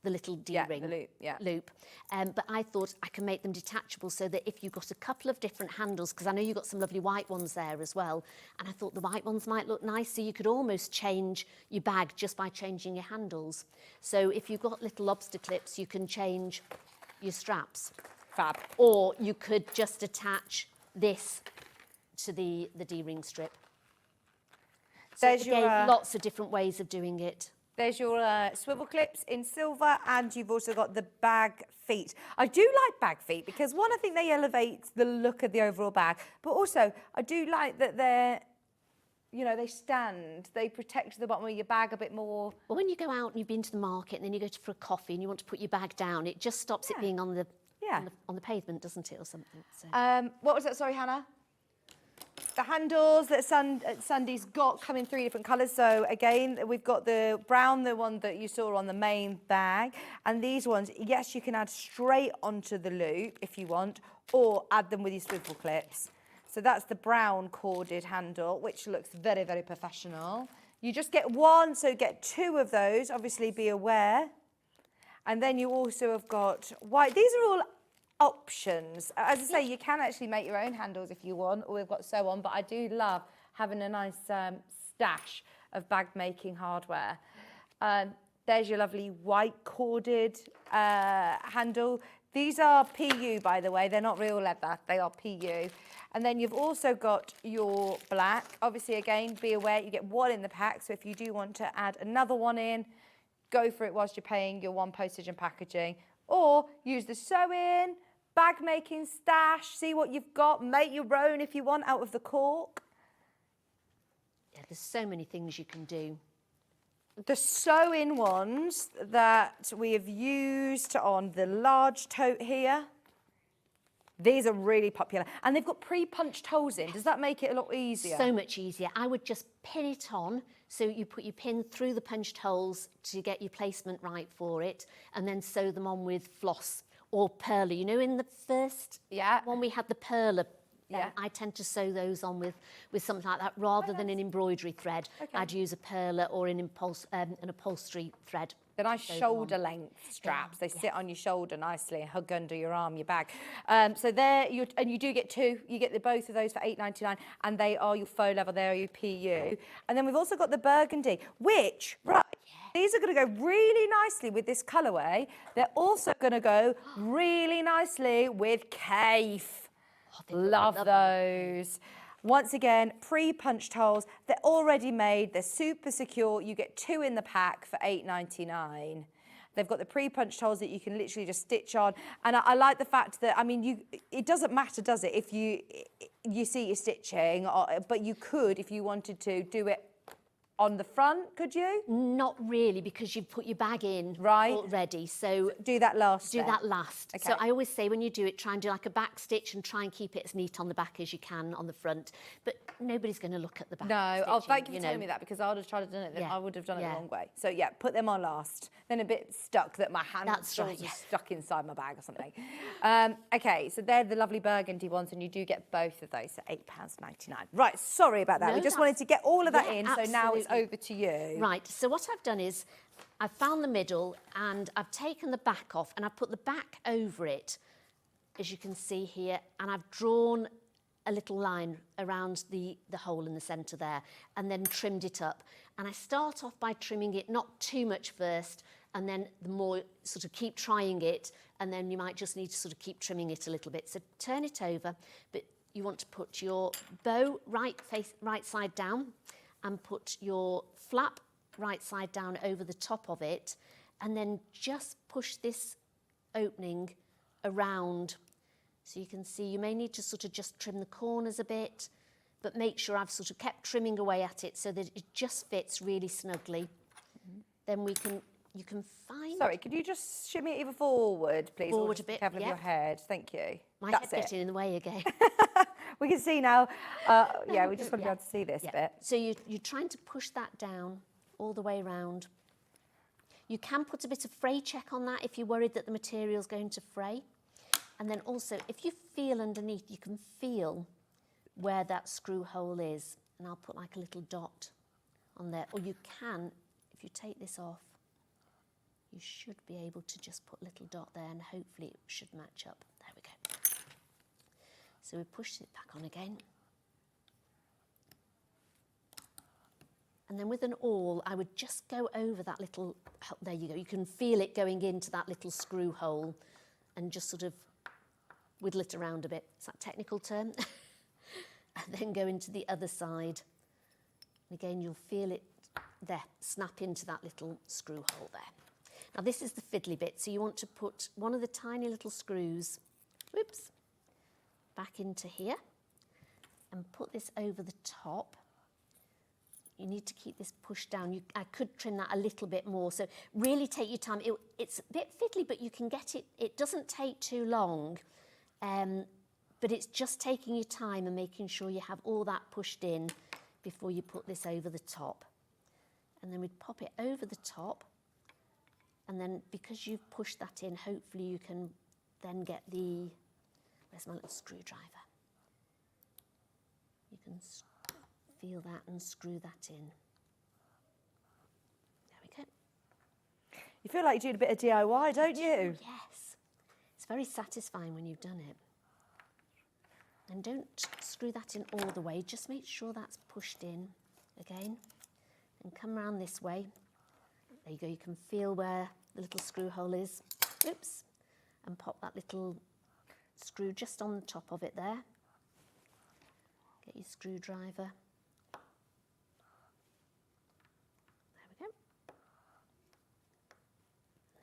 Speaker 7: the little D-ring
Speaker 1: the loop, yeah.
Speaker 7: loop. But I thought I can make them detachable so that if you've got a couple of different handles, because I know you've got some lovely white ones there as well, and I thought the white ones might look nice, so you could almost change your bag just by changing your handles. So if you've got little lobster clips, you can change your straps.
Speaker 1: Fab.
Speaker 7: Or you could just attach this to the D-ring strip. So
Speaker 1: There's
Speaker 7: again,
Speaker 1: your,
Speaker 7: lots of different ways of doing it.
Speaker 1: There's your swivel clips in silver, and you've also got the bag feet. I do like bag feet because, one, I think they elevate the look of the overall bag, but also I do like that they're, you know, they stand, they protect the bottom of your bag a bit more.
Speaker 7: Well, when you go out and you've been to the market and then you go for a coffee and you want to put your bag down, it just stops it being on the, on the pavement, doesn't it, or something? So.
Speaker 1: What was that, sorry, Hannah? The handles that Sandy's got come in 3 different colours. So again, we've got the brown, the one that you saw on the main bag. And these ones, yes, you can add straight onto the loop if you want, or add them with your swivel clips. So that's the brown corded handle, which looks very, very professional. You just get one, so get 2 of those, obviously be aware. And then you also have got white. These are all options. As I say, you can actually make your own handles if you want, or we've got sew on, but I do love having a nice stash of bag making hardware. There's your lovely white corded handle. These are PU, by the way, they're not real leather, they are PU. And then you've also got your black. Obviously, again, be aware you get 1 in the pack, so if you do want to add another one in, go for it whilst you're paying your 1 postage and packaging. Or use the sew-in, bag making stash, see what you've got, make your own if you want out of the cork.
Speaker 7: Yeah, there's so many things you can do.
Speaker 1: The sew-in ones that we have used on the large tote here, these are really popular. And they've got pre-punched holes in. Does that make it a lot easier?
Speaker 7: So much easier. I would just pin it on. So you put your pin through the punched holes to get your placement right for it, and then sew them on with floss or perler. You know, in the first one we had the perler. I tend to sew those on with something like that rather than an embroidery thread. Okay. I'd use a perler or an upholstery thread.
Speaker 1: The nice shoulder length straps. They sit on your shoulder nicely and hug under your arm, your bag. So there, and you do get 2. You get both of those for £8.99, and they are your faux leather. They are your PU. And then we've also got the burgundy, which, these are going to go really nicely with this colourway. They're also going to go really nicely with Kaif. Love those. Once again, pre-punched holes. They're already made. They're super secure. You get 2 in the pack for £8.99. They've got the pre-punched holes that you can literally just stitch on. And I like the fact that, I mean, it doesn't matter, does it, if you see your stitching, but you could, if you wanted to, do it on the front, could you?
Speaker 7: Not really, because you've put your bag in already. So
Speaker 1: do that last.
Speaker 7: Do that last. Okay. So I always say when you do it, try and do like a back stitch and try and keep it as neat on the back as you can on the front. But nobody's going to look at the back.
Speaker 1: No, oh, thank you for telling me that, because I would have tried to do it. Then I would have done it the wrong way. So yeah, put them on last. Then a bit stuck that my hand are stuck inside my bag or something. Okay, so they're the lovely burgundy ones, and you do get both of those for £8.99. Right, sorry about that. We just wanted to get all of that in.
Speaker 7: Absolutely.
Speaker 1: So now it's over to you.
Speaker 7: Right, so what I've done is I've found the middle and I've taken the back off and I've put the back over it, as you can see here, and I've drawn a little line around the hole in the centre there and then trimmed it up. And I start off by trimming it not too much first, and then the more sort of keep trying it, and then you might just need to sort of keep trimming it a little bit. So turn it over, but you want to put your bow right side down, and put your flap right side down over the top of it, and then just push this opening around. So you can see you may need to sort of just trim the corners a bit, but make sure I've sort of kept trimming away at it so that it just fits really snugly. Then you can find...
Speaker 1: Sorry, could you just shimmy it even forward, please?
Speaker 7: Forward a bit,
Speaker 1: careful of your head. Thank you.
Speaker 7: My head's getting in the way again.
Speaker 1: We can see now. Yeah, we just want to be able to see this bit.
Speaker 7: So you're trying to push that down all the way around. You can put a bit of fray check on that if you're worried that the material's going to fray. And then also, if you feel underneath, you can feel where that screw hole is. And I'll put like a little dot on there. Or you can, if you take this off, you should be able to just put a little dot there and hopefully it should match up. There we go. So we push it back on again. And then with an awl, I would just go over that little, there you go, you can feel it going into that little screw hole and just sort of whittle it around a bit. Is that a technical term? And then go into the other side. And again, you'll feel it there, snap into that little screw hole there. Now this is the fiddly bit, so you want to put one of the tiny little screws, whoops, back into here and put this over the top. You need to keep this pushed down. I could trim that a little bit more, so really take your time. It's a bit fiddly, but you can get it. It doesn't take too long, but it's just taking your time and making sure you have all that pushed in before you put this over the top. And then we'd pop it over the top, and then because you've pushed that in, hopefully you can then get the, where's my little screwdriver? You can feel that and screw that in. There we go.
Speaker 1: You feel like you're doing a bit of DIY, don't you?
Speaker 7: Yes. It's very satisfying when you've done it. And don't screw that in all the way, just make sure that's pushed in again. And come round this way. There you go, you can feel where the little screw hole is. Oops. And pop that little screw just on the top of it there. Get your screwdriver.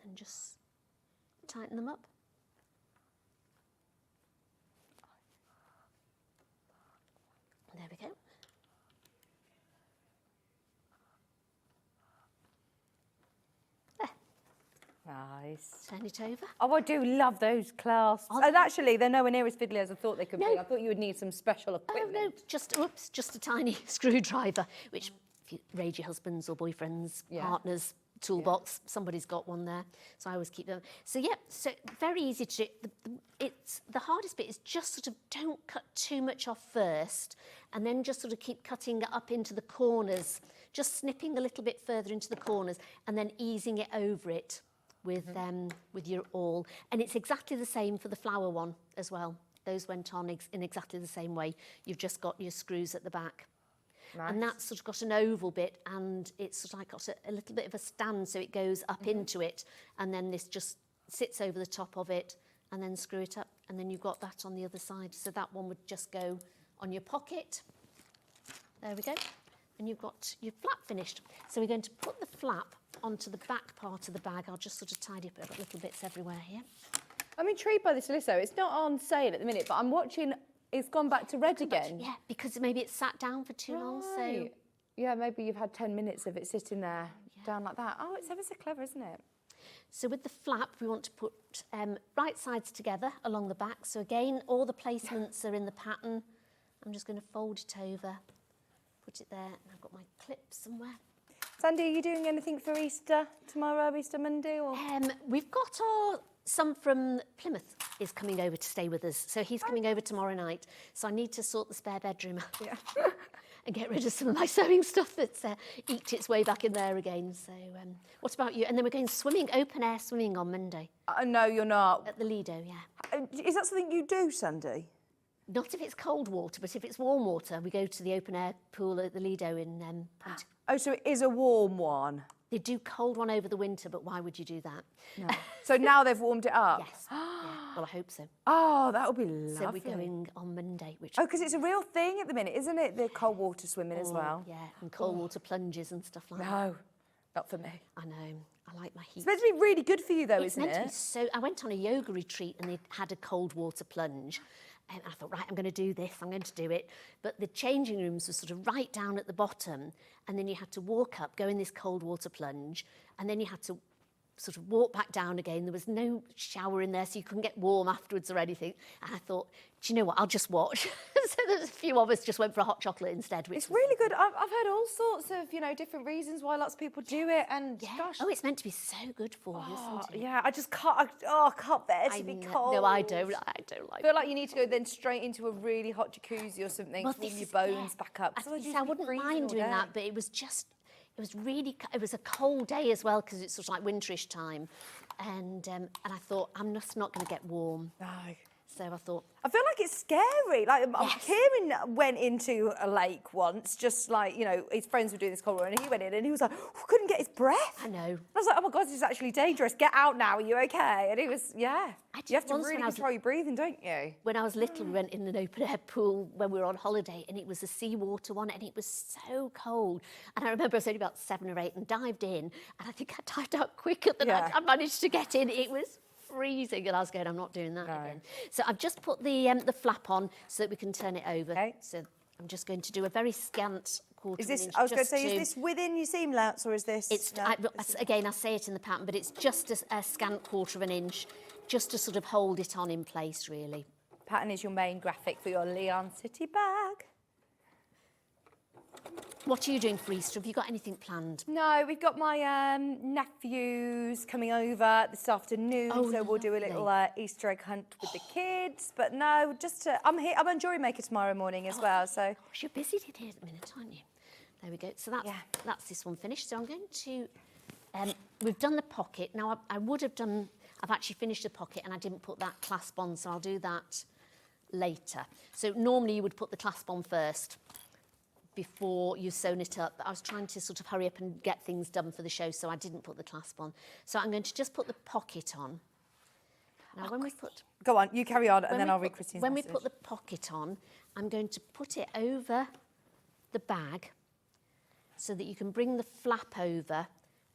Speaker 7: And just tighten them up. There we go. There.
Speaker 1: Nice.
Speaker 7: Turn it over.
Speaker 1: Oh, I do love those clasps. And actually, they're nowhere near as fiddly as I thought they could be. I thought you would need some special equipment.
Speaker 7: Oh, no, just a tiny screwdriver, which if you raid your husbands or boyfriends, partners, toolbox, somebody's got one there, so I always keep them. So yeah, so very easy to do. It's the hardest bit is just sort of don't cut too much off first, and then just sort of keep cutting up into the corners, just snipping a little bit further into the corners, and then easing it over it with your awl. And it's exactly the same for the flower one as well. Those went on in exactly the same way. You've just got your screws at the back. Nice. And that's sort of got an oval bit, and it's sort of like got a little bit of a stand, so it goes up into it, and then this just sits over the top of it, and then screw it up, and then you've got that on the other side. So that one would just go on your pocket. There we go. And you've got your flap finished. So we're going to put the flap onto the back part of the bag. I'll just sort of tidy up. I've got little bits everywhere here.
Speaker 1: I'm intrigued by this, Alyssa. It's not on sale at the minute, but I'm watching. It's gone back to red again.
Speaker 7: Yeah, because maybe it's sat down for too long. So
Speaker 1: yeah, maybe you've had 10 minutes of it sitting there down like that. Oh, it's ever so clever, isn't it?
Speaker 7: So with the flap, we want to put right sides together along the back. So again, all the placements are in the pattern. I'm just going to fold it over, put it there, and I've got my clip somewhere.
Speaker 1: Sandi, are you doing anything for Easter tomorrow, Easter Monday? Or?
Speaker 7: We've got our son from Plymouth is coming over to stay with us. So he's coming over tomorrow night. So I need to sort the spare bedroom out and get rid of some of my sewing stuff that's eked its way back in there again. So what about you? And then we're going swimming, open air swimming on Monday.
Speaker 1: No, you're not.
Speaker 7: At the Lido, yeah.
Speaker 1: Is that something you do, Sandi?
Speaker 7: Not if it's cold water, but if it's warm water, we go to the open air pool at the Lido in Pontypridd.
Speaker 1: Oh, so it is a warm one?
Speaker 7: They do cold one over the winter, but why would you do that?
Speaker 1: No. So now they've warmed it up?
Speaker 7: Yes. Yeah. Well, I hope so.
Speaker 1: Oh, that would be lovely.
Speaker 7: So we're going on Monday.
Speaker 1: Oh, because it's a real thing at the minute, isn't it? The cold water swimming as well.
Speaker 7: Yeah, and cold water plunges and stuff like that.
Speaker 1: No, not for me.
Speaker 7: I know. I like my heat.
Speaker 1: It's meant to be really good for you, though, isn't it?
Speaker 7: It's meant to be so... I went on a yoga retreat and they had a cold water plunge. And I thought, right, I'm going to do this, I'm going to do it. But the changing rooms were sort of right down at the bottom, and then you had to walk up, go in this cold water plunge, and then you had to sort of walk back down again. There was no shower in there, so you couldn't get warm afterwards or anything. And I thought, do you know what, I'll just watch. So there's a few of us just went for a hot chocolate instead. Which
Speaker 1: it's really good. I've heard all sorts of, different reasons why lots of people do it, and gosh.
Speaker 7: Oh, it's meant to be so good for you, isn't it?
Speaker 1: Yeah, I just can't, I can't bear to be cold.
Speaker 7: No, I don't like
Speaker 1: I feel like you need to go then straight into a really hot jacuzzi or something to warm your bones back up.
Speaker 7: I wouldn't mind doing that, but it it was a cold day as well because it's sort of like winterish time, and I thought I'm just not going to get warm.
Speaker 1: No.
Speaker 7: So I thought,
Speaker 1: I feel like it's scary. Like
Speaker 7: Yes.
Speaker 1: Kieran went into a lake once, just like, you know, his friends were doing this cold run, and he went in and he was like, couldn't get his breath.
Speaker 7: I know.
Speaker 1: I was like, oh my God, this is actually dangerous. Get out now. Are you okay? And he was, yeah.
Speaker 7: I did
Speaker 1: You have to
Speaker 7: once when
Speaker 1: really
Speaker 7: I was-
Speaker 1: control your breathing, don't you?
Speaker 7: when I was little, we went in an open air pool when we were on holiday, and it was a seawater one, and it was so cold. And I remember I was only about 7 or 8 and dived in, and I think I dived out quicker than
Speaker 1: Yeah.
Speaker 7: I managed to get in. It was freezing, and I was going, I'm not doing that again. So I've just put the flap on so that we can turn it over.
Speaker 1: Okay.
Speaker 7: So I'm just going to do a very scant quarter
Speaker 1: Is
Speaker 7: of an
Speaker 1: this,
Speaker 7: inch.
Speaker 1: I was going to
Speaker 7: just
Speaker 1: say, is this within your seam allowance or is this?
Speaker 7: It's,
Speaker 1: no,
Speaker 7: again, I say it in the pattern, but it's just a scant quarter of an inch, just to sort of hold it on in place, really.
Speaker 1: Pattern is your main graphic for your Lyon City Bag.
Speaker 7: What are you doing for Easter? Have you got anything planned?
Speaker 1: No, we've got my nephews coming over this afternoon,
Speaker 7: Oh,
Speaker 1: so we'll do a little
Speaker 7: lovely.
Speaker 1: Easter egg hunt with the kids. But no, just I'm here. I'm on Jewellery Maker tomorrow morning as well. So
Speaker 7: Gosh, you're busy today at the minute, aren't you? There we go. So that's this one finished. So I'm going to, we've done the pocket. Now I've actually finished the pocket and I didn't put that clasp on, so I'll do that later. So normally you would put the clasp on first before you've sewn it up. But I was trying to sort of hurry up and get things done for the show, so I didn't put the clasp on. So I'm going to just put the pocket on. Now when we put...
Speaker 1: go on, you carry on, and
Speaker 7: When
Speaker 1: then
Speaker 7: we
Speaker 1: I'll read
Speaker 7: put-
Speaker 1: Christine's
Speaker 7: When
Speaker 1: message.
Speaker 7: we put the pocket on, I'm going to put it over the bag so that you can bring the flap over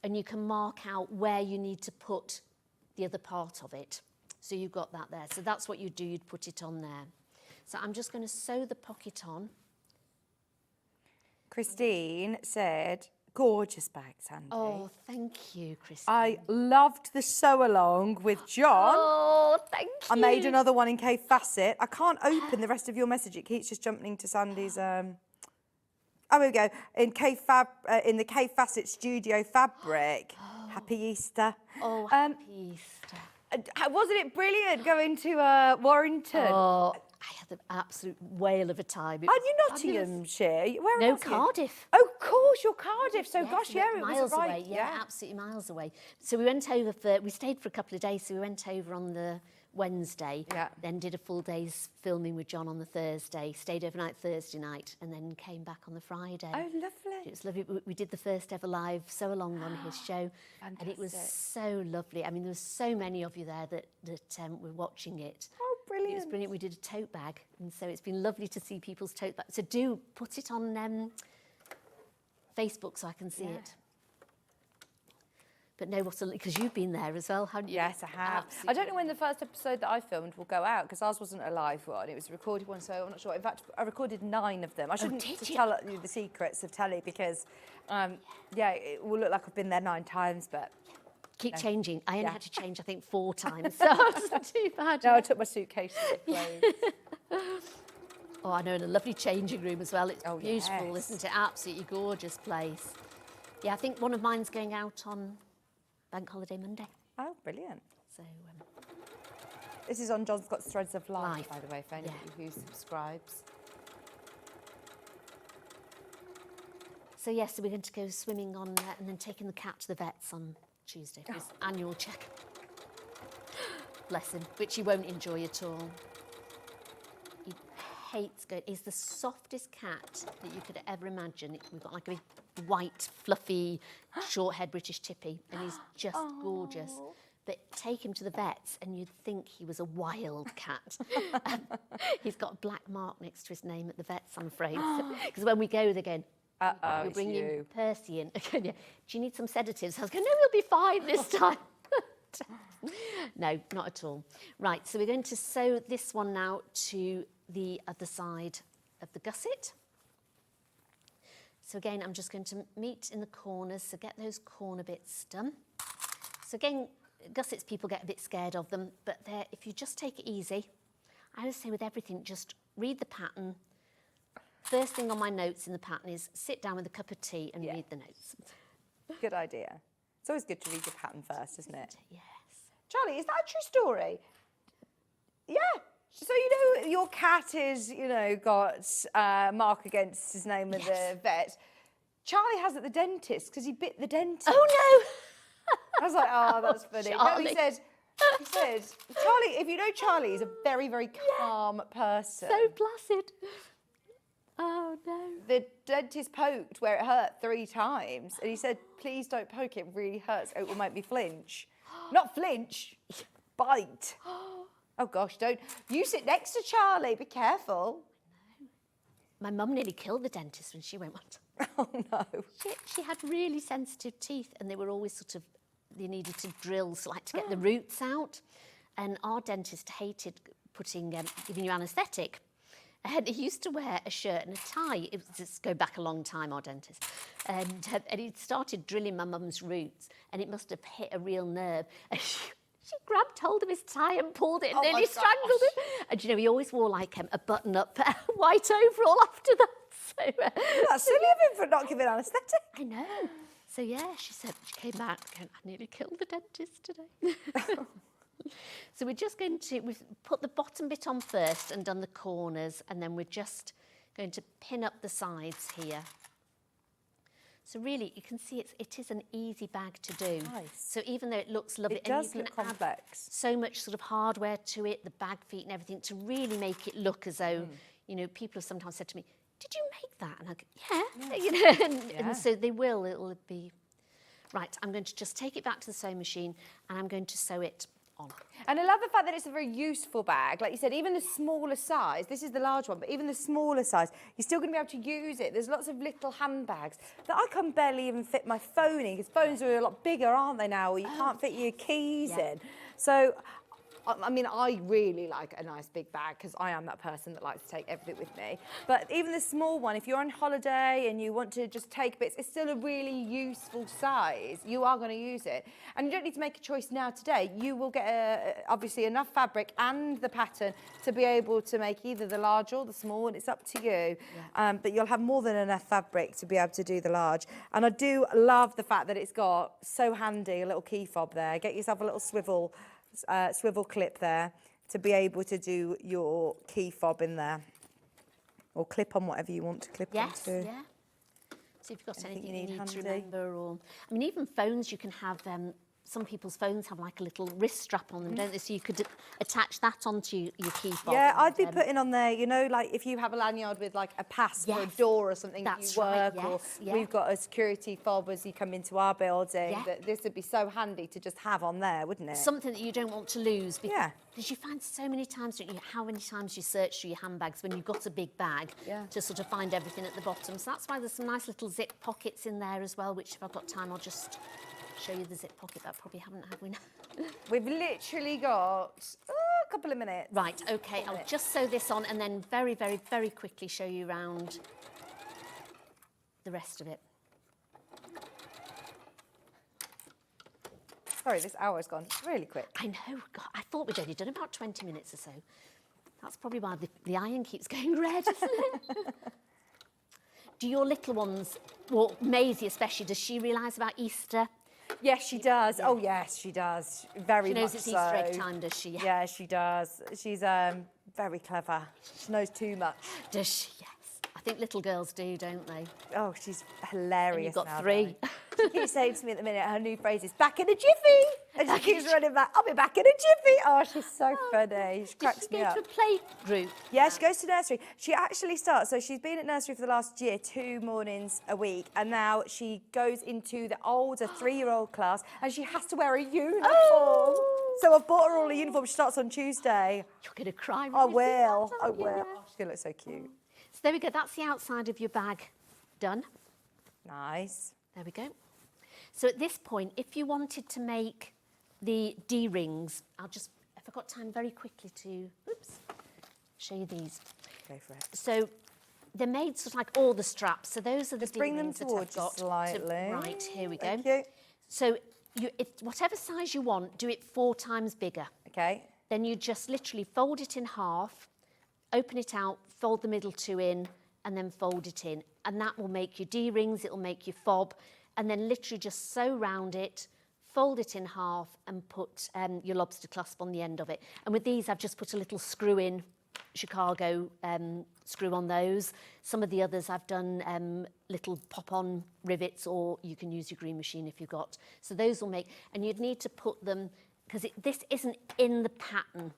Speaker 7: and you can mark out where you need to put the other part of it. So you've got that there. So that's what you'd do, you'd put it on there. So I'm just going to sew the pocket on.
Speaker 1: Christine said, gorgeous bag, Sandy.
Speaker 7: Oh, thank you, Christine.
Speaker 1: I loved the sew along with John.
Speaker 7: Oh, thank you.
Speaker 1: I made another one in K Facet. I can't open the rest of your message. It keeps just jumping to Sandy's. Oh, here we go. In the K Facet Studio fabric. Happy Easter.
Speaker 7: Oh, happy Easter.
Speaker 1: Wasn't it brilliant going to Warrington?
Speaker 7: Oh, I had an absolute whale of a time. It
Speaker 1: Are
Speaker 7: was
Speaker 1: you
Speaker 7: fabulous.
Speaker 1: Nottinghamshire? Where
Speaker 7: No,
Speaker 1: else are you?
Speaker 7: Cardiff.
Speaker 1: Oh, of course, you're Cardiff. So,
Speaker 7: Yes,
Speaker 1: gosh,
Speaker 7: we
Speaker 1: yeah,
Speaker 7: went
Speaker 1: it was
Speaker 7: miles
Speaker 1: right.
Speaker 7: away. Yeah, absolutely miles away. So we went over we stayed for a couple of days. So we went over on the Wednesday, then did a full day's filming with John on the Thursday, stayed overnight Thursday night, and then came back on the Friday.
Speaker 1: Oh, lovely.
Speaker 7: It was lovely. We did the first ever live sew along on his show, and it was so lovely. I mean, there was so many of you there that were watching it.
Speaker 1: Oh, brilliant.
Speaker 7: It was brilliant. We did a tote bag, and so it's been lovely to see people's tote bags. So do put it on Facebook so I can see it. But no, because you've been there as well, haven't you?
Speaker 1: Yes, I have.
Speaker 7: Absolutely.
Speaker 1: I don't know when the first episode that I filmed will go out because ours wasn't a live one. It was a recorded one, so I'm not sure. In fact, I recorded 9 of them. I shouldn't
Speaker 7: did you?
Speaker 1: tell you the secrets of telly because, yeah, it will look like I've been there 9 times, but...
Speaker 7: Keep changing. I only
Speaker 1: Yeah.
Speaker 7: had to change, I think, 4 times, so it wasn't too bad.
Speaker 1: No, I took my suitcase to the clothes.
Speaker 7: Oh, I know, and a lovely changing room as well. It's
Speaker 1: Oh,
Speaker 7: beautiful,
Speaker 1: yes.
Speaker 7: isn't it? Absolutely gorgeous place. Yeah, I think one of mine's going out on Bank Holiday Monday.
Speaker 1: Oh, brilliant.
Speaker 7: So,
Speaker 1: This is on John Scott's Threads of Life,
Speaker 7: Life.
Speaker 1: by the way, for anybody who subscribes.
Speaker 7: so yes, so we're going to go swimming on and then taking the cat to the vets on Tuesday for his annual check. Bless him, which he won't enjoy at all. He hates going. He's the softest cat that you could ever imagine. We've got like a big white, fluffy, short-haired British tippy, and he's just gorgeous. But take him to the vets and you'd think he was a wild cat. He's got a black mark next to his name at the vets, I'm afraid. Because when we go, they're going, we're bringing Percy in. Do you need some sedatives? I was going, no, we'll be fine this time. No, not at all. Right, so we're going to sew this one now to the other side of the gusset. So again, I'm just going to meet in the corners, so get those corner bits done. So again, gussets, people get a bit scared of them, but if you just take it easy, I always say with everything, just read the pattern. First thing on my notes in the pattern is sit down with a cup of tea and read the notes.
Speaker 1: Good idea. It's always good to read your pattern first, isn't it?
Speaker 7: Yes.
Speaker 1: Charlie, is that a true story? Yeah. So, you know, your cat is, got mark against his name with the vet. Charlie has at the dentist because he bit the dentist.
Speaker 7: Oh no!
Speaker 1: I was like, oh, that's funny. No,
Speaker 7: Charlie.
Speaker 1: he said, Charlie, if you know Charlie, he's a very, very calm person.
Speaker 7: So placid. Oh no.
Speaker 1: The dentist poked where it hurt 3 times, and he said, please don't poke, it really hurts, it will make me flinch. Not flinch, bite. Oh gosh, don't. You sit next to Charlie, be careful.
Speaker 7: My mum nearly killed the dentist when she went one time.
Speaker 1: Oh no.
Speaker 7: She had really sensitive teeth, and they were always sort of, they needed to drill, so like to get the roots out. And our dentist hated giving you anaesthetic. And he used to wear a shirt and a tie. It was just go back a long time, our dentist. And he'd started drilling my mum's roots, and it must have hit a real nerve. And she grabbed hold of his tie and pulled it and nearly strangled him. And you know, he always wore like a button-up white overall after that. So,
Speaker 1: That's silly of him for not giving anaesthetic.
Speaker 7: I know. So yeah, she said, she came back and I nearly killed the dentist today. So we're just going to, we've put the bottom bit on first and done the corners, and then we're just going to pin up the sides here. So really, you can see it is an easy bag to do.
Speaker 1: Nice.
Speaker 7: So even though it looks lovely,
Speaker 1: It does
Speaker 7: and you
Speaker 1: look
Speaker 7: can
Speaker 1: complex.
Speaker 7: add so much sort of hardware to it, the bag feet and everything, to really make it look as though, you know, people have sometimes said to me, did you make that? And I go, yeah. You know, and so they will, it'll be, right, I'm going to just take it back to the sewing machine and I'm going to sew it on.
Speaker 1: And I love the fact that it's a very useful bag. Like you said, even the smaller size, this is the large one, but even the smaller size, you're still going to be able to use it. There's lots of little handbags that I can barely even fit my phone in, because phones are a lot bigger, aren't they now, where you can't fit your keys in. So, I mean, I really like a nice big bag because I am that person that likes to take everything with me. But even the small one, if you're on holiday and you want to just take bits, it's still a really useful size. You are going to use it. And you don't need to make a choice now today. You will get, obviously, enough fabric and the pattern to be able to make either the large or the small, and it's up to you. Yeah. But you'll have more than enough fabric to be able to do the large. And I do love the fact that it's got, so handy, a little key fob there. Get yourself a little swivel clip there to be able to do your key fob in there, or clip on whatever you want to clip onto.
Speaker 7: Yes, yeah. See if you've got anything you need to remember, or I mean, even phones, you can have some people's phones have like a little wrist strap on them, don't they? So you could attach that onto your key fob.
Speaker 1: Yeah, I'd be putting on there, you know, like if you have a lanyard with like a pass for a door or something,
Speaker 7: that's
Speaker 1: you work,
Speaker 7: right,
Speaker 1: or
Speaker 7: yeah.
Speaker 1: we've got a security fob as you come into our building.
Speaker 7: Yeah.
Speaker 1: That this would be so handy to just have on there, wouldn't it?
Speaker 7: Something that you don't want to lose.
Speaker 1: Yeah.
Speaker 7: Because you find so many times, don't you, how many times you search through your handbags when you've got a big bag to sort of find everything at the bottom. So that's why there's some nice little zip pockets in there as well, which if I've got time, I'll just show you the zip pocket that I probably haven't, have we now?
Speaker 1: We've literally got a couple of minutes.
Speaker 7: Right, okay, I'll just sew this on and then very, very, very quickly show you around the rest of it.
Speaker 1: Sorry, this hour's gone really quick.
Speaker 7: I know, God, I thought we'd only done about 20 minutes or so. That's probably why the iron keeps going red, isn't it? Do your little ones, well, Maisie especially, does she realise about Easter?
Speaker 1: Yes, she does. Yeah. Oh, yes, she does. Very much so.
Speaker 7: She knows it's Easter egg time, does she?
Speaker 1: Yeah, she does. She's very clever. She knows too much.
Speaker 7: Does she? Yes. I think little girls do, don't they?
Speaker 1: Oh, she's hilarious.
Speaker 7: And you've got
Speaker 1: now,
Speaker 7: 3.
Speaker 1: She keeps saying to me at the minute, her new phrase is back in a jiffy. And she keeps running back, I'll be back in a jiffy. Oh, she's so funny. She cracks me up.
Speaker 7: Does she go to a play group?
Speaker 1: Yeah, she goes to nursery. She actually starts, so she's been at nursery for the last year, 2 mornings a week, and now she goes into the older 3-year-old class, and she has to wear a uniform. Oh. So I've bought her all a uniform. She starts on Tuesday.
Speaker 7: You're going to cry.
Speaker 1: I will. I will. She's going to look so cute.
Speaker 7: So there we go. That's the outside of your bag done.
Speaker 1: Nice.
Speaker 7: There we go. So at this point, if you wanted to make the D-rings, I'll just, if I've got time very quickly to, show you these.
Speaker 1: Go for it.
Speaker 7: So they're made sort of like all the straps. So those are the
Speaker 1: just bring them
Speaker 7: D-rings that
Speaker 1: towards
Speaker 7: I've got.
Speaker 1: slightly.
Speaker 7: Right, here we go.
Speaker 1: Thank you.
Speaker 7: So whatever size you want, do it 4 times bigger.
Speaker 1: Okay.
Speaker 7: Then you just literally fold it in half, open it out, fold the middle 2 in, and then fold it in. And that will make your D-rings, it'll make your fob, and then literally just sew round it, fold it in half, and put your lobster clasp on the end of it. And with these, I've just put a little screw in Chicago screw on those. Some of the others I've done little pop-on rivets, or you can use your green machine if you've got. So those will make, and you'd need to put them, because this isn't in the pattern.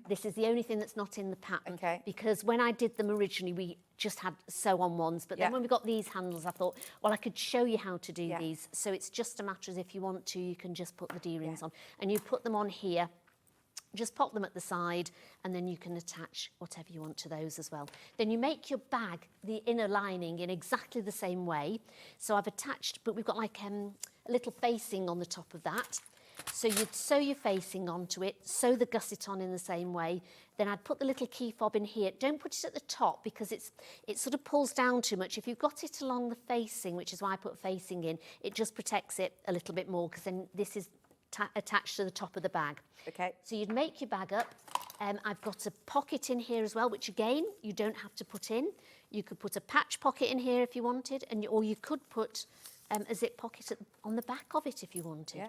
Speaker 7: This is the only thing that's not in the pattern.
Speaker 1: Okay.
Speaker 7: Because when I did them originally, we just had sew-on ones, but then when we got these handles, I thought, well, I could show you how to do these. So it's just a matter of, if you want to, you can just put the D-rings on. And you put them on here, just pop them at the side, and then you can attach whatever you want to those as well. Then you make your bag, the inner lining, in exactly the same way. So I've attached, but we've got like a little facing on the top of that. So you'd sew your facing onto it, sew the gusset on in the same way. Then I'd put the little key fob in here. Don't put it at the top, because it sort of pulls down too much. If you've got it along the facing, which is why I put facing in, it just protects it a little bit more, because then this is attached to the top of the bag.
Speaker 1: Okay.
Speaker 7: So you'd make your bag up. I've got a pocket in here as well, which again, you don't have to put in. You could put a patch pocket in here if you wanted, or you could put a zip pocket on the back of it if you wanted.
Speaker 1: Yeah.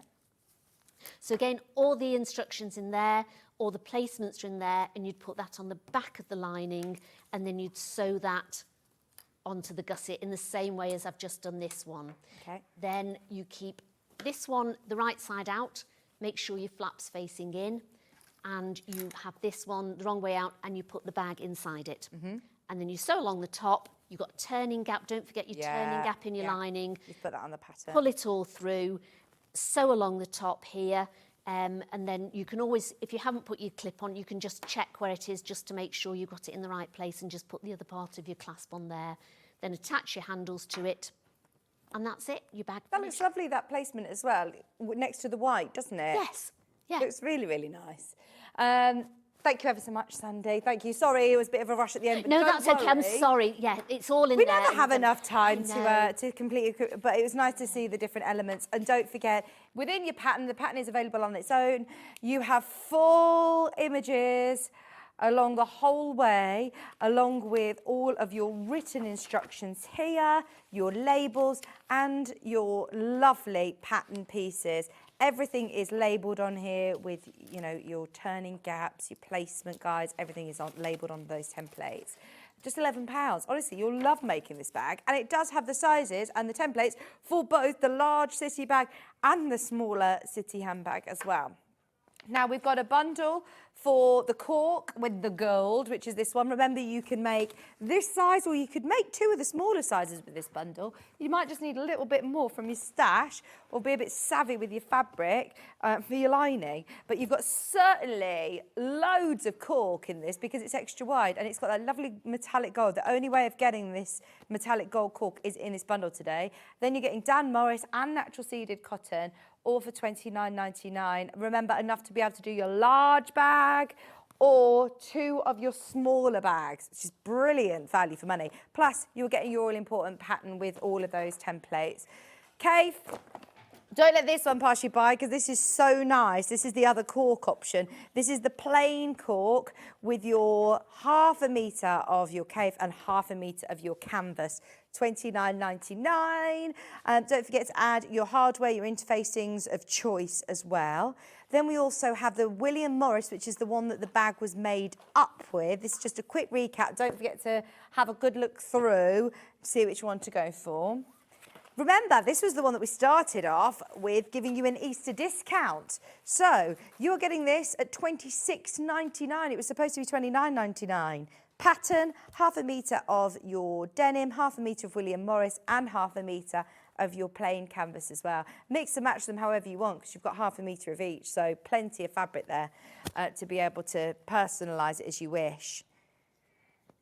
Speaker 7: So again, all the instructions in there, all the placements are in there, and you'd put that on the back of the lining, and then you'd sew that onto the gusset in the same way as I've just done this one.
Speaker 1: Okay.
Speaker 7: Then you keep this one the right side out, make sure your flap's facing in, and you have this one the wrong way out, and you put the bag inside it. And then you sew along the top. You've got a turning gap. Don't forget your turning gap in your lining.
Speaker 1: You put that on the pattern.
Speaker 7: Pull it all through, sew along the top here, and then you can always, if you haven't put your clip on, you can just check where it is just to make sure you've got it in the right place, and just put the other part of your clasp on there. Then attach your handles to it. And that's it, your bag.
Speaker 1: That looks lovely, that placement as well, next to the white, doesn't it?
Speaker 7: Yes. Yeah.
Speaker 1: Looks really, really nice. Thank you ever so much, Sandy. Thank you. Sorry, it was a bit of a rush at the end. But
Speaker 7: No,
Speaker 1: don't
Speaker 7: that's okay. I'm
Speaker 1: worry.
Speaker 7: sorry. Yeah, it's all in
Speaker 1: We
Speaker 7: there.
Speaker 1: never have enough time
Speaker 7: I know.
Speaker 1: to complete it, but it was nice to see the different elements. And don't forget, within your pattern, the pattern is available on its own. You have full images along the whole way, along with all of your written instructions here, your labels, and your lovely pattern pieces. Everything is labelled on here with, you know, your turning gaps, your placement guides, everything is labelled on those templates. Just £11. Honestly, you'll love making this bag. And it does have the sizes and the templates for both the large city bag and the smaller city handbag as well. Now we've got a bundle for the cork with the gold, which is this one. Remember, you can make this size, or you could make two of the smaller sizes with this bundle. You might just need a little bit more from your stash, or be a bit savvy with your fabric for your lining. But you've got certainly loads of cork in this, because it's extra wide, and it's got that lovely metallic gold. The only way of getting this metallic gold cork is in this bundle today. Then you're getting Dan Morris and natural seeded cotton, all for £29.99. Remember, enough to be able to do your large bag or two of your smaller bags, which is brilliant value for money. Plus, you're getting your all-important pattern with all of those templates. Kay, don't let this one pass you by, because this is so nice. This is the other cork option. This is the plain cork with your ½ metre of your cave and ½ metre of your canvas. £29.99. Don't forget to add your hardware, your interfacings of choice as well. Then we also have the William Morris, which is the one that the bag was made up with. This is just a quick recap. Don't forget to have a good look through, see which one to go for. Remember, this was the one that we started off with giving you an Easter discount. So you're getting this at £26.99. It was supposed to be £29.99. Pattern, ½ metre of your denim, ½ metre of William Morris, and ½ metre of your plain canvas as well. Mix and match them however you want, because you've got ½ metre of each, so plenty of fabric there to be able to personalise it as you wish.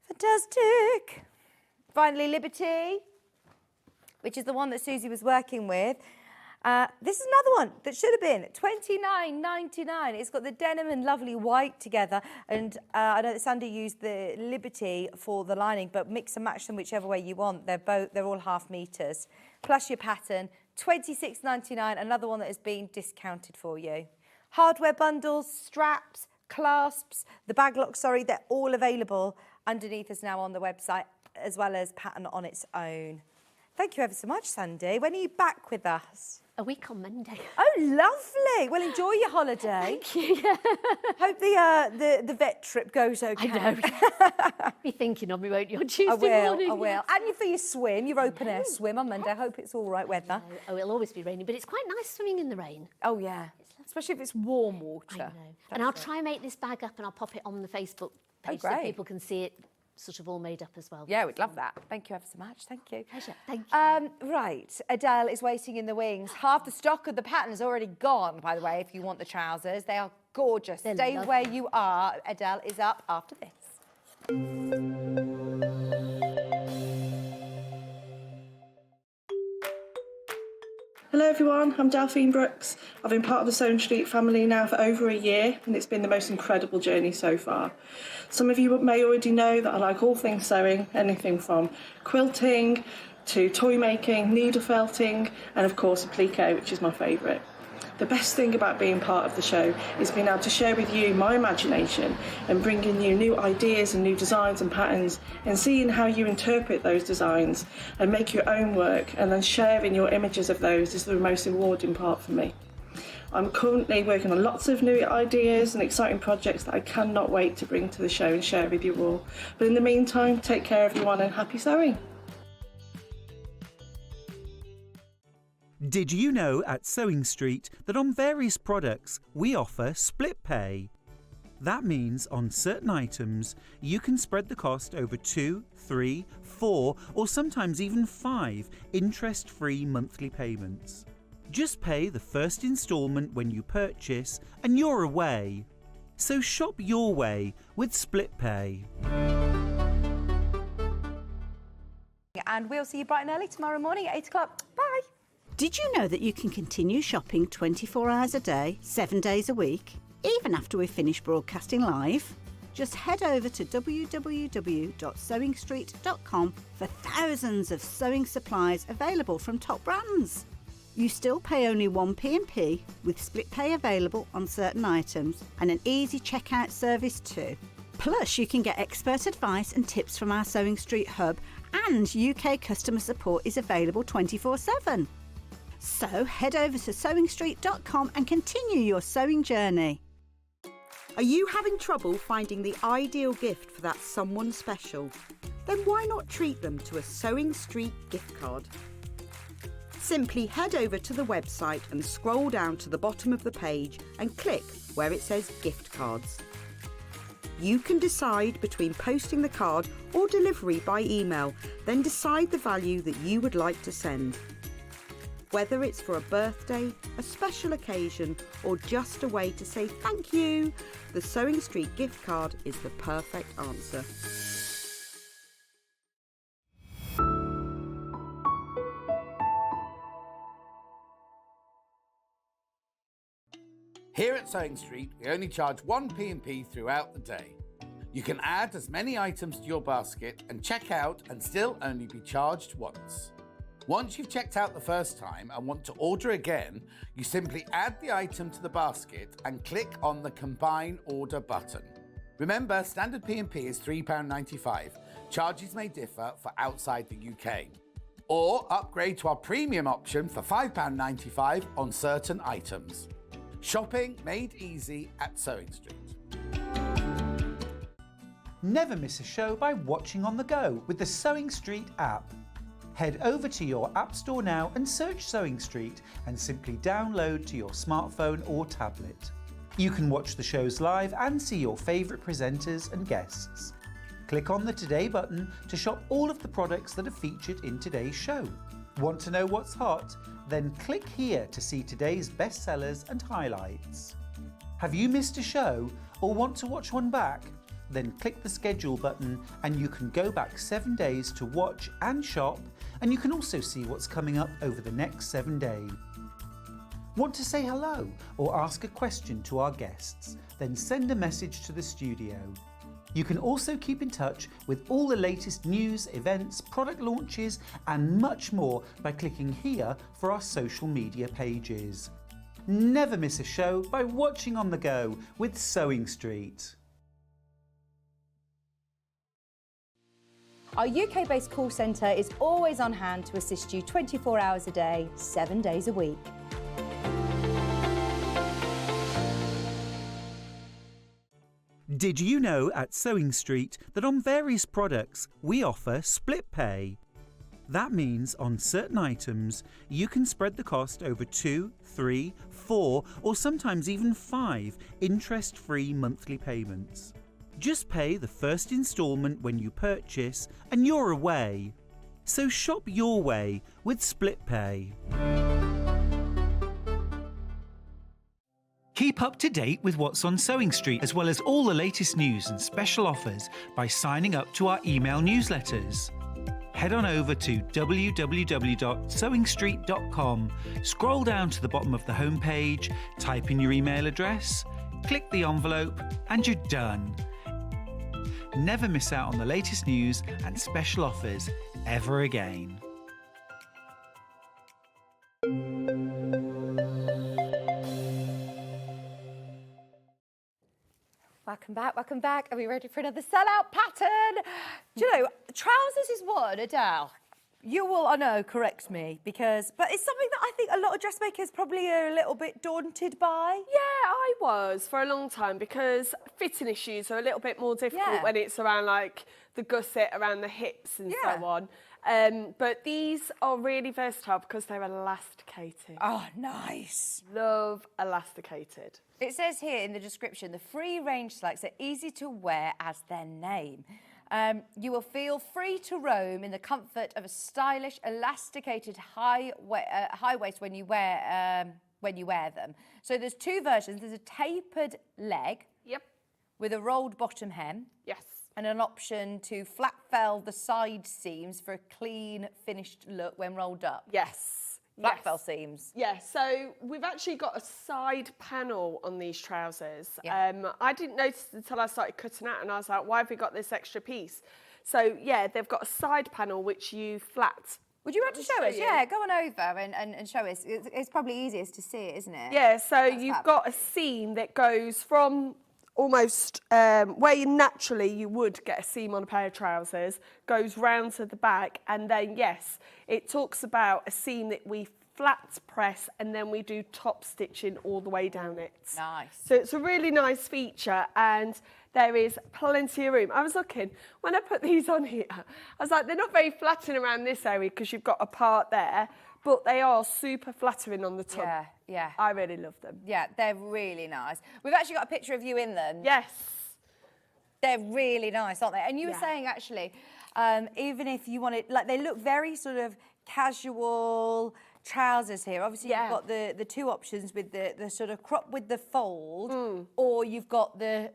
Speaker 1: Fantastic. Finally, Liberty, which is the one that Susie was working with. This is another one that should have been £29.99. It's got the denim and lovely white together, and I know that Sandy used the Liberty for the lining, but mix and match them whichever way you want. They're all ½ metres. Plus your pattern, £26.99. Another one that has been discounted for you. Hardware bundles, straps, clasps, the bag lock, they're all available underneath us now on the website, as well as pattern on its own. Thank you ever so much, Sandy. When are you back with us?
Speaker 7: A week on Monday.
Speaker 1: Oh, lovely. Well, enjoy your holiday.
Speaker 7: Thank you. Yeah.
Speaker 1: Hope the vet trip goes okay.
Speaker 7: I know. Be thinking of me, won't you, on Tuesday morning?
Speaker 1: I will. And for your swim, your open air swim on Monday. I hope it's all right weather.
Speaker 7: Oh, it'll always be raining, but it's quite nice swimming in the rain.
Speaker 1: Oh, yeah. Especially if it's warm water.
Speaker 7: I know. And I'll try and make this bag up and I'll pop it on the Facebook page so people can see it sort of all made up as well.
Speaker 1: Yeah, we'd love that. Thank you ever so much. Thank you.
Speaker 7: Pleasure. Thank you.
Speaker 1: Right, Adelle is waiting in the wings. Half the stock of the pattern's already gone, by the way, if you want the trousers. They are gorgeous. Stay where you are. Adelle is up after this.
Speaker 12: Hello everyone, I'm Delphine Brooks. I've been part of the Sewing Street family now for over a year and it's been the most incredible journey so far. Some of you may already know that I like all things sewing, anything from quilting to toy making, needle felting and of course applique, which is my favourite. The best thing about being part of the show is being able to share with you my imagination and bringing you new ideas and new designs and patterns and seeing how you interpret those designs and make your own work and then sharing your images of those is the most rewarding part for me. I'm currently working on lots of new ideas and exciting projects that I cannot wait to bring to the show and share with you all. But in the meantime, take care everyone and happy sewing!
Speaker 5: Did you know at Sewing Street that on various products we offer split pay? That means on certain items you can spread the cost over 2, 3, 4 or sometimes even 5 interest-free monthly payments. Just pay the first instalment when you purchase and you're away. So shop your way with split pay.
Speaker 1: And we'll see you bright and early tomorrow morning at 8 o'clock. Bye.
Speaker 6: Did you know that you can continue shopping 24 hours a day, 7 days a week, even after we've finished broadcasting live? Just head over to www.sewingstreet.com for thousands of sewing supplies available from top brands. You still pay only 1 P&P with split pay available on certain items and an easy checkout service too. Plus, you can get expert advice and tips from our Sewing Street hub, and UK customer support is available 24/7. So head over to sewingstreet.com and continue your sewing journey.
Speaker 11: Are you having trouble finding the ideal gift for that someone special? Then why not treat them to a Sewing Street gift card? Simply head over to the website and scroll down to the bottom of the page and click where it says gift cards. You can decide between posting the card or delivery by email, then decide the value that you would like to send. Whether it's for a birthday, a special occasion, or just a way to say thank you, the Sewing Street gift card is the perfect answer.
Speaker 9: Here at Sewing Street, we only charge 1 P&P throughout the day. You can add as many items to your basket and check out and still only be charged once. Once you've checked out the first time and want to order again, you simply add the item to the basket and click on the Combine Order button. Remember, standard P&P is £3.95. Charges may differ for outside the UK. Or upgrade to our premium option for £5.95 on certain items. Shopping made easy at Sewing Street.
Speaker 5: Never miss a show by watching on the go with the Sewing Street app. Head over to your App Store now and search Sewing Street and simply download to your smartphone or tablet. You can watch the shows live and see your favourite presenters and guests. Click on the Today button to shop all of the products that are featured in today's show. Want to know what's hot? Then click here to see today's bestsellers and highlights. Have you missed a show or want to watch one back? Then click the schedule button and you can go back 7 days to watch and shop, and you can also see what's coming up over the next 7 days. Want to say hello or ask a question to our guests? Then send a message to the studio. You can also keep in touch with all the latest news, events, product launches and much more by clicking here for our social media pages. Never miss a show by watching on the go with Sewing Street.
Speaker 1: Our UK-based call centre is always on hand to assist you 24 hours a day, 7 days a week.
Speaker 5: Did you know at Sewing Street that on various products we offer split pay? That means on certain items you can spread the cost over 2, 3, 4 or sometimes even 5 interest-free monthly payments. Just pay the first instalment when you purchase and you're away. So shop your way with split pay. Keep up to date with what's on Sewing Street as well as all the latest news and special offers by signing up to our email newsletters. Head on over to www.sewingstreet.com, scroll down to the bottom of the homepage, type in your email address, click the envelope, and you're done. Never miss out on the latest news and special offers ever again.
Speaker 1: Welcome back. Are we ready for another sellout pattern? Do you know, trousers is one, Adele. You will, I know, correct me, but it's something that I think a lot of dressmakers probably are a little bit daunted by.
Speaker 10: Yeah, I was for a long time because fitting issues are a little bit more difficult when it's around like the gusset, around the hips and so on. But these are really versatile because they're elasticated.
Speaker 1: Oh, nice.
Speaker 10: Love elasticated.
Speaker 1: It says here in the description, the free range slacks are easy to wear as their name. You will feel free to roam in the comfort of a stylish, elasticated high waist when you wear them. So there's two versions. There's a tapered leg with a rolled bottom hem.
Speaker 10: Yes.
Speaker 1: And an option to flat fell the side seams for a clean, finished look when rolled up.
Speaker 10: Yes.
Speaker 1: Flat fell seams.
Speaker 10: Yeah, so we've actually got a side panel on these trousers.
Speaker 1: Yeah.
Speaker 10: I didn't notice until I started cutting out and I was like, why have we got this extra piece? So yeah, they've got a side panel which you flat.
Speaker 1: Would you want to show us? Yeah, go on over and show us. It's probably easiest to see it, isn't it?
Speaker 10: Yeah, so you've got a seam that goes from almost where you would get a seam on a pair of trousers, goes round to the back, and then yes, it talks about a seam that we flat press and then we do top stitching all the way down it.
Speaker 1: Nice.
Speaker 10: So it's a really nice feature and there is plenty of room. I was looking, when I put these on here, I was like, they're not very flattering around this area because you've got a part there, but they are super flattering on the top.
Speaker 1: Yeah, yeah.
Speaker 10: I really love them.
Speaker 1: Yeah, they're really nice. We've actually got a picture of you in them.
Speaker 10: Yes.
Speaker 1: They're really nice, aren't they? And you were saying, actually, even if you wanted, like, they look very sort of casual trousers here. Obviously, you've got the two options with the sort of crop with the fold, or you've got the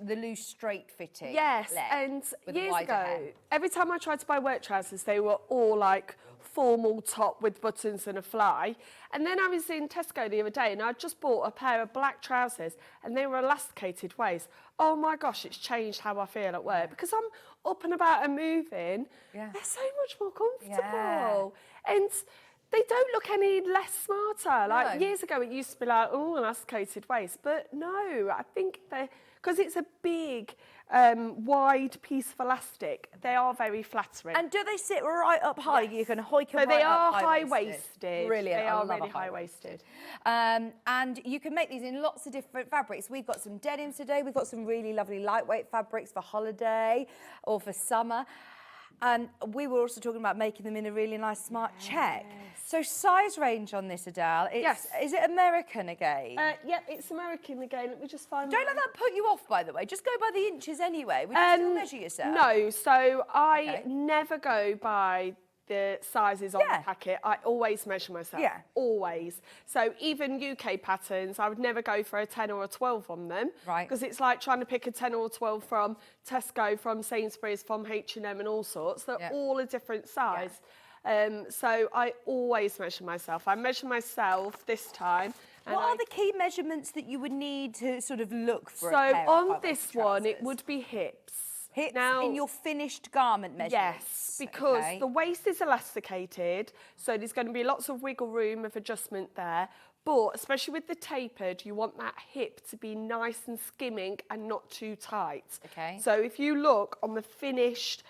Speaker 1: loose straight fitting.
Speaker 10: Yes,
Speaker 1: leg
Speaker 10: and
Speaker 1: with
Speaker 10: years
Speaker 1: wider
Speaker 10: ago,
Speaker 1: hem.
Speaker 10: every time I tried to buy work trousers, they were all like formal top with buttons and a fly. And then I was in Tesco the other day and I just bought a pair of black trousers and they were elasticated waist. Oh my gosh, it's changed how I feel at work because I'm up and about and moving. They're so much more comfortable. And they don't look any less smarter. Like years ago, it used to be like, oh, elasticated waist. But no, I think because it's a big, wide piece of elastic, they are very flattering.
Speaker 1: And do they sit right up high? You can hike them
Speaker 10: So they
Speaker 1: right
Speaker 10: are
Speaker 1: up
Speaker 10: high-waisted.
Speaker 1: Brilliant.
Speaker 10: They
Speaker 1: I
Speaker 10: are
Speaker 1: love
Speaker 10: really
Speaker 1: a
Speaker 10: high-waisted.
Speaker 1: And you can make these in lots of different fabrics. We've got some denims today. We've got some really lovely lightweight fabrics for holiday or for summer. And we were also talking about making them in a really nice smart check. So size range on this, Adele. Is it American again?
Speaker 10: Yep, it's American again. Let me just find
Speaker 1: Don't let that put you off, by the way. Just go by the inches anyway. Would you still measure yourself?
Speaker 10: No, so I never go by the sizes on the packet. I always measure myself.
Speaker 1: Yeah.
Speaker 10: Always. So even UK patterns, I would never go for a 10 or a 12 on them.
Speaker 1: Right.
Speaker 10: Because it's like trying to pick a 10 or a 12 from Tesco, from Sainsbury's, from H&M and all sorts. They're all a different size. So I always measure myself. I measure myself this time.
Speaker 1: What are the key measurements that you would need to sort of look for a
Speaker 10: So
Speaker 1: pair of
Speaker 10: on
Speaker 1: high-waist
Speaker 10: this one, it
Speaker 1: trousers?
Speaker 10: would be hips.
Speaker 1: Hips
Speaker 10: Now,
Speaker 1: in your finished garment measurements?
Speaker 10: Yes, because the waist is elasticated, so there's going to be lots of wiggle room of adjustment there. But especially with the tapered, you want that hip to be nice and skimming and not too tight.
Speaker 1: Okay.
Speaker 10: So if you look on the finished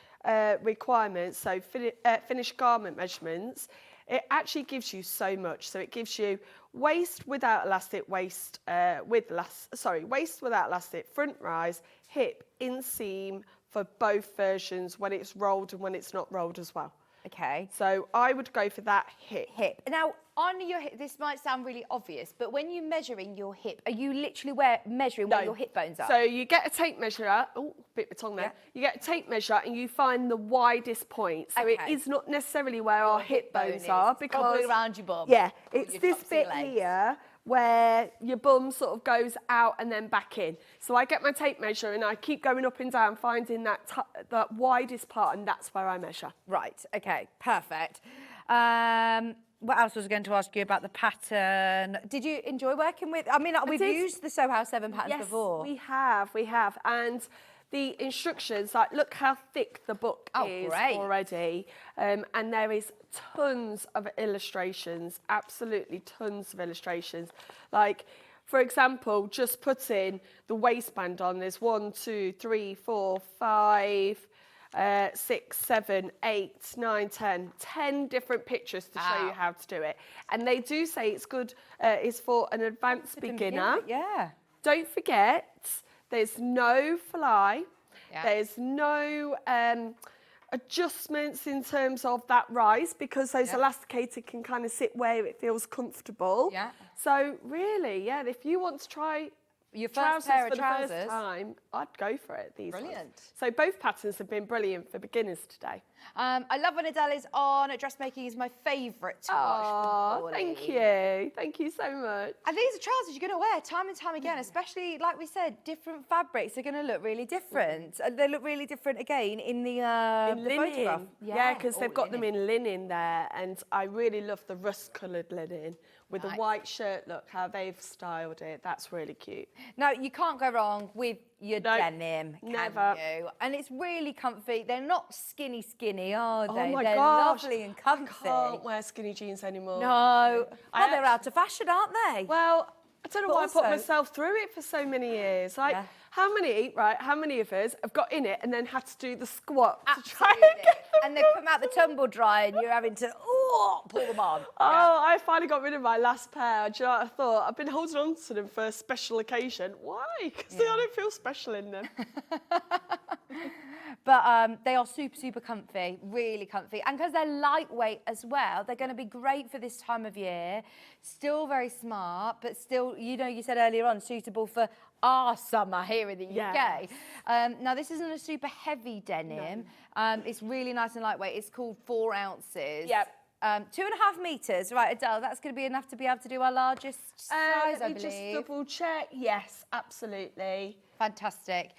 Speaker 10: requirements, so finished garment measurements, it actually gives you so much. So it gives you waist without elastic, waist without elastic, front rise, hip, inseam for both versions when it's rolled and when it's not rolled as well.
Speaker 1: Okay.
Speaker 10: So I would go for that hip.
Speaker 1: Now, on your hip, this might sound really obvious, but when you're measuring your hip, are you literally measuring where your hip bones are?
Speaker 10: So you get a tape measure. Oh, bit my tongue there.
Speaker 1: Yeah.
Speaker 10: You get a tape measure and you find the widest point. So it is not necessarily where our hip bones are, because
Speaker 1: probably around your bum.
Speaker 10: Yeah,
Speaker 1: or
Speaker 10: it's
Speaker 1: your
Speaker 10: this
Speaker 1: tops of your
Speaker 10: bit
Speaker 1: legs.
Speaker 10: here where your bum sort of goes out and then back in. So I get my tape measure and I keep going up and down, finding that widest part, and that's where I measure.
Speaker 1: Right. Okay. Perfect. What else was I going to ask you about the pattern? Did you enjoy working with? I mean, we've used the Soho House 7 patterns before.
Speaker 10: We have, and the instructions, like, look how thick the book is already, and there is tons of illustrations, absolutely tons of illustrations. Like, for example, just putting the waistband on, there's 1, 2, 3, 4, 5, 6, 7, 8, 9, 10 different pictures to show you how to do it. And they do say it's good, it's for an advanced beginner.
Speaker 1: Yeah.
Speaker 10: Don't forget, there's no fly,
Speaker 1: Yeah.
Speaker 10: there's no adjustments in terms of that rise, because those elasticated can kind of sit where it feels comfortable.
Speaker 1: Yeah.
Speaker 10: So really, yeah, if you want to try
Speaker 1: your first pair of trousers,
Speaker 10: first time, I'd go for it.
Speaker 1: Brilliant.
Speaker 10: Ones. So both patterns have been brilliant for beginners today.
Speaker 1: I love when Adelle is on. Dressmaking is my favourite to watch.
Speaker 10: Oh, thank you. Thank you so much.
Speaker 1: And these are trousers you're going to wear time and time again, especially, like we said, different fabrics are going to look really different. They look really different again in the photograph.
Speaker 10: Yeah, because they've got them in linen there, and I really love the rust-coloured linen with the white shirt. Look how they've styled it. That's really cute.
Speaker 1: Now, you can't go wrong with your denim, can you? And it's really comfy. They're not skinny, are they?
Speaker 10: Oh my
Speaker 1: They're
Speaker 10: gosh.
Speaker 1: lovely and comfy.
Speaker 10: I can't wear skinny jeans anymore.
Speaker 1: No. Well, they're out of fashion, aren't they?
Speaker 10: Well, I don't know why I put myself through it for so many years. Like, how many of us have got in it and then had to do the squat to try and get them
Speaker 1: and they come out the tumble dry and you're having to pull them on.
Speaker 10: Oh, I finally got rid of my last pair. Do you know what I thought? I've been holding on to them for a special occasion. Why? Because I don't feel special in them.
Speaker 1: But they are super comfy, really comfy. And because they're lightweight as well, they're going to be great for this time of year. Still very smart, but still, you know, you said earlier on, suitable for our summer here in the UK. Now, this isn't a super heavy denim. No. It's really nice and lightweight. It's called 4 ounces.
Speaker 10: Yep.
Speaker 1: 2.5 metres. Right, Adelle, that's going to be enough to be able to do our largest size, I believe.
Speaker 10: Just double check. Yes, absolutely.
Speaker 1: Fantastic.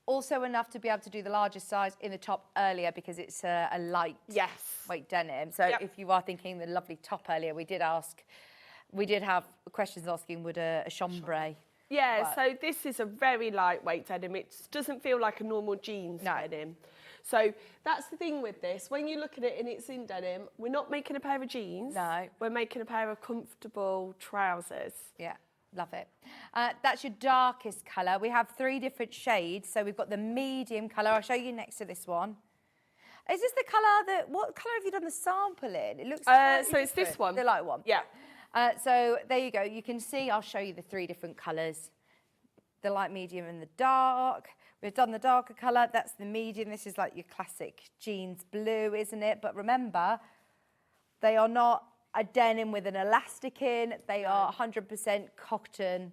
Speaker 1: Also enough to be able to do the largest size in the top earlier, because it's a light weight denim. So if you are thinking the lovely top earlier, we did have questions asking, would a chambray?
Speaker 10: Yeah, so this is a very lightweight denim. It doesn't feel like a normal jeans denim. So that's the thing with this. When you look at it and it's in denim, we're not making a pair of jeans.
Speaker 1: No.
Speaker 10: We're making a pair of comfortable trousers.
Speaker 1: Yeah. Love it. That's your darkest colour. We have 3 different shades. So we've got the medium colour. I'll show you next to this one. Is this the colour what colour have you done the sample in? It looks
Speaker 10: so it's this one.
Speaker 1: The light one.
Speaker 10: Yeah.
Speaker 1: So there you go. You can see, I'll show you the 3 different colours. The light, medium and the dark. We've done the darker colour. That's the medium. This is like your classic jeans blue, isn't it? But remember, they are not a denim with an elastic in. They are 100% cotton.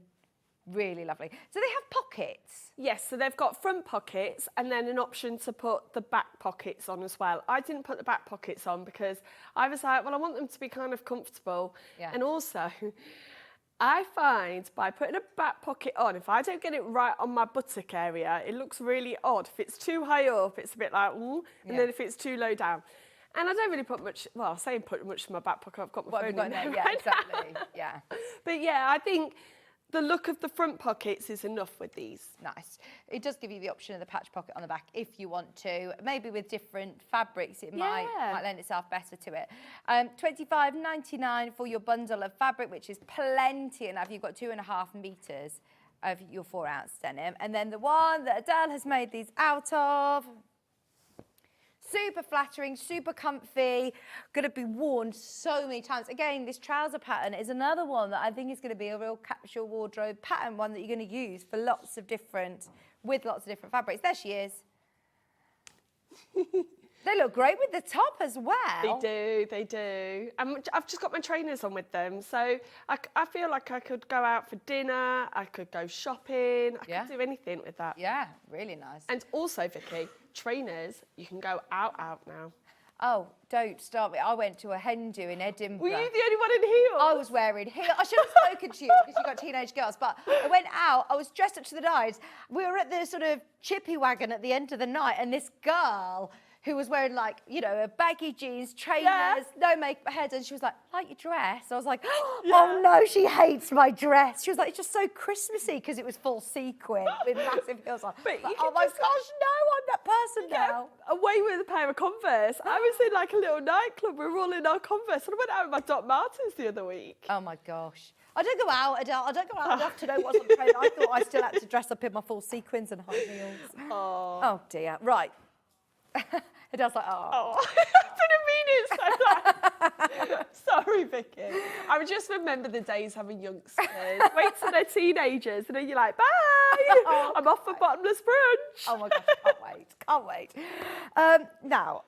Speaker 1: Really lovely. So they have pockets?
Speaker 10: Yes, so they've got front pockets and then an option to put the back pockets on as well. I didn't put the back pockets on because I was like, well, I want them to be kind of comfortable. Yeah. And also, I find by putting a back pocket on, if I don't get it right on my buttock area, it looks really odd. If it's too high up, it's a bit like, and then if it's too low down. And I don't really put much, well, I say put much in my back pocket. I've got my phone in there.
Speaker 1: Yeah, exactly. Yeah.
Speaker 10: But yeah, I think the look of the front pockets is enough with these.
Speaker 1: Nice. It does give you the option of the patch pocket on the back if you want to. Maybe with different fabrics, it might lend itself better to it. $25.99 for your bundle of fabric, which is plenty enough. You've got 2.5 metres of your 4 ounce denim. And then the one that Adelle has made these out of, Super flattering, super comfy, going to be worn so many times. Again, this trouser pattern is another one that I think is going to be a real capsule wardrobe pattern, one that you're going to use for lots of different fabrics. There she is. They look great with the top as well.
Speaker 10: They do. I've just got my trainers on with them, so I feel like I could go out for dinner, I could go shopping, I could do anything with that.
Speaker 1: Yeah, really nice.
Speaker 10: And also, Vicky, trainers, you can go out now.
Speaker 1: Oh, don't start me. I went to a hen do in Edinburgh.
Speaker 10: Were you the only one in heels?
Speaker 1: I was wearing heels. I should have spoken to you because you've got teenage girls. But I went out, I was dressed up to the nines. We were at the sort of chippy wagon at the end of the night, and this girl who was wearing, like, you know, a baggy jeans, trainers, no makeup, head, and she was like your dress? I was like, oh no, she hates my dress. She was like, it's just so Christmassy because it was full sequin with massive heels on.
Speaker 10: But
Speaker 1: like, oh my gosh, no, I'm that person now.
Speaker 10: Away with a pair of Converse. I was in like a little nightclub, we were all in our Converse, and I went out with my Doc Martens the other week.
Speaker 1: Oh my gosh. I don't go out, Adele. I don't go out enough to know what's on the train. I thought I still had to dress up in my full sequins and high heels. Oh dear. Right. Adele's like, oh. I didn't mean it so bad. Sorry, Vicky. I just remember the days having youngsters. Wait till they're teenagers, and then you're like, bye. I'm off for bottomless brunch. Oh my gosh, can't wait. Now,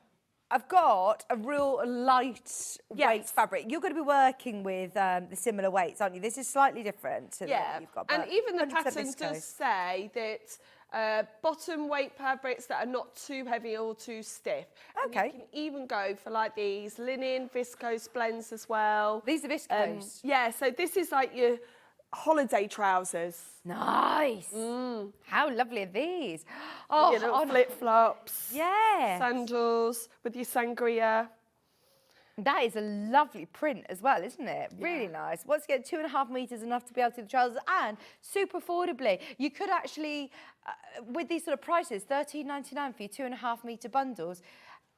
Speaker 1: I've got a real lightweight fabric. You're going to be working with the similar weights, aren't you? This is slightly different to the one you've got.
Speaker 10: And even the
Speaker 1: 100%
Speaker 10: pattern
Speaker 1: viscose.
Speaker 10: does say that bottom weight fabrics that are not too heavy or too stiff. Okay. And you can even go for like these linen viscose blends as well.
Speaker 1: These are viscose?
Speaker 10: Yeah, so this is like your holiday trousers.
Speaker 1: Nice. How lovely are these? Oh,
Speaker 10: your little flip-flops.
Speaker 1: Yes.
Speaker 10: Sandals with your sangria.
Speaker 1: That is a lovely print as well, isn't it? Really nice. Once again, 2.5 metres enough to be able to do the trousers, and super affordably. You could actually, with these sort of prices, $13.99 for your 2.5 metre bundles,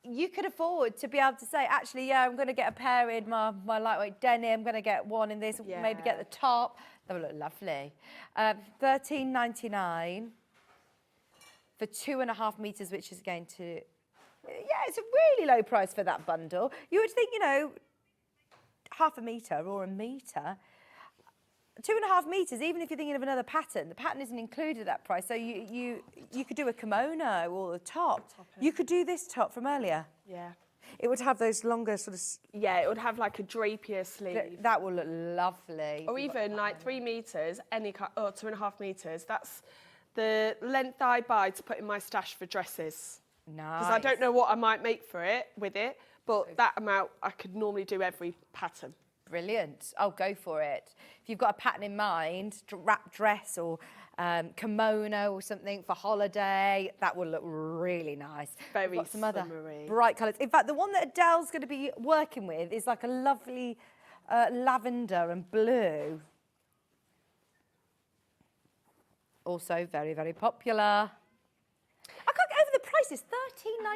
Speaker 1: you could afford to be able to say, actually, yeah, I'm going to get a pair in my lightweight denim, I'm going to get one in this, maybe get the top. That would look lovely. $13.99 for 2.5 metres, which is going to... Yeah, it's a really low price for that bundle. You would think, you know, 0.5 metre or a metre. 2.5 metres, even if you're thinking of another pattern, the pattern isn't included at that price. So you could do a kimono or the top. You could do this top from earlier.
Speaker 10: Yeah.
Speaker 1: It would have those longer sort of...
Speaker 10: Yeah, it would have like a drapier sleeve.
Speaker 1: That will look lovely.
Speaker 10: Or even like 3 metres, or 2.5 metres. That's the length I buy to put in my stash for dresses.
Speaker 1: Nice.
Speaker 10: Because I don't know what I might make with it, but that amount I could normally do every pattern.
Speaker 1: Brilliant. Oh, go for it. If you've got a pattern in mind, wrap dress or kimono or something for holiday, that will look really nice.
Speaker 10: Very
Speaker 1: some other
Speaker 10: summery.
Speaker 1: Bright colours. In fact, the one that Adele's going to be working with is like a lovely lavender and blue. Also very, very popular. I can't get over the prices.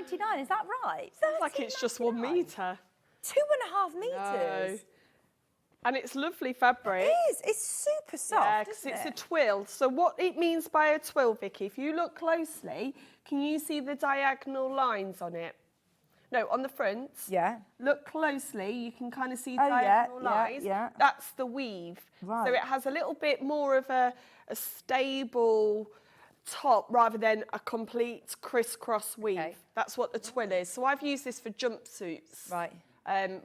Speaker 1: $13.99, is that right?
Speaker 10: Sounds like it's just 1 metre.
Speaker 1: 2.5 metres.
Speaker 10: No. And it's lovely fabric.
Speaker 1: It is. It's super soft.
Speaker 10: Yeah, because it's a twill. So what it means by a twill, Vicky, if you look closely, can you see the diagonal lines on it? No, on the front.
Speaker 1: Yeah.
Speaker 10: Look closely, you can kind of see diagonal lines.
Speaker 1: Yeah.
Speaker 10: That's the weave.
Speaker 1: Right.
Speaker 10: So it has a little bit more of a stable top rather than a complete crisscross weave. Okay. That's what the twill is. So I've used this for jumpsuits.
Speaker 1: Right.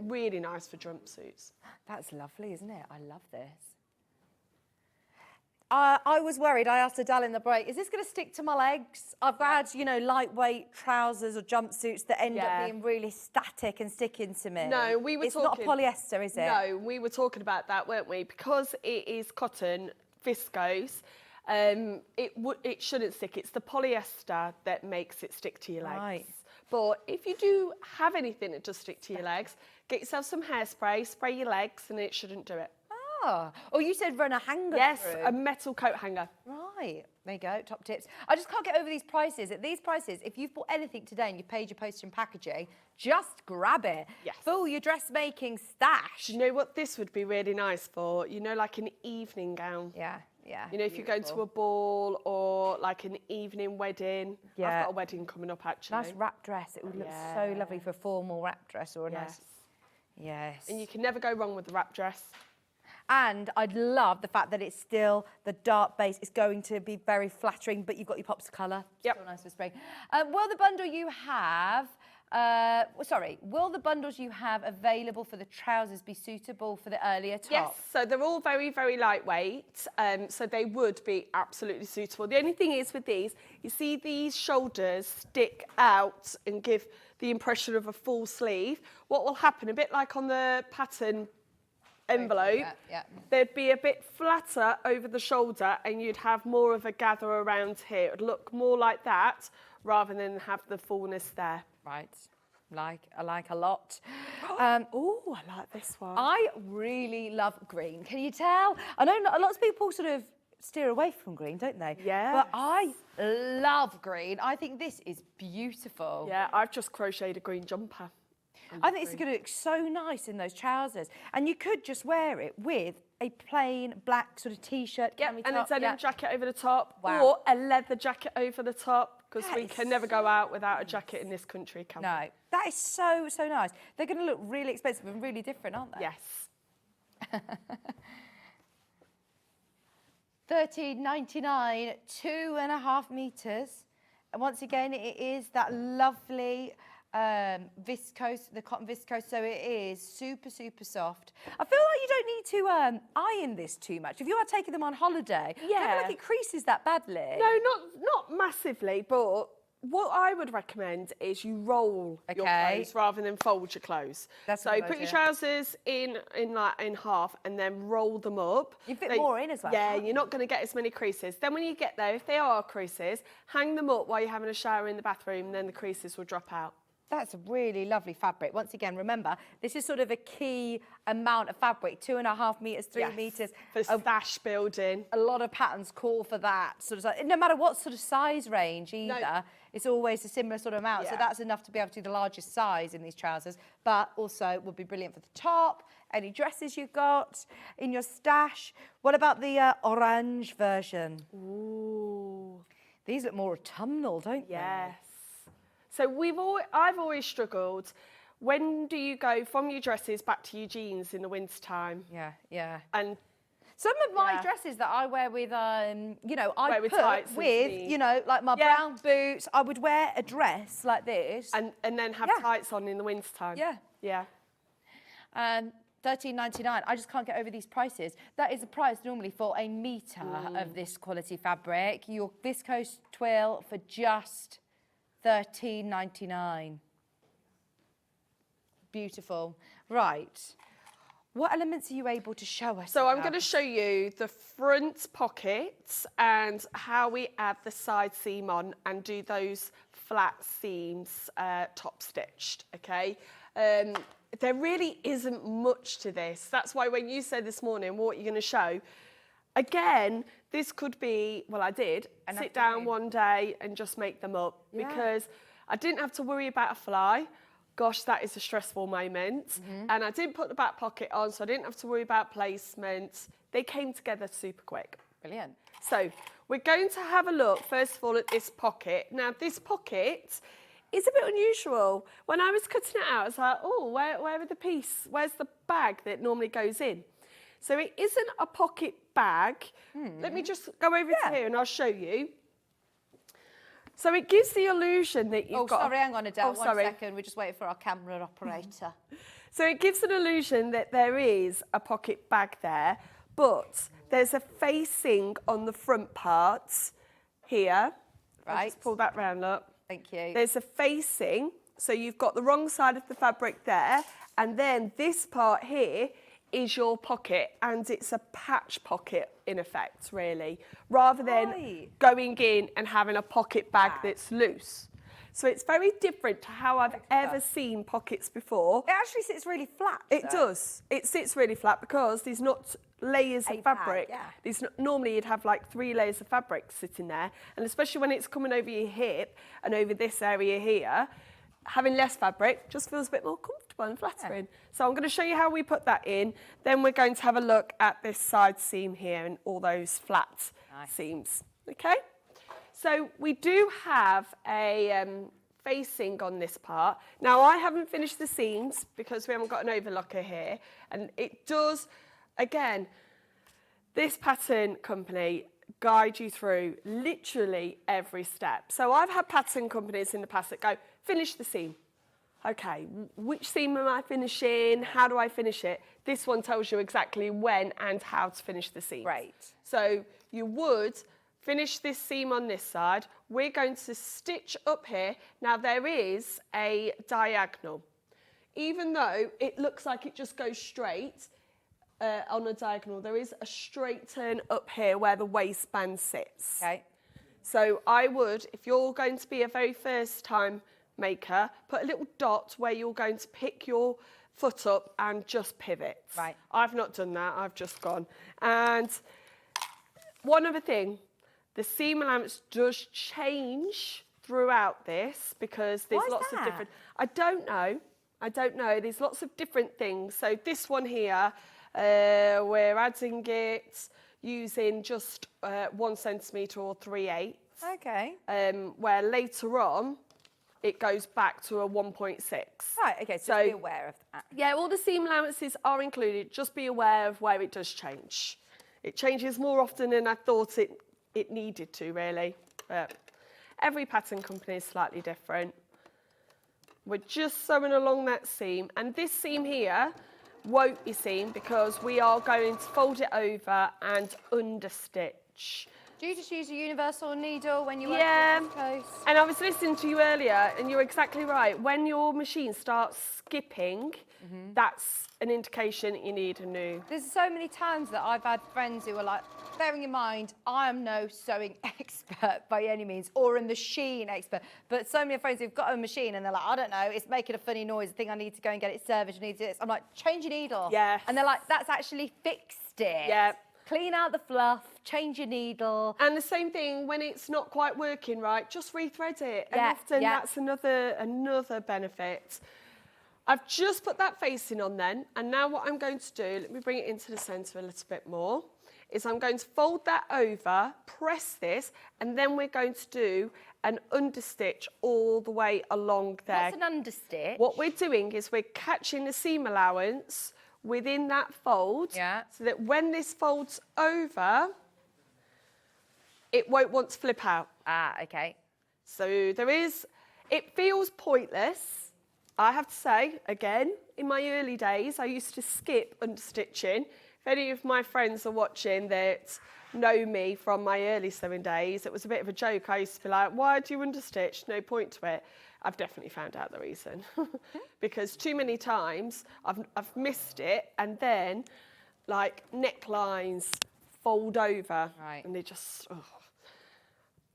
Speaker 10: Really nice for jumpsuits.
Speaker 1: That's lovely, isn't it? I love this. I was worried. I asked Adele in the break, is this going to stick to my legs? I've had, you know, lightweight trousers or jumpsuits that end up being really static and sticking to me.
Speaker 10: No, we were
Speaker 1: it's
Speaker 10: talking...
Speaker 1: It's not polyester, is it?
Speaker 10: No, we were talking about that, weren't we? Because it is cotton, viscose, it shouldn't stick. It's the polyester that makes it stick to your legs. Right. But if you do have anything that does stick to your legs, get yourself some hairspray, spray your legs, and it shouldn't do it.
Speaker 1: Ah. Oh, you said run a hanger through.
Speaker 10: A metal coat hanger.
Speaker 1: Right. There you go, top tips. I just can't get over these prices. At these prices, if you've bought anything today and you've paid your postage and packaging, just grab it.
Speaker 10: Yes.
Speaker 1: Fill your dressmaking stash.
Speaker 10: Do you know what this would be really nice for? You know, like an evening gown.
Speaker 1: Yeah. Yeah.
Speaker 10: You know, if you're going to a ball or like an evening wedding.
Speaker 1: Yeah.
Speaker 10: I've got a wedding coming up actually.
Speaker 1: Nice wrap dress. It would look so lovely for a formal wrap dress or a nice. Yes.
Speaker 10: And you can never go wrong with the wrap dress.
Speaker 1: And I'd love the fact that it's still the dark base. It's going to be very flattering, but you've got your pops of colour.
Speaker 10: Yep.
Speaker 1: Still nice for spring. Will the bundle you have, will the bundles you have available for the trousers be suitable for the earlier top?
Speaker 10: Yes, so they're all very, very lightweight, so they would be absolutely suitable. The only thing is with these, you see these shoulders stick out and give the impression of a full sleeve. What will happen, a bit like on the pattern envelope, they'd be a bit flatter over the shoulder and you'd have more of a gather around here. It would look more like that rather than have the fullness there.
Speaker 1: Right. I like a lot.
Speaker 10: Oh, I like this one.
Speaker 1: I really love green. Can you tell? I know lots of people sort of steer away from green, don't they?
Speaker 10: Yeah.
Speaker 1: But I love green. I think this is beautiful.
Speaker 10: Yeah, I've just crocheted a green jumper.
Speaker 1: I think it's going to look so nice in those trousers. And you could just wear it with a plain black sort of T-shirt, cami
Speaker 10: and
Speaker 1: top.
Speaker 10: a denim jacket over the top,
Speaker 1: Wow.
Speaker 10: or a leather jacket over the top, because we can never go out without a jacket in this country, can we?
Speaker 1: No, that is so, so nice. They're going to look really expensive and really different, aren't they?
Speaker 10: Yes.
Speaker 1: $13.99, 2.5 metres. And once again, it is that lovely viscose, the cotton viscose, so it is super, super soft. I feel like you don't need to iron this too much. If you are taking them on holiday, I don't feel like it creases that badly.
Speaker 10: No, not massively, but what I would recommend is you roll your clothes rather than fold your clothes.
Speaker 1: That's a
Speaker 10: so
Speaker 1: good
Speaker 10: put your
Speaker 1: idea.
Speaker 10: trousers in half and then roll them up.
Speaker 1: You fit more in as well.
Speaker 10: Yeah, you're not going to get as many creases. Then when you get there, if they are creases, hang them up while you're having a shower in the bathroom, and then the creases will drop out.
Speaker 1: That's a really lovely fabric. Once again, remember, this is sort of a key amount of fabric, 2.5 metres, 3 metres.
Speaker 10: For stash building.
Speaker 1: A lot of patterns call for that. Sort of, no matter what sort of size range either, it's always a similar sort of amount. So that's enough to be able to do the largest size in these trousers, but also would be brilliant for the top, any dresses you've got in your stash. What about the orange version?
Speaker 10: Ooh.
Speaker 1: These look more autumnal, don't they?
Speaker 10: Yes. So I've always struggled. When do you go from your dresses back to your jeans in the winter time?
Speaker 1: Yeah, yeah.
Speaker 10: And
Speaker 1: some of my dresses that I wear with, you know, I
Speaker 10: with
Speaker 1: put
Speaker 10: tights
Speaker 1: with, you know, like my brown boots. I would wear a dress like this,
Speaker 10: and then have tights on in the winter time.
Speaker 1: Yeah,
Speaker 10: yeah.
Speaker 1: $13.99. I just can't get over these prices. That is the price normally for a metre of this quality fabric. Your viscose twill for just $13.99. Beautiful. Right. What elements are you able to show us?
Speaker 10: So I'm going to show you the front pockets and how we add the side seam on and do those flat seams top stitched, okay? There really isn't much to this. That's why when you said this morning, what you're going to show, again, this could be, well, I did, sit down one day and just make them up because I didn't have to worry about a fly. Gosh, that is a stressful moment. And I didn't put the back pocket on, so I didn't have to worry about placement. They came together super quick.
Speaker 1: Brilliant.
Speaker 10: So we're going to have a look, first of all, at this pocket. Now, this pocket is a bit unusual. When I was cutting it out, I was like, oh, where are the piece? Where's the bag that normally goes in? So it isn't a pocket bag. Let me just go over to here and I'll show you. So it gives the illusion that you've got...
Speaker 1: Oh, sorry, hang on, Adele,
Speaker 10: one
Speaker 1: second. We're just waiting for our camera operator.
Speaker 10: So it gives an illusion that there is a pocket bag there, but there's a facing on the front part here.
Speaker 1: Right.
Speaker 10: I'll just pull that round up.
Speaker 1: Thank you.
Speaker 10: There's a facing, so you've got the wrong side of the fabric there, and then this part here is your pocket, and it's a patch pocket in effect, really, rather than going in and having a pocket bag that's loose. So it's very different to how I've ever seen pockets before.
Speaker 1: It actually sits really flat.
Speaker 10: It does. It sits really flat because there's not layers of fabric. Normally you'd have like 3 layers of fabric sitting there, and especially when it's coming over your hip and over this area here, having less fabric just feels a bit more comfortable. comfortable and flattering. So I'm going to show you how we put that in. Then we're going to have a look at this side seam here and all those flat seams. Okay? So we do have a facing on this part. Now I haven't finished the seams because we haven't got an overlocker here. And it does, again, this pattern company guide you through literally every step. So I've had pattern companies in the past that go, finish the seam. Okay, which seam am I finishing? How do I finish it? This one tells you exactly when and how to finish the seam.
Speaker 1: Right.
Speaker 10: So you would finish this seam on this side. We're going to stitch up here. Now there is a diagonal. Even though it looks like it just goes straight, on a diagonal, there is a straight turn up here where the waistband sits.
Speaker 1: Okay.
Speaker 10: So I would, if you're going to be a very first time maker, put a little dot where you're going to pick your foot up and just pivot.
Speaker 1: Right.
Speaker 10: I've not done that, I've just gone. And one other thing, the seam allowance does change throughout this because there's lots of different... I don't know. There's lots of different things. So this one here, we're adding it using just 1 centimetre or 3/8.
Speaker 1: Okay.
Speaker 10: Where later on, it goes back to a 1.6.
Speaker 1: Right, okay, so be aware of that.
Speaker 10: Yeah, all the seam allowances are included. Just be aware of where it does change. It changes more often than I thought it needed to, really. But every pattern company is slightly different. We're just sewing along that seam. And this seam here won't be seen because we are going to fold it over and understitch.
Speaker 1: Do you just use a universal needle when you work
Speaker 10: with
Speaker 1: this close?
Speaker 10: And I was listening to you earlier and you're exactly right. When your machine starts skipping, that's an indication that you need a new.
Speaker 1: There's so many times that I've had friends who are like, bearing in mind, I am no sewing expert by any means, or a machine expert, but so many friends who've got a machine and they're like, I don't know, it's making a funny noise, I think I need to go and get it serviced, I need to do this. I'm like, change your needle.
Speaker 10: Yeah.
Speaker 1: And they're like, that's actually fixed it.
Speaker 10: Yeah.
Speaker 1: Clean out the fluff, change your needle.
Speaker 10: And the same thing, when it's not quite working right, just rethread it. And
Speaker 1: Yeah,
Speaker 10: often
Speaker 1: yeah.
Speaker 10: that's another benefit. I've just put that facing on then, and now what I'm going to do, let me bring it into the centre a little bit more, is I'm going to fold that over, press this, and then we're going to do an understitch all the way along there.
Speaker 1: What's an understitch?
Speaker 10: What we're doing is we're catching the seam allowance within that fold, so that when this folds over, it won't want to flip out.
Speaker 1: Ah, okay.
Speaker 10: So there is, it feels pointless. I have to say, again, in my early days, I used to skip understitching. If any of my friends are watching that know me from my early sewing days, it was a bit of a joke. I used to be like, why do you understitch? No point to it. I've definitely found out the reason. Because too many times I've missed it, and then like necklines fold over, and they just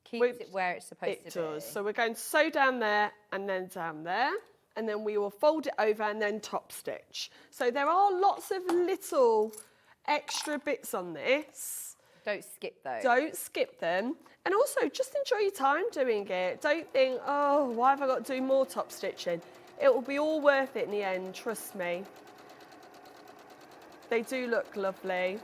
Speaker 1: keeps it where it's supposed to be.
Speaker 10: It does. So we're going to sew down there and then down there, and then we will fold it over and then top stitch. So there are lots of little extra bits on this.
Speaker 1: Don't skip those.
Speaker 10: Don't skip them. And also, just enjoy your time doing it. Don't think, oh, why have I got to do more top stitching? It will be all worth it in the end, trust me. They do look lovely.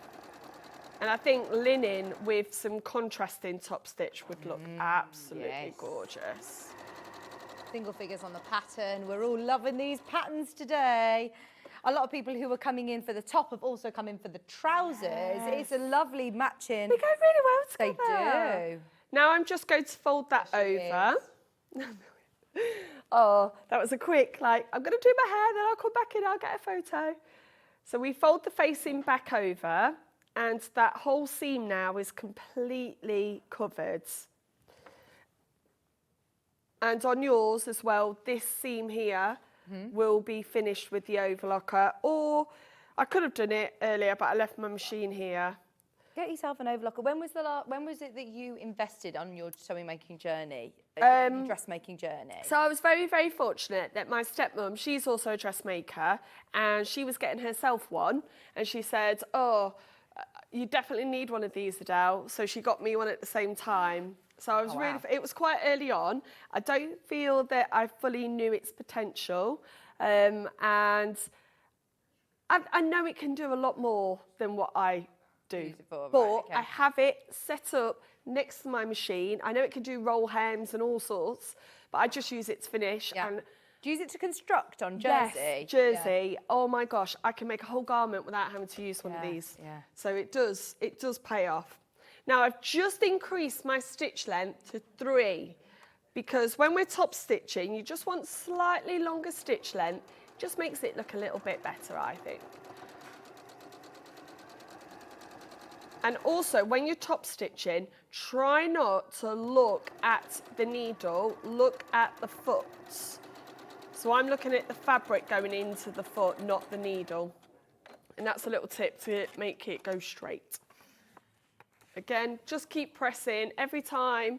Speaker 10: And I think linen with some contrasting top stitch would look absolutely gorgeous.
Speaker 1: Single figures on the pattern. We're all loving these patterns today. A lot of people who are coming in for the top have also come in for the trousers. It's a lovely matching.
Speaker 10: They go really well together.
Speaker 1: They do.
Speaker 10: Now I'm just going to fold that over. Oh, that was a quick, like, I'm going to do my hair, then I'll come back in, I'll get a photo. So we fold the facing back over, and that whole seam now is completely covered. And on yours as well, this seam here will be finished with the overlocker, or I could have done it earlier, but I left my machine here.
Speaker 1: Get yourself an overlocker. When was it that you invested on your sewing making journey, dressmaking journey?
Speaker 10: So I was very, very fortunate that my stepmom, she's also a dressmaker, and she was getting herself one, and she said, oh, you definitely need one of these, Adele. So she got me one at the same time. So I was it was quite early on. I don't feel that I fully knew its potential. And I know it can do a lot more than what I do,
Speaker 1: Use it for,
Speaker 10: but
Speaker 1: right, okay.
Speaker 10: I have it set up next to my machine. I know it can do roll hems and all sorts, but I just use it to finish.
Speaker 1: Yeah.
Speaker 10: And
Speaker 1: Do you use it to construct on jersey?
Speaker 10: yes, jersey. Oh my gosh, I can make a whole garment without having to use one of
Speaker 1: Yeah,
Speaker 10: these.
Speaker 1: yeah.
Speaker 10: So it does pay off. Now I've just increased my stitch length to 3 because when we're top stitching, you just want slightly longer stitch length. Just makes it look a little bit better, I think. And also, when you're top stitching, try not to look at the needle, look at the foot. So I'm looking at the fabric going into the foot, not the needle. And that's a little tip to make it go straight. Again, just keep pressing. Every time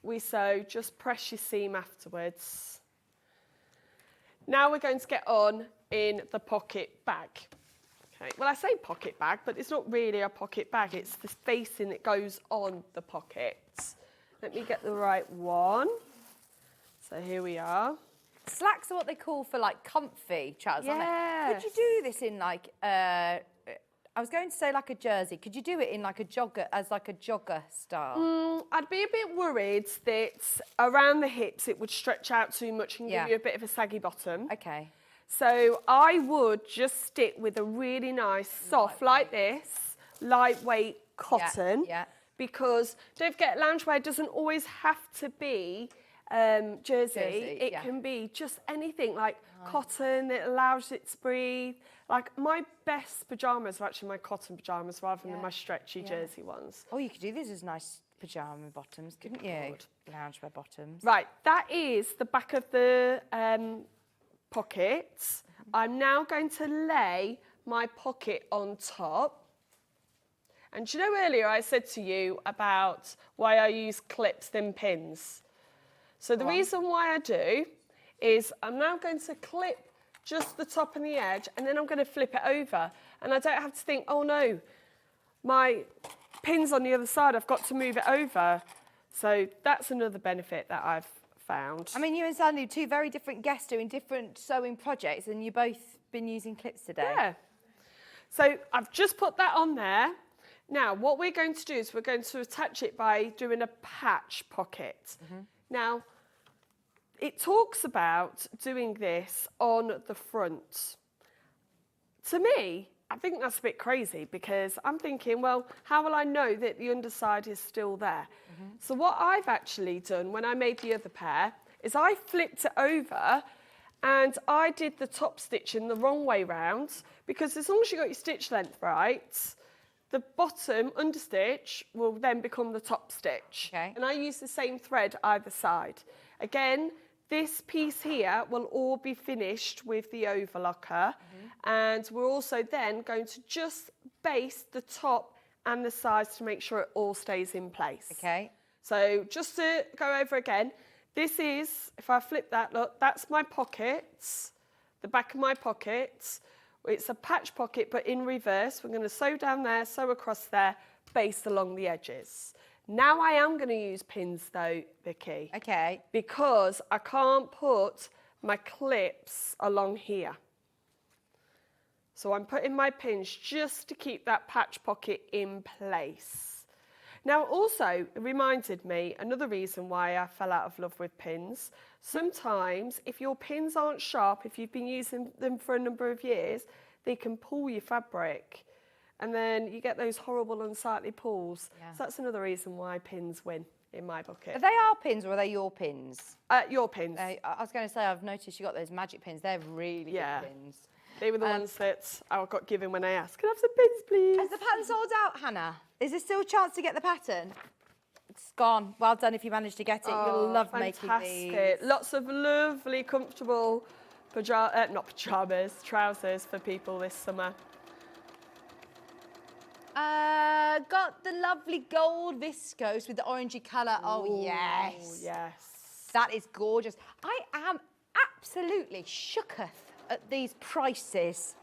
Speaker 10: we sew, just press your seam afterwards. Now we're going to get on in the pocket bag. Okay, well, I say pocket bag, but it's not really a pocket bag. It's the facing that goes on the pockets. Let me get the right one. So here we are.
Speaker 1: Slacks are what they call for like comfy trousers, aren't they?
Speaker 10: Yes.
Speaker 1: Could you do this in like, I was going to say like a jersey. Could you do it in like a jogger, as like a jogger style?
Speaker 10: I'd be a bit worried that around the hips it would stretch out too much and give you a bit of a saggy bottom.
Speaker 1: Okay.
Speaker 10: So I would just stick with a really nice, soft, like this, lightweight cotton.
Speaker 1: Yeah.
Speaker 10: Because don't forget, loungewear doesn't always have to be jersey. It can be just anything like cotton that allows it to breathe. Like my best pyjamas are actually my cotton pyjamas rather than my stretchy jersey ones.
Speaker 1: Oh, you could do these as nice pyjama bottoms, couldn't you? Loungewear bottoms.
Speaker 10: Right, that is the back of the pockets. I'm now going to lay my pocket on top. And do you know earlier I said to you about why I use clips than pins? So the reason why I do is I'm now going to clip just the top and the edge, and then I'm going to flip it over. And I don't have to think, oh no, my pin's on the other side, I've got to move it over. So that's another benefit that I've found.
Speaker 1: I mean, you and Sandy, two very different guests doing different sewing projects, and you've both been using clips today.
Speaker 10: Yeah. So I've just put that on there. Now, what we're going to do is we're going to attach it by doing a patch pocket. Now, it talks about doing this on the front. To me, I think that's a bit crazy because I'm thinking, well, how will I know that the underside is still there? So what I've actually done when I made the other pair is I flipped it over and I did the top stitching the wrong way round because as long as you got your stitch length right, the bottom understitch will then become the top stitch.
Speaker 1: Okay.
Speaker 10: And I use the same thread either side. Again, this piece here will all be finished with the overlocker. And we're also then going to just baste the top and the sides to make sure it all stays in place.
Speaker 1: Okay.
Speaker 10: So just to go over again, this is, if I flip that, look, that's my pockets, the back of my pockets. It's a patch pocket, but in reverse. We're going to sew down there, sew across there, baste along the edges. Now I am going to use pins though, Vicky.
Speaker 1: Okay.
Speaker 10: Because I can't put my clips along here. So I'm putting my pins just to keep that patch pocket in place. Now also, it reminded me, another reason why I fell out of love with pins. Sometimes, if your pins aren't sharp, if you've been using them for a number of years, they can pull your fabric. And then you get those horrible unsightly pulls.
Speaker 1: Yeah.
Speaker 10: So that's another reason why pins win in my bucket.
Speaker 1: Are they our pins or are they your pins?
Speaker 10: Your pins.
Speaker 1: I was going to say, I've noticed you got those magic pins. They're really good pins.
Speaker 10: They were the ones that I got given when I asked, can I have some pins, please?
Speaker 1: Has the pattern sold out, Hannah? Is there still a chance to get the pattern? It's gone. Well done if you managed to get it. You'll love making these.
Speaker 10: Lots of lovely, comfortable trousers for people this summer.
Speaker 1: Got the lovely gold viscose with the orangey colour. Oh, yes.
Speaker 10: Yes.
Speaker 1: That is gorgeous. I am absolutely shooketh at these prices.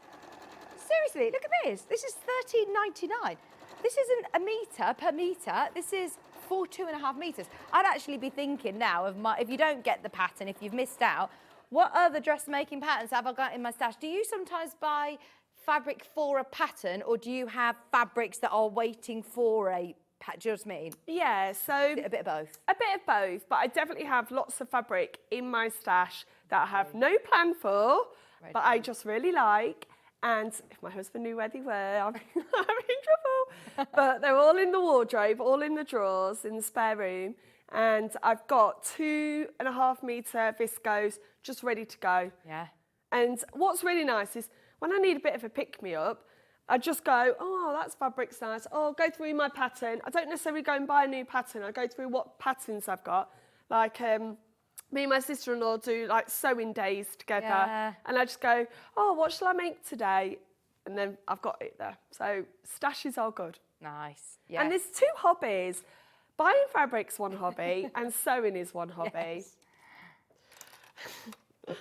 Speaker 1: Seriously, look at this. This is $13.99. This isn't a metre per metre. This is 2.5 metres. I'd actually be thinking now of if you don't get the pattern, if you've missed out, What other dressmaking patterns have I got in my stash? Do you sometimes buy fabric for a pattern, or do you have fabrics that are waiting for a pattern? Do you know what I mean?
Speaker 10: Yeah, so
Speaker 1: A bit of both.
Speaker 10: A bit of both, but I definitely have lots of fabric in my stash that I have no plan for, but I just really like. And if my husband knew where they were, I'm in trouble. But they're all in the wardrobe, all in the drawers, in the spare room. And I've got 2.5 metre viscose just ready to go.
Speaker 1: Yeah.
Speaker 10: And what's really nice is when I need a bit of a pick-me-up, I just go, oh, that's fabric's nice. Oh, go through my pattern. I don't necessarily go and buy a new pattern. I go through what patterns I've got. Like, me and my sister-in-law do like sewing days together.
Speaker 1: Yeah.
Speaker 10: And I just go, oh, what shall I make today? And then I've got it there. So stashes are good.
Speaker 1: Nice. Yeah.
Speaker 10: And there's 2 hobbies. Buying fabric's one hobby and sewing is one hobby.
Speaker 1: Yes.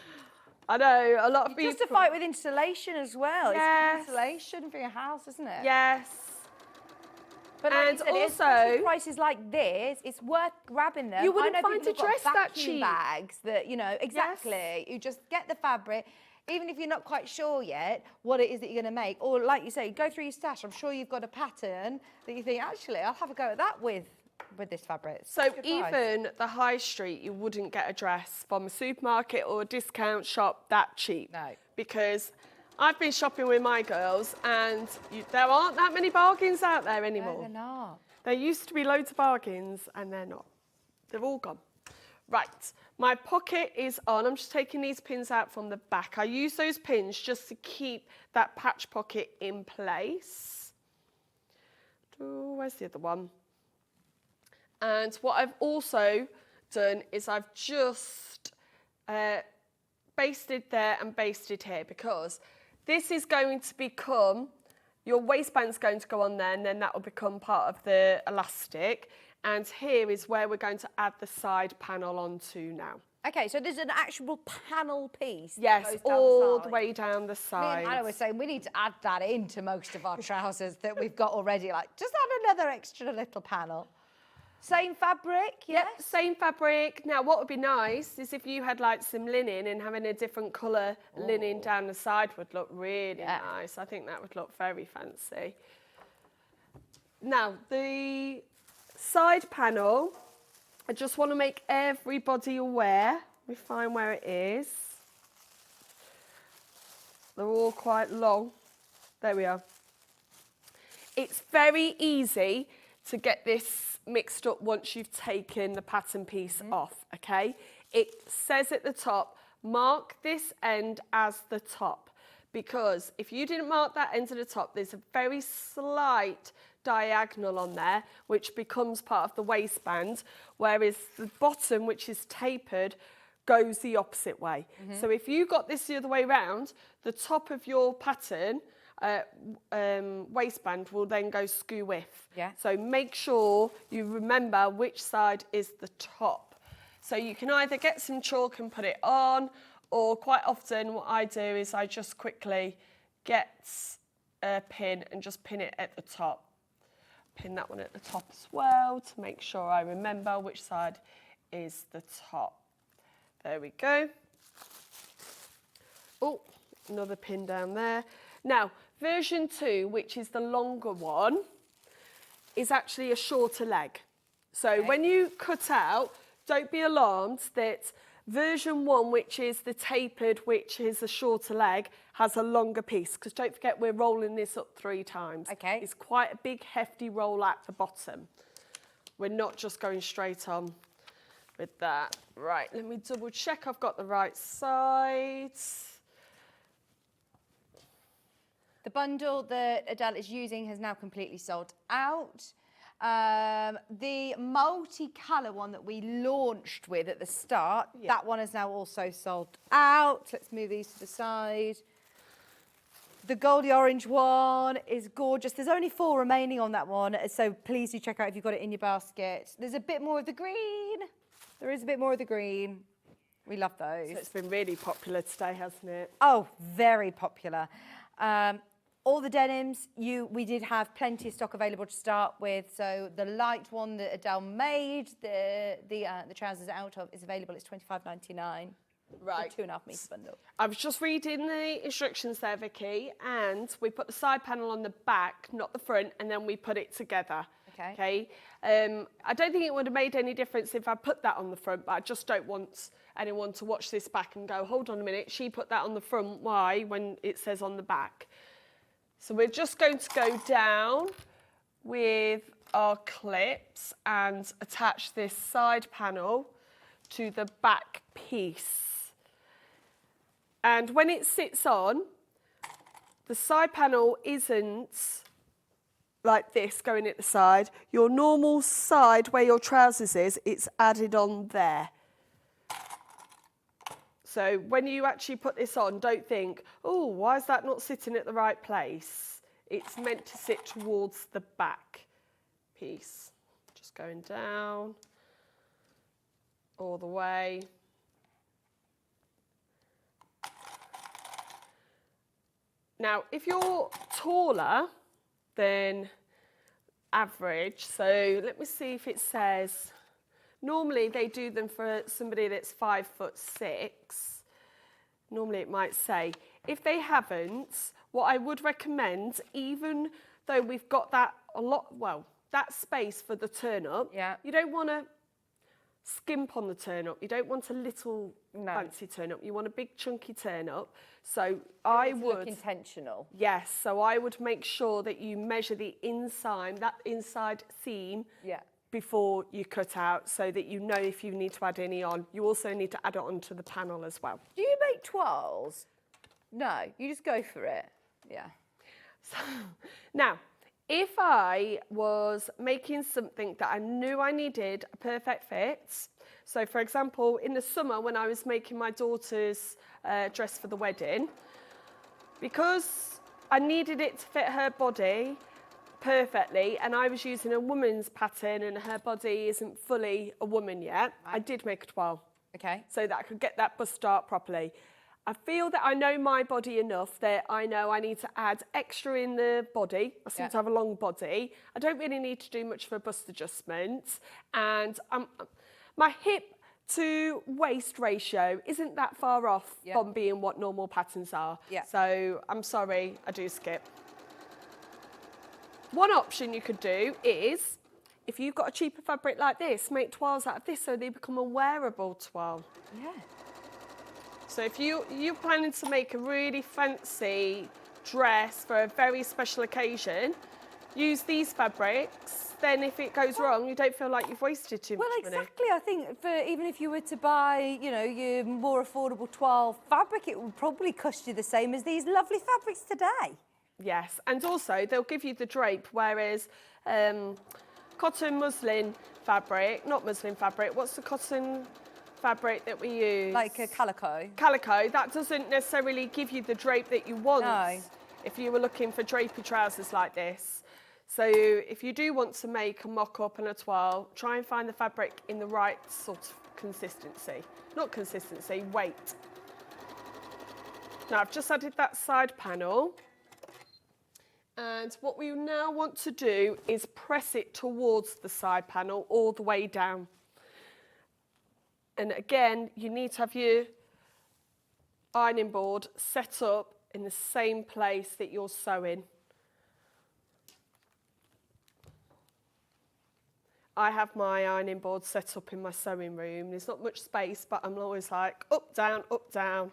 Speaker 10: I know, a lot of people...
Speaker 1: Just a fight with installation as well.
Speaker 10: Yes.
Speaker 1: It's installation for your house, isn't it?
Speaker 10: Yes.
Speaker 1: But like
Speaker 10: And
Speaker 1: you said,
Speaker 10: also-
Speaker 1: especially prices like this, it's worth grabbing them.
Speaker 10: You wouldn't
Speaker 1: I know
Speaker 10: find
Speaker 1: people
Speaker 10: a
Speaker 1: who've got
Speaker 10: dress that
Speaker 1: vacuum
Speaker 10: cheap.
Speaker 1: bags that, you know, exactly. You just get the fabric, even if you're not quite sure yet what it is that you're going to make. Or like you say, go through your stash. I'm sure you've got a pattern that you think, actually, I'll have a go at that with this fabric.
Speaker 10: So
Speaker 1: Good price.
Speaker 10: even the high street, you wouldn't get a dress from a supermarket or a discount shop that cheap.
Speaker 1: No.
Speaker 10: Because I've been shopping with my girls and there aren't that many bargains out there
Speaker 1: No,
Speaker 10: anymore.
Speaker 1: they're not.
Speaker 10: There used to be loads of bargains and they're not. They're all gone. Right, my pocket is on. I'm just taking these pins out from the back. I use those pins just to keep that patch pocket in place. Oh, where's the other one? And what I've also done is I've just basted there and basted here, because this is going to become, your waistband's going to go on there and then that will become part of the elastic. And here is where we're going to add the side panel onto now.
Speaker 1: Okay, so there's an actual panel piece. that
Speaker 10: Yes,
Speaker 1: goes down
Speaker 10: all
Speaker 1: side.
Speaker 10: the way down the
Speaker 1: Me
Speaker 10: side.
Speaker 1: and Anna was saying we need to add that into most of our trousers that we've got already. Like, just add another extra little panel. Same fabric, yes?
Speaker 10: Yep, same fabric. Now, what would be nice is if you had like some linen and having a different colour linen down the side would look really nice. I think that would look very fancy. Now, the side panel, I just want to make everybody aware. Let me find where it is. They're all quite long. There we are. It's very easy to get this mixed up once you've taken the pattern piece off, okay? It says at the top, mark this end as the top, because if you didn't mark that end at the top, there's a very slight diagonal on there, which becomes part of the waistband, whereas the bottom, which is tapered, goes the opposite way. So if you got this the other way round, the top of your pattern waistband will then go skew width.
Speaker 1: Yeah.
Speaker 10: So make sure you remember which side is the top. So you can either get some chalk and put it on, or quite often what I do is I just quickly get a pin and just pin it at the top. Pin that one at the top as well to make sure I remember which side is the top. There we go. Oh, another pin down there. Now, version 2, which is the longer one, is actually a shorter leg. So when you cut out, don't be alarmed that version 1, which is the tapered, which is a shorter leg, has a longer piece, because don't forget we're rolling this up 3 times.
Speaker 1: Okay.
Speaker 10: It's quite a big, hefty roll at the bottom. We're not just going straight on with that. Right, let me double check I've got the right sides.
Speaker 1: The bundle that Adele is using has now completely sold out. The multicolour one that we launched with at the start, that one is now also sold out. Let's move these to the side. The goldy orange one is gorgeous. There's only 4 remaining on that one, so please do check out if you've got it in your basket. There's a bit more of the green. There is a bit more of the green. We love those.
Speaker 10: So it's been really popular today, hasn't it?
Speaker 1: Oh, very popular. All the denims, we did have plenty of stock available to start with. So the light one that Adele made, the trousers out of, is available. It's $25.99.
Speaker 10: Right.
Speaker 1: 2.5 metre bundle.
Speaker 10: I was just reading the instructions there, Vicky, and we put the side panel on the back, not the front, and then we put it together.
Speaker 1: Okay.
Speaker 10: I don't think it would have made any difference if I put that on the front, but I just don't want anyone to watch this back and go, hold on a minute, she put that on the front, why, when it says on the back? So we're just going to go down with our clips and attach this side panel to the back piece. And when it sits on, the side panel isn't like this going at the side. Your normal side where your trousers is, it's added on there. So when you actually put this on, don't think, oh, why is that not sitting at the right place? It's meant to sit towards the back piece. Just going down all the way. Now, if you're taller than average, so let me see if it says, normally they do them for somebody that's 5'6". Normally it might say, if they haven't, what I would recommend, even though we've got that that space for the turn up, you don't want to skimp on the turn up. You don't want a little fancy turn up. You want a big chunky turn up. So I would
Speaker 1: look intentional.
Speaker 10: Yes. So I would make sure that you measure the inside, that inside seam, before you cut out, so that you know if you need to add any on. You also need to add it onto the panel as well.
Speaker 1: Do you make toiles? No, you just go for it. Yeah.
Speaker 10: So, now, if I was making something that I knew I needed a perfect fit, so for example, in the summer when I was making my daughter's dress for the wedding, because I needed it to fit her body perfectly and I was using a woman's pattern and her body isn't fully a woman yet, I did make a toile.
Speaker 1: Okay.
Speaker 10: So that I could get that bust start properly. I feel that I know my body enough that I know I need to add extra in the body. I seem to have a long body. I don't really need to do much for a bust adjustment. And my hip to waist ratio isn't that far off from being what normal patterns are. So I'm sorry, I do skip. One option you could do is, if you've got a cheaper fabric like this, make toiles out of this so they become a wearable toile.
Speaker 1: Yeah.
Speaker 10: So if you're planning to make a really fancy dress for a very special occasion, use these fabrics. Then if it goes wrong, you don't feel like you've wasted too much money.
Speaker 1: Well, exactly. I think even if you were to buy, you know, your more affordable toile fabric, it would probably cost you the same as these lovely fabrics today.
Speaker 10: Yes, and also they'll give you the drape, whereas cotton muslin fabric, not muslin fabric, what's the cotton fabric that we use?
Speaker 1: Like a calico.
Speaker 10: Calico, that doesn't necessarily give you the drape that you want if you were looking for drapey trousers like this. So if you do want to make a mock-up and a toile, try and find the fabric in the right sort of consistency. Not consistency, weight. Now I've just added that side panel. And what we now want to do is press it towards the side panel all the way down. And again, you need to have your ironing board set up in the same place that you're sewing. I have my ironing board set up in my sewing room. There's not much space, but I'm always like up, down, up, down.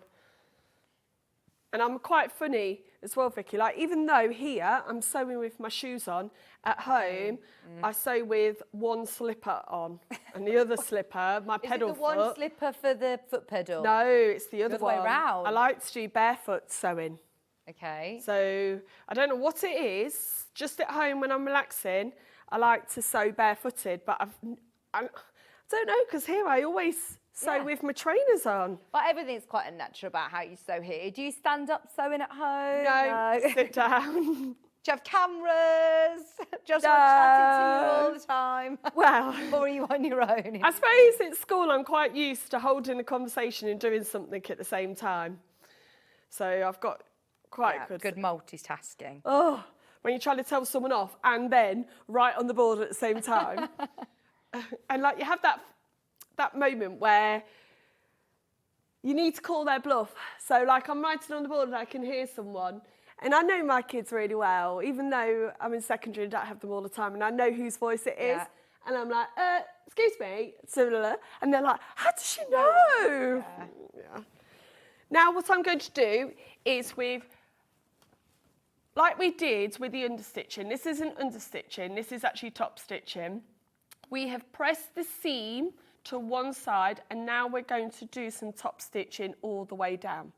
Speaker 10: And I'm quite funny as well, Vicky. Like, even though here I'm sewing with my shoes on, at home I sew with one slipper on and the other slipper, my pedal foot.
Speaker 1: Is it the one slipper for the foot pedal?
Speaker 10: No, it's the other
Speaker 1: way round.
Speaker 10: I like to do barefoot sewing.
Speaker 1: Okay.
Speaker 10: So I don't know what it is. Just at home when I'm relaxing, I like to sew barefooted, but I don't know, because here I always sew with my trainers on.
Speaker 1: But everything's quite unnatural about how you sew here. Do you stand up sewing at home?
Speaker 10: No. Sit down.
Speaker 1: Do you have cameras? Just chatting to you all the time?
Speaker 10: Well.
Speaker 1: Or are you on your own?
Speaker 10: I suppose at school I'm quite used to holding a conversation and doing something at the same time. So I've got quite
Speaker 1: good multitasking.
Speaker 10: Oh, when you're trying to tell someone off and then write on the board at the same time. And like you have that moment where you need to call their bluff. So like I'm writing on the board and I can hear someone. And I know my kids really well, even though I'm in secondary and don't have them all the time, and I know whose voice it is.
Speaker 1: Yeah.
Speaker 10: And I'm like, excuse me, similar. And they're like, how does she know? Yeah. Now what I'm going to do is like we did with the understitching, this isn't understitching, this is actually top stitching. We have pressed the seam to one side and now we're going to do some top stitching all the way down.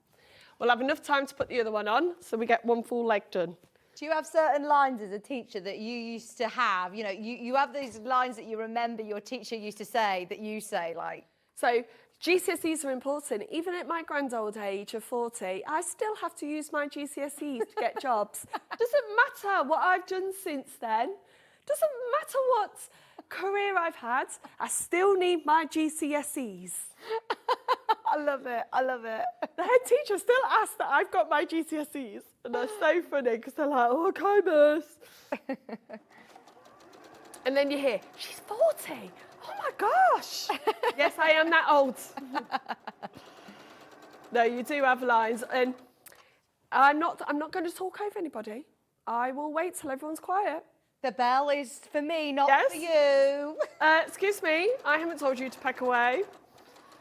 Speaker 10: We'll have enough time to put the other one on so we get one full leg done.
Speaker 1: Do you have certain lines as a teacher that you used to have? You know, you have these lines that you remember your teacher used to say that you say, like?
Speaker 10: So GCSEs are important. Even at my grand old age of 40, I still have to use my GCSEs to get jobs. Doesn't matter what I've done since then. Doesn't matter what career I've had. I still need my GCSEs.
Speaker 1: I love it. I love it.
Speaker 10: The head teacher still asks that I've got my GCSEs. And they're so funny because they're like, oh, okay, miss. And then you hear, she's 40. Oh my gosh. Yes, I am that old. No, you do have lines. And I'm not going to talk over anybody. I will wait till everyone's quiet.
Speaker 1: The bell is for me, not
Speaker 10: Yes?
Speaker 1: for you.
Speaker 10: Excuse me, I haven't told you to pack away.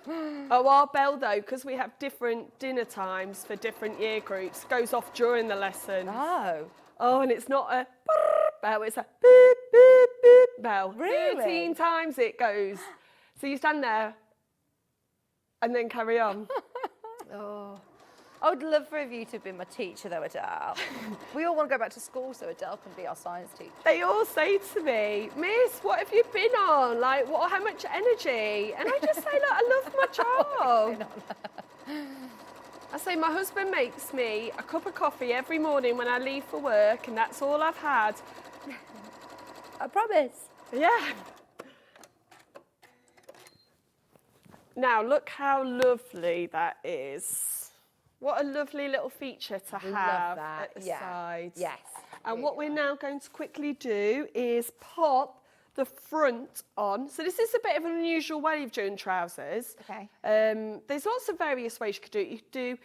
Speaker 10: Oh, our bell though, because we have different dinner times for different year groups, goes off during the lesson.
Speaker 1: Oh.
Speaker 10: Oh, and it's not a bell, it's a beep, beep, beep bell.
Speaker 1: Really?
Speaker 10: 13 times it goes. So you stand there and then carry on.
Speaker 1: Oh. I would love for you to have been my teacher though, Adele. We all want to go back to school so Adele can be our science teacher.
Speaker 10: They all say to me, Miss, what have you been on? Like, how much energy? And I just say, look, I love my job. I say, my husband makes me a cup of coffee every morning when I leave for work, and that's all I've had.
Speaker 1: I promise.
Speaker 10: Yeah. Now, look how lovely that is. What a lovely little feature to have at the side.
Speaker 1: Yes.
Speaker 10: And what we're now going to quickly do is pop the front on. So this is a bit of an unusual way of doing trousers.
Speaker 1: Okay.
Speaker 10: There's lots of various ways you could do it. You could do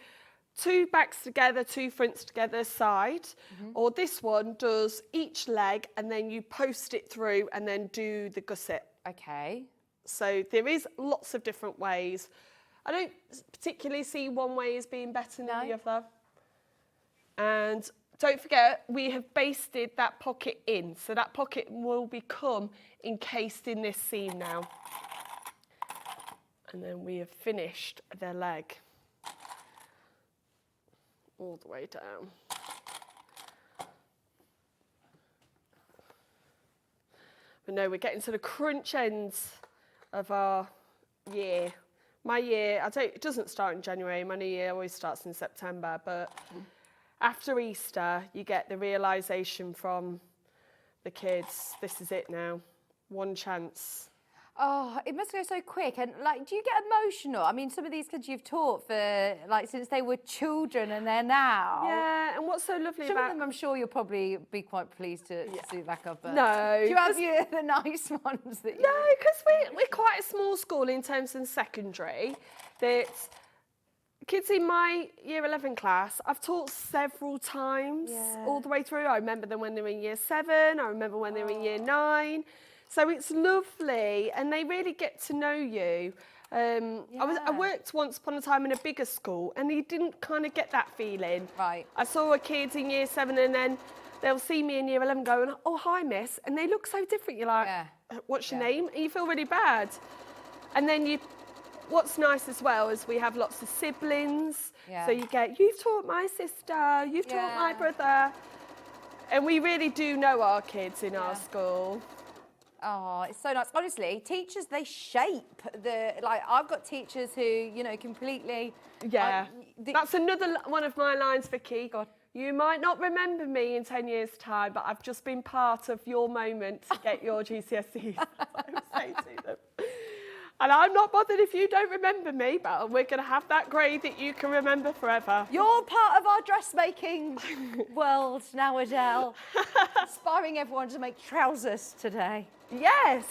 Speaker 10: 2 backs together, 2 fronts together side. Or this one does each leg and then you post it through and then do the gusset.
Speaker 1: Okay.
Speaker 10: So there is lots of different ways. I don't particularly see one way as being better than the other. And don't forget, we have basted that pocket in. So that pocket will become encased in this seam now. And then we have finished the leg. All the way down. But no, we're getting to the crunch ends of our year. My year, it doesn't start in January, my new year always starts in September, but after Easter, you get the realisation from the kids, this is it now, one chance.
Speaker 1: Oh, it must go so quick. And like, do you get emotional? I mean, some of these kids you've taught for like since they were children and they're now.
Speaker 10: Yeah, and what's so lovely
Speaker 1: some
Speaker 10: about...
Speaker 1: of them I'm sure you'll probably be quite pleased to see back up. But
Speaker 10: No.
Speaker 1: Do you have the nice ones that you...
Speaker 10: No, because we're quite a small school in terms of secondary. That kids in my year 11 class, I've taught several times all the way through. I remember them when they were in year 7. I remember when they were in year 9. So it's lovely, and they really get to know you. I worked once upon a time in a bigger school, and you didn't kind of get that feeling.
Speaker 1: Right.
Speaker 10: I saw a kid in year 7, and then they'll see me in year 11 going, oh, hi, miss, and they look so different. You're like, what's your name? And you feel really bad. And then what's nice as well is we have lots of siblings. So you get, you've taught my sister, you've taught my brother. And we really do know our kids in our school.
Speaker 1: Oh, it's so nice. Honestly, teachers, they shape I've got teachers who, you know, completely...
Speaker 10: Yeah, that's another one of my lines, Vicky. God. You might not remember me in 10 years' time, but I've just been part of your moment to get your GCSEs. I would say to them. And I'm not bothered if you don't remember me, but we're going to have that grade that you can remember forever.
Speaker 1: You're part of our dressmaking world now, Adele. Inspiring everyone to make trousers today.
Speaker 10: Yes.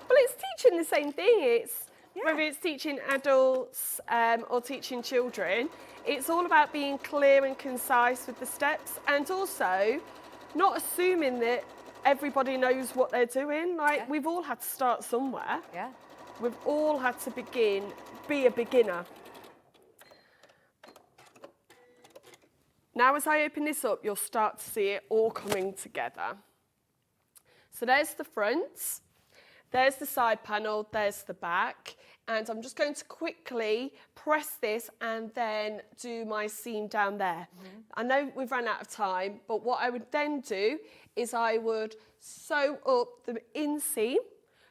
Speaker 10: Well, it's teaching the same thing. It's Whether it's teaching adults or teaching children, it's all about being clear and concise with the steps, and also not assuming that everybody knows what they're doing. Like, we've all had to start somewhere.
Speaker 1: Yeah.
Speaker 10: We've all had to be a beginner. Now, as I open this up, you'll start to see it all coming together. So there's the front, there's the side panel, there's the back, and I'm just going to quickly press this and then do my seam down there. I know we've run out of time, but what I would then do is I would sew up the inseam,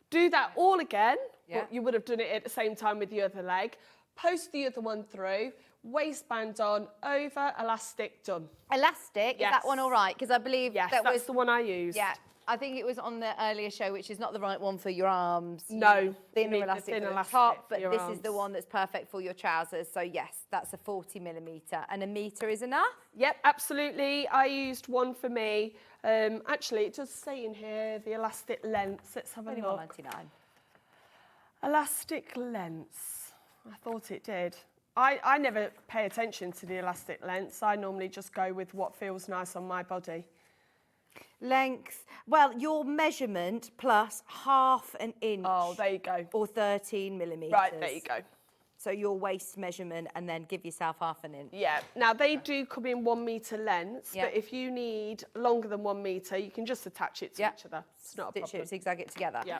Speaker 10: do that all again, but you would have done it at the same time with the other leg, post the other one through, waistband on, over, elastic, done.
Speaker 1: Elastic, is that one all right? Because I believe
Speaker 10: that's the one I used.
Speaker 1: Yeah, I think it was on the earlier show, which is not the right one for your arms.
Speaker 10: No,
Speaker 1: Thinner
Speaker 10: you need the
Speaker 1: elastic
Speaker 10: thin
Speaker 1: for the
Speaker 10: elastic
Speaker 1: top,
Speaker 10: for
Speaker 1: but
Speaker 10: your
Speaker 1: this is the
Speaker 10: arms.
Speaker 1: one that's perfect for your trousers. So yes, that's a 40mm, and a metre is enough?
Speaker 10: Yep, absolutely. I used one for me. Actually, it does say in here the elastic length. Let's have a look.
Speaker 1: £21.99.
Speaker 10: Elastic length. I thought it did. I never pay attention to the elastic lengths. I normally just go with what feels nice on my body.
Speaker 1: Length, well, your measurement plus half an inch.
Speaker 10: Oh, there you go.
Speaker 1: Or 13mm.
Speaker 10: Right, there you go.
Speaker 1: So your waist measurement, and then give yourself half an inch.
Speaker 10: Yeah, now they do come in 1 metre lengths, but if you need longer than 1 metre, you can just attach it to each other. It's not a problem.
Speaker 1: Stitch it, zigzag it together.
Speaker 10: Yeah.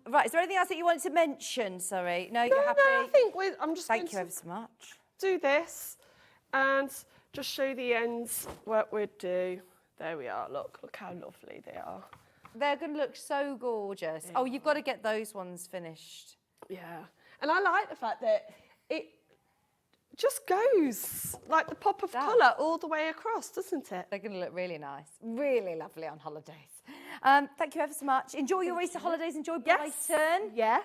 Speaker 1: Right, is there anything else that you wanted to mention? Sorry, no, you're happy?
Speaker 10: No, I think I'm just
Speaker 1: Thank you ever so much.
Speaker 10: Do this and just show the ends what we'd do. There we are, look how lovely they are.
Speaker 1: They're going to look so gorgeous. Yeah. Oh, you've got to get those ones finished.
Speaker 10: Yeah, and I like the fact that it just goes like the pop of colour all the way across, doesn't it?
Speaker 1: They're going to look really nice, really lovely on holidays. Thank you ever so much. Enjoy your Easter holidays, enjoy Brighton.
Speaker 10: Yes.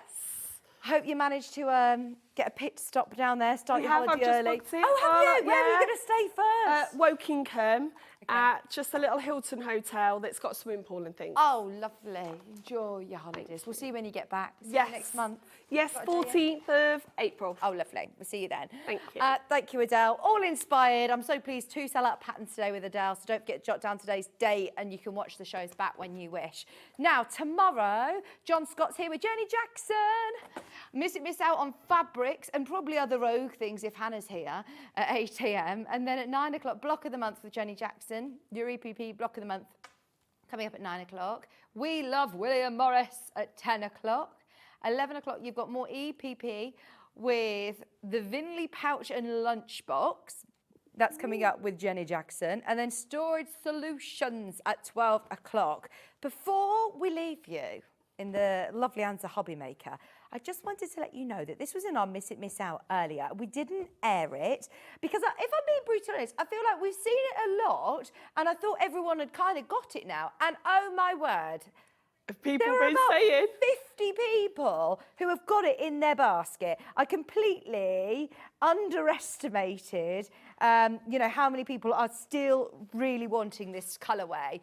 Speaker 1: Hope you managed to get a pit stop down there, start your holiday
Speaker 10: I've
Speaker 1: early.
Speaker 10: Just booked it.
Speaker 1: Oh, have you? Where are you going to stay first?
Speaker 10: Wokingham, at just a little Hilton hotel that's got a swimming pool and things.
Speaker 1: Oh, lovely. Enjoy your holidays. We'll see you when you get back. See you next month.
Speaker 10: Yes, 14th of April.
Speaker 1: Oh, lovely. We'll see you then.
Speaker 10: Thank you.
Speaker 1: Thank you, Adelle. All inspired. I'm so pleased to sell out patterns today with Adelle, so don't forget to jot down today's date and you can watch the shows back when you wish. Now, tomorrow, John Scott's here with Jenny Jackson. Miss out on fabrics and probably other rogue things if Hannah's here at 8 a.m. And then at 9 o'clock, block of the month with Jenny Jackson, your EPP block of the month coming up at 9 o'clock. We Love William Morris at 10 o'clock. 11 o'clock, you've got more EPP with the Vinley Pouch and Lunchbox. That's coming up with Jenny Jackson. And then Storage Solutions at 12 o'clock. Before we leave you in the lovely Answer Hobby Maker, I just wanted to let you know that this was in our Miss It, Miss Out earlier. We didn't air it because if I'm being brutally honest, I feel like we've seen it a lot and I thought everyone had kind of got it now. And oh my word,
Speaker 10: people
Speaker 1: there are
Speaker 10: been
Speaker 1: about
Speaker 10: saying
Speaker 1: 50 people who have got it in their basket. I completely underestimated, how many people are still really wanting this colourway.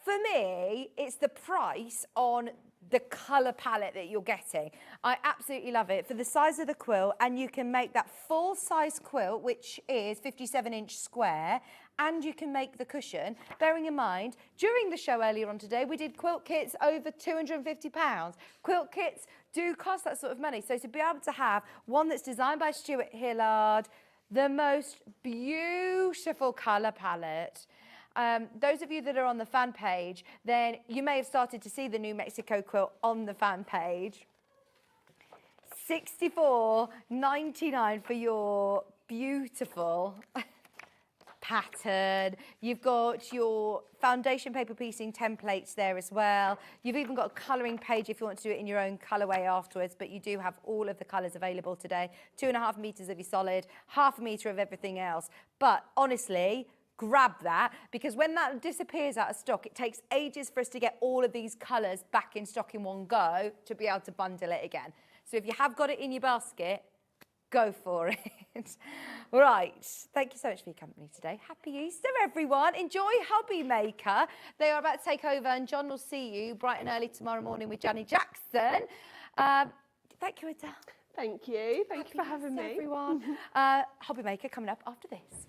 Speaker 1: For me, it's the price on the colour palette that you're getting. I absolutely love it. For the size of the quilt, and you can make that full-size quilt, which is 57-inch square, and you can make the cushion. Bearing in mind, during the show earlier on today, we did quilt kits over £250. Quilt kits do cost that sort of money. So to be able to have one that's designed by Stuart Hillard, the most beautiful colour palette. Those of you that are on the fan page, then you may have started to see the New Mexico quilt on the fan page. $64.99 for your beautiful pattern. You've got your foundation paper piecing templates there as well. You've even got a colouring page if you want to do it in your own colourway afterwards, but you do have all of the colours available today. 2.5 metres of your solid, 0.5 metre of everything else. But honestly, grab that, because when that disappears out of stock, it takes ages for us to get all of these colours back in stock in one go to be able to bundle it again. So if you have got it in your basket, go for it. Right, thank you so much for your company today. Happy Easter, everyone. Enjoy Hobby Maker. They are about to take over, and John will see you bright and early tomorrow morning with Jenny Jackson. Thank you, Adelle.
Speaker 10: Thank you. Thank you for having me.
Speaker 1: Everyone. Hobby Maker coming up after this.